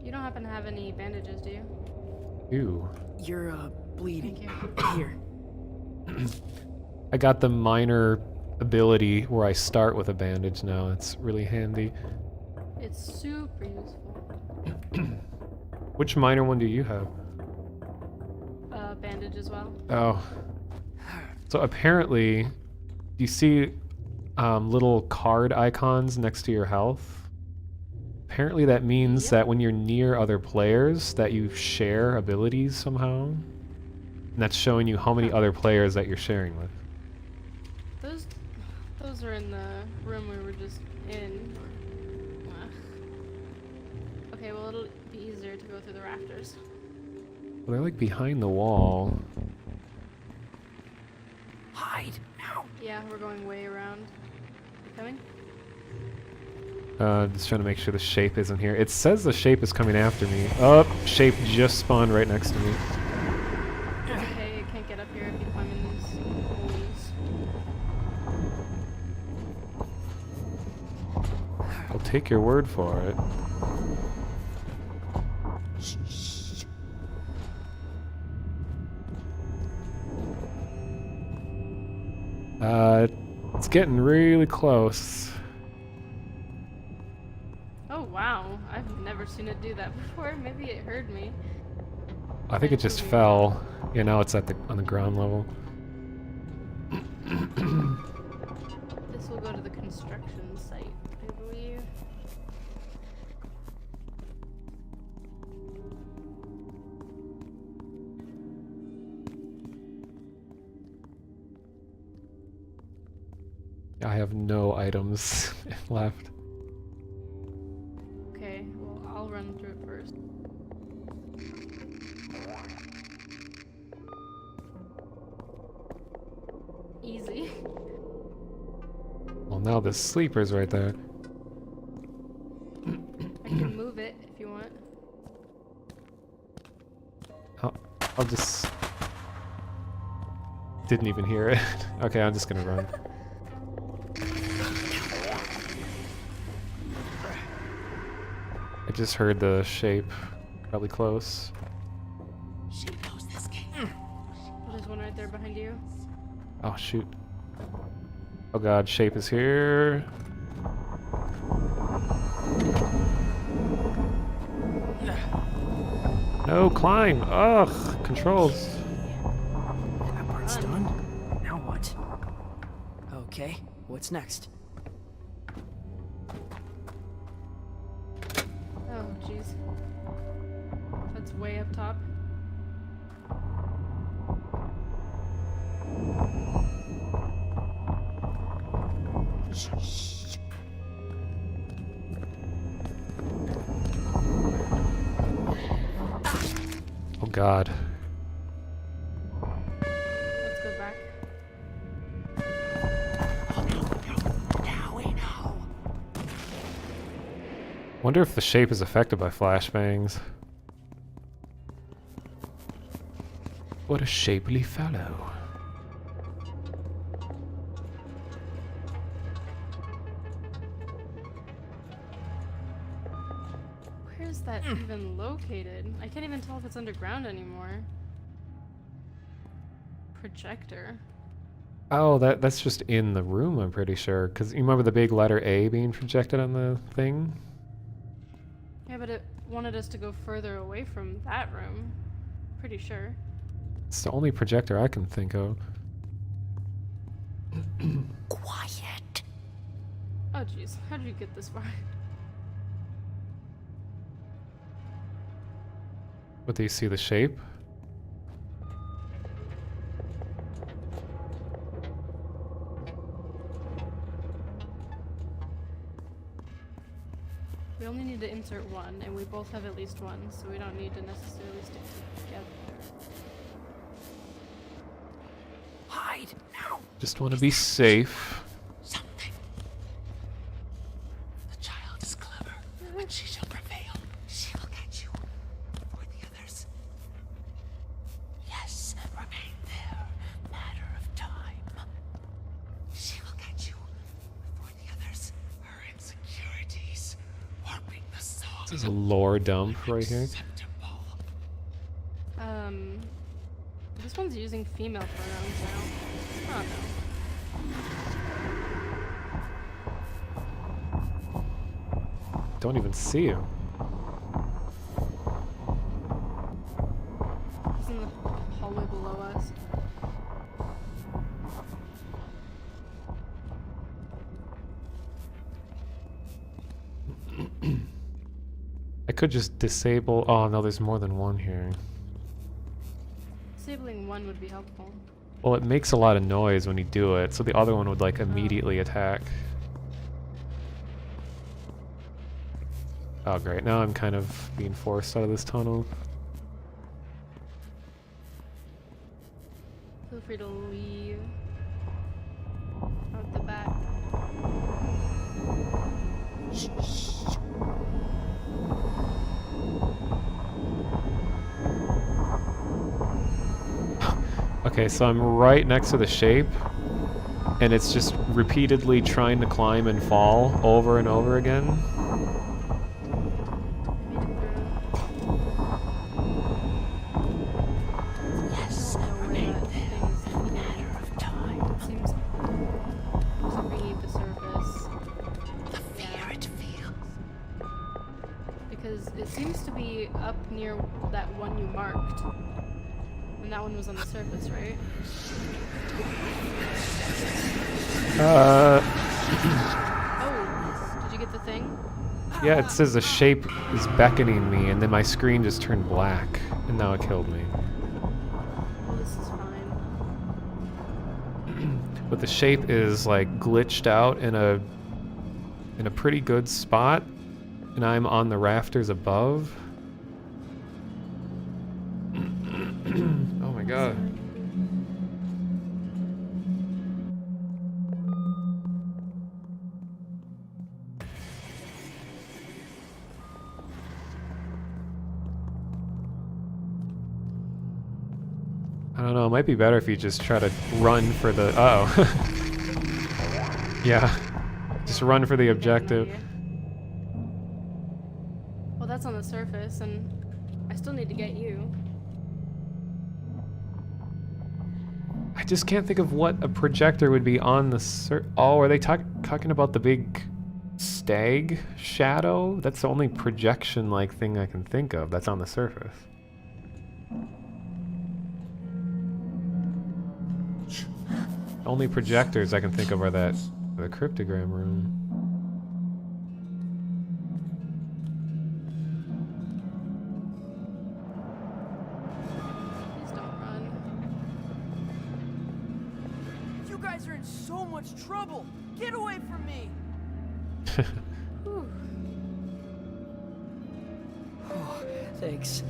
You don't happen to have any bandages, do you? Ew. You're bleeding. Thank you. Here. I got the minor ability where I start with a bandage now. It's really handy. It's super useful. Which minor one do you have? Bandage as well. Oh. So apparently, you see little card icons next to your health? Apparently that means that when you're near other players, that you share abilities somehow. And that's showing you how many other players that you're sharing with. Those are in the room we were just in. Ugh. Okay, well it'll be easier to go through the rafters. Well, they're like behind the wall. Hide now. Yeah, we're going way around. You coming? Just trying to make sure the shape isn't here. It says the shape is coming after me. Oh, shape just spawned right next to me. It's okay, it can't get up here if you climb in these holes. I'll take your word for it. It's getting really close. Oh wow, I've never seen it do that before. Maybe it heard me. I think it just fell. Yeah, now it's on the ground level. This will go to the construction site, I believe. I have no items left. Okay, well I'll run through it first. Easy. Well, now the sleeper's right there. I can move it if you want. I'll just... Didn't even hear it. Okay, I'm just gonna run. I just heard the shape. Probably close. She knows this game. There's one right there behind you. Oh, shoot. Oh god, shape is here. No, climb! Ugh, controls. That part's done. Now what? Okay, what's next? Oh, jeez. That's way up top. Oh god. Let's go back. Now we know. Wonder if the shape is affected by flashbangs. What a shapely fellow. Where's that even located? I can't even tell if it's underground anymore. Projector. Oh, that's just in the room, I'm pretty sure. Because you remember the big letter A being projected on the thing? Yeah, but it wanted us to go further away from that room. Pretty sure. It's the only projector I can think of. Quiet. Oh jeez, how did you get this far? But do you see the shape? We only need to insert one, and we both have at least one, so we don't need to necessarily stick together. Hide now. Just want to be safe. Something. The child is clever, and she shall prevail. She will get you. For the others. Yes, remain there. Matter of time. She will get you. For the others, her insecurities, warping the soul. This is a lore dump right here. This one's using female pronouns now. Oh no. Don't even see him. He's in the hallway below us. I could just disable... Oh no, there's more than one here. Disabling one would be helpful. Well, it makes a lot of noise when you do it, so the other one would like immediately attack. Oh great, now I'm kind of being forced out of this tunnel. Feel free to leave out the back. Okay, so I'm right next to the shape, and it's just repeatedly trying to climb and fall over and over again. Yes, make this a matter of time. Seems to be the surface. The fear it feels. Because it seems to be up near that one you marked. And that one was on the surface, right? Uh, Oh, did you get the thing? yeah, it says a shape is beckoning me, and then my screen just turned black, and now it killed me. Well, this is fine. But the shape is like glitched out in a pretty good spot, and I'm on the rafters above. Oh my god. I don't know, it might be better if you just try to run for the... Uh-oh. Yeah. Just run for the objective. Well, that's on the surface, and I still need to get you. I just can't think of what a projector would be on the Oh, are they talking about the big stag shadow? That's the only projection-like thing I can think of that's on the surface. Only projectors I can think of are the cryptogram room. Please don't run. You guys are in so much trouble. Get away from me. Whew. Oh, thanks.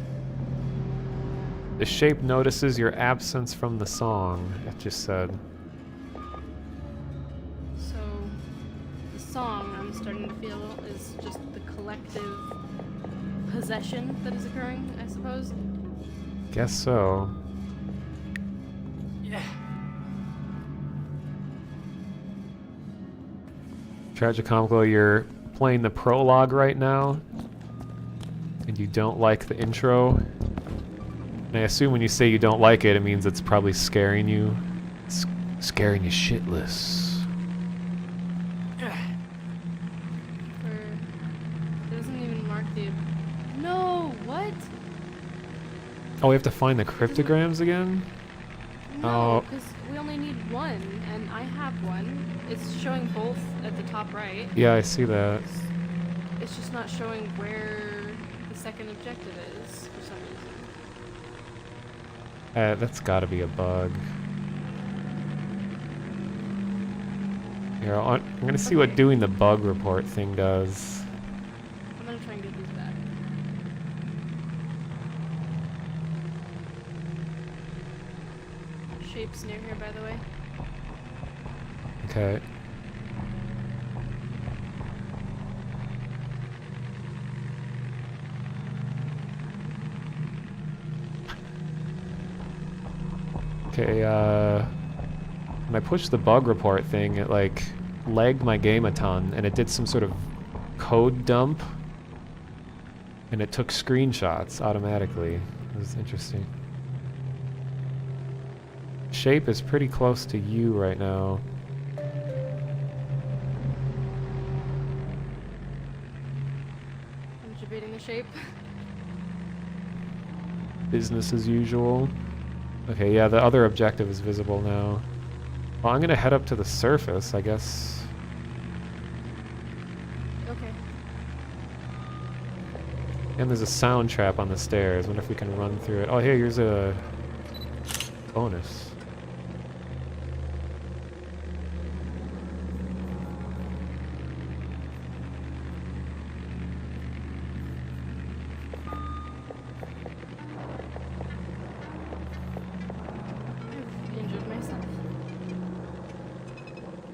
The shape notices your absence from the song, it just said. So, the song I'm starting to feel is just the collective possession that is occurring, I suppose. Guess so. Yeah. Tragicomical, you're playing the prologue right now, and you don't like the intro. And I assume when you say you don't like it, it means it's probably scaring you. It's scaring you shitless. It doesn't even mark the... No! What? Oh, we have to find the cryptograms again? No, because we only need one, and I have one. It's showing both at the top right. Yeah, I see that. It's just not showing where the second objective is, for some reason. That's gotta be a bug. Here, I'm gonna see what doing the bug report thing does. I'm gonna try and get these back. Shapes near here, by the way. Okay. Okay, when I pushed the bug report thing, it like lagged my game a ton, and it did some sort of code dump, and it took screenshots automatically. It was interesting. Shape is pretty close to you right now. I'm debating the shape. Business as usual. Okay, yeah, the other objective is visible now. Well, I'm gonna head up to the surface, I guess. Okay. And there's a sound trap on the stairs. Wonder if we can run through it. Oh, hey, here's a bonus.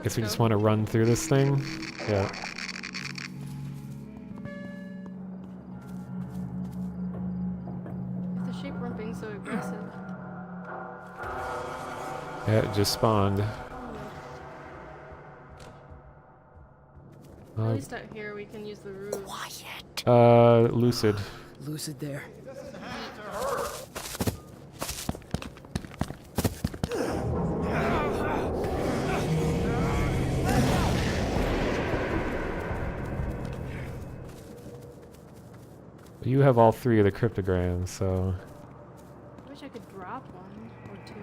Guess we just want to run through this thing. Yeah. If the shape weren't being so aggressive. Yeah, it just spawned. At least out here we can use the roof. Lucid. Lucid there. You have all 3 of the cryptograms, so... I wish I could drop one or 2.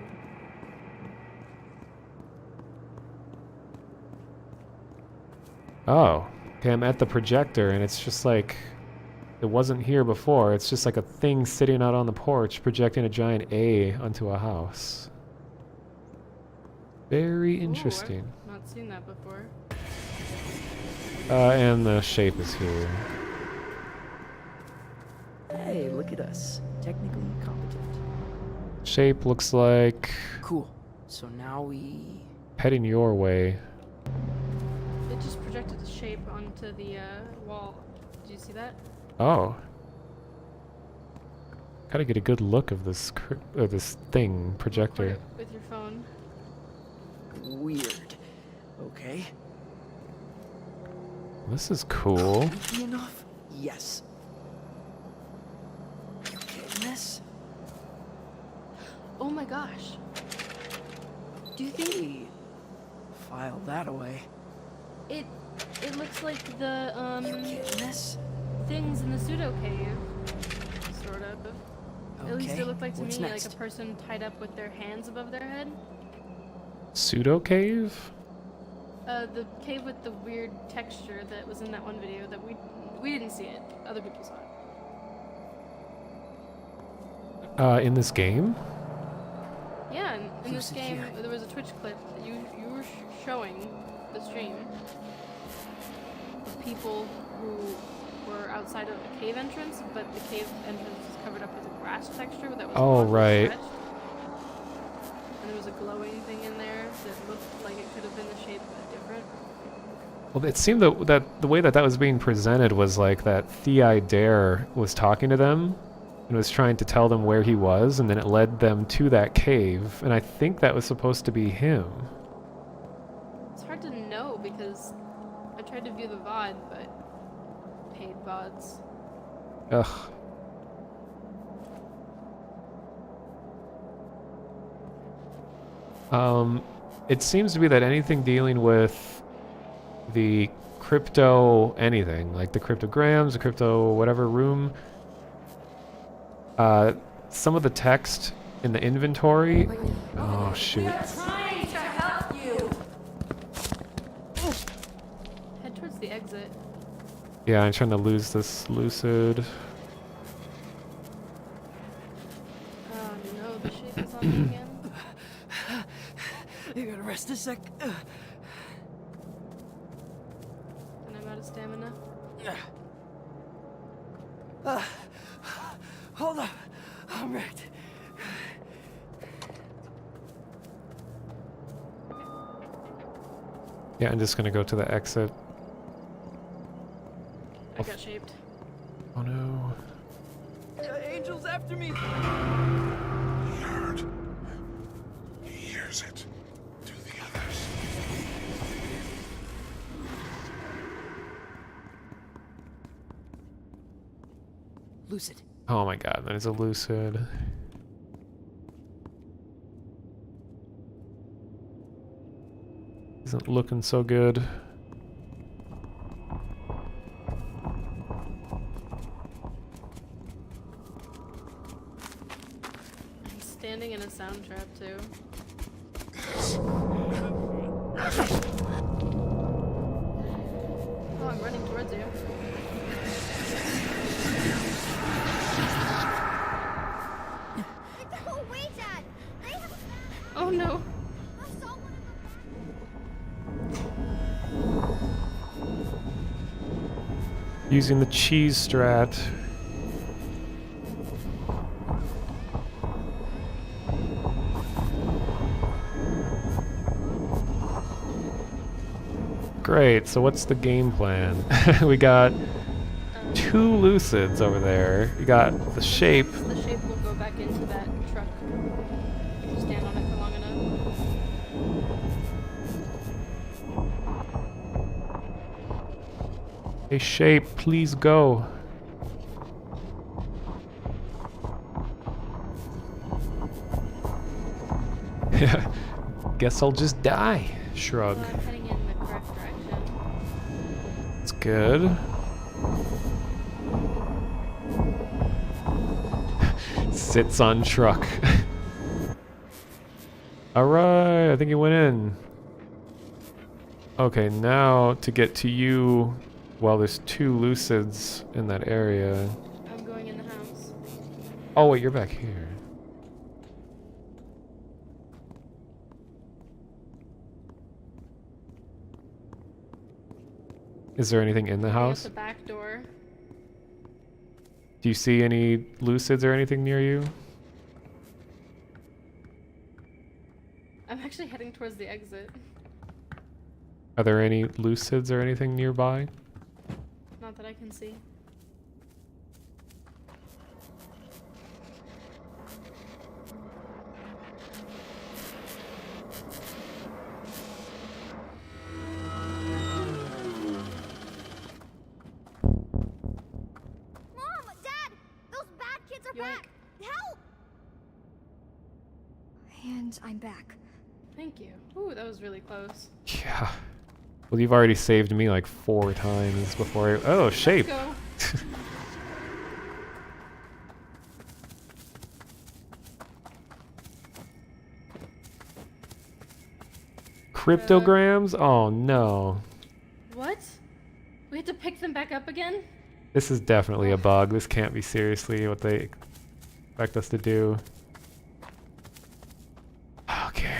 Oh. Okay, I'm at the projector, and it's just like... It wasn't here before. It's just like a thing sitting out on the porch, projecting a giant A onto a house. Very interesting. Ooh, I've not seen that before. And the shape is here. Hey, look at us. Technically competent. Shape looks like... Cool. So now we... heading your way. It just projected a shape onto the wall. Did you see that? Oh. Gotta get a good look of this this thing, projector. Record it with your phone. Weird. Okay. This is cool. Creepy enough? Yes. You getting this? Oh my gosh. Do you think Hey. File that away. it looks like the You getting this? things in the pseudo cave? Sort of. At least Okay, it looked like to what's me next? like a person tied up with their hands above their head. Pseudo cave? The cave with the weird texture that was in that one video that we didn't see it. Other people saw it. In this game? Yeah, in this Who's game here? there was a Twitch clip that you were showing the stream of people who were outside of the cave entrance, but the cave entrance was covered up with a grass texture that was Oh, long and right. stretched. And there was a glowing thing in there that looked like it could have been the shape of a different. Well, it seemed that the way that was being presented was like that Thei Dare was talking to them and was trying to tell them where he was, and then it led them to that cave, and I think that was supposed to be him. It's hard to know because I tried to view the VOD, but paid VODs. Ugh. It seems to be that anything dealing with the crypto anything, like the cryptograms, the crypto whatever room, some of the text in the inventory... Oh, shoot. Trying to help you. Head towards the exit. Yeah, I'm trying to lose this lucid. Oh no, the shape is on me again. You gotta rest a sec. And I'm out of stamina. Hold up. I'm wrecked. Yeah, I'm just gonna go to the exit. I got shaped. Oh no. Angel's after me. He heard. He hears it. Do the others. Lucid. Oh my god, that is a lucid. Isn't looking so good. I'm standing in a sound trap too. Oh, I'm running towards you. Oh, wait, Dad! They have a Oh no. assault one Using the cheese strat. Great, so what's the game plan? We got 2 lucids over there. We got the shape. The shape will go back into that truck if you stand on it for long enough. Hey, shape, please go. Guess I'll just die. Shrug. Well, I'm heading in the correct direction. It's good. Sits on truck. Alright, I think he went in. Okay, now to get to you, well, there's 2 lucids in that area. I'm going in the house. Oh wait, you're back here. Is there anything in the house? The back door. Do you see any lucids or anything near you? I'm actually heading towards the exit. Are there any lucids or anything nearby? Not that I can see. Mom! Dad! Those bad kids are back! Help! And I'm back. Thank you. Ooh, that was really close. Yeah. Well, you've already saved me like 4 times before I... Oh, shape! Let's go. Cryptograms? Oh no. What? We had to pick them back up again? This is definitely a bug. This can't be seriously what they expect us to do. Okay.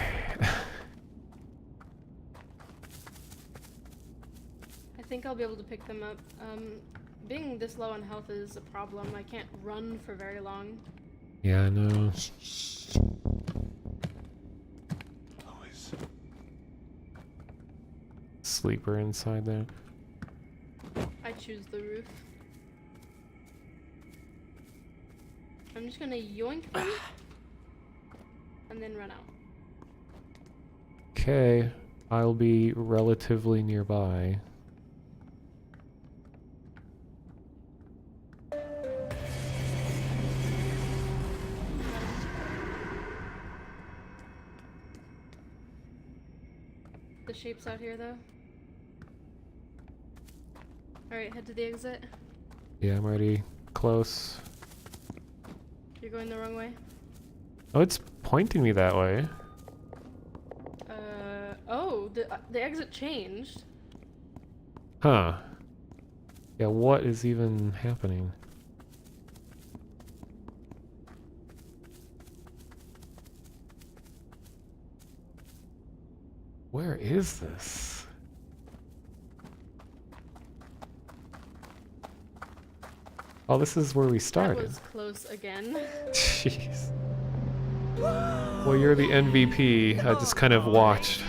I think I'll be able to pick them up. Being this low on health is a problem. I can't run for very long. Yeah, I know. Sleeper inside there. I choose the roof. I'm just gonna yoink them and then run out. Okay, I'll be relatively nearby. The shape's out here though. Alright, head to the exit. Yeah, I'm already close. You're going the wrong way. Oh, it's pointing me that way. Oh, the exit changed. Huh. Yeah, what is even happening? Where is this? Oh, this is where we started. That was close again. Jeez. Well, you're the MVP. I just kind of watched.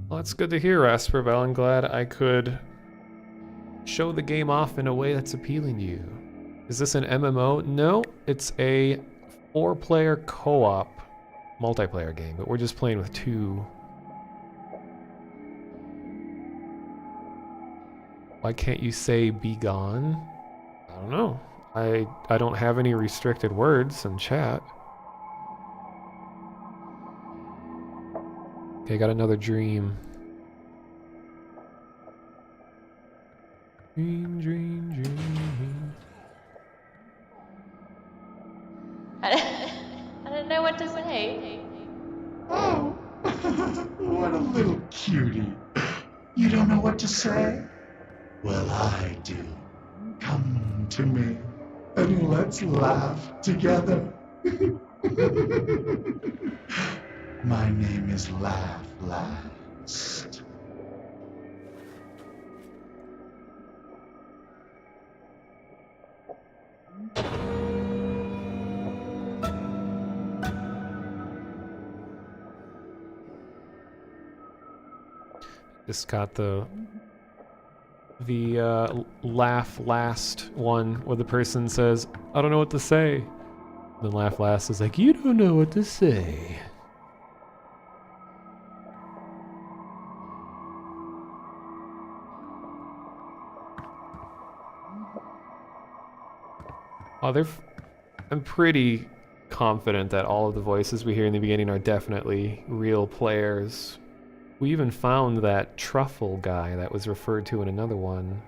Well, that's good to hear, Asperbell. I'm glad I could show the game off in a way that's appealing to you. Is this an MMO? No, it's a 4-player co-op multiplayer game, but we're just playing with 2. Why can't you say be gone? I don't know. I don't have any restricted words in chat. Okay, got another dream. Dream, dream, dream. I don't know what to say. Oh, what a little cutie. You don't know what to say? Well, I do. Come to me, and let's laugh together. My name is Laugh Last. Just got the laugh last one where the person says, I don't know what to say. And then laugh last is like, you don't know what to say. Oh, I'm pretty confident that all of the voices we hear in the beginning are definitely real players. We even found that truffle guy that was referred to in another one.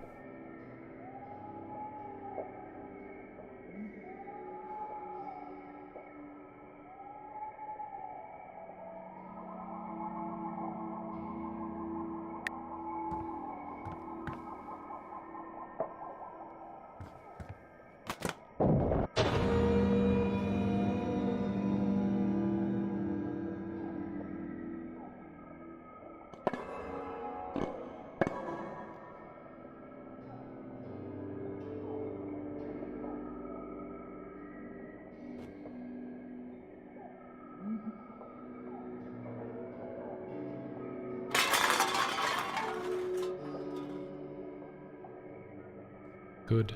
Good.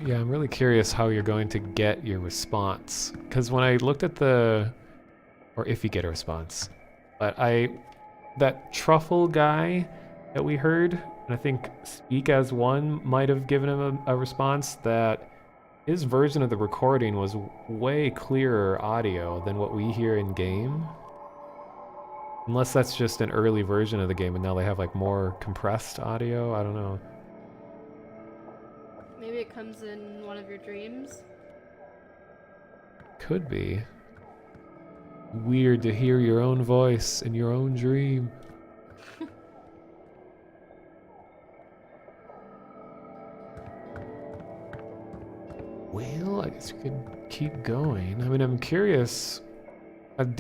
Yeah, I'm really curious how you're going to get your response. Because when I looked at or if you get a response, but that truffle guy that we heard, and I think Speak as One might have given him a response, that his version of the recording was way clearer audio than what we hear in game. Unless that's just an early version of the game and now they have like more compressed audio, I don't know. Maybe it comes in one of your dreams? Could be. Weird to hear your own voice in your own dream. Well, I guess we could keep going. I mean, I'm curious.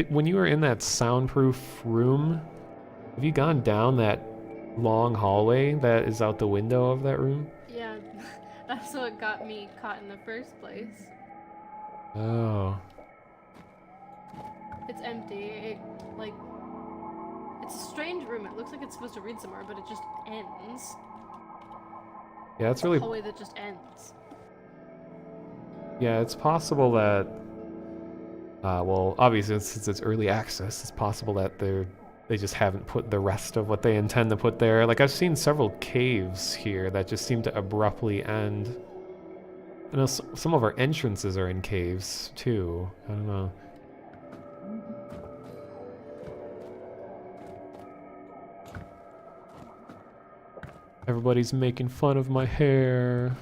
When you were in that soundproof room, have you gone down that long hallway that is out the window of that room? Yeah, that's what got me caught in the first place. Oh. It's empty. It's a strange room. It looks like it's supposed to read somewhere, but it just ends. Yeah, it's really... a hallway that just ends. Yeah, it's possible that... well, obviously, since it's early access, it's possible that they just haven't put the rest of what they intend to put there. Like, I've seen several caves here that just seem to abruptly end. I know some of our entrances are in caves, too. I don't know. Everybody's making fun of my hair.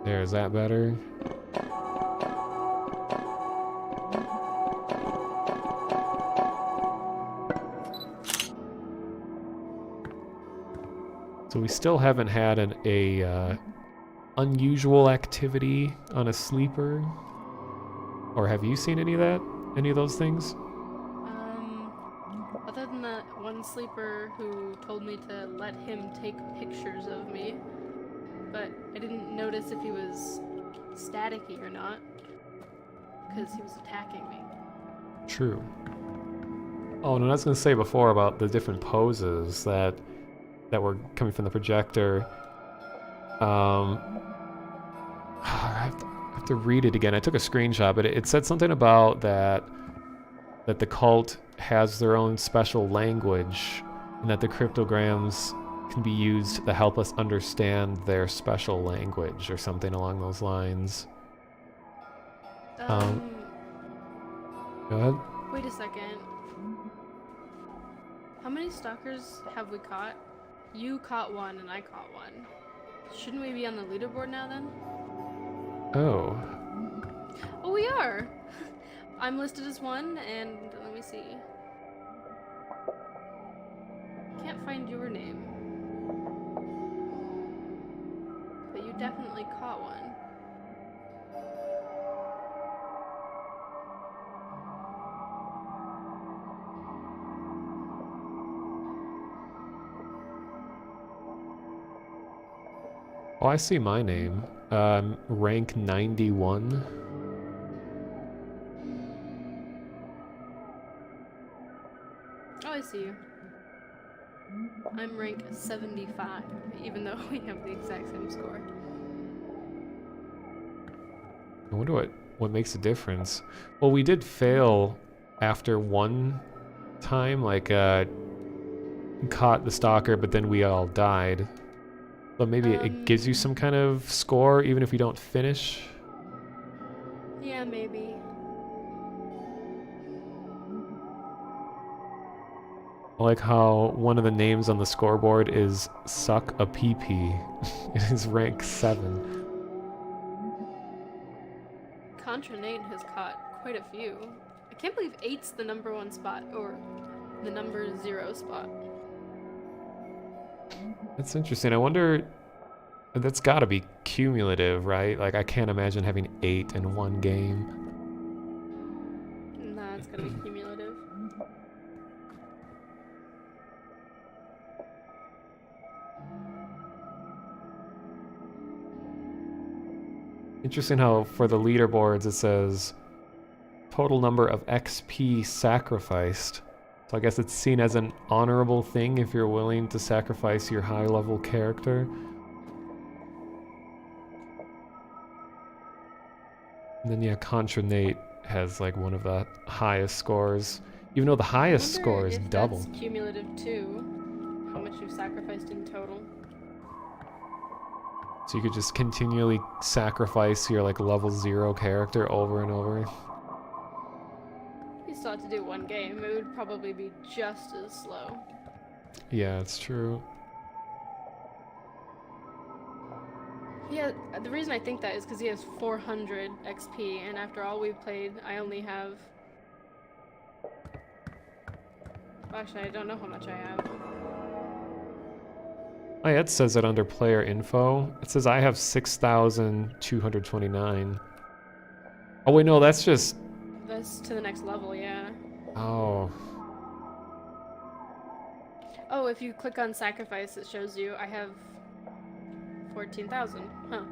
There, is that better? So we still haven't had an unusual activity on a sleeper, or have you seen any of that? Any of those things? Other than that one sleeper who told me to let him take pictures of me, but I didn't notice if he was staticky or not, because he was attacking me. True. Oh, and I was going to say before about the different poses that were coming from the projector. I have to read it again. I took a screenshot, but it said something about that the cult has their own special language, and that the cryptograms can be used to help us understand their special language or something along those lines. Go ahead. Wait a second. How many stalkers have we caught? You caught one and I caught one. Shouldn't we be on the leaderboard now then? Oh. Oh, we are! I'm listed as one, and let me see. Can't find your name. But you definitely caught one. Oh, I see my name. Rank 91. Oh, I see you. I'm rank 75, even though we have the exact same score. I wonder what makes a difference. Well, we did fail after one time, like, caught the stalker, but then we all died. So maybe it gives you some kind of score, even if we don't finish? Yeah, maybe. I like how one of the names on the scoreboard is Suck a PP. It is rank 7. Contra Nate has caught quite a few. I can't believe 8's the #1 spot, or the number 0 spot. That's interesting. I wonder, that's gotta be cumulative, right? Like, I can't imagine having 8 in one game. Nah, it's gotta be cumulative. Interesting how for the leaderboards it says total number of XP sacrificed. So I guess it's seen as an honorable thing if you're willing to sacrifice your high-level character. And then yeah, Contra Nate has like one of the highest scores. Even though the highest score is double. That's cumulative too. How much you've sacrificed in total. So you could just continually sacrifice your like level 0 character over and over. If you still had to do one game, it would probably be just as slow. Yeah, it's true. Yeah, the reason I think that is because he has 400 XP, and after all we've played, I only have... Actually, I don't know how much I have. Oh, yeah, it says it under player info. It says I have 6,229. Oh wait, no, that's just... That's to the next level, yeah. Oh. Oh, if you click on sacrifice, it shows you I have 14,000. Huh.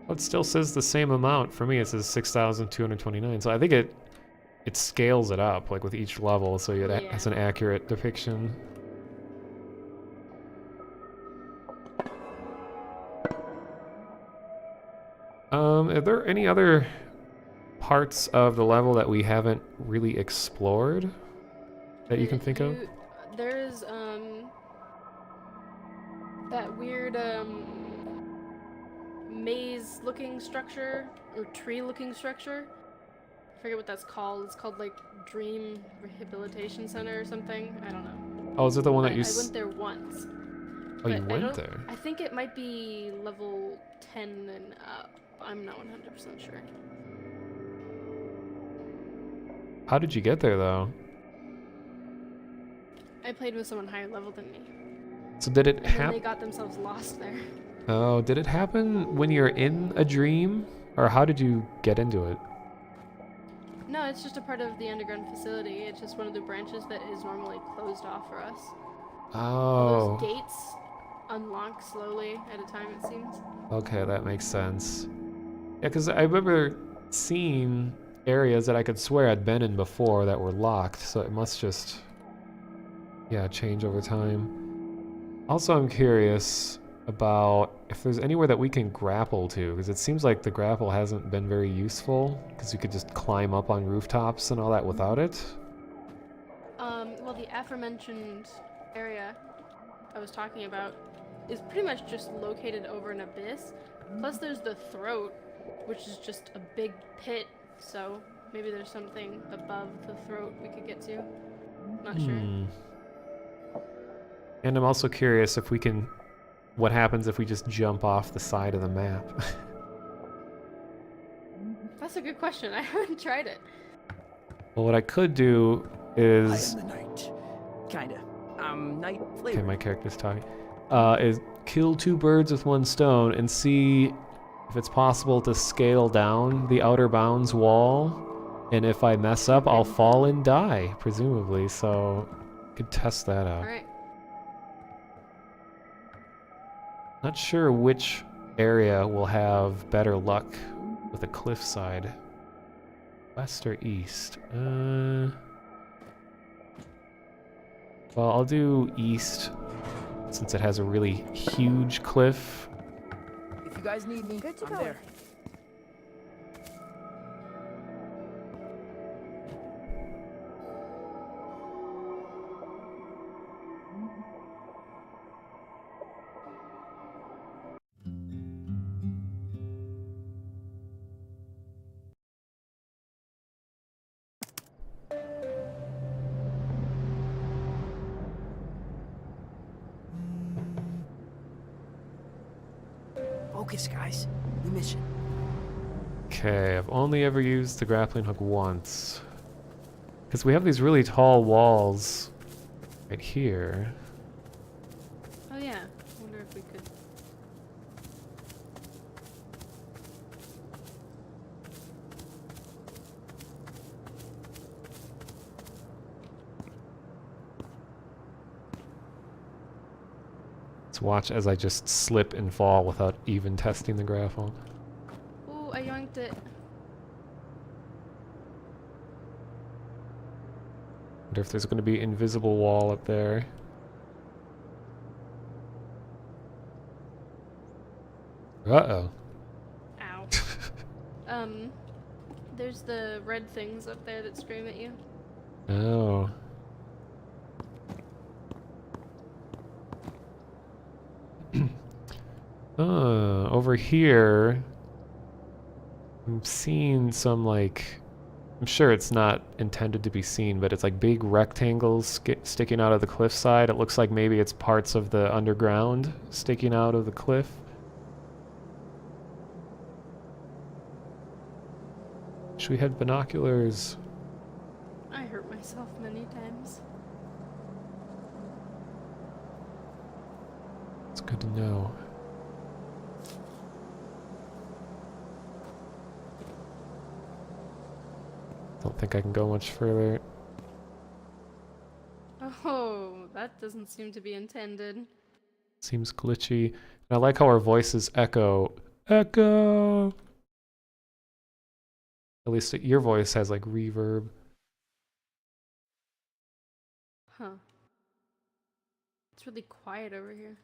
Well, it still says the same amount. For me, it says 6,229. So I think it scales it up, like with each level, so it's an accurate depiction. Are there any other parts of the level that we haven't really explored that you can think of? There's that weird maze-looking structure or tree-looking structure. I forget what that's called. It's called like Dream Rehabilitation Center or something. I don't know. Oh, is it the one that you? I went there once. Oh, you went there? I think it might be level 10 and up. I'm not 100% sure. How did you get there, though? I played with someone higher level than me. So did it happen? They got themselves lost there. Oh, did it happen when you're in a dream? Or how did you get into it? No, it's just a part of the underground facility. It's just one of the branches that is normally closed off for us. Oh. Those gates unlock slowly at a time, it seems. Okay, that makes sense. Yeah, because I remember seeing areas that I could swear I'd been in before that were locked, so it must just, yeah, change over time. Also, I'm curious about if there's anywhere that we can grapple to, because it seems like the grapple hasn't been very useful, because you could just climb up on rooftops and all that without it. Well, the aforementioned area I was talking about is pretty much just located over an abyss. Plus there's the throat, which is just a big pit, so maybe there's something above the throat we could get to. Not sure. And I'm also curious if we can... What happens if we just jump off the side of the map? That's a good question. I haven't tried it. Well, what I could do is... I am the night. Kinda. Night flavor. Okay, my character's talking. Is kill two birds with one stone and see if it's possible to scale down the outer bounds wall. And if I mess up, I'll fall and die, presumably. So, I could test that out. Alright. Not sure which area will have better luck with a cliffside. West or east? Well, I'll do east, since it has a really huge cliff. If you guys need me, Good to I'm go. there. Focus, guys. New mission. Okay, I've only ever used the grappling hook once. Because we have these really tall walls right here. Oh yeah. I wonder if we could... Let's watch as I just slip and fall without even testing the grapple. Ooh, I yoinked it. Wonder if there's going to be invisible wall up there. Uh-oh. Ow. There's the red things up there that scream at you. Oh. Over here, I'm seeing some, like, I'm sure it's not intended to be seen, but it's like big rectangles sticking out of the cliffside. It looks like maybe it's parts of the underground sticking out of the cliff. Wish we had binoculars. I hurt myself many times. It's good to know. Don't think I can go much further. Oh, that doesn't seem to be intended. Seems glitchy. And I like how our voices echo. Echo! At least your voice has like reverb. Huh. It's really quiet over here.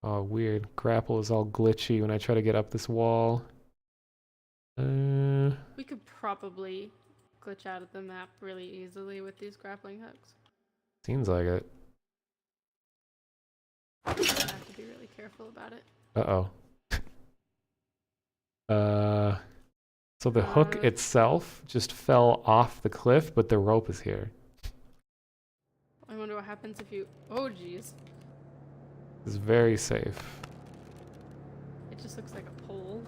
Oh, weird. Grapple is all glitchy when I try to get up this wall. We could probably glitch out of the map really easily with these grappling hooks. Seems like it. I have to be really careful about it. Uh-oh. So the hook itself just fell off the cliff, but the rope is here. I wonder what happens if you... Oh, jeez. It's very safe. It just looks like a pole.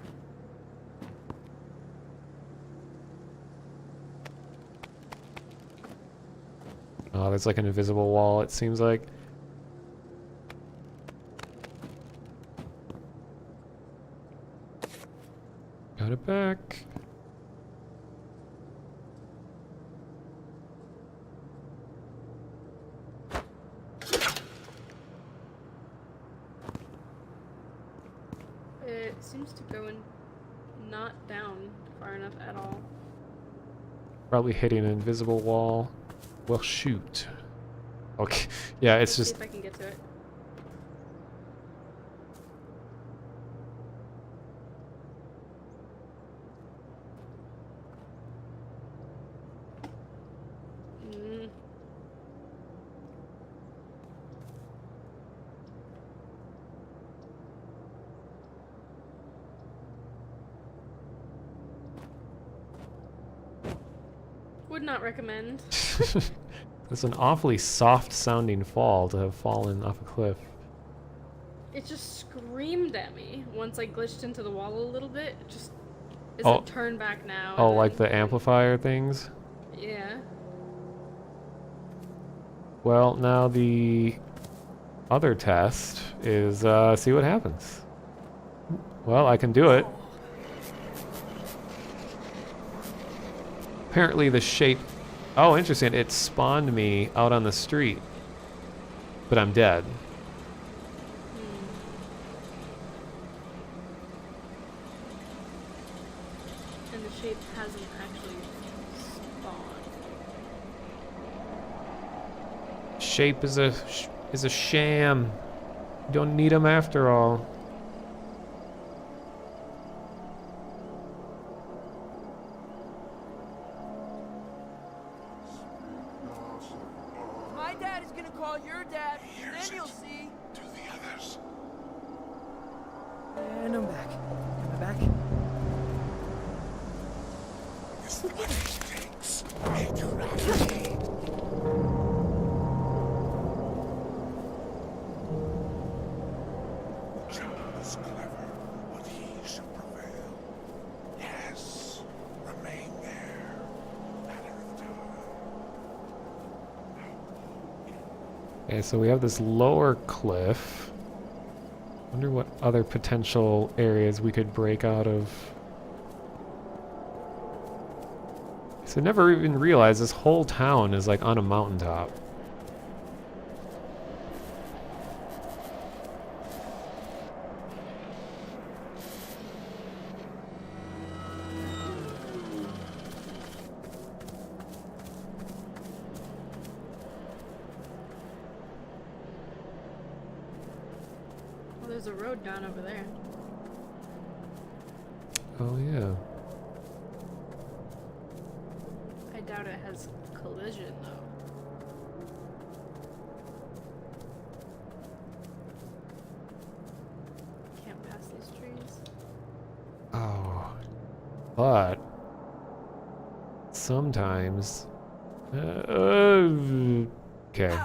Oh, there's like an invisible wall, it seems like. Got it back. It seems to go in not down far enough at all. Probably hitting an invisible wall. Well, shoot. Okay, yeah, it's See just... if I can get to it. Would not recommend. It's an awfully soft sounding fall to have fallen off a cliff. It just screamed at me once I glitched into the wall a little bit. It just is Oh. a turn back now. Oh, and like then- the amplifier things? Yeah. Well, now the other test is see what happens. Well, I can do it. Apparently the shape... Oh, interesting. It spawned me out on the street. But I'm dead. And the shape hasn't actually spawned. Shape is a sham. You don't need them after all. My dad is gonna call your dad, and then you'll see. To the others. And I'm back. Am I back? Is what it takes. Make you ready. Joe is clever, but he should prevail. Yes, remain there. Matter of time. Okay, so we have this lower cliff. Wonder what other potential areas we could break out of. So I never even realized this whole town is like on a mountaintop. Well, there's a road down over there. Oh yeah. I doubt it has collision though. Can't pass these trees. Oh. But sometimes okay.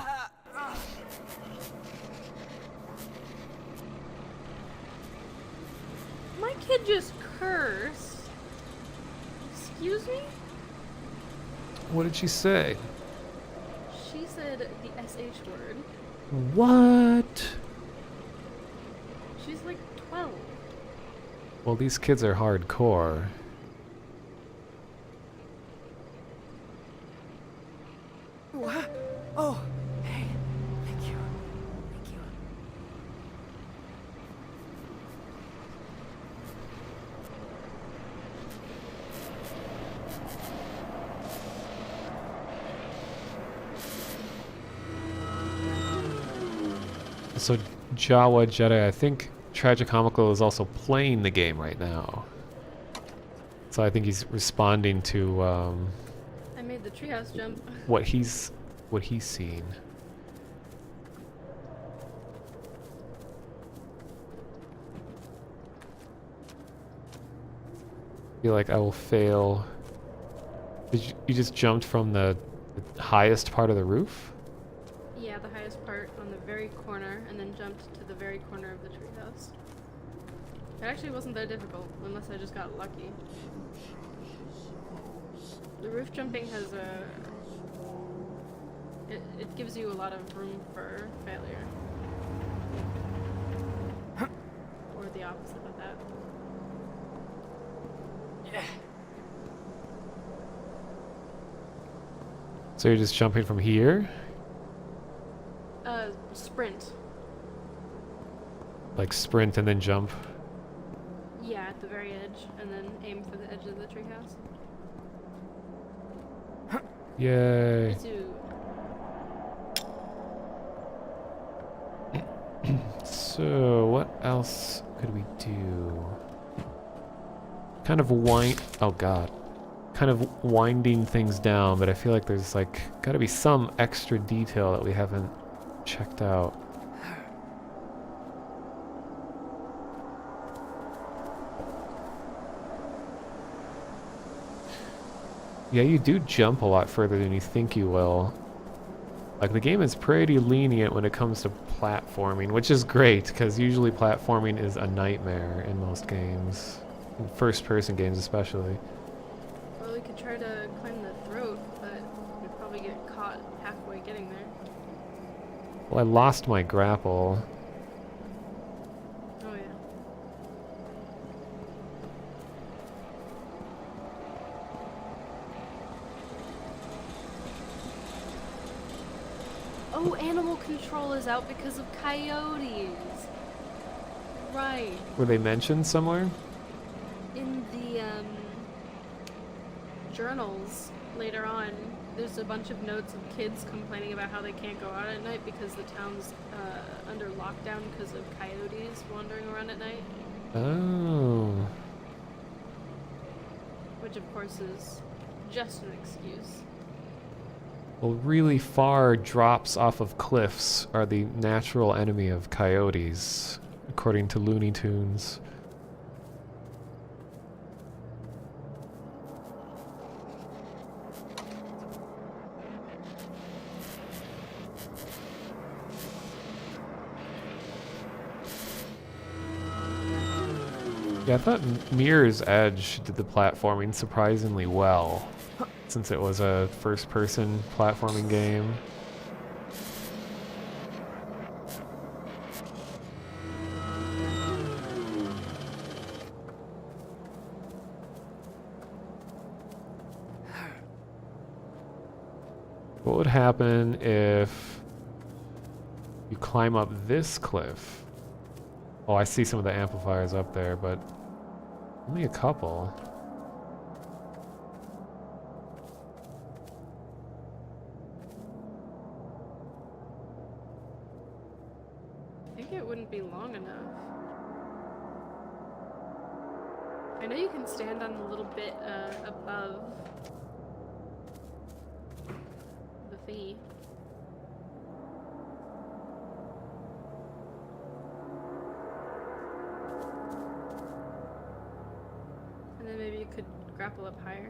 My kid just cursed. Excuse me? What did she say? She said the SH word. What? She's like 12. Well, these kids are hardcore. What? Oh, hey, thank you. Thank you. So Jawa Jedi, I think Tragicomical is also playing the game right now. So I think he's responding to I made the treehouse jump. what he's seen. I feel like I will fail. You just jumped from the highest part of the roof? Yeah, the highest part on the very corner, and then jumped to the very corner of the treehouse. It actually wasn't that difficult, unless I just got lucky. The roof jumping has a... It gives you a lot of room for failure. Or the opposite of that. Yeah. So you're just jumping from here? Sprint. Like sprint and then jump? Yeah, at the very edge, and then aim for the edge of the treehouse. Yay. So, what else could we do? Kind of oh god. Kind of winding things down, but I feel like there's like gotta be some extra detail that we haven't checked out. Yeah, you do jump a lot further than you think you will. Like, the game is pretty lenient when it comes to platforming, which is great, because usually platforming is a nightmare in most games. In first-person games especially. Well, we could try to climb the throat, but we'd probably get caught halfway getting there. Well, I lost my grapple. Oh, yeah. Oh, animal control is out because of coyotes. Right. Were they mentioned somewhere? In the journals later on, there's a bunch of notes of kids complaining about how they can't go out at night because the town's under lockdown because of coyotes wandering around at night. Oh. Which, of course, is just an excuse. Well, really far drops off of cliffs are the natural enemy of coyotes, according to Looney Tunes. Yeah, I thought Mirror's Edge did the platforming surprisingly well, since it was a first-person platforming game. What would happen if you climb up this cliff? Oh, I see some of the amplifiers up there, but only a couple. I think it wouldn't be long enough. I know you can stand on a little bit above the thingy. And then maybe you could grapple up higher.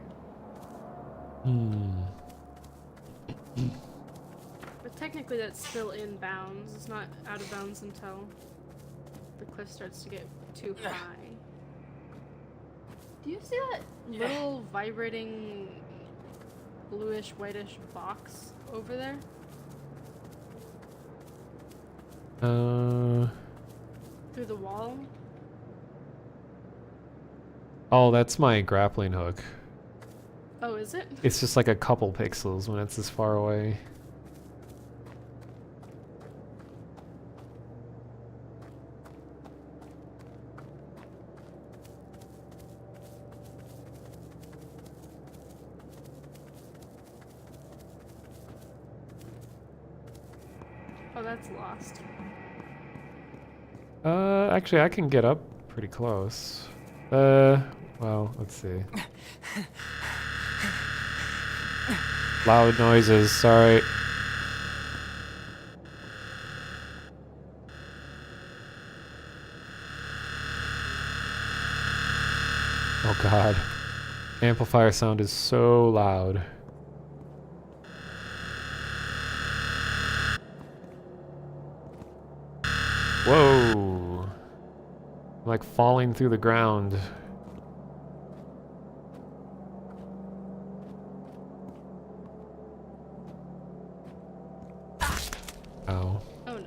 But technically that's still in bounds. It's not out of bounds until the cliff starts to get too high. Do you see that little vibrating bluish whitish box over there? Through the wall? Oh, that's my grappling hook. Oh, is it? It's just like a couple pixels when it's this far away. Oh, that's lost. Actually, I can get up pretty close. Well, let's see. Loud noises, sorry. Oh god. Amplifier sound is so loud. Whoa. I'm like falling through the ground. Ow. Oh no.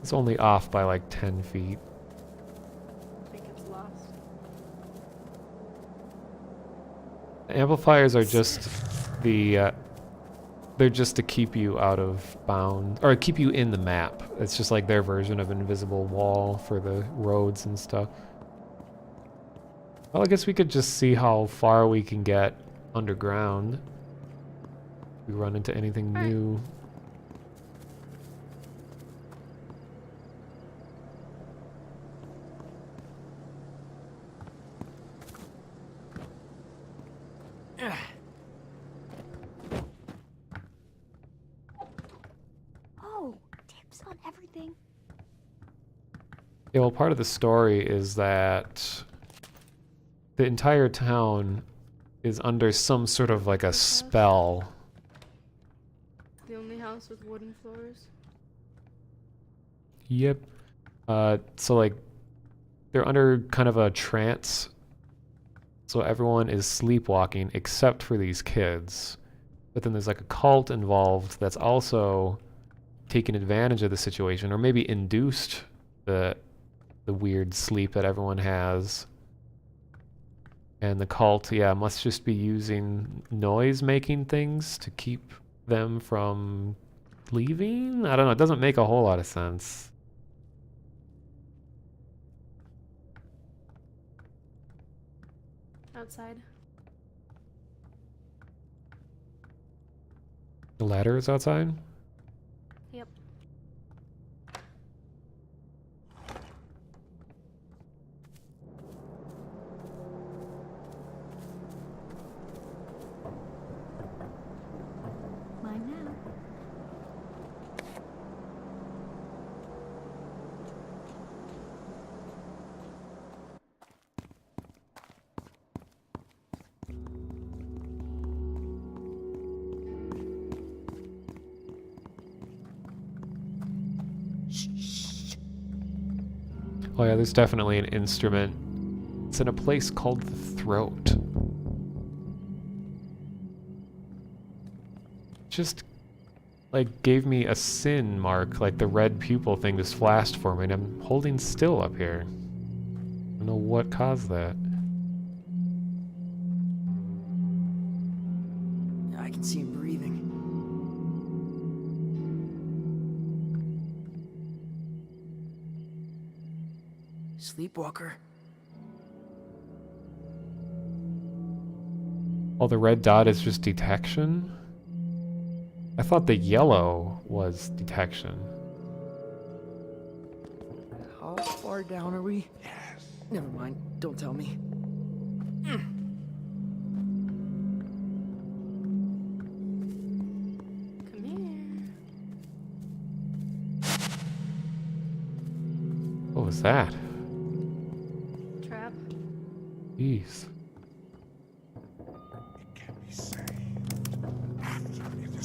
It's only off by like 10 feet. I think it's lost. Amplifiers are just the they're just to keep you out of bounds, or keep you in the map. It's just like their version of invisible wall for the roads and stuff. Well, I guess we could just see how far we can get underground. If we run into anything new. Oh, tips on everything. Yeah, well, part of the story is that the entire town is under some sort of like a spell. The only house with wooden floors. Yep. So like they're under kind of a trance. So everyone is sleepwalking except for these kids. But then there's like a cult involved that's also taking advantage of the situation, or maybe induced the weird sleep that everyone has. And the cult, yeah, must just be using noise-making things to keep them from leaving? I don't know, it doesn't make a whole lot of sense. Outside. The ladder is outside? Yep. Mine now. Oh yeah, there's definitely an instrument. It's in a place called the throat. Just like gave me a sin mark, like the red pupil thing just flashed for me, and I'm holding still up here. I don't know what caused that. I can see him breathing. Sleepwalker. Oh, the red dot is just detection? I thought the yellow was detection. How far down are we? Yes. Never mind. Don't tell me. Come here. What was that? Trap. Jeez.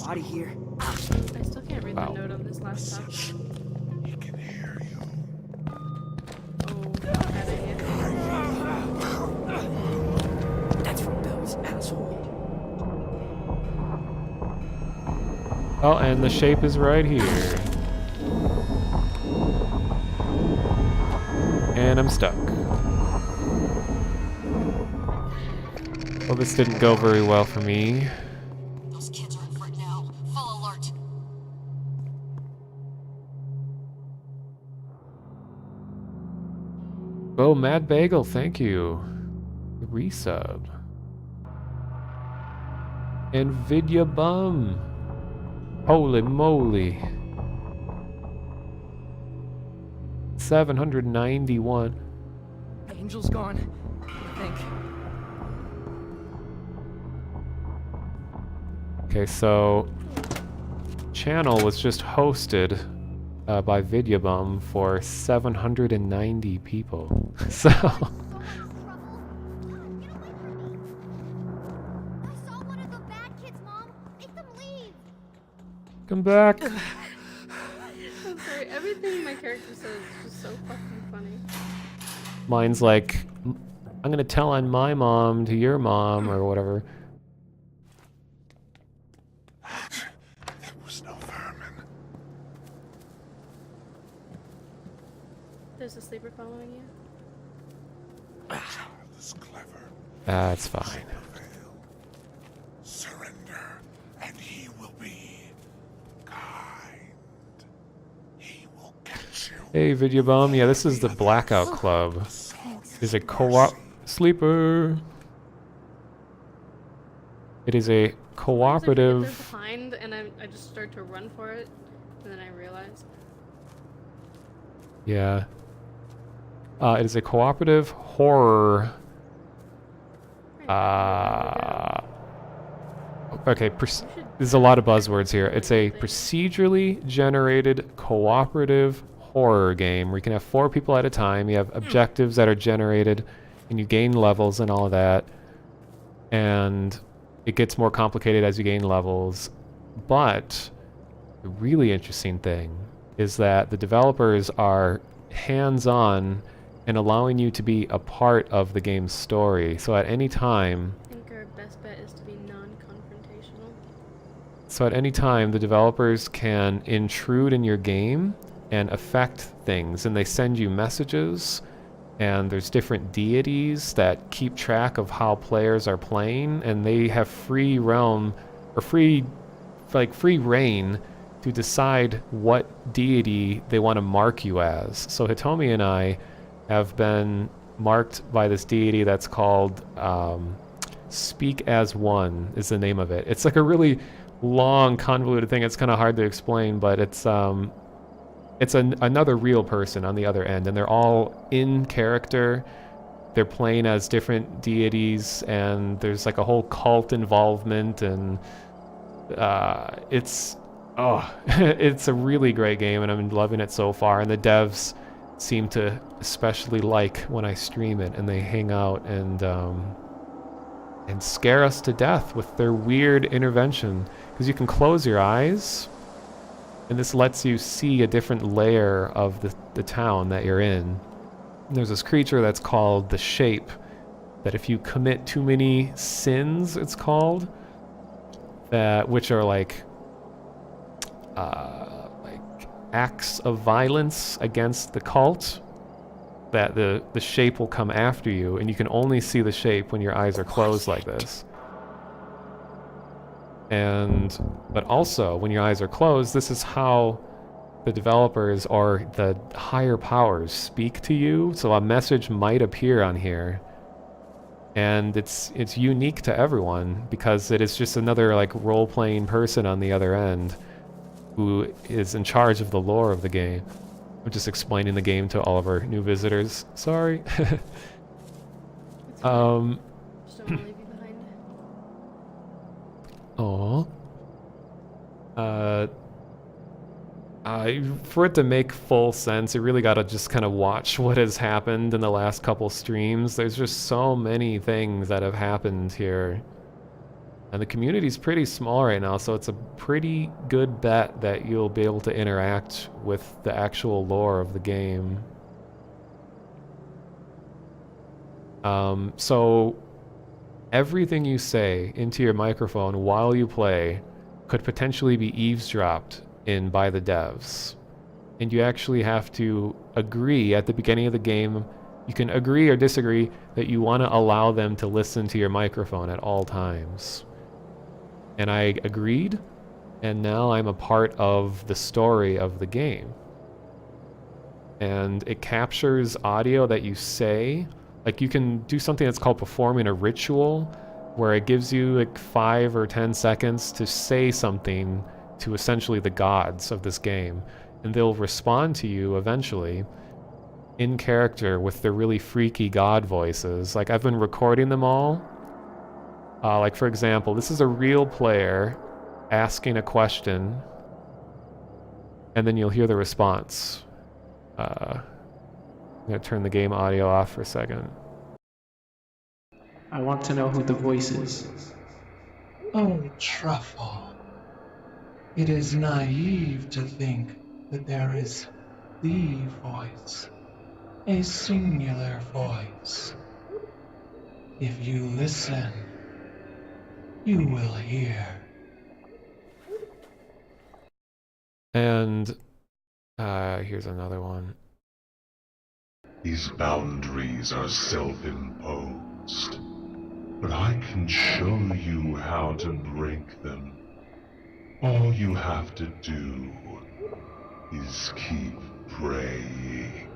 Body here. I still can't read Wow. the note on this laptop. He can hear you. Oh, bad idea. That's from Bill's asshole. Oh, and the shape is right here. And I'm stuck. Well, this didn't go very well for me. Those kids are in for it now. Full alert. Oh, Mad Bagel, thank you. The resub. Nvidia Bum. Holy moly. 791. Angel's gone. I think. Okay, so channel was just hosted by Vidyabum for 790 people. So come back. I'm sorry, everything my character says is just so fucking funny. Mine's like, I'm gonna tell on my mom to your mom or whatever. There was no vermin. There's a sleeper following you. This clever. That's fine. Surrender, and he will be kind. He will catch you. Hey, Vidyabum. Yeah, this is the Blackout Club. It's a co-op sleeper. It is a cooperative. They're behind, and I just start to run for it, and then I realize. Yeah. It is a cooperative horror. Okay, there's a lot of buzzwords here. It's a procedurally generated cooperative horror game where you can have 4 people at a time. You have objectives that are generated, and you gain levels and all of that. and it gets more complicated as you gain levels. But the really interesting thing is that the developers are hands-on and allowing you to be a part of the game's story. So at any time, I think our best bet is to be non-confrontational. So at any time, the developers can intrude in your game and affect things, and they send you messages, and there's different deities that keep track of how players are playing, and they have free realm, or free reign to decide what deity they want to mark you as. So Hitomi and I have been marked by this deity that's called Speak as One is the name of it. It's like a really long, convoluted thing. It's kind of hard to explain, but it's another real person on the other end, and they're all in character. They're playing as different deities, and there's like a whole cult involvement, and it's it's a really great game, and I'm loving it so far. And the devs seem to especially like when I stream it, and they hang out and scare us to death with their weird intervention, because you can close your eyes, and this lets you see a different layer of the town that you're in. And there's this creature that's called the Shape, that if you commit too many sins, it's called, which are like acts of violence against the cult, that the Shape will come after you, and you can only see the Shape when your eyes are closed like this. But also, when your eyes are closed, this is how the developers or the higher powers speak to you. So a message might appear on here, and it's unique to everyone, because it is just another like role-playing person on the other end who is in charge of the lore of the game. I'm just explaining the game to all of our new visitors. Sorry. Just don't want to leave you behind. For it to make full sense, you really gotta just kind of watch what has happened in the last couple streams. There's just so many things that have happened here. And the community's pretty small right now, so it's a pretty good bet that you'll be able to interact with the actual lore of the game. So everything you say into your microphone while you play could potentially be eavesdropped in by the devs. And you actually have to agree at the beginning of the game. You can agree or disagree that you want to allow them to listen to your microphone at all times. And I agreed, and now I'm a part of the story of the game. And it captures audio that you say. Like, you can do something that's called performing a ritual, where it gives you like 5 or 10 seconds to say something to essentially the gods of this game, and they'll respond to you eventually in character with their really freaky god voices. Like, I've been recording them all. Like, for example, this is a real player asking a question, and then you'll hear the response. I'm going to turn the game audio off for a second. I want to know who the voice is. Oh, Truffle. It is naive to think that there is the voice, a singular voice. If you listen, you will hear. And here's another one. These boundaries are self-imposed, but I can show you how to break them. All you have to do is keep praying.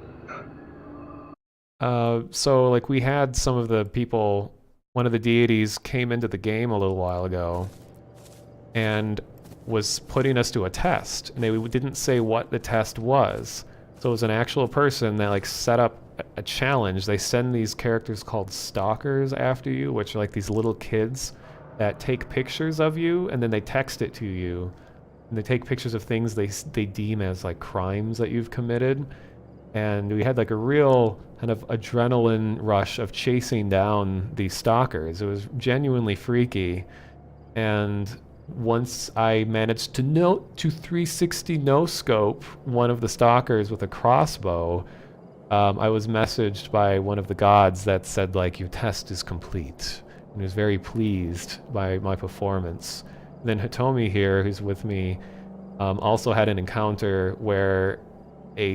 So, like, we had some of the people, one of the deities came into the game a little while ago and was putting us to a test, and they didn't say what the test was. So it was an actual person that like set up a challenge. They send these characters called stalkers after you, which are like these little kids that take pictures of you, and then they text it to you. And they take pictures of things they deem as like crimes that you've committed. And we had like a real kind of adrenaline rush of chasing down these stalkers. It was genuinely freaky. And once I managed to 360 no scope one of the stalkers with a crossbow, I was messaged by one of the gods that said like, your test is complete. And he was very pleased by my performance. Then Hitomi here, who's with me, also had an encounter where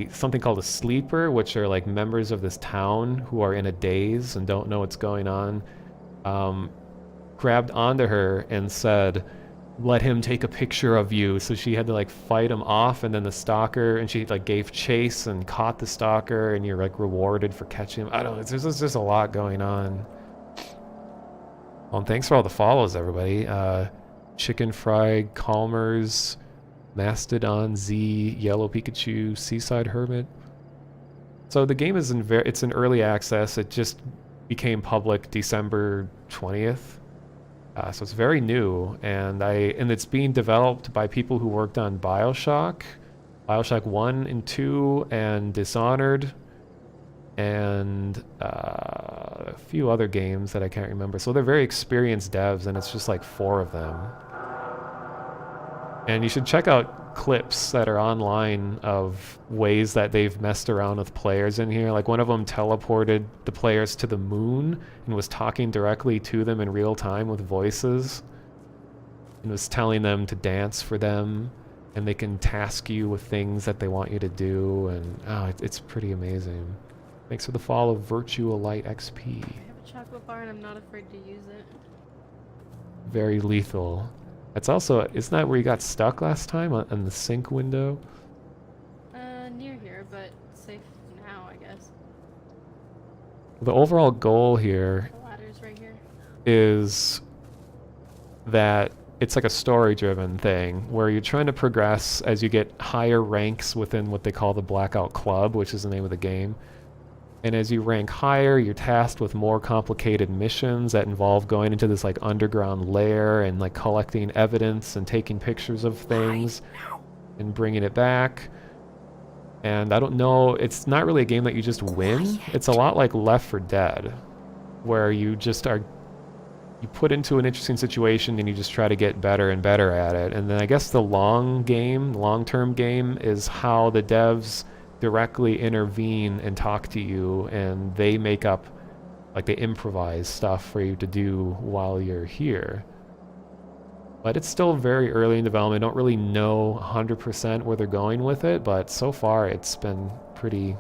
something called a sleeper, which are like members of this town who are in a daze and don't know what's going on, grabbed onto her and said, let him take a picture of you. So she had to like fight him off, and then the stalker, and she like gave chase and caught the stalker, and you're like rewarded for catching him. I don't know, there's just a lot going on. Well, and thanks for all the follows, everybody. Chicken Fried, Calmers, Mastodon Z, Yellow Pikachu, Seaside Hermit. So the game is it's in early access. It just became public December 20th. So it's very new, and it's being developed by people who worked on BioShock 1 and 2, and Dishonored, and a few other games that I can't remember. So they're very experienced devs, and it's just like 4 of them. And you should check out clips that are online of ways that they've messed around with players in here. Like one of them teleported the players to the moon and was talking directly to them in real time with voices, and was telling them to dance for them, and they can task you with things that they want you to do, and it's pretty amazing. Thanks for the follow, Virtua Light XP. I have a chocolate bar and I'm not afraid to use it. Very lethal. That's also, isn't that where you got stuck last time on the sink window? Near here, but safe now, I guess. The overall goal here, The ladder's right here, is that it's like a story-driven thing where you're trying to progress as you get higher ranks within what they call the Blackout Club, which is the name of the game. And as you rank higher, you're tasked with more complicated missions that involve going into this like underground lair and like collecting evidence and taking pictures of things and bringing it back. And I don't know, it's not really a game that you just win. It's a lot like Left 4 Dead, where you just you put into an interesting situation and you just try to get better and better at it. And then I guess the long-term game is how the devs directly intervene and talk to you, and they make up, like they improvise stuff for you to do while you're here. But it's still very early in development. I don't really know 100% where they're going with it, but so far it's been pretty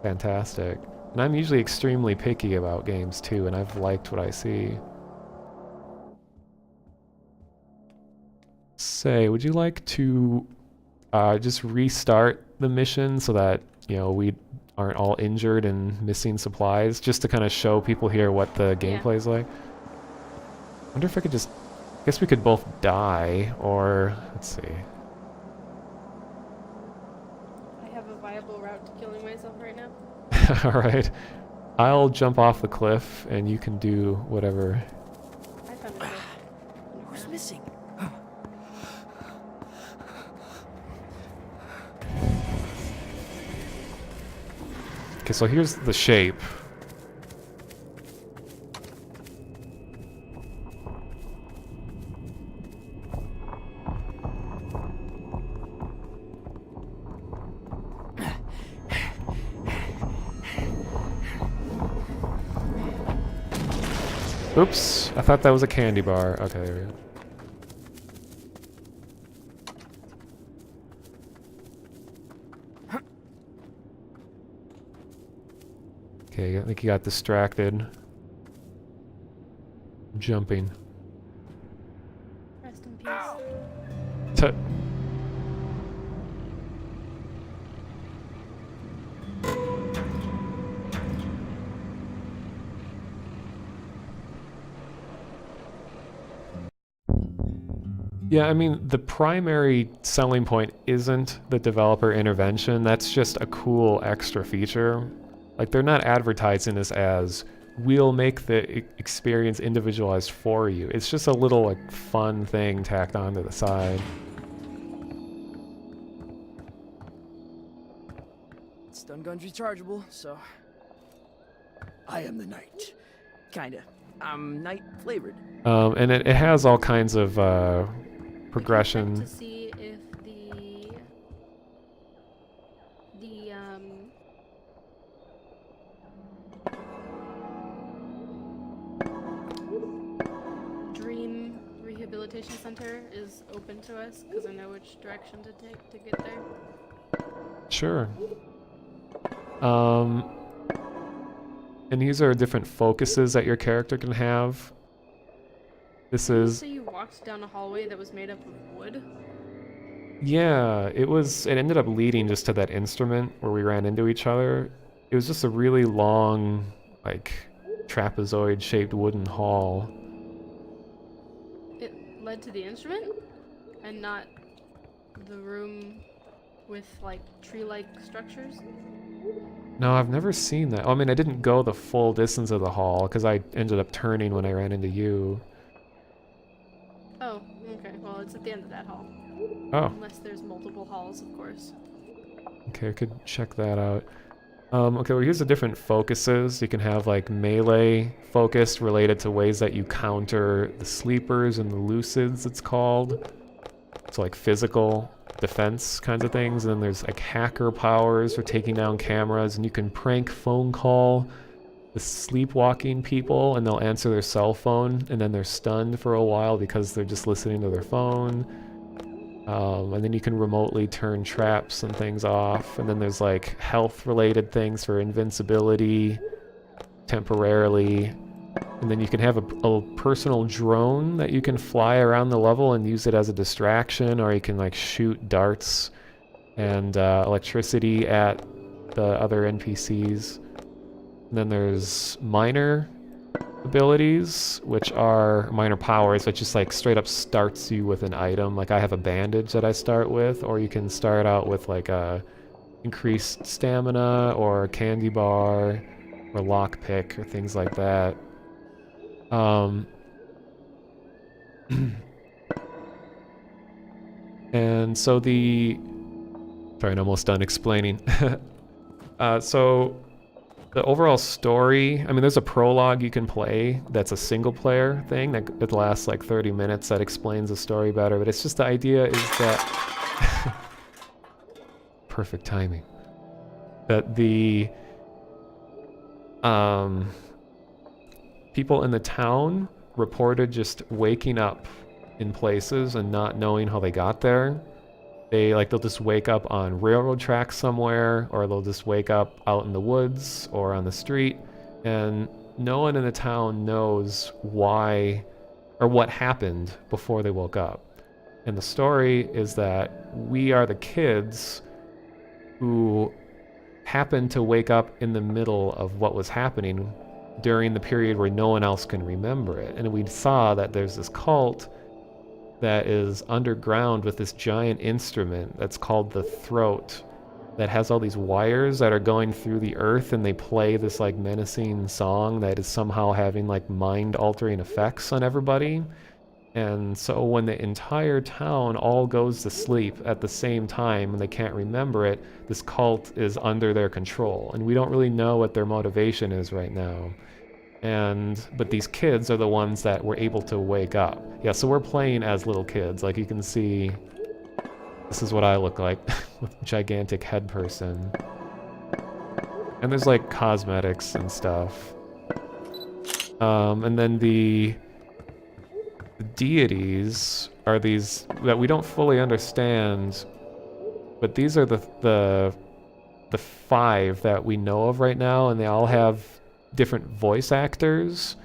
fantastic. And I'm usually extremely picky about games too, and I've liked what I see. Say, would you like to just restart the mission so that, you know, we aren't all injured and missing supplies, just to kind of show people here what the gameplay is like? I wonder if I could just, I guess we could both die, or let's see. I have a viable route to killing myself right now. All right, I'll jump off the cliff and you can do whatever. I found it. Who's missing? Okay, so here's the shape. Oops, I thought that was a candy bar. Okay, there we go. Okay, I think he got distracted. Jumping. Rest in peace. Yeah, I mean, the primary selling point isn't the developer intervention. That's just a cool extra feature. Like, they're not advertising this as, we'll make the experience individualized for you. It's just a little, like, fun thing tacked onto the side. stun gun's rechargeable, so I am the knight. Kinda. I'm knight flavored. And it has all kinds of progression. To see if the Dream Rehabilitation Center is open to us, because I know which direction to take to get there. Sure. And these are different focuses that your character can have. This is... So you walked down a hallway that was made up of wood? Yeah, it ended up leading just to that instrument where we ran into each other. It was just a really long, like, trapezoid-shaped wooden hall. It led to the instrument? And not the room with, like, tree-like structures? No, I've never seen that. I mean, I didn't go the full distance of the hall, because I ended up turning when I ran into you. Oh, okay. Well, it's at the end of that hall. Oh. Unless there's multiple halls, of course. Okay, I could check that out. Okay, well here's the different focuses. You can have like melee focused related to ways that you counter the sleepers and the lucids, it's called. So like physical defense kinds of things. And then there's like hacker powers for taking down cameras, and you can prank phone call the sleepwalking people and they'll answer their cell phone and then they're stunned for a while because they're just listening to their phone. And then you can remotely turn traps and things off. And then there's like health-related things for invincibility temporarily. And then you can have a personal drone that you can fly around the level and use it as a distraction, or you can like shoot darts and electricity at the other NPCs. And then there's minor abilities, which are minor powers that just like straight up starts you with an item. Like I have a bandage that I start with, or you can start out with like a increased stamina or a candy bar or lockpick or things like that. And so sorry, I'm almost done explaining. So the overall story, I mean, there's a prologue you can play that's a single player thing that lasts like 30 minutes that explains the story better, but it's just the idea is that... Perfect timing. That the people in the town reported just waking up in places and not knowing how they got there. They'll just wake up on railroad tracks somewhere, or they'll just wake up out in the woods or on the street, and no one in the town knows why or what happened before they woke up. And the story is that we are the kids who happened to wake up in the middle of what was happening during the period where no one else can remember it. And we saw that there's this cult that is underground with this giant instrument that's called the throat, that has all these wires that are going through the earth, and they play this like menacing song that is somehow having like mind-altering effects on everybody. And so when the entire town all goes to sleep at the same time and they can't remember it, this cult is under their control, and we don't really know what their motivation is right now. But these kids are the ones that were able to wake up. Yeah, so we're playing as little kids. Like you can see, this is what I look like with a gigantic head person. And there's like cosmetics and stuff. And then the deities are these that we don't fully understand, but these are the 5 that we know of right now, and they all have different voice actors,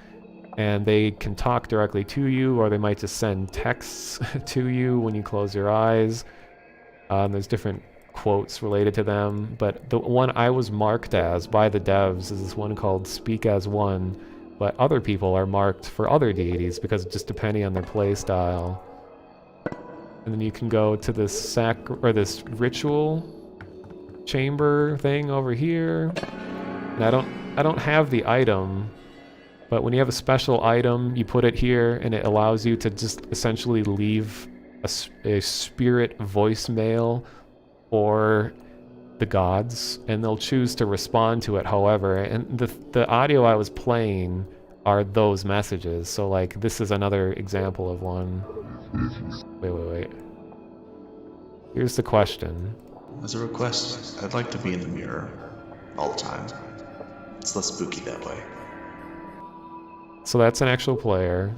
and they can talk directly to you, or they might just send texts to you when you close your eyes. There's different quotes related to them, but the one I was marked as by the devs is this one called Speak as One, but other people are marked for other deities because just depending on their play style. And then you can go to this this ritual chamber thing over here. And I don't have the item, but when you have a special item, you put it here, and it allows you to just essentially leave a spirit voicemail or the gods, and they'll choose to respond to it however, and the audio I was playing are those messages. So like this is another example of one. Wait. Here's the question. As a request, I'd like to be in the mirror all the time. It's less spooky that way. So that's an actual player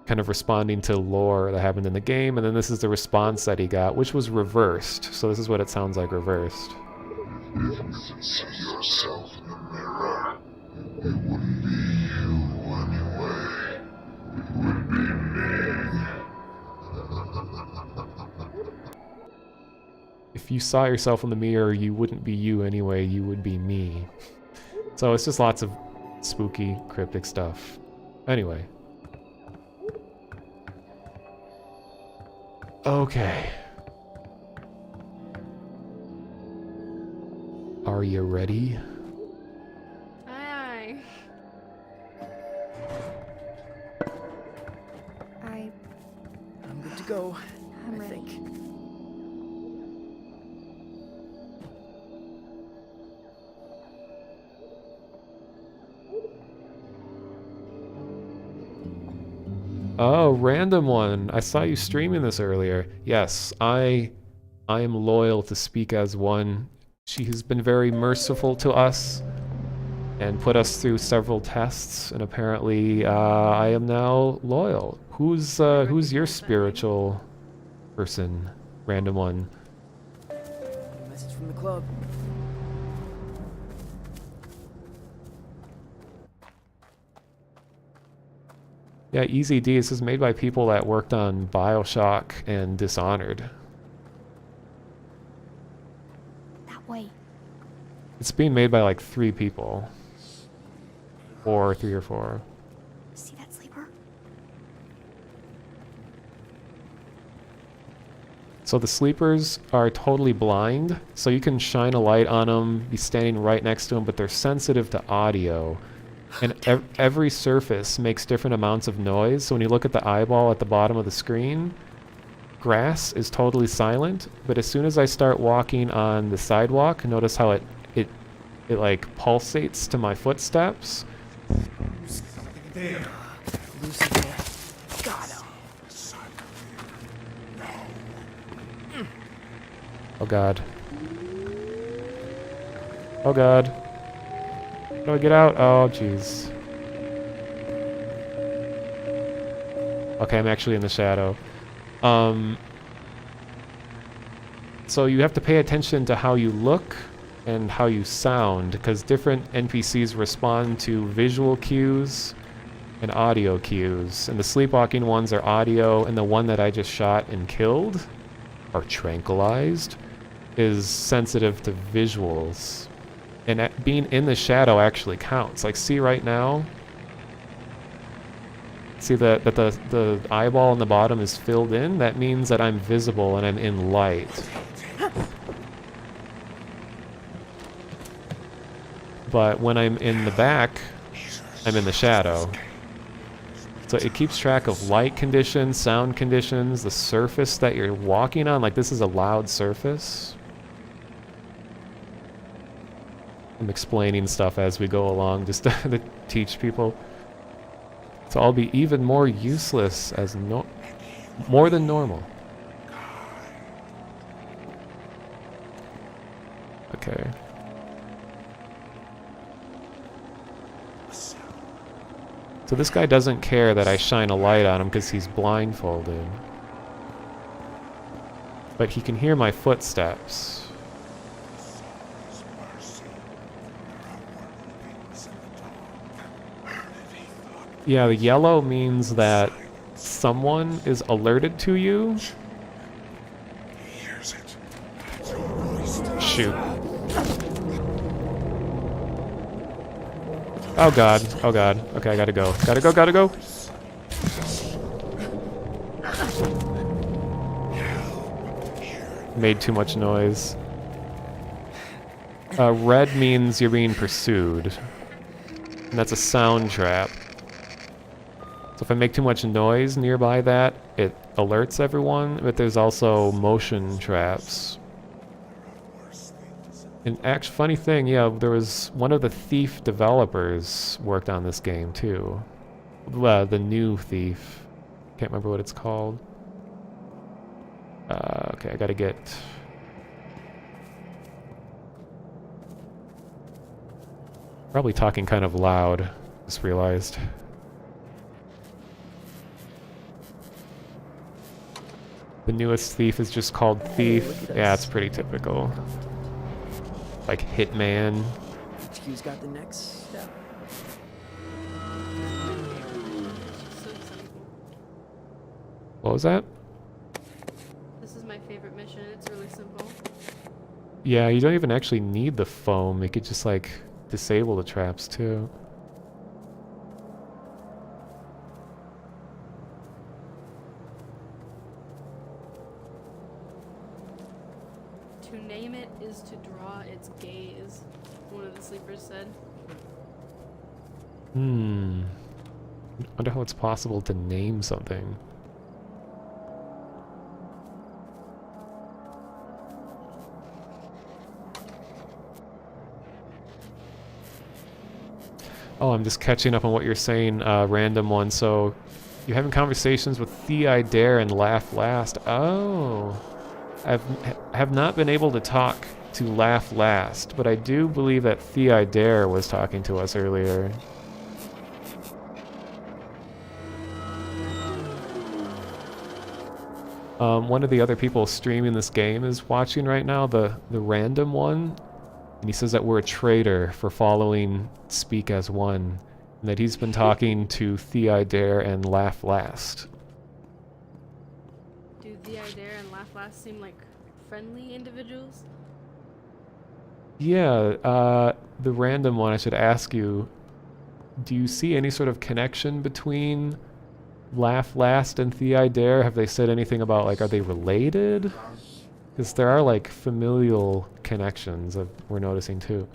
kind of responding to lore that happened in the game, and then this is the response that he got, which was reversed. So this is what it sounds like reversed. If you could see yourself in the mirror, it wouldn't be you anyway. It would be me. If you saw yourself in the mirror, you wouldn't be you anyway, you would be me. So it's just lots of spooky, cryptic stuff. Anyway. Okay. Are you ready? Aye. I'm good to go. I'm I ready. think. Oh, random one. I saw you streaming this earlier. Yes, I am loyal to Speak as One. She has been very merciful to us and put us through several tests, and apparently I am now loyal. Who's your spiritual person? Random one. Message from the club. Yeah, Easy D. This is made by people that worked on BioShock and Dishonored. That way. It's being made by like 3 people. 3 or 4. See that sleeper? So the sleepers are totally blind, so you can shine a light on them, be standing right next to them, but they're sensitive to audio. And every surface makes different amounts of noise, so when you look at the eyeball at the bottom of the screen, grass is totally silent, but as soon as I start walking on the sidewalk, notice how it like pulsates to my footsteps. There. Lucy there. Got him. Oh god. Oh god. How do I get out? Oh jeez. Okay, I'm actually in the shadow. So you have to pay attention to how you look and how you sound, because different NPCs respond to visual cues and audio cues. And the sleepwalking ones are audio, and the one that I just shot and killed, or tranquilized, is sensitive to visuals. And being in the shadow actually counts. Like, see right now? See that the eyeball on the bottom is filled in? That means that I'm visible and I'm in light. But when I'm in the back, I'm in the shadow. So it keeps track of light conditions, sound conditions, the surface that you're walking on. Like, this is a loud surface. I'm explaining stuff as we go along just to teach people. So I'll be even more useless as more than normal. Okay. So this guy doesn't care that I shine a light on him because he's blindfolded. But he can hear my footsteps. Yeah, the yellow means that someone is alerted to you. Shoot. Oh god, oh god. Okay, I gotta go. Gotta go, gotta go! Made too much noise. Red means you're being pursued. And that's a sound trap. So if I make too much noise nearby that, it alerts everyone, but there's also motion traps. An actual funny thing, yeah, there was one of the Thief developers worked on this game too. The new Thief. Can't remember what it's called. Okay, I gotta get... Probably talking kind of loud, just realized. The newest Thief is just called Thief. Yeah, it's pretty typical. Like Hitman. HQ's got the next step. What was that? This is my favorite mission. It's really simple. Yeah, you don't even actually need the foam. You could just like disable the traps too. To name it is to draw its gaze, one of the sleepers said. Wonder how it's possible to name something. Oh, I'm just catching up on what you're saying, random one. So, you're having conversations with Thea Dare and Laugh Last. Oh. I have not been able to talk to Laugh Last, but I do believe that Thea Dare was talking to us earlier. One of the other people streaming this game is watching right now, the random one, and he says that we're a traitor for following Speak as One, and that he's been talking to Thea Dare and Laugh Last. Do the Dare and Laugh Last seem like friendly individuals? Yeah, the random one, I should ask you, do you see any sort of connection between Laugh Last and Thea Dare? Have they said anything about, like, are they related? Because there are, like, familial connections that we're noticing too.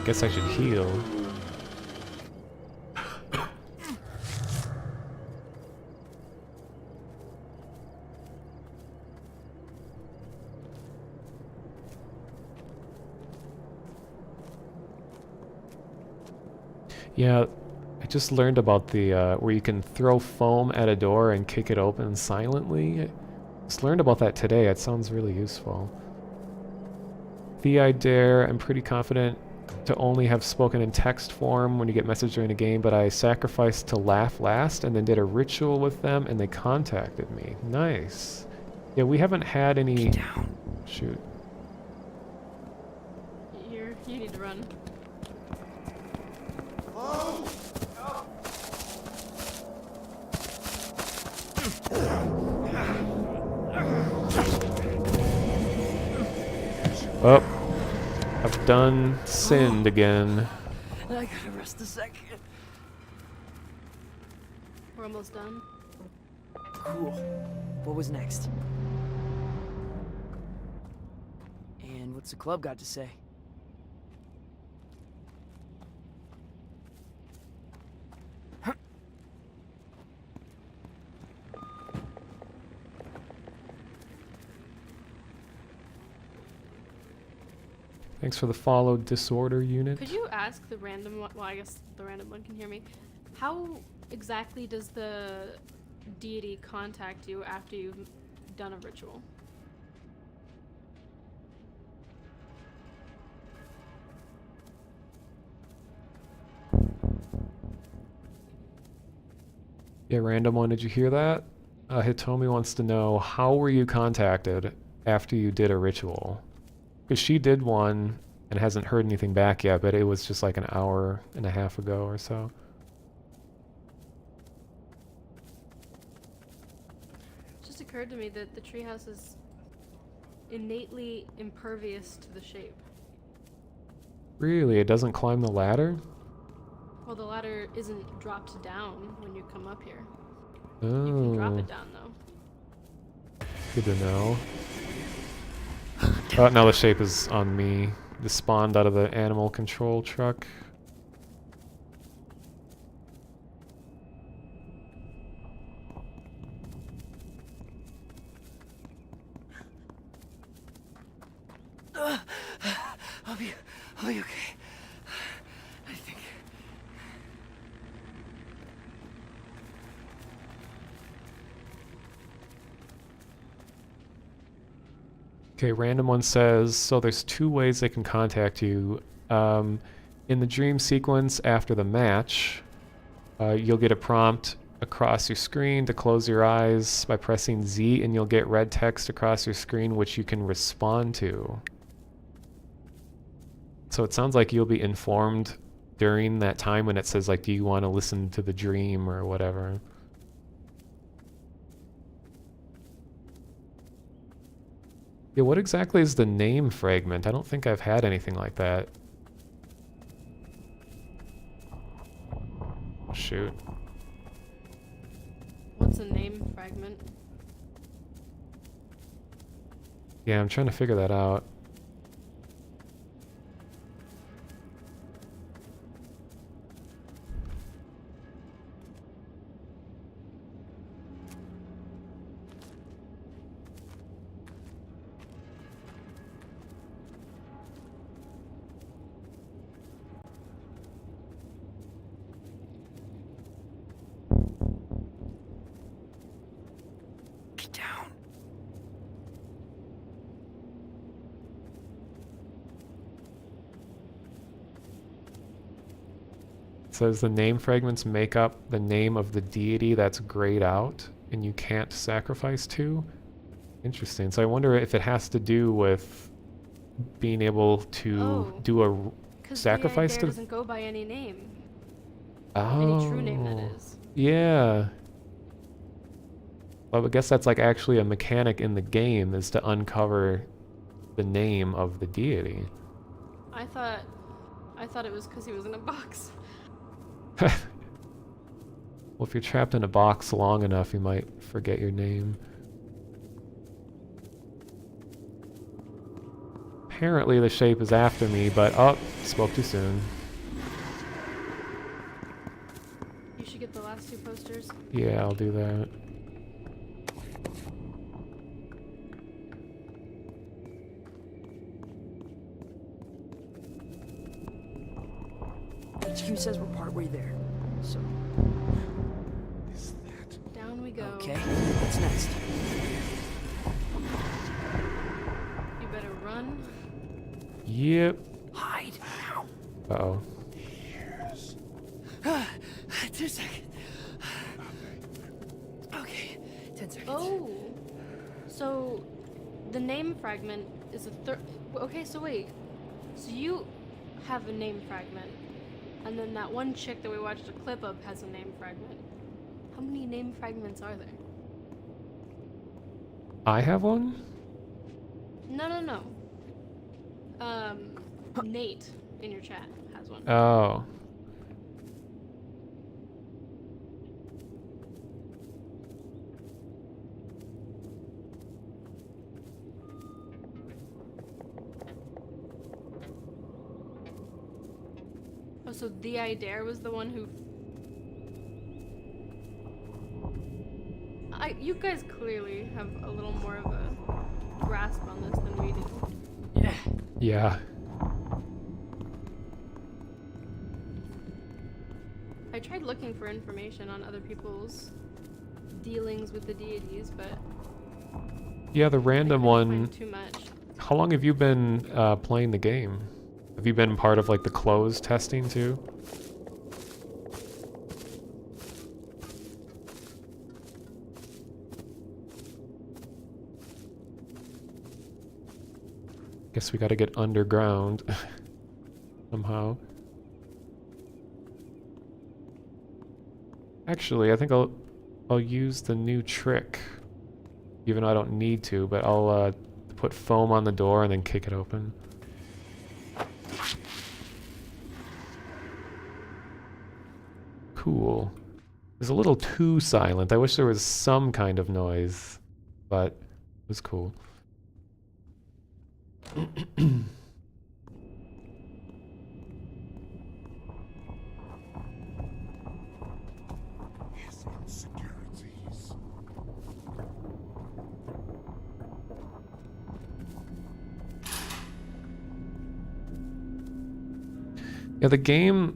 Guess I should heal. Yeah, I just learned about the where you can throw foam at a door and kick it open silently. I just learned about that today. It sounds really useful. Thea Dare, I'm pretty confident to only have spoken in text form when you get messaged during a game, but I sacrificed to Laugh Last and then did a ritual with them and they contacted me. Nice. Yeah, we haven't had any... Shoot. You need to run. Oh. I've done sinned again. I gotta rest a sec. We're almost done. Cool. What was next? And what's the club got to say? Thanks for the follow, Disorder Unit. Could you ask the random one? Well, I guess the random one can hear me. How exactly does the deity contact you after you've done a ritual? Yeah, random one, did you hear that? Hitomi wants to know, how were you contacted after you did a ritual? Because she did one and hasn't heard anything back yet, but it was just like an hour and a half ago or so. It just occurred to me that the treehouse is innately impervious to the shape. Really? It doesn't climb the ladder? Well, the ladder isn't dropped down when you come up here. Oh. You can drop it down, though. Good to know. Oh, now the shape is on me. This spawned out of the animal control truck. I'll be okay. I think. Okay, random one says, so there's two ways they can contact you. In the dream sequence after the match, you'll get a prompt across your screen to close your eyes by pressing Z, and you'll get red text across your screen which you can respond to. So it sounds like you'll be informed during that time when it says, like, do you want to listen to the dream or whatever. Yeah, what exactly is the name fragment? I don't think I've had anything like that. Oh, shoot. What's a name fragment? Yeah, I'm trying to figure that out. It says the name fragments make up the name of the deity that's grayed out and you can't sacrifice to. Interesting. So I wonder if it has to do with being able to do a sacrifice to. Doesn't go by any name. Oh. Any true name, that is. Yeah. Well, I guess that's like actually a mechanic in the game, is to uncover the name of the deity. I thought it was because he was in a box. Well, if you're trapped in a box long enough, you might forget your name. Apparently the shape is after me, but oh, spoke too soon. You should get the last two posters. Yeah, I'll do that. HQ says we're partway there, so... Is that... Down we go. Okay, what's next? You better run. Yep. Hide. Uh-oh. Years. 2 seconds. Okay, 10 seconds. Oh! So, the name fragment is a third... Okay, so wait. So you have a name fragment. And then that one chick that we watched a clip of has a name fragment. How many name fragments are there? I have one? No. Nate in your chat has one. Oh. Oh, so the Idare was the one who... You guys clearly have a little more of a grasp on this than we do. Yeah. Yeah. I tried looking for information on other people's dealings with the deities, but... Yeah, the random one... Too much. How long have you been playing the game? Have you been part of like the closed testing too? Guess we gotta get underground somehow. Actually, I think I'll use the new trick. Even though I don't need to, but I'll put foam on the door and then kick it open. Cool. It's a little too silent. I wish there was some kind of noise, but it was cool. His insecurities. Yeah, the game,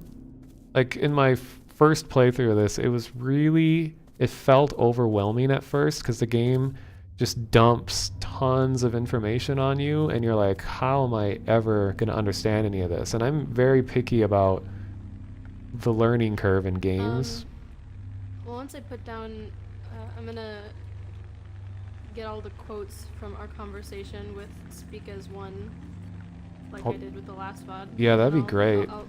like in my first playthrough of this, it felt overwhelming at first because the game just dumps tons of information on you and you're like, how am I ever going to understand any of this? And I'm very picky about the learning curve in games. Well, once I put down, I'm gonna get all the quotes from our conversation with Speak as One, like I did with the last VOD. Yeah, that'd be And great. I'll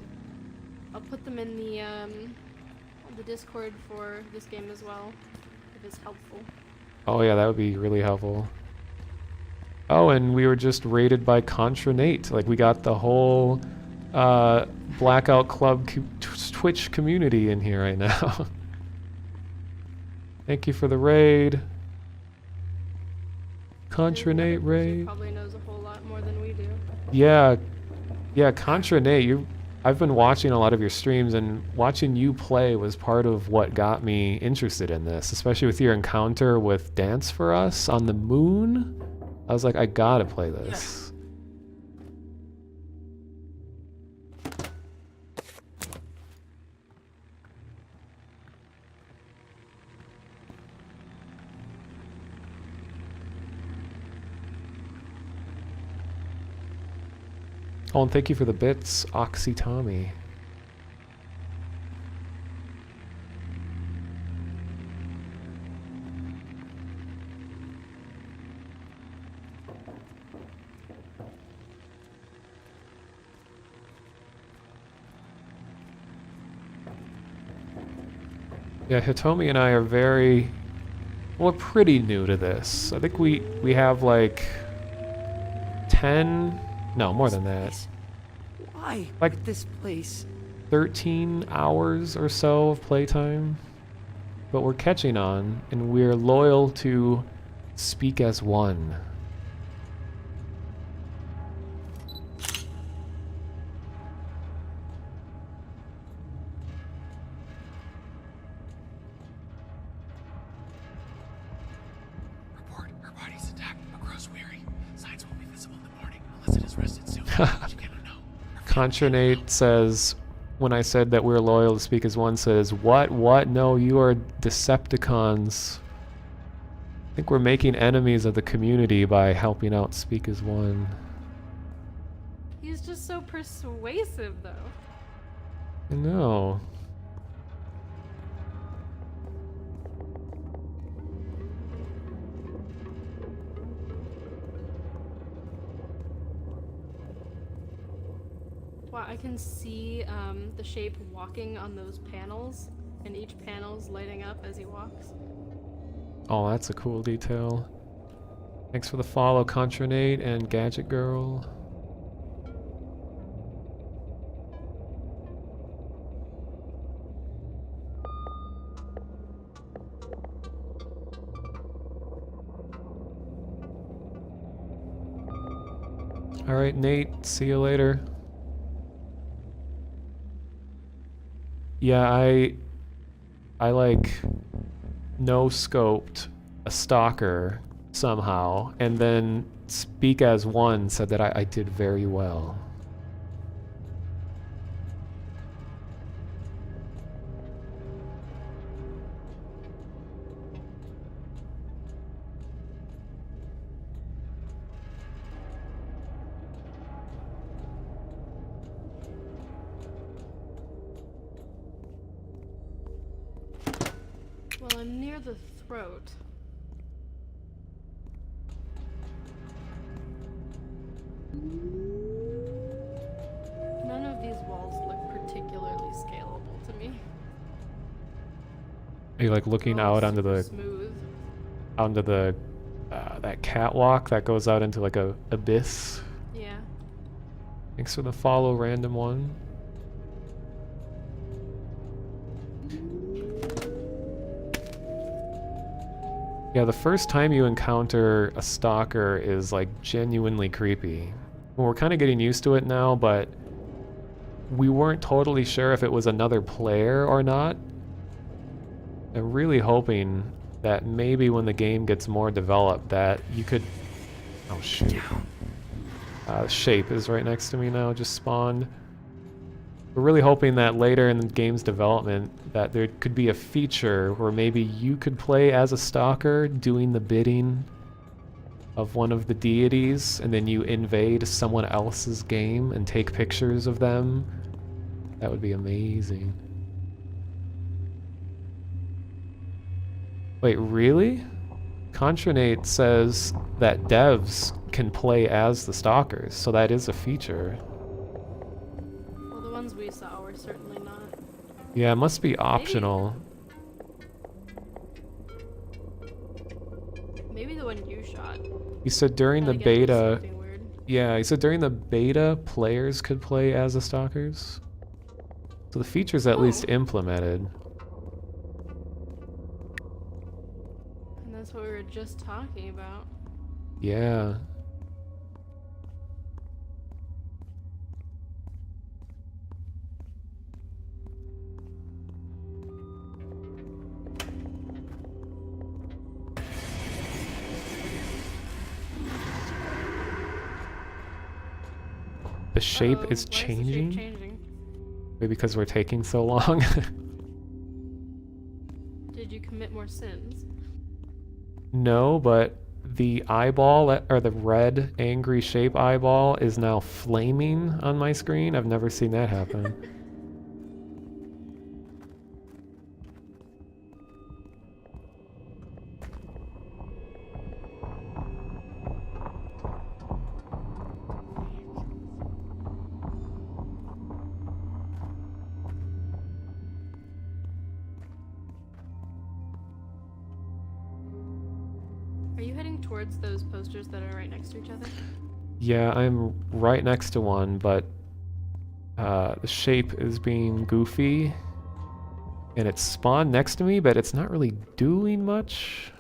put them in the Discord for this game as well, if it's helpful. Oh yeah, that would be really helpful. Oh, and we were just rated by Contra Nate. Like, we got the whole Blackout Club Twitch community in here right now. Thank you for the raid. Contra Nate raid. Probably knows a whole lot more than we do. Yeah, Contra Nate, I've been watching a lot of your streams, and watching you play was part of what got me interested in this, especially with your encounter with Dance for Us on the moon. I was like, I gotta play this. Oh, and thank you for the bits, Oxy Tommy. Yeah, Hitomi and I are we're pretty new to this. I think we have like 10, no, more than that. Why? Like this place? 13 hours or so of playtime. But we're catching on, and we're loyal to Speak as One. Report. Her body's attacked, but grows weary. Signs won't be visible in the morning unless it is rested soon. She cannot know. Contra Nate says, when I said that we're loyal to Speak as One, says, what? No, you are Decepticons. I think we're making enemies of the community by helping out Speak as One. He's just so persuasive, though. I know. Wow, I can see the shape walking on those panels, and each panel's lighting up as he walks. Oh, that's a cool detail. Thanks for the follow, Contra Nate and Gadget Girl. Alright, Nate, see you later. Yeah, I like no-scoped a stalker somehow, and then Speak as One said that I did very well. Well, I'm near the throat. None of these walls look particularly scalable to me. Are you like looking out onto the Smooth. onto the that catwalk that goes out into like a abyss. Yeah. Thanks for the follow, random one. Yeah, the first time you encounter a stalker is like genuinely creepy. We're kind of getting used to it now, but we weren't totally sure if it was another player or not. I'm really hoping that maybe when the game gets more developed that you could... Oh shoot. Shape is right next to me now, just spawned. We're really hoping that later in the game's development that there could be a feature where maybe you could play as a stalker doing the bidding of one of the deities, and then you invade someone else's game and take pictures of them. That would be amazing. Wait, really? Contranate says that devs can play as the stalkers, so that is a feature. Well, the ones we saw were certainly not. Yeah, it must be optional. Maybe the one you shot. He said during the beta... Yeah, he said during the beta, players could play as the stalkers. So the feature's at least implemented. And that's what we were just talking about. Yeah. The shape is changing? Maybe because we're taking so long. Did you commit more sins? No, but the eyeball, or the red angry shape eyeball, is now flaming on my screen. I've never seen that happen. Are you heading towards those posters that are right next to each other? Yeah, I'm right next to one, but the shape is being goofy. And it spawned next to me, but it's not really doing much.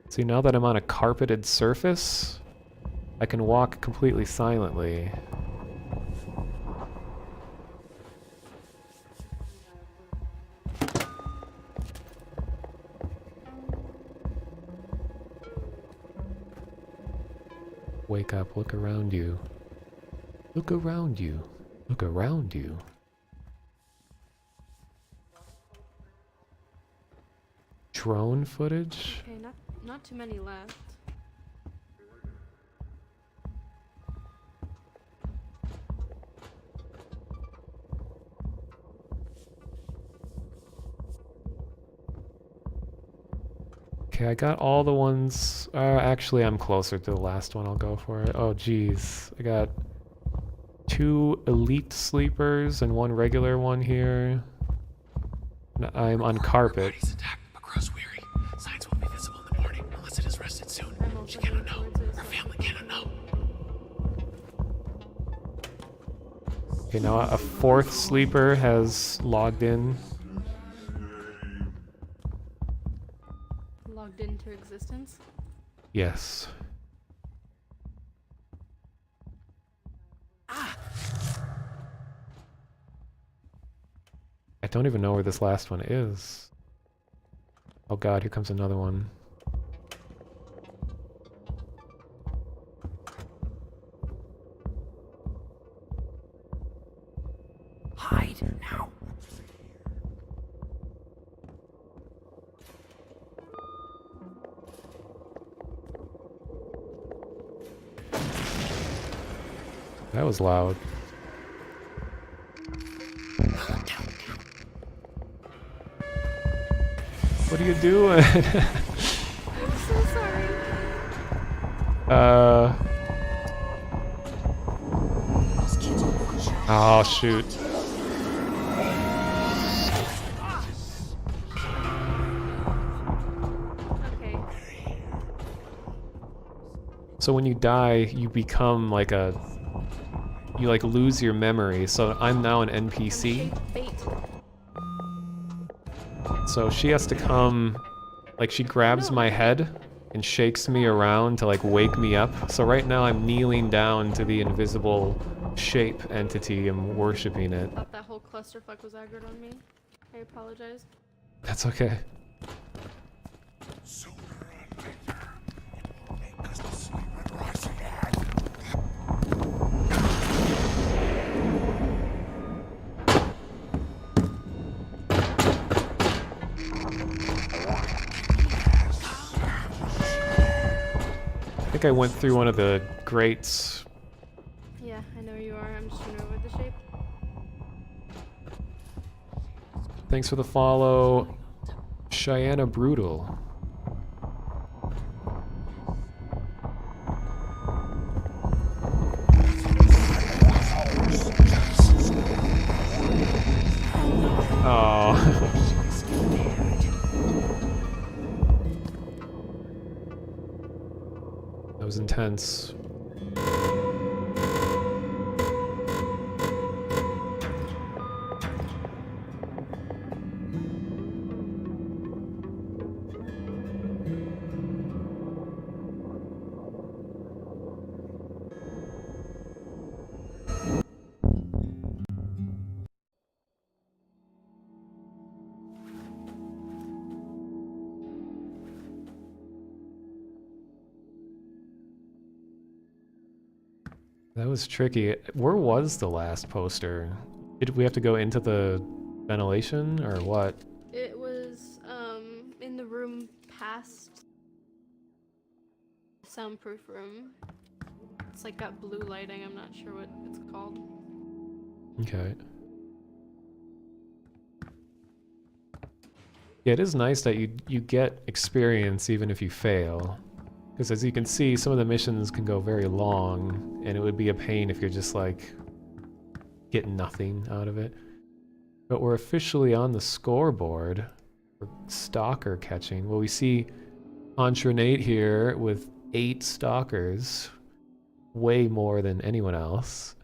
See, now that I'm on a carpeted surface, I can walk completely silently. Wake up, look around you. Look around you. Look around you. Drone footage? Okay, not too many left. Okay, I got all the ones. Actually, I'm closer to the last one. I'll go for it. Oh, geez. I got 2 elite sleepers and 1 regular one here. And I'm on carpet. Macross weary. Signs won't be visible in the morning unless it is rested soon. She cannot know. Her family cannot know. Okay, now a 4th sleeper has logged in. Logged into existence? Yes. I don't even know where this last one is. Oh god, here comes another one. Hide now. That was loud. What are you doing? I'm so sorry. Oh shoot. So when you die, you become like you like lose your memory. So I'm now an NPC. So she has to come, like she grabs my head and shakes me around to like wake me up. So right now I'm kneeling down to the invisible shape entity and worshipping it. I thought that whole clusterfuck was aggroed on me. I apologize. That's okay. Sooner or later, it will make us to sleep and rise again. I think I went through one of the grates. Yeah, I know you are. I'm just trying to avoid the shape. Thanks for the follow, Cheyenne Brutal. Oh. That was intense. That was tricky. Where was the last poster? Did we have to go into the ventilation or what? It was in the room past the soundproof room. It's like got blue lighting. I'm not sure what it's called. Okay. Yeah, it is nice that you get experience even if you fail. Because as you can see, some of the missions can go very long, and it would be a pain if you're just like getting nothing out of it. But we're officially on the scoreboard for stalker catching. Well, we see Entrenet here with 8 stalkers, way more than anyone else.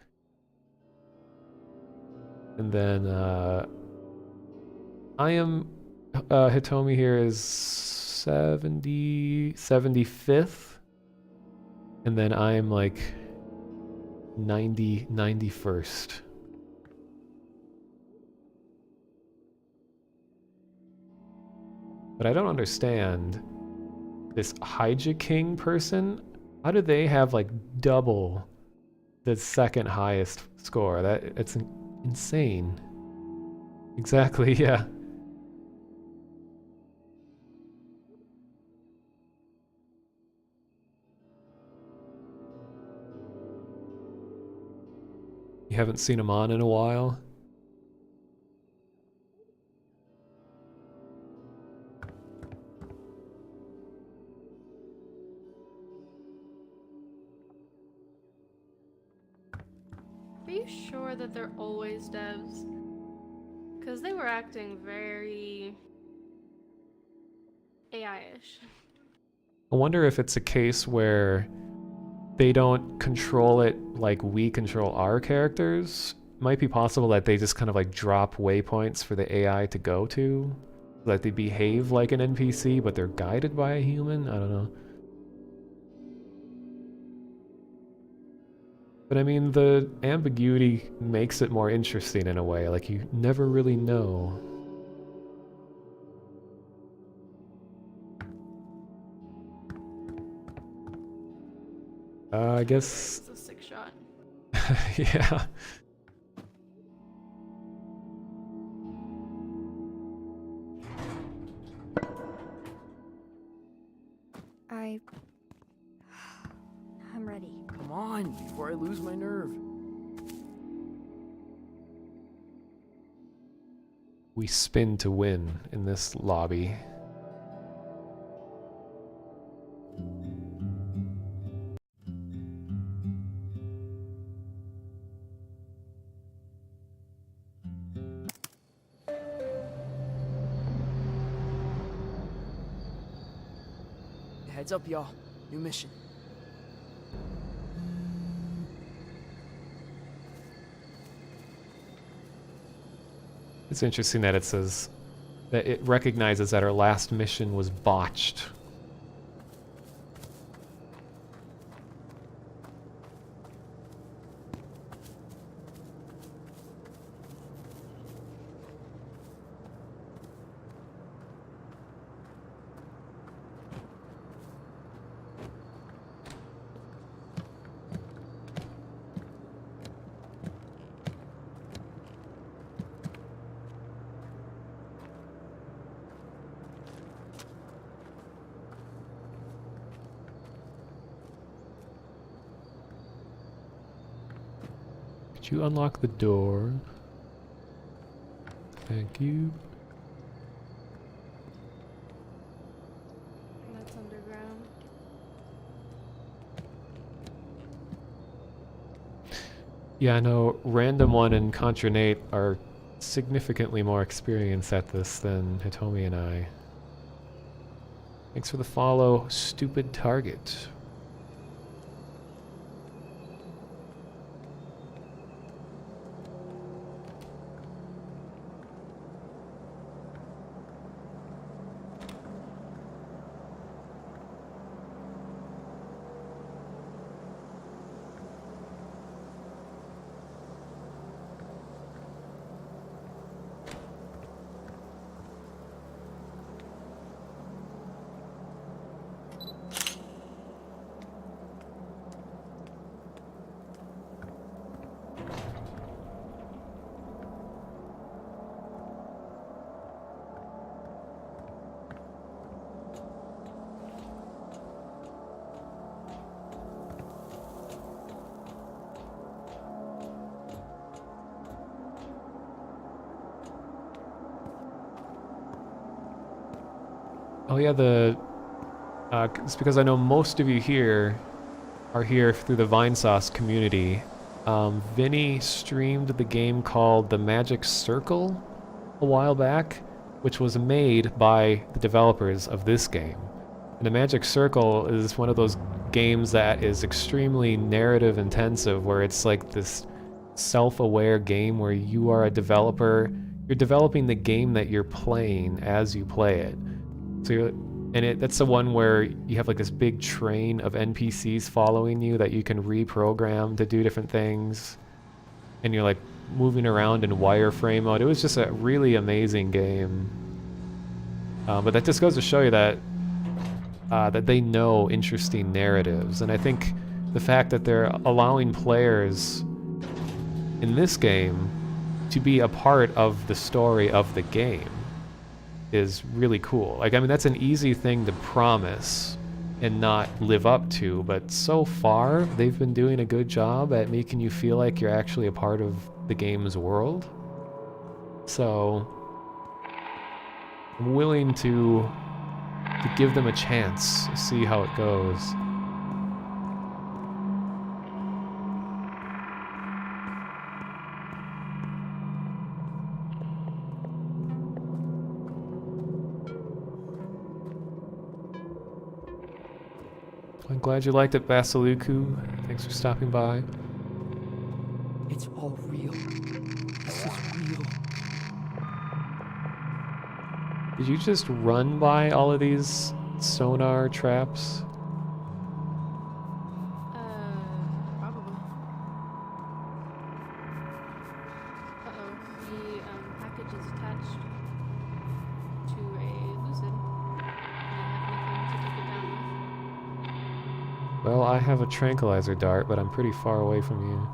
And then I am Hitomi here is 75th, and then I am like 91st. But I don't understand this Hija King person. How do they have like double the second highest score? It's insane. Exactly, yeah. You haven't seen him on in a while? Are you sure that they're always devs? Because they were acting very AI-ish. I wonder if it's a case where they don't control it like we control our characters. Might be possible that they just kind of like drop waypoints for the AI to go to. That they behave like an NPC, but they're guided by a human? I don't know. But I mean, the ambiguity makes it more interesting in a way. Like, you never really know. I guess... It's a sick shot. Yeah. I'm ready. Come on, before I lose my nerve. We spin to win in this lobby. Heads up, y'all. New mission. It's interesting that it says that it recognizes that our last mission was botched. Could you unlock the door? Thank you. That's underground. Yeah, I know Random One and Contra Nate are significantly more experienced at this than Hitomi and I. Thanks for the follow, Stupid Target. Oh yeah, it's because I know most of you here are here through the Vinesauce community. Vinny streamed the game called The Magic Circle a while back, which was made by the developers of this game. And The Magic Circle is one of those games that is extremely narrative intensive, where it's like this self-aware game where you are a developer. You're developing the game that you're playing as you play it. So that's the one where you have like this big train of NPCs following you that you can reprogram to do different things. And you're like moving around in wireframe mode. It was just a really amazing game. But that just goes to show you that that they know interesting narratives. And I think the fact that they're allowing players in this game to be a part of the story of the game is really cool. Like, I mean, that's an easy thing to promise and not live up to, but so far they've been doing a good job at making you feel like you're actually a part of the game's world. So I'm willing to give them a chance, see how it goes. I'm glad you liked it, Basiluku. Thanks for stopping by. It's all real. This is real. Did you just run by all of these sonar traps? Probably. Uh-oh, the package is attached to a Lucid. Well, I have a tranquilizer dart, but I'm pretty far away from you.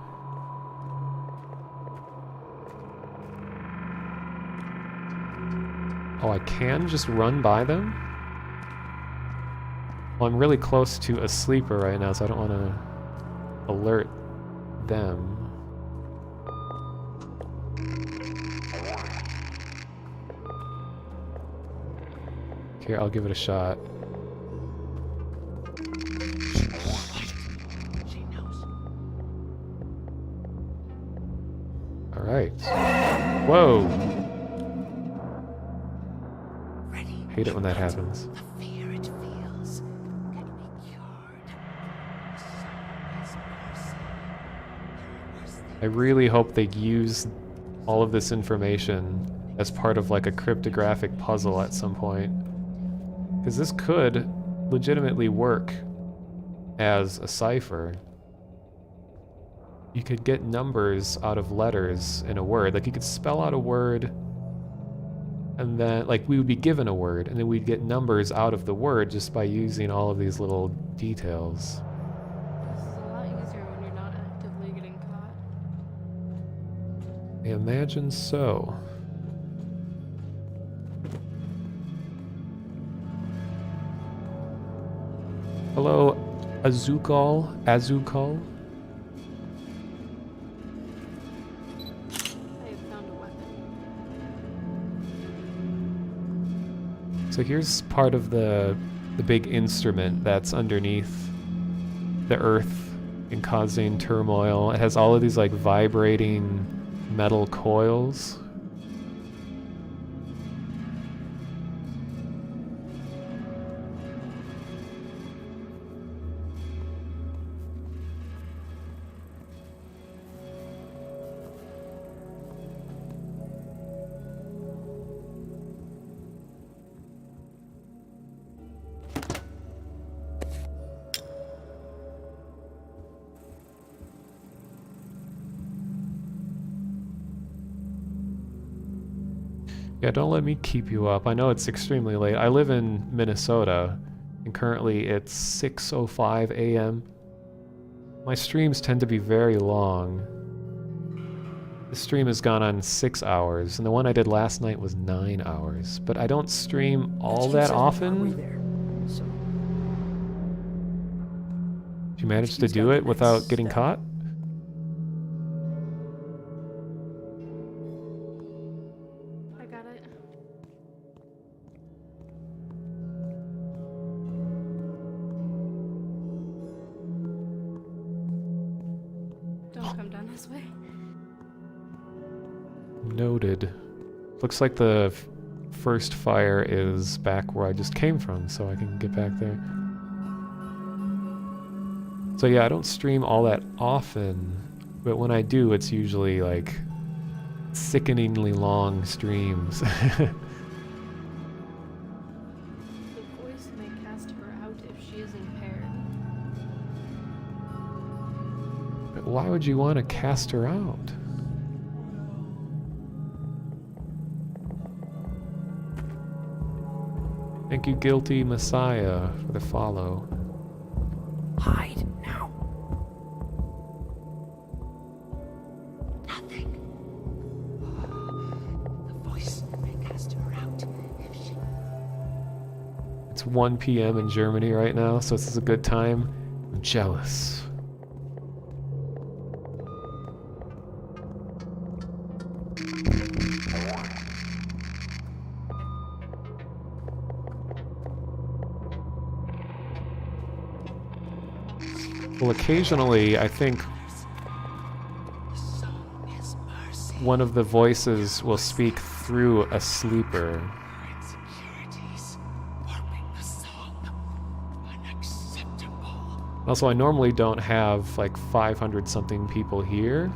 Oh, I can just run by them? Well, I'm really close to a sleeper right now, so I don't want to alert them. Here, I'll give it a shot. Alright. Whoa! Hate it when that happens. I really hope they use all of this information as part of like a cryptographic puzzle at some point. Because this could legitimately work as a cipher. You could get numbers out of letters in a word. Like you could spell out a word, and then like we would be given a word, and then we'd get numbers out of the word just by using all of these little details. This is a lot easier when you're not actively getting caught. I imagine so. Hello, Azukal. Azukal. So here's part of the big instrument that's underneath the earth and causing turmoil. It has all of these like vibrating metal coils. Yeah, don't let me keep you up. I know it's extremely late. I live in Minnesota, and currently it's 6:05 a.m. My streams tend to be very long. This stream has gone on 6 hours, and the one I did last night was 9 hours. But I don't stream all that often. Did you manage to do it without getting caught? Noted. Looks like the first fire is back where I just came from, so I can get back there. So yeah, I don't stream all that often, but when I do, it's usually like sickeningly long streams. The voice may cast her out if she is impaired. But why would you want to cast her out? Thank you, Guilty Messiah, for the follow. Hide now. Nothing. The voice may cast her out if she... It's 1 p.m. in Germany right now, so this is a good time. I'm jealous. Well, occasionally, I think one of the voices will speak through a sleeper. Also, I normally don't have like 500 something people here,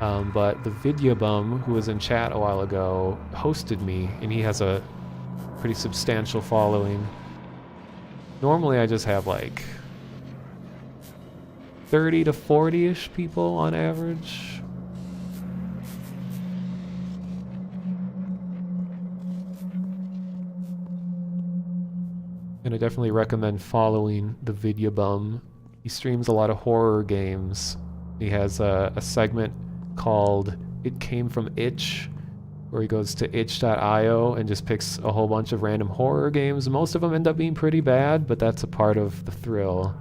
but the Vidya Bum, who was in chat a while ago, hosted me, and he has a pretty substantial following. Normally, I just have like 30 to 40-ish people on average. And I definitely recommend following the Vidya Bum. He streams a lot of horror games. He has a segment called It Came From Itch, where he goes to itch.io and just picks a whole bunch of random horror games. Most of them end up being pretty bad, but that's a part of the thrill,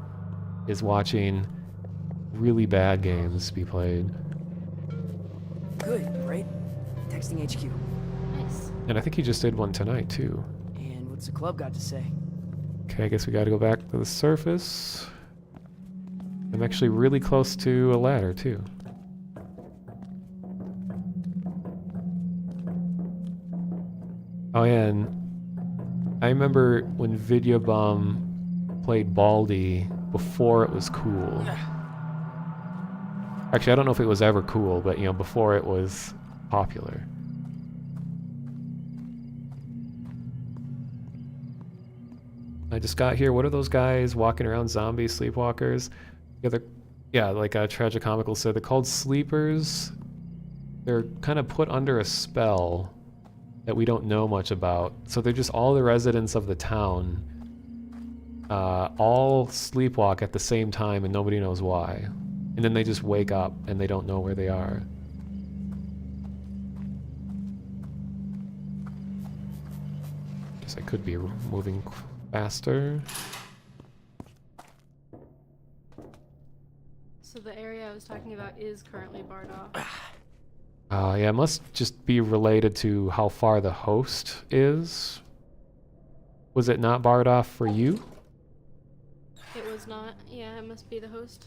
is watching really bad games be played. Good, right? Texting HQ. Nice. And I think he just did one tonight, too. And what's the club got to say? Okay, I guess we gotta go back to the surface. I'm actually really close to a ladder, too. Oh, yeah, and I remember when Vidya Bum played Baldi before it was cool. Actually, I don't know if it was ever cool, but, you know, before it was popular. I just got here. What are those guys walking around, zombie sleepwalkers? Yeah, like Tragicomical said, they're called sleepers. They're kind of put under a spell that we don't know much about. So they're just all the residents of the town. All sleepwalk at the same time and nobody knows why. And then they just wake up and they don't know where they are. Guess I could be moving faster. So the area I was talking about is currently barred off. Yeah, it must just be related to how far the host is. Was it not barred off for you? It was not. Yeah, it must be the host.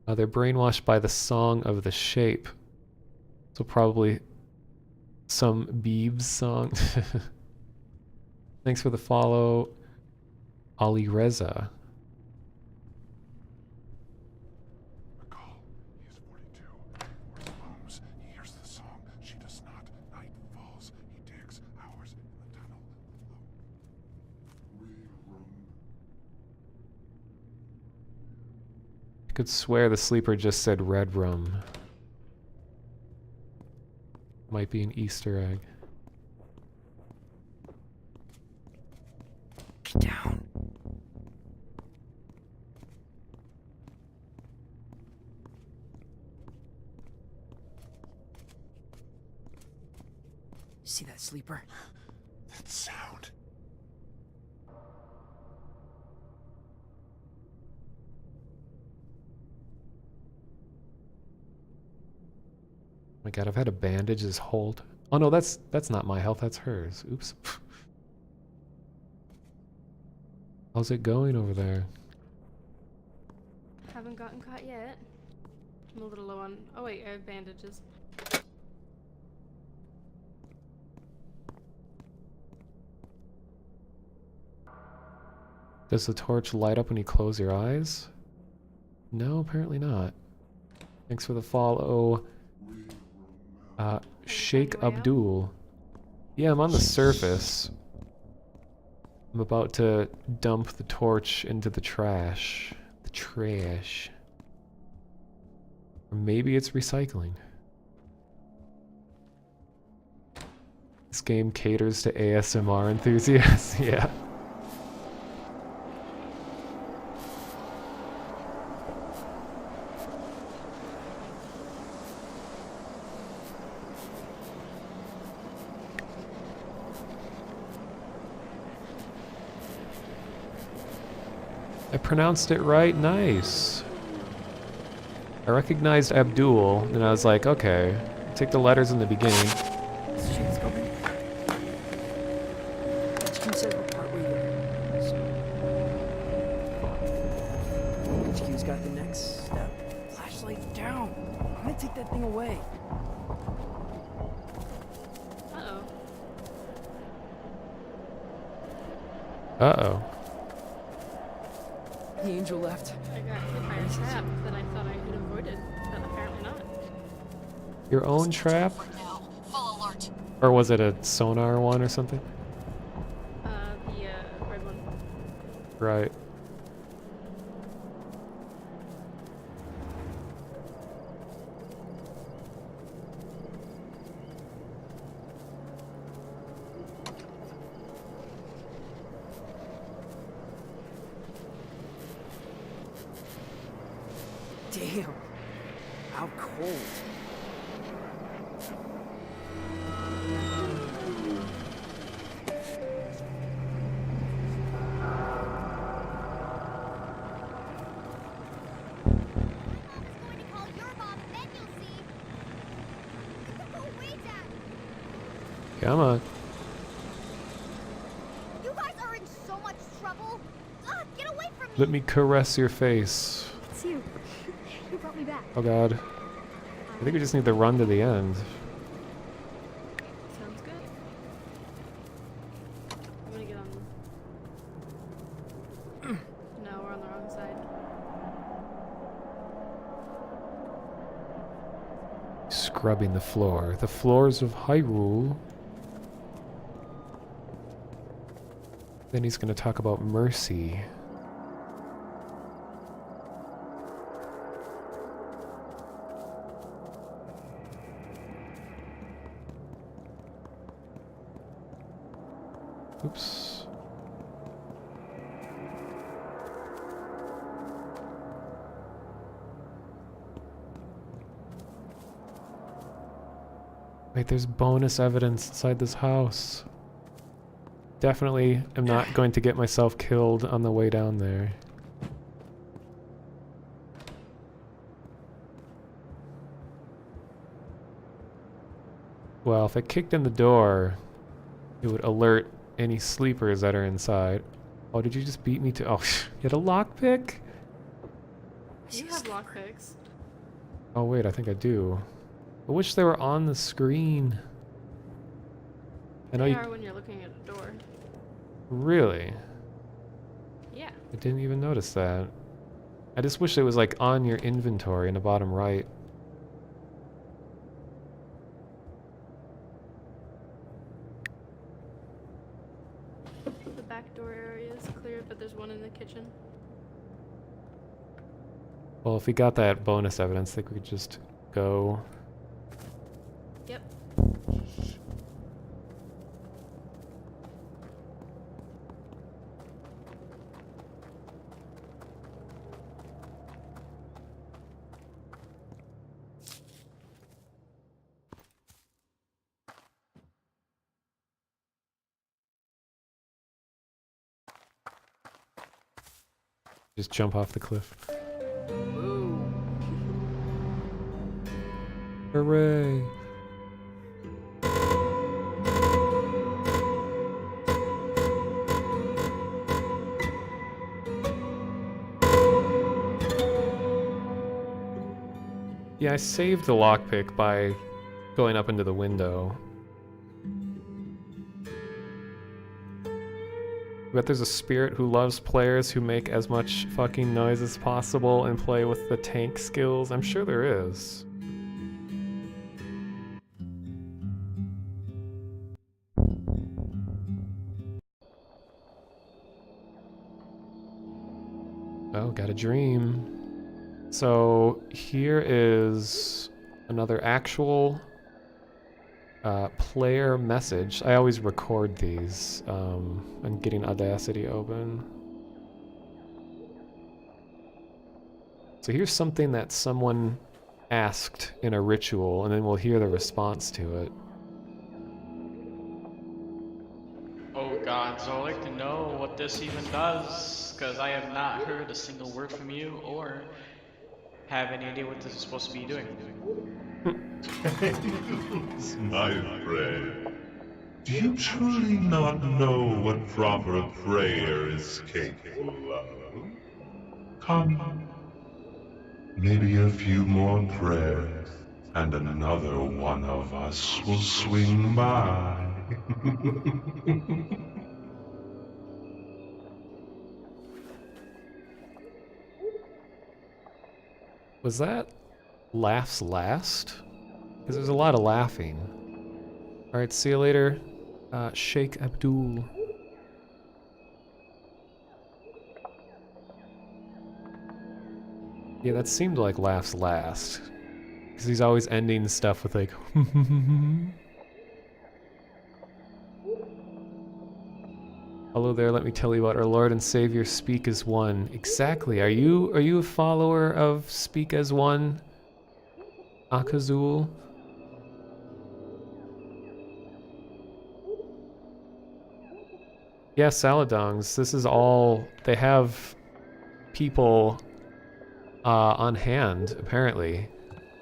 They're brainwashed by the song of the shape. So probably some Beebs song. Thanks for the follow, Ali Reza. He hears the song. She does not. Night falls. He digs hours in the tunnel. I could swear the sleeper just said red room. Might be an Easter egg. Get down. See that sleeper? That sound. Oh my god, I've had a bandage this whole Oh no, that's not my health, that's hers. Oops. How's it going over there? Haven't gotten caught yet. I'm a little low on... Oh wait, I have bandages. Does the torch light up when you close your eyes? No, apparently not. Thanks for the follow. Sheikh Abdul. Yeah, I'm on the surface. I'm about to dump the torch into the trash. The trash. Or maybe it's recycling. This game caters to ASMR enthusiasts, yeah. I pronounced it right, nice. I recognized Abdul, and I was like, okay, take the letters in the beginning. This shit's coming. HQ said we're partway there. So... HQ's got the next step. Flashlight down. I'm gonna take that thing away. Uh-oh. Uh-oh. The angel left. I got hit by a trap that I thought I had avoided, but apparently not. Your own trap? Or was it a sonar one or something? The red one. Right. Damn. How cold. Come on. You guys are in so much trouble. Get away from me. Let me caress your face. It's you. You brought me back. Oh god. I think we just need to run to the end. Sounds good. I'm gonna get on... No, we're on the wrong side. Scrubbing the floor. The floors of Hyrule. Then he's going to talk about mercy. Oops. Wait, there's bonus evidence inside this house. Definitely am not going to get myself killed on the way down there. Well, if I kicked in the door, it would alert any sleepers that are inside. Oh, did you just beat me to— oh, you had a lockpick? You have lockpicks. Oh wait, I think I do. I wish they were on the screen. I know They you— are when you're looking at a door. Really? Yeah. I didn't even notice that. I just wish it was like on your inventory in the bottom right. The back door area is clear, but there's one in the kitchen. Well, if we got that bonus evidence, I think we could just go. Yep. Just jump off the cliff. Ooh. Hooray! Yeah, I saved the lockpick by going up into the window. Bet there's a spirit who loves players who make as much fucking noise as possible and play with the tank skills. I'm sure there is. Oh, got a dream. So here is another actual player message. I always record these. I'm getting Audacity open. So here's something that someone asked in a ritual, and then we'll hear the response to it. Oh gods, I'd like to know what this even does, because I have not heard a single word from you or have any idea what this is supposed to be doing. My friend, do you truly not know what proper prayer is capable of? Come, maybe a few more prayers, and another one of us will swing by. Was that laughs last? Because there's a lot of laughing. Alright, see you later, Sheikh Abdul. Yeah, that seemed like laughs last. Because he's always ending stuff with like, hello there, let me tell you about our Lord and Savior, Speak as One. Exactly. Are you a follower of Speak as One, Akazul? Yeah, Saladongs. This is all, they have people on hand, apparently,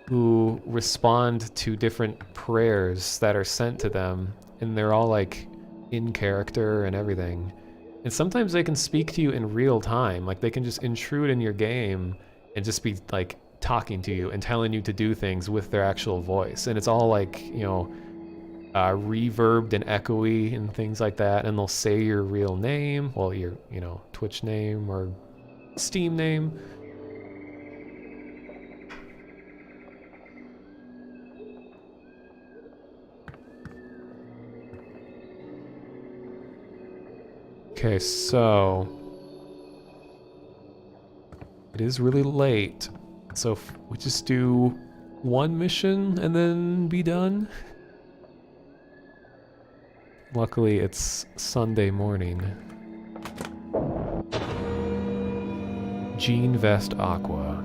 who respond to different prayers that are sent to them, and they're all like in character and everything. And sometimes they can speak to you in real time, like they can just intrude in your game and just be like talking to you and telling you to do things with their actual voice. And it's all like, you know, reverbed and echoey and things like that, and they'll say your real name, well, your, you know, Twitch name or Steam name. Okay, so it is really late. So if we just do one mission and then be done. Luckily, it's Sunday morning. Jean Vest Aqua.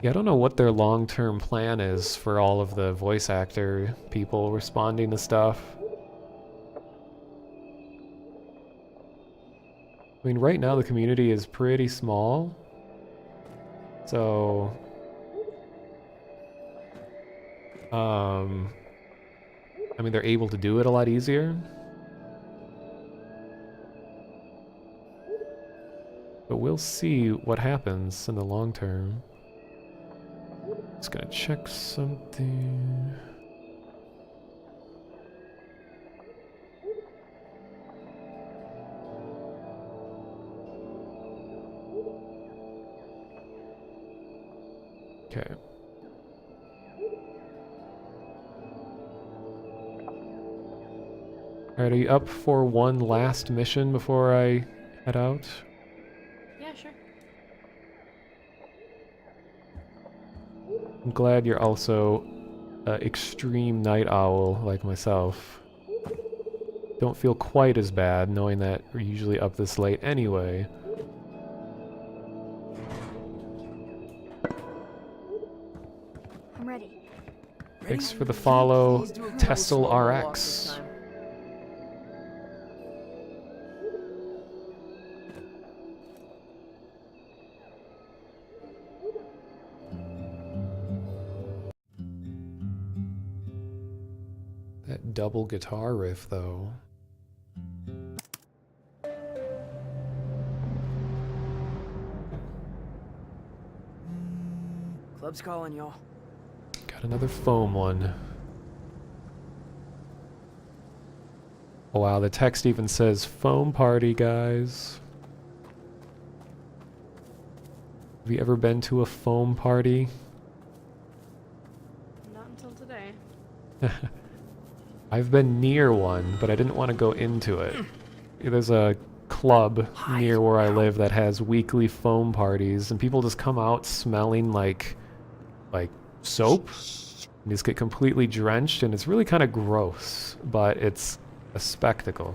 Yeah, I don't know what their long-term plan is for all of the voice actor people responding to stuff. I mean, right now the community is pretty small. So... I mean, they're able to do it a lot easier. But we'll see what happens in the long term. Just gonna check something. Okay. Alright, are you up for one last mission before I head out? Yeah, sure. I'm glad you're also an extreme night owl like myself. Don't feel quite as bad knowing that we're usually up this late anyway. I'm ready. Thanks for the follow, Tesla RX. That double guitar riff, though. Club's calling, y'all. Got another foam one. Oh, wow, the text even says foam party, guys. Have you ever been to a foam party? Not until today. I've been near one, but I didn't want to go into it. There's a club near where I live that has weekly foam parties, and people just come out smelling like soap. And just get completely drenched, and it's really kind of gross, but it's a spectacle.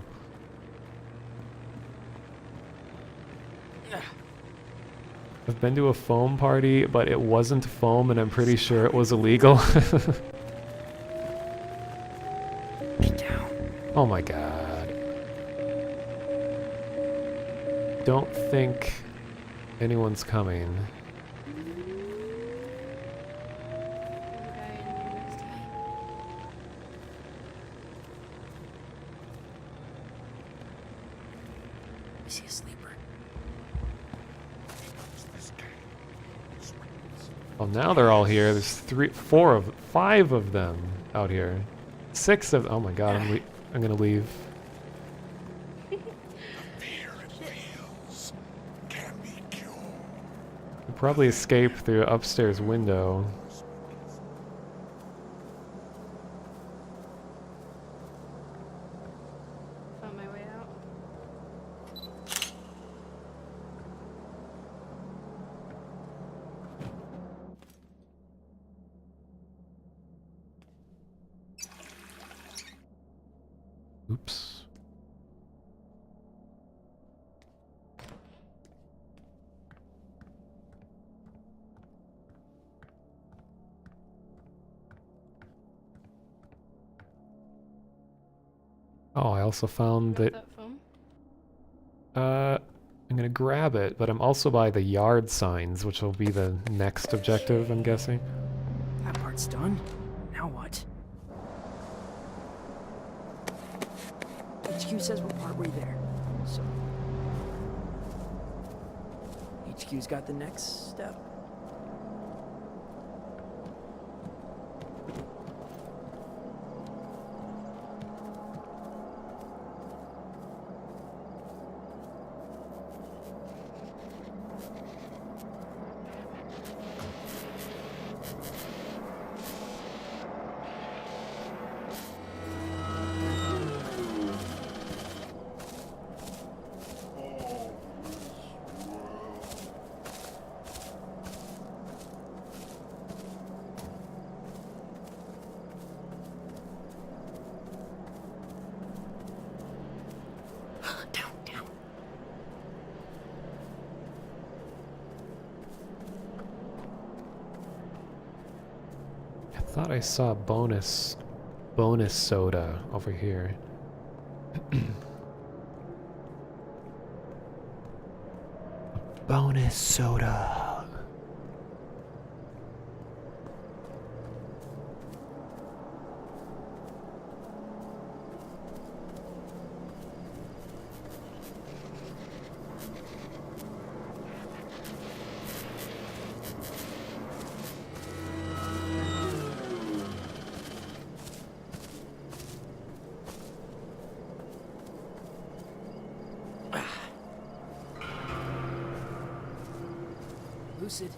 I've been to a foam party, but it wasn't foam, and I'm pretty sure it was illegal. Oh my god. Don't think anyone's coming. Is he a sleeper? Well, now they're all here. There's 5 of them out here. 6 of... Oh my god, I'm gonna leave. I'll probably escape through an upstairs window. Found my way out. Oops. Oh, I also found that... I'm gonna grab it, but I'm also by the yard signs, which will be the next objective, I'm guessing. That part's done. Now what? HQ says we're partway there, so... HQ's got the next step. thought I saw bonus soda over here. Bonus soda. Lucid.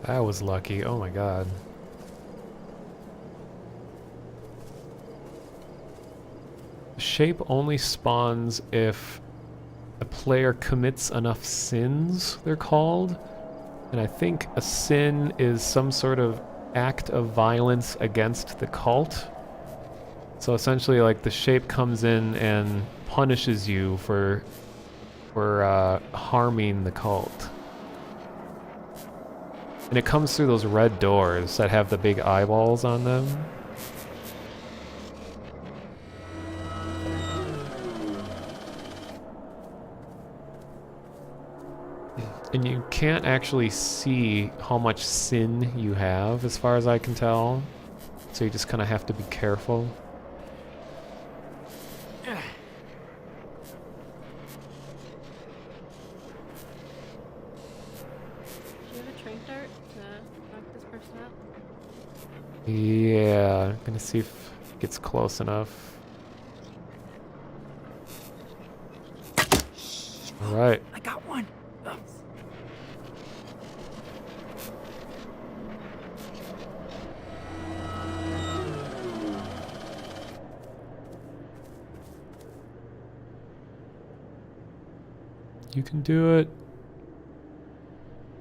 That was lucky. Oh my god. Shape only spawns if a player commits enough sins, they're called. And I think a sin is some sort of act of violence against the cult. So essentially, like, the shape comes in and punishes you for harming the cult. And it comes through those red doors that have the big eyeballs on them. And you can't actually see how much sin you have, as far as I can tell. So you just kind of have to be careful. Yeah, I'm gonna see if it gets close enough. Alright. I got one. You can do it.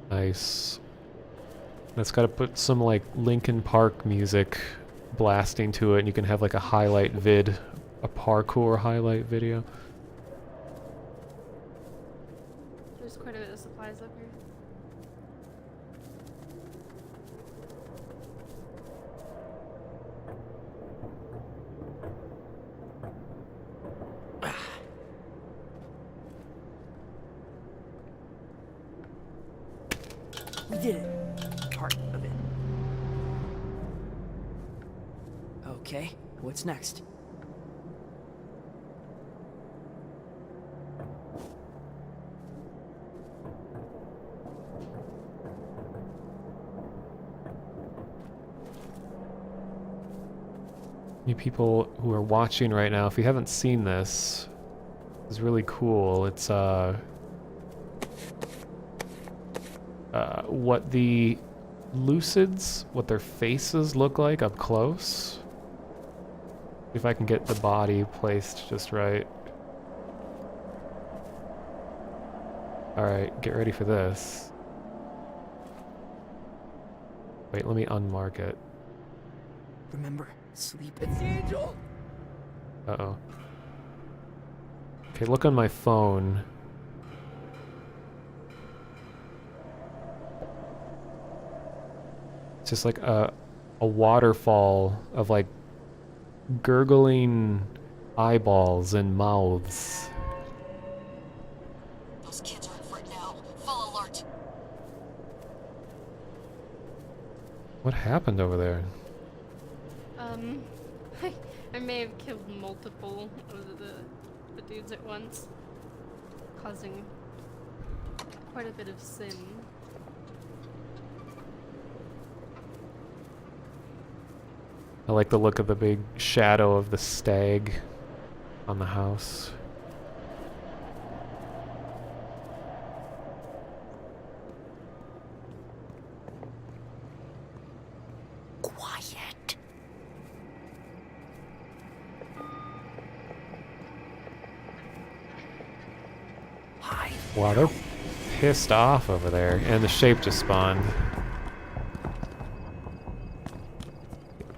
Nice. That's got to put some like Linkin Park music blasting to it, and you can have like a highlight vid, a parkour highlight video. There's quite a bit of supplies up here. We did it. Part of it. Okay, what's next? You people who are watching right now, if you haven't seen this, it's really cool. It's what the Lucids, what their faces look like up close. If I can get the body placed just right. Alright, get ready for this. Wait, let me unmark it. Remember, sleep. It's the angel! Uh-oh. Okay, look on my phone. It's just like a waterfall of like gurgling eyeballs and mouths. Those kids are in for it now. Full alert. What happened over there? I may have killed multiple of the dudes at once, causing quite a bit of sin. I like the look of the big shadow of the stag on the house. Quiet. Hi. Wow, they're pissed off over there, and the shape just spawned.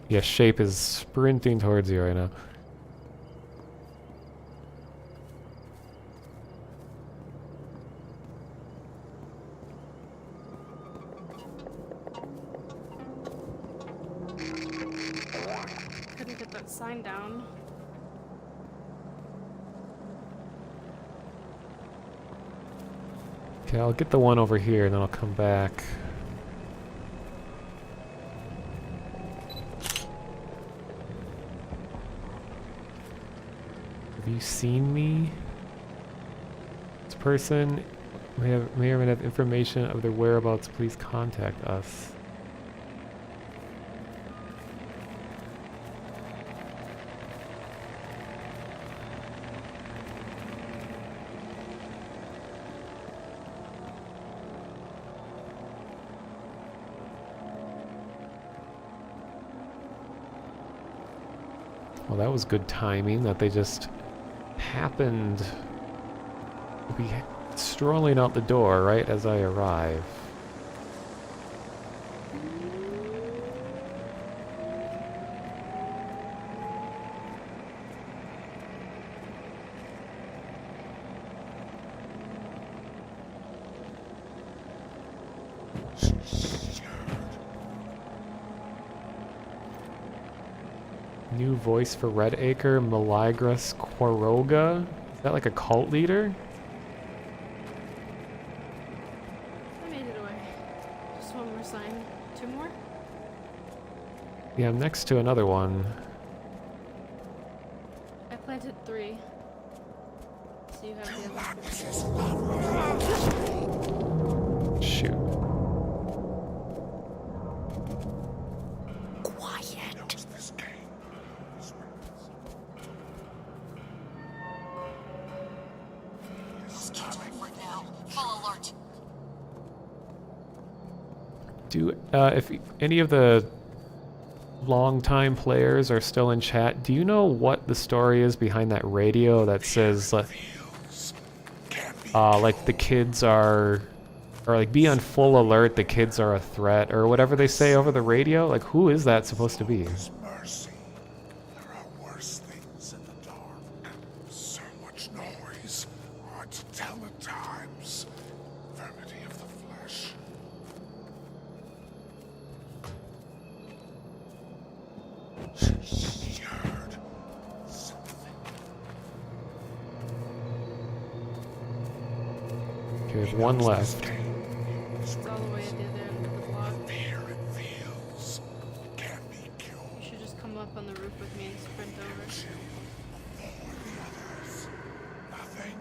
Yeah, shape is sprinting towards you right now. that sign down. Okay, I'll get the one over here and then I'll come back. Have you seen me? This person may or may not have information of their whereabouts. Please contact us. Well, that was good timing that they just happened to be strolling out the door right as I arrive. New voice for Redacre, Maligras Quaroga. Is that like a cult leader? I made it away. Just one more sign. 2 more? Yeah, I'm next to another one. I planted 3. So you have the other 3. Shoot. If any of the long-time players are still in chat, do you know what the story is behind that radio that says, like the kids are, or like be on full alert, the kids are a threat, or whatever they say over the radio? Like, who is that supposed to be? Mercy. There are worse things in the dark. So much noise. Hard to tell at times. Infirmity of the flesh. She heard something. Okay, there's one left. It's all the way at the other end of the block. Fear it feels. Can be cured. You should just come up on the roof with me and sprint over. Nothing.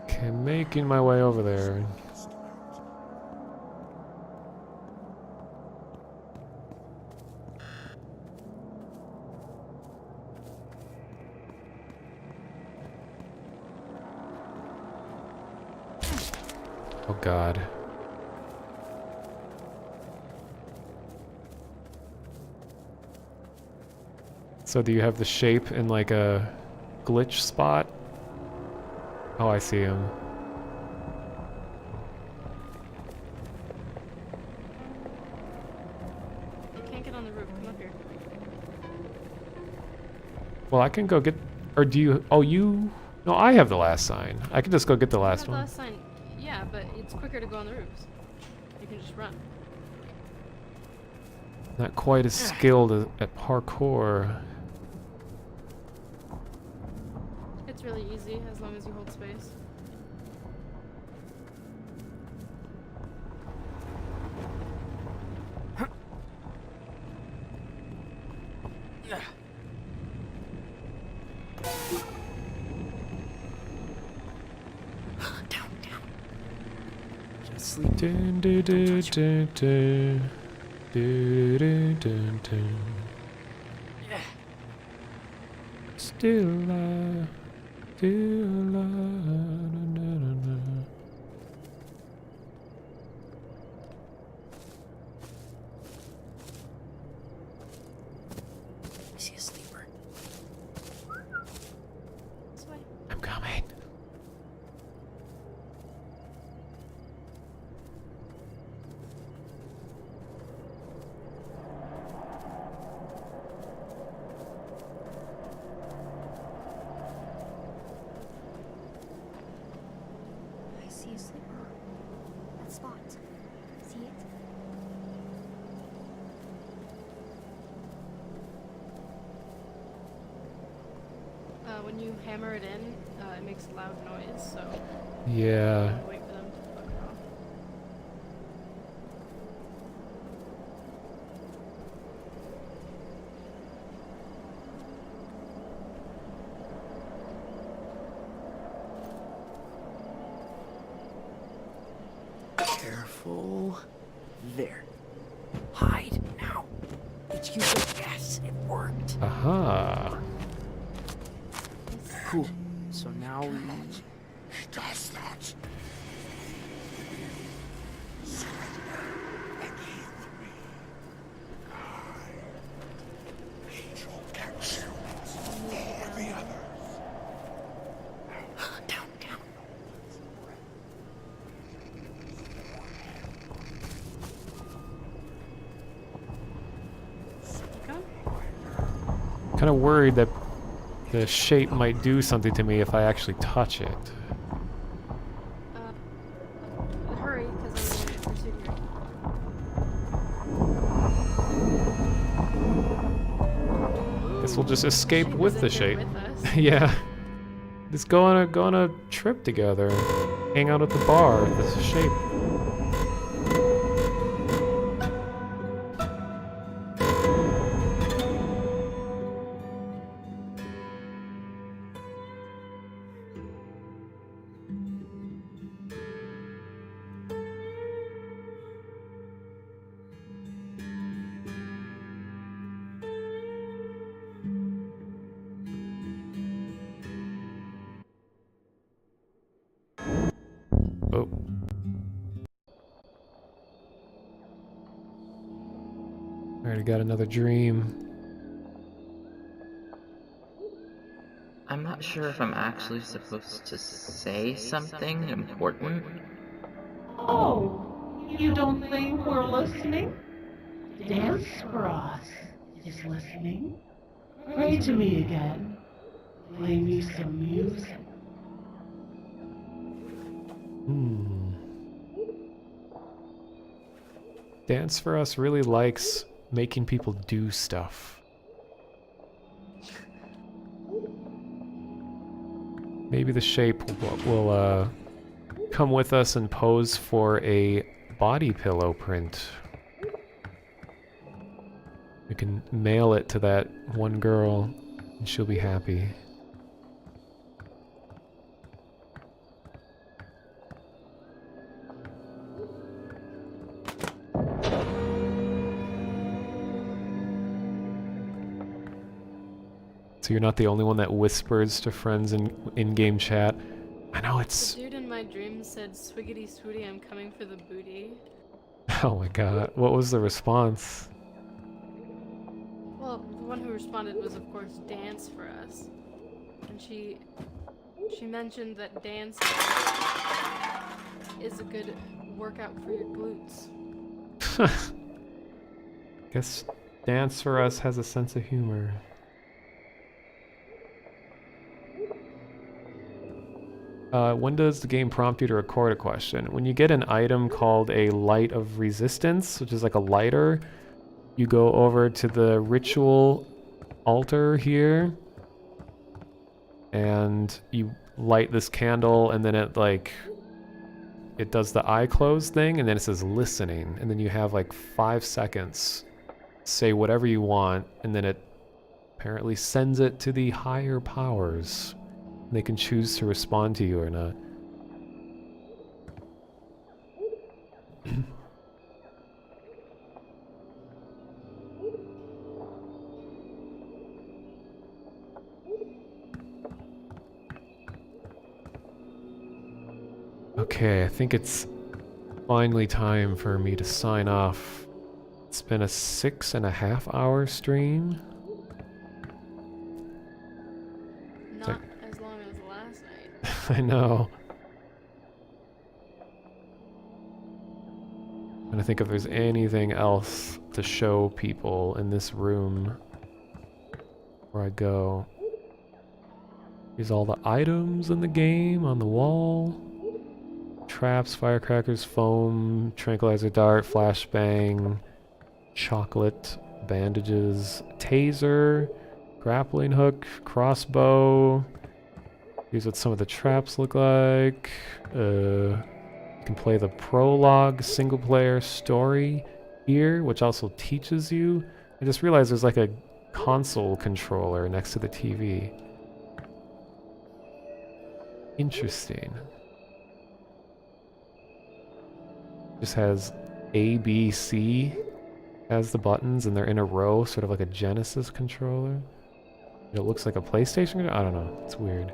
Okay, making my way over there. Oh God. So do you have the shape in like a glitch spot? Oh, I see him. You can't get on the roof. Come up here. Well, I can go get, or do you, oh you, no, I have the last sign. I can just go get the last You have one. the last sign. Yeah, but it's quicker to go on the roofs. You can just run. Not quite as skilled at parkour. It's really easy as long as you hold space. Just sleep. Dun, dun, dun, dun, dun. Dun, dun, dun, dun. Still alive, still alive. Na, na, na, na. I see a sleeper. This way. I'm coming. I see a sleeper. That spot. See it? when you hammer it in, it makes a loud noise, so Yeah. I'll wait for them to fuck it off. Careful. There. Hide now. It's useless. Yes, it worked. Aha. Cool. So now we... He does not. Surrender, and he will be. Angel catch you, or the others. Down, down. Kind of worried that the shape might do something to me if I actually touch it. Hurry, because I'm going to pursue you. Guess we'll just escape with the shape. With us. Yeah. Just go on a trip together. Hang out at the bar with the shape. Oh. Alright, I got another dream. I'm not sure if I'm actually supposed to say something important. Oh, you don't think we're listening? Dance for us is listening. Pray to me again. Play me some music. Dance for Us really likes making people do stuff. Maybe the shape will come with us and pose for a body pillow print. We can mail it to that one girl and she'll be happy. So you're not the only one that whispers to friends in game chat. I know it's... The dude in my dream said, "Swiggity swooty, I'm coming for the booty." Oh my god, what was the response? Well, the one who responded was, of course, "Dance for us." And she mentioned that dancing is a good workout for your glutes. Guess Dance for Us has a sense of humor. When does the game prompt you to record a question? When you get an item called a Light of Resistance, which is like a lighter, you go over to the ritual altar here, and you light this candle, and then it does the eye close thing, and then it says listening, and then you have like 5 seconds. Say whatever you want, and then it apparently sends it to the higher powers. They can choose to respond to you or not. Okay, I think it's finally time for me to sign off. It's been a 6.5 hour stream. Not as long as last night. I know. I'm trying to think if there's anything else to show people in this room where I go. Here's all the items in the game on the wall. Traps, firecrackers, foam, tranquilizer dart, flashbang, chocolate, bandages, taser, Grappling hook, crossbow. Here's what some of the traps look like. You can play the prologue single player story here, which also teaches you. I just realized there's like a console controller next to the TV. Interesting. Just has A, B, C as the buttons, and they're in a row, sort of like a Genesis controller. It looks like a PlayStation. I don't know. It's weird.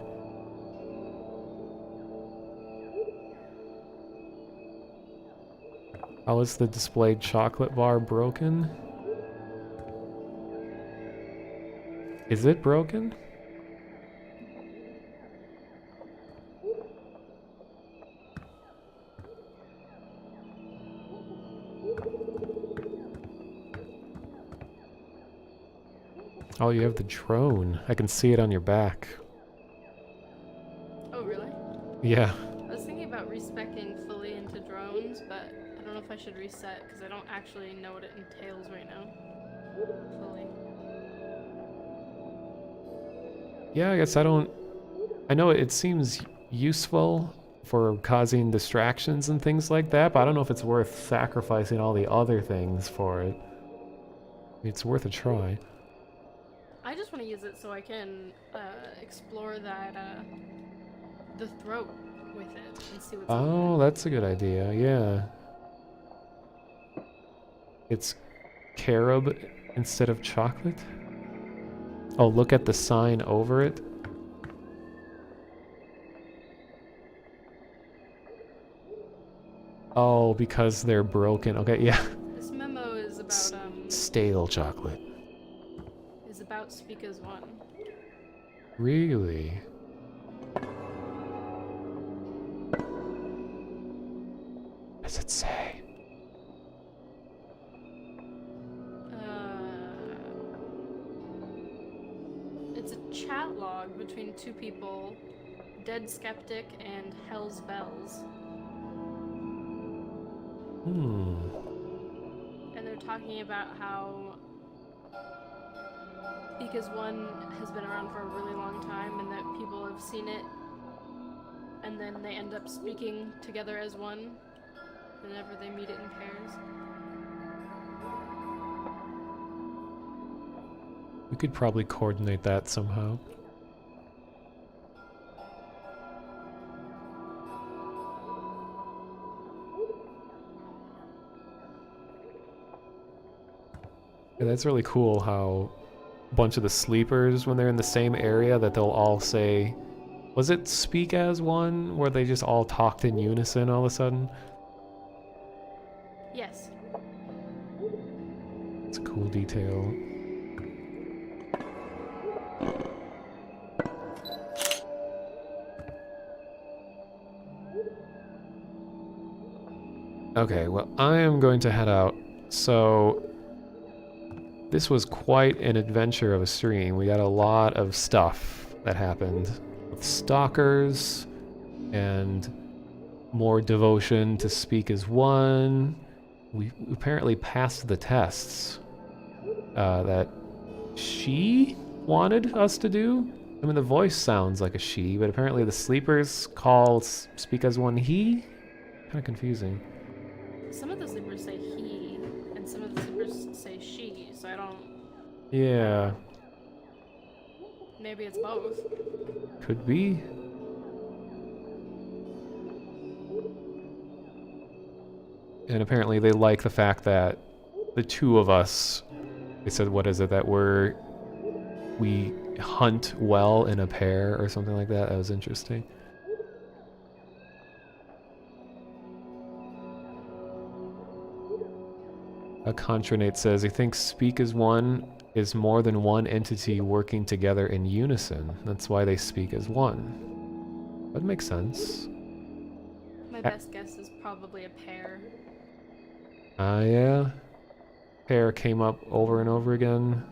How is the displayed chocolate bar broken? Is it broken? Oh, you have the drone. I can see it on your back. Oh, really? Yeah. I was thinking about respeccing fully into drones, but I don't know if I should reset because I don't actually know what it entails right now. Fully. Yeah, I guess I don't... I know it seems useful for causing distractions and things like that, but I don't know if it's worth sacrificing all the other things for it. It's worth a try. I just want to use it so I can explore that the throat with it and see what's Oh, that's a good idea, yeah. It's carob instead of chocolate? Oh, look at the sign over it. Oh, because they're broken. Okay, yeah. This memo is about Stale chocolate. is about Speak as One. Really? What does it say? It's a chat log between two people, Dead Skeptic and Hell's Bells. And they're talking about how Speak as One has been around for a really long time and that people have seen it and then they end up speaking together as one whenever they meet it in pairs. We could probably coordinate that somehow. Yeah, that's really cool how a bunch of the sleepers, when they're in the same area, that they'll all say, was it Speak as One, where they just all talked in unison all of a sudden? Yes. It's a cool detail. Okay, well, I am going to head out. So, this was quite an adventure of a stream. We got a lot of stuff that happened with stalkers and more devotion to Speak as One. We apparently passed the tests that she wanted us to do. I mean, the voice sounds like a she, but apparently the sleepers call Speak as One he. Kind of confusing. Some of the sleepers say he, and some of the sleepers say she, so I don't... Yeah. Maybe it's both. Could be. And apparently they like the fact that the two of us, they said, what is it, that we hunt well in a pair or something like that. That was interesting. A Contranate says he thinks Speak as One is more than one entity working together in unison. That's why they speak as one. That makes sense. My best guess is probably a pair. Yeah. Pair came up over and over again.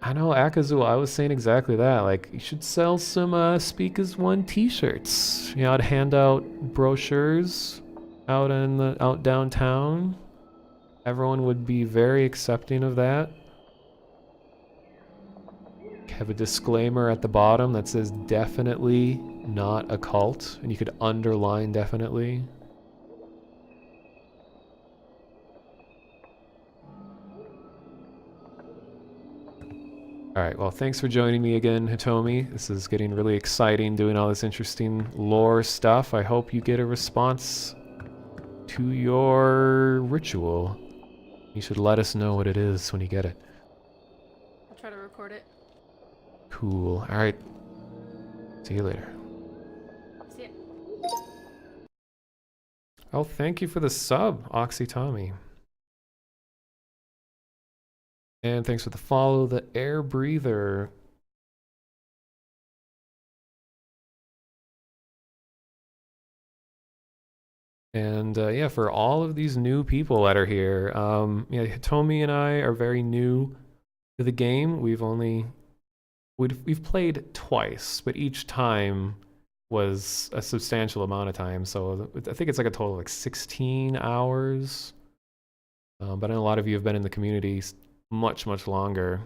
I know, Akazu, I was saying exactly that. Like, you should sell some Speak as One t-shirts. You know, I'd hand out brochures out downtown. Everyone would be very accepting of that. Have a disclaimer at the bottom that says definitely not a cult, and you could underline definitely. Alright, well, thanks for joining me again, Hitomi. This is getting really exciting, doing all this interesting lore stuff. I hope you get a response to your ritual. You should let us know what it is when you get it. I'll try to record it. Cool. Alright. See you later. See ya. Oh, thank you for the sub, Oxy Tommy. And thanks for the follow, the air breather. And yeah, for all of these new people that are here, yeah, Hitomi and I are very new to the game. We've played twice, but each time was a substantial amount of time. So I think it's like a total of like 16 hours. But I know a lot of you have been in the community much longer.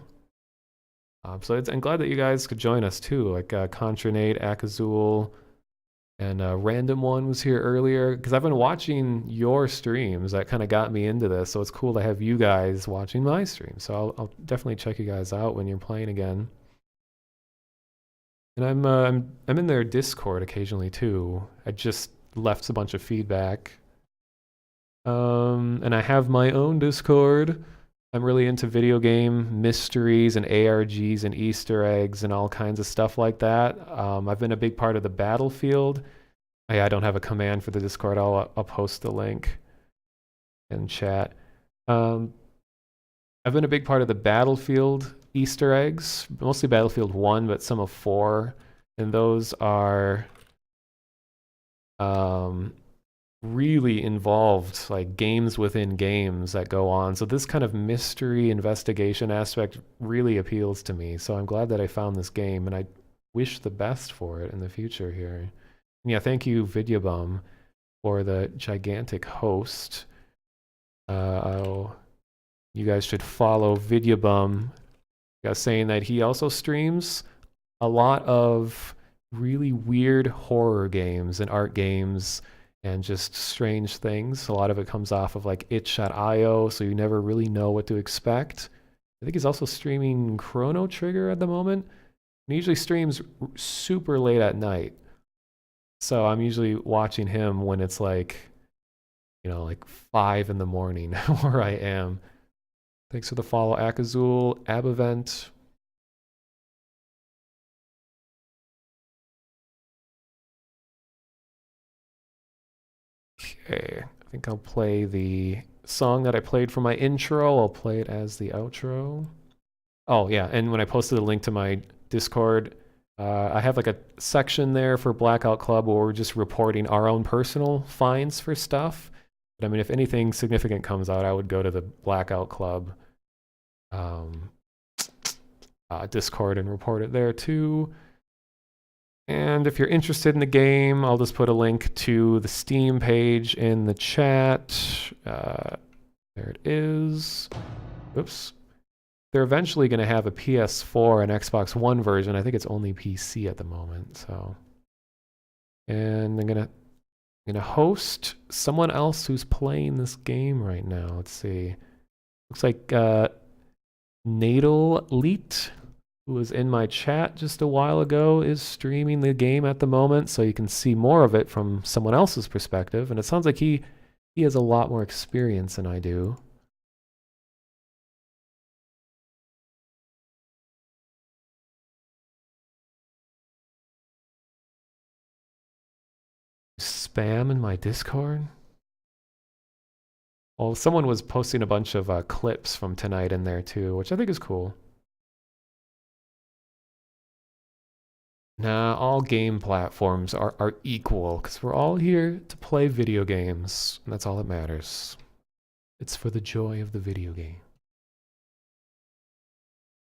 So I'm glad that you guys could join us too, like Contranate, Akazul, and Random One was here earlier, because I've been watching your streams. That kind of got me into this, so it's cool to have you guys watching my streams. So I'll definitely check you guys out when you're playing again. And I'm in their Discord occasionally too. I just left a bunch of feedback. And I have my own Discord. I'm really into video game mysteries and ARGs and Easter eggs and all kinds of stuff like that. I've been a big part of the Battlefield. I don't have a command for the Discord. I'll post the link in chat. I've been a big part of the Battlefield Easter eggs, mostly Battlefield 1, but some of 4. And those are really involved, like games within games that go on. So this kind of mystery investigation aspect really appeals to me. So I'm glad that I found this game, and I wish the best for it in the future here. And yeah, thank you, Vidyabum, for the gigantic host. You guys should follow Vidyabum. Saying that he also streams a lot of really weird horror games and art games and just strange things. A lot of it comes off of like itch.io, so you never really know what to expect. I think he's also streaming Chrono Trigger at the moment. He usually streams super late at night. So I'm usually watching him when it's like, like 5 in the morning where I am. Thanks for the follow, Akazul, Abevent. Okay, I think I'll play the song that I played for my intro. I'll play it as the outro. Oh yeah, and when I posted the link to my Discord, I have like a section there for Blackout Club where we're just reporting our own personal finds for stuff. But I mean, if anything significant comes out, I would go to the Blackout Club Discord and report it there too. And if you're interested in the game, I'll just put a link to the Steam page in the chat. There it is. Oops. They're eventually going to have a PS4 and Xbox One version. I think it's only PC at the moment. So, and I'm gonna host someone else who's playing this game right now. Let's see. Looks like Natal Leet, who was in my chat just a while ago, is streaming the game at the moment, so you can see more of it from someone else's perspective. And it sounds like he has a lot more experience than I do. Spam in my Discord? Well, someone was posting a bunch of clips from tonight in there too, which I think is cool. Nah, all game platforms are equal, because we're all here to play video games, and that's all that matters. It's for the joy of the video game.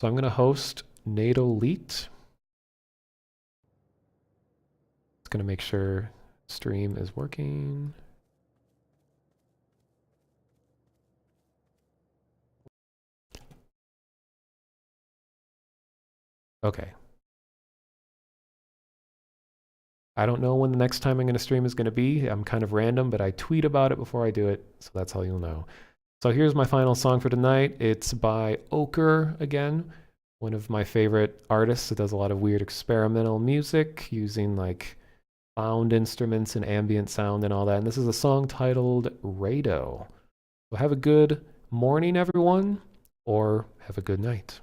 So I'm going to host Natal Leet. It's going to make sure stream is working. Okay. I don't know when the next time I'm going to stream is going to be. I'm kind of random, but I tweet about it before I do it, so that's how you'll know. So here's my final song for tonight. It's by Ochre again, one of my favorite artists that does a lot of weird experimental music using like found instruments and ambient sound and all that. And this is a song titled Rado. So have a good morning, everyone, or have a good night.